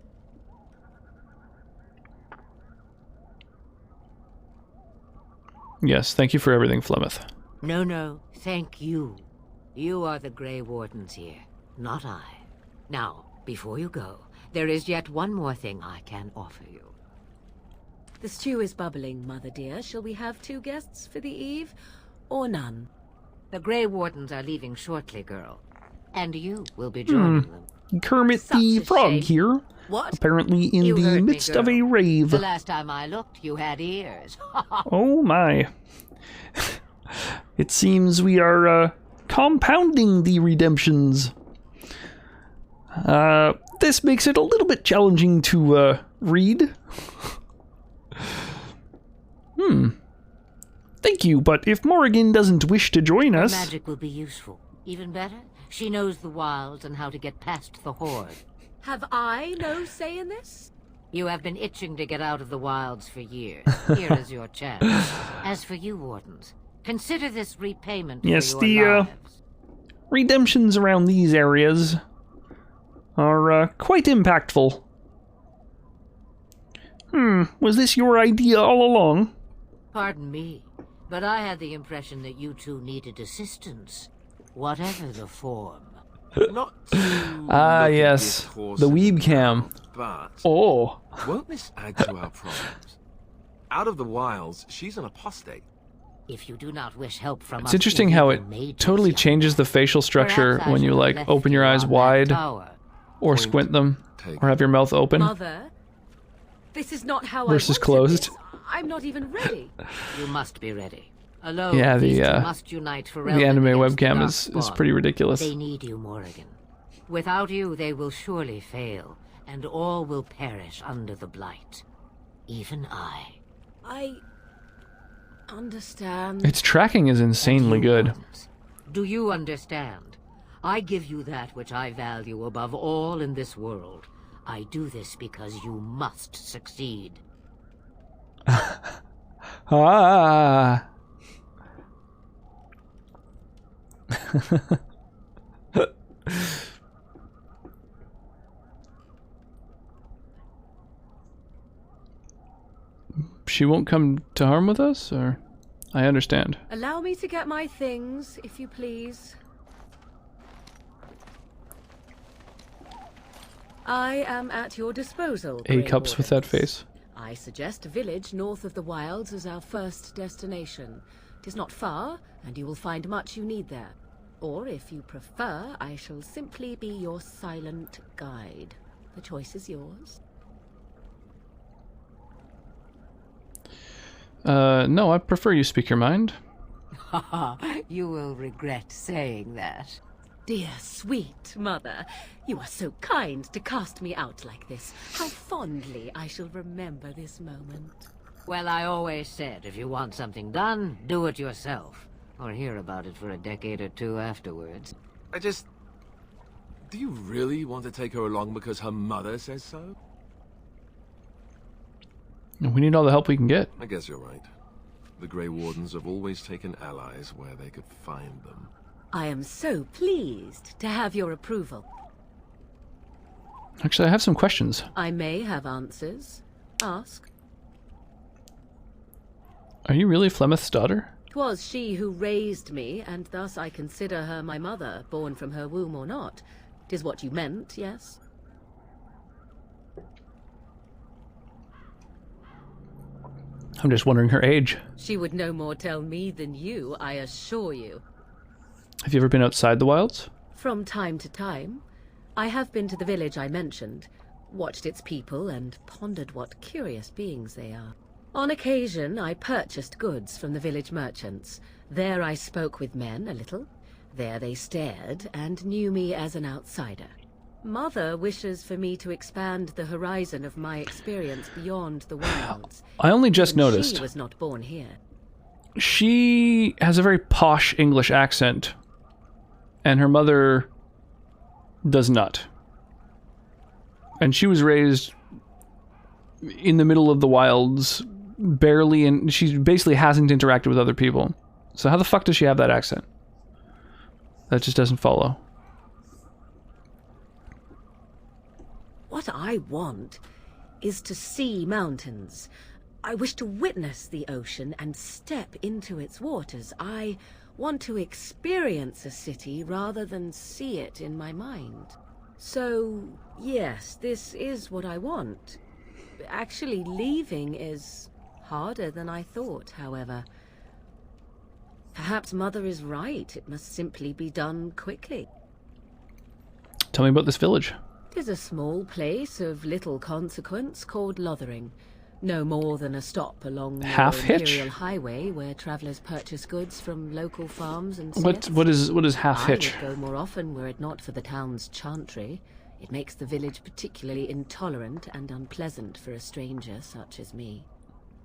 Yes, thank you for everything, Flemeth. No, thank you. You are the Grey Wardens here, not I. Now, before you go, there is yet one more thing I can offer you. The stew is bubbling, Mother dear. Shall we have 2 guests for the eve, or none? The Grey Wardens are leaving shortly, girl. And you will be joining them. Kermit the Frog here. What? Apparently in You the heard me, midst of girl. a rave. The last time I looked, you had ears. Oh my. It seems we are compounding the redemptions. This makes it a little bit challenging to read. Thank you, but if Morrigan doesn't wish to join us... Magic will be useful. Even better, she knows the wilds and how to get past the horde. Have I no say in this? You have been itching to get out of the wilds for years. Here is your chance. As for you, Wardens, consider this repayment Yes, for your lives. redemptions around these areas are quite impactful. Was this your idea all along? Pardon me, but I had the impression that you two needed assistance, whatever the form. Not yes. The weeb cam. But oh. Won't this add to our problems? Out of the wilds, she's an apostate. If you do not wish help from It's interesting how it totally changes the facial structure when you like open your eyes wide or squint them or have your mouth open Mother, this is not how versus I wanted closed. this. I'm not even ready. You must be ready. Alone, Yeah, these two the must unite for the anime against the webcam is Darkspawn. pretty ridiculous. They need you, Morrigan. Without you, they will surely fail, and all will perish under the blight. Even I. I understand. Its tracking is insanely good. Do you understand? I give you that which I value above all in this world. I do this because you must succeed. Ah. She won't come to harm with us, or? I understand. Allow me to get my things, if you please. I am at your disposal, A Grey cups with that Wardens. face. I suggest a village north of the wilds as our first destination. 'Tis not far, and you will find much you need there. Or, if you prefer, I shall simply be your silent guide. The choice is yours. No, I prefer you speak your mind. You will regret saying that. Dear, sweet mother, you are so kind to cast me out like this. How fondly I shall remember this moment. Well, I always said, if you want something done, do it yourself. Or hear about it for a decade or two afterwards. Do you really want to take her along because her mother says so? We need all the help we can get. I guess you're right. The Grey Wardens have always taken allies where they could find them. I am so pleased to have your approval. Actually, I have some questions. I may have answers. Ask. Are you really Flemeth's daughter? 'Twas she who raised me, and thus I consider her my mother, born from her womb or not. 'Tis what you meant, yes? I'm just wondering her age. She would no more tell me than you, I assure you. Have you ever been outside the wilds? From time to time. I have been to the village I mentioned, watched its people, and pondered what curious beings they are. On occasion, I purchased goods from the village merchants. There I spoke with men a little. There they stared and knew me as an outsider. Mother wishes for me to expand the horizon of my experience beyond the wilds. I only just noticed. She was not born here. She has a very posh English accent, and her mother does not. And she was raised in the middle of the wilds, barely, and she basically hasn't interacted with other people. So how the fuck does she have that accent? That just doesn't follow. What I want is to see mountains. I wish to witness the ocean and step into its waters. I want to experience a city rather than see it in my mind. So, yes, this is what I want. Actually, leaving is harder than I thought, however. Perhaps Mother is right. It must simply be done quickly. Tell me about this village. 'Tis a small place of little consequence called Lothering. No more than a stop along the Imperial Highway where travelers purchase goods from local farms and smiths. What is half hitch? I would go more often were it not for the town's chantry. It makes the village particularly intolerant and unpleasant for a stranger such as me.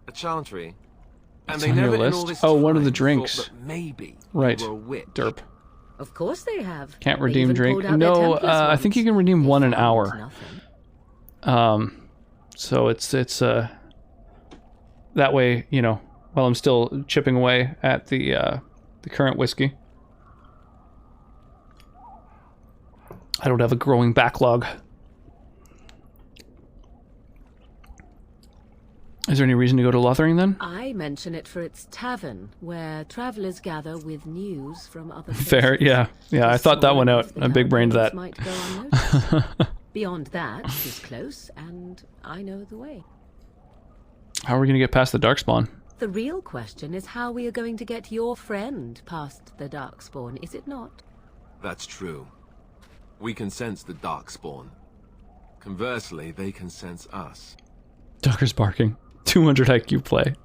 A chantry? And It's they on your never in list? all this Oh, one of the time drinks. thought that maybe Right. you were a witch. Derp. Of course they have. Can't They redeem even drink. pulled out their No, Templars I once. think you can redeem one an hour. Nothing. So it's that way, you know, while I'm still chipping away at the current whiskey, I don't have a growing backlog. Is there any reason to go to Lothering then? I mention it for its tavern, where travelers gather with news from other places. Fair, yeah. I thought that one out. I big brained that. Might go unnoticed. Beyond that, it is close, and I know the way. How are we going to get past the Darkspawn? The real question is how we are going to get your friend past the Darkspawn, is it not? That's true. We can sense the Darkspawn. Conversely, they can sense us. Dogger's barking. 200 IQ play.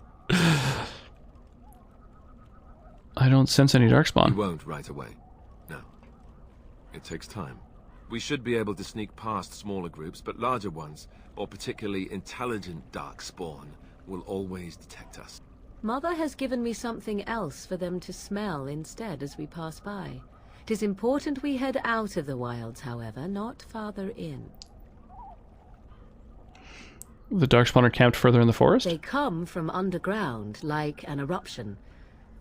I don't sense any Darkspawn. We won't right away. No. It takes time. We should be able to sneak past smaller groups, but larger ones, or particularly intelligent Darkspawn, will always detect us. Mother has given me something else for them to smell instead as we pass by. It is important we head out of the wilds, however, not farther in. The Darkspawn are camped further in the forest? They come from underground, like an eruption.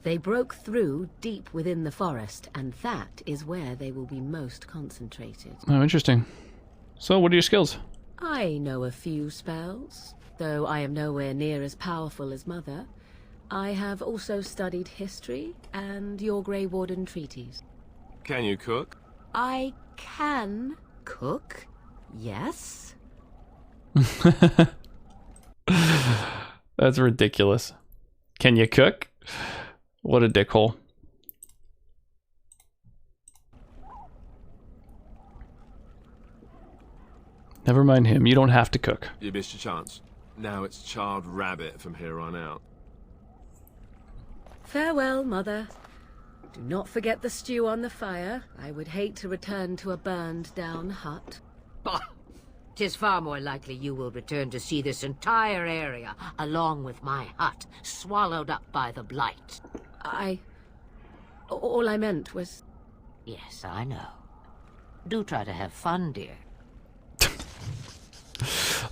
They broke through deep within the forest, and that is where they will be most concentrated. Oh, interesting. So, what are your skills? I know a few spells, though I am nowhere near as powerful as Mother. I have also studied history and your Grey Warden treaties. Can you cook? I can cook, yes. That's ridiculous. Can you cook? What a dickhole. Never mind him. You don't have to cook. You missed your chance. Now it's charred rabbit from here on out. Farewell, Mother. Do not forget the stew on the fire. I would hate to return to a burned-down hut. Bah! 'Tis far more likely you will return to see this entire area, along with my hut, swallowed up by the blight. All I meant was... Yes, I know. Do try to have fun, dear.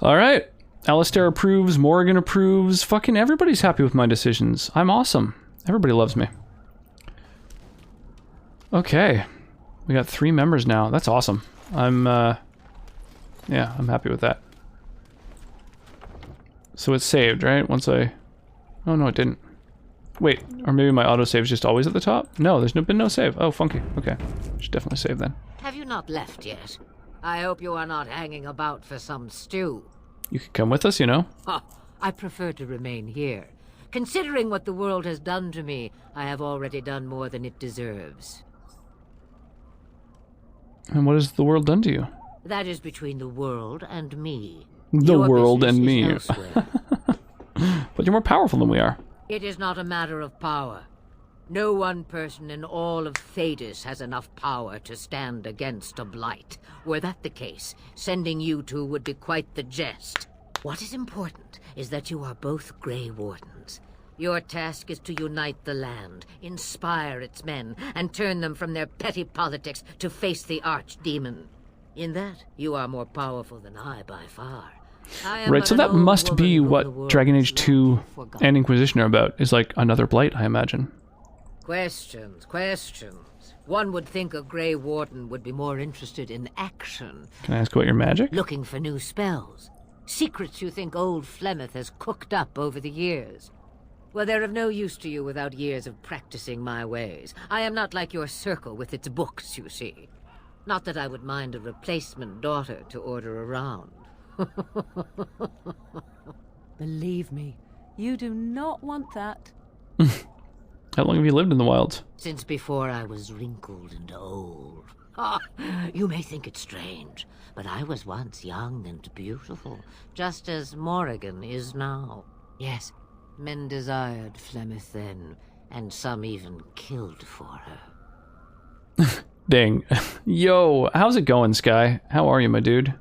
Alright. Alistair approves, Morgan approves. Fucking everybody's happy with my decisions. I'm awesome. Everybody loves me. Okay. We got 3 members now. That's awesome. Yeah, I'm happy with that. So it's saved, right? Once I... Oh, no, it didn't. Wait, or maybe my autosave is just always at the top? No, there's been no save. Oh, funky. Okay. Should definitely save then. Have you not left yet? I hope you are not hanging about for some stew. You could come with us, you know? Huh, I prefer to remain here. Considering what the world has done to me, I have already done more than it deserves. And what has the world done to you? That is between the world and me. The Your world business and is me. elsewhere. But you're more powerful than we are. It is not a matter of power. No one person in all of Thedas has enough power to stand against a blight. Were that the case, sending you two would be quite the jest. What is important is that you are both Grey Wardens. Your task is to unite the land, inspire its men, and turn them from their petty politics to face the archdemon. In that, you are more powerful than I by far. Right, so that must be what Dragon Age 2 and Inquisition are about, is like another blight, I imagine. Questions. One would think a Grey Warden would be more interested in action. Can I ask about your magic? Looking for new spells. Secrets you think old Flemeth has cooked up over the years. Well, they're of no use to you without years of practicing my ways. I am not like your circle with its books, you see. Not that I would mind a replacement daughter to order around. Believe me, you do not want that. How long have you lived in the wilds? Since before I was wrinkled and old. Ah, you may think it strange, but I was once young and beautiful, just as Morrigan is now. Yes, men desired Flemeth then, and some even killed for her. Dang. Yo, how's it going, Sky? How are you, my dude?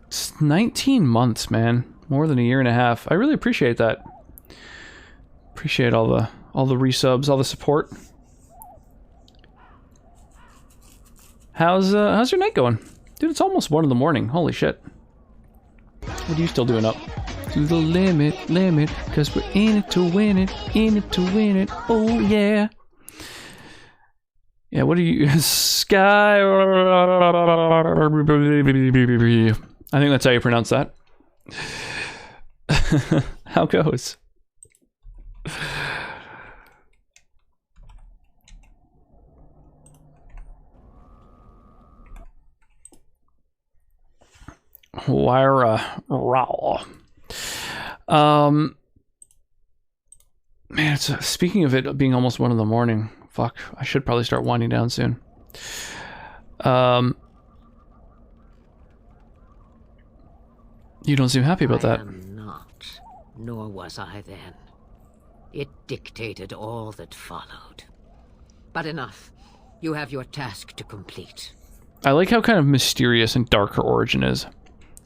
It's 19 months, man. More than a year and a half. I really appreciate that. Appreciate all the resubs, all the support. How's your night going? Dude, it's almost 1 in the morning. Holy shit. What are you still doing up? To the limit, cause we're in it to win it, oh yeah. Yeah, what are you... Sky... I think that's how you pronounce that. How goes? Lyra Raw. Man, speaking of it being almost 1 in the morning, fuck, I should probably start winding down soon. You don't seem happy about that. I am not, nor was I then. It dictated all that followed. But enough. You have your task to complete. I like how kind of mysterious and dark her origin is.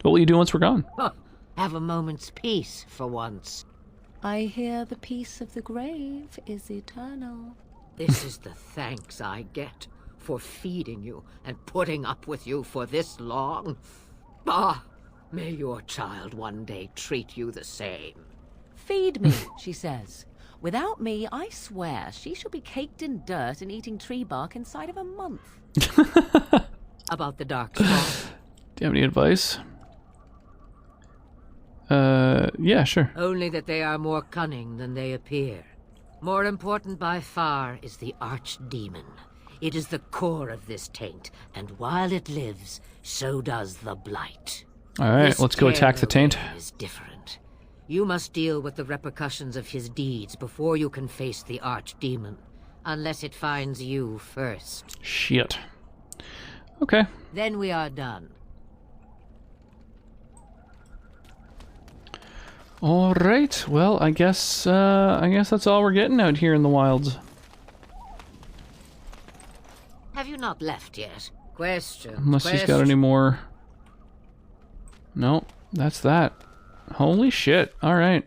What will you do once we're gone? Huh. Have a moment's peace for once. I hear the peace of the grave is eternal. This is the thanks I get for feeding you and putting up with you for this long. Ah, may your child one day treat you the same. Feed me, she says. Without me, I swear, she shall be caked in dirt and eating tree bark inside of a month. About the dark spot. Do you have any advice? Yeah, sure. Only that they are more cunning than they appear. More important by far is the archdemon. It is the core of this taint, and while it lives, so does the blight. Alright, let's go attack the taint. Is different. You must deal with the repercussions of his deeds before you can face the archdemon. Unless it finds you first. Shit. Okay. Then we are done. All right. Well, I guess that's all we're getting out here in the wilds. Have you not left yet? Questions. Unless he's got any more. No, that's that. Holy shit. All right.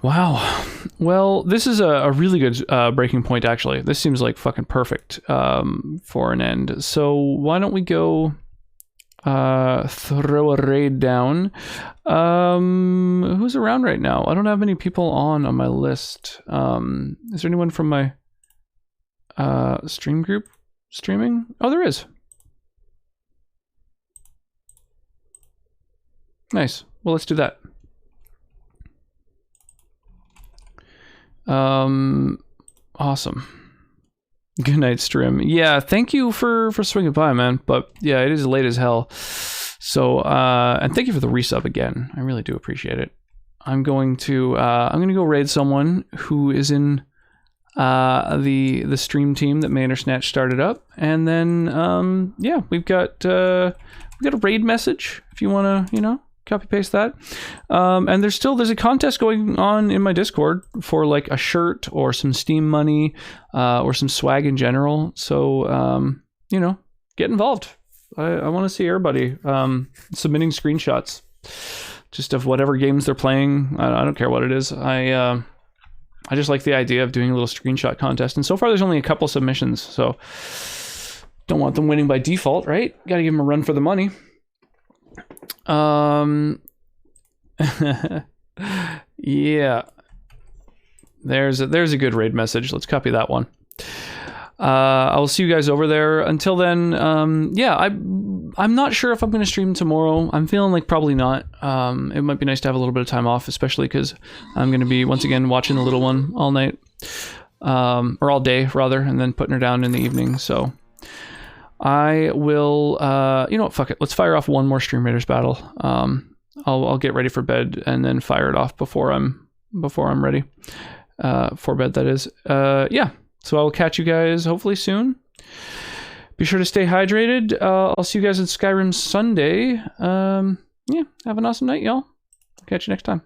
Wow. Well, this is a really good breaking point, actually. This seems like fucking perfect for an end. So why don't we go throw a raid down. Who's around right now? I don't have any people on my list. Is there anyone from my stream group streaming? Oh, there is. Nice. Well, let's do that. Awesome. Good night, stream. Yeah, thank you for swinging by, man. But yeah, it is late as hell. So, and thank you for the resub again. I really do appreciate it. I'm going to go raid someone who is in the stream team that Mandersnatch started up, and then yeah, we've got a raid message if you want to, copy paste that. And there's a contest going on in my Discord for like a shirt or some Steam money or some swag in general. So get involved. I want to see everybody submitting screenshots just of whatever games they're playing. I don't care what it is. I just like the idea of doing a little screenshot contest. And so far there's only a couple submissions, so don't want them winning by default, right? Got to give them a run for the money. Yeah. There's a good raid message. Let's copy that one. I will see you guys over there. Until then, yeah, I'm not sure if I'm going to stream tomorrow. I'm feeling like probably not. It might be nice to have a little bit of time off, especially because I'm going to be once again watching the little one all night, or all day rather, and then putting her down in the evening. So I will, you know what, fuck it. Let's fire off one more Stream Raiders battle. I'll get ready for bed and then fire it off before I'm ready, for bed, that is. Yeah. So I'll catch you guys hopefully soon. Be sure to stay hydrated. I'll see you guys in Skyrim Sunday. Yeah, have an awesome night, y'all. Catch you next time.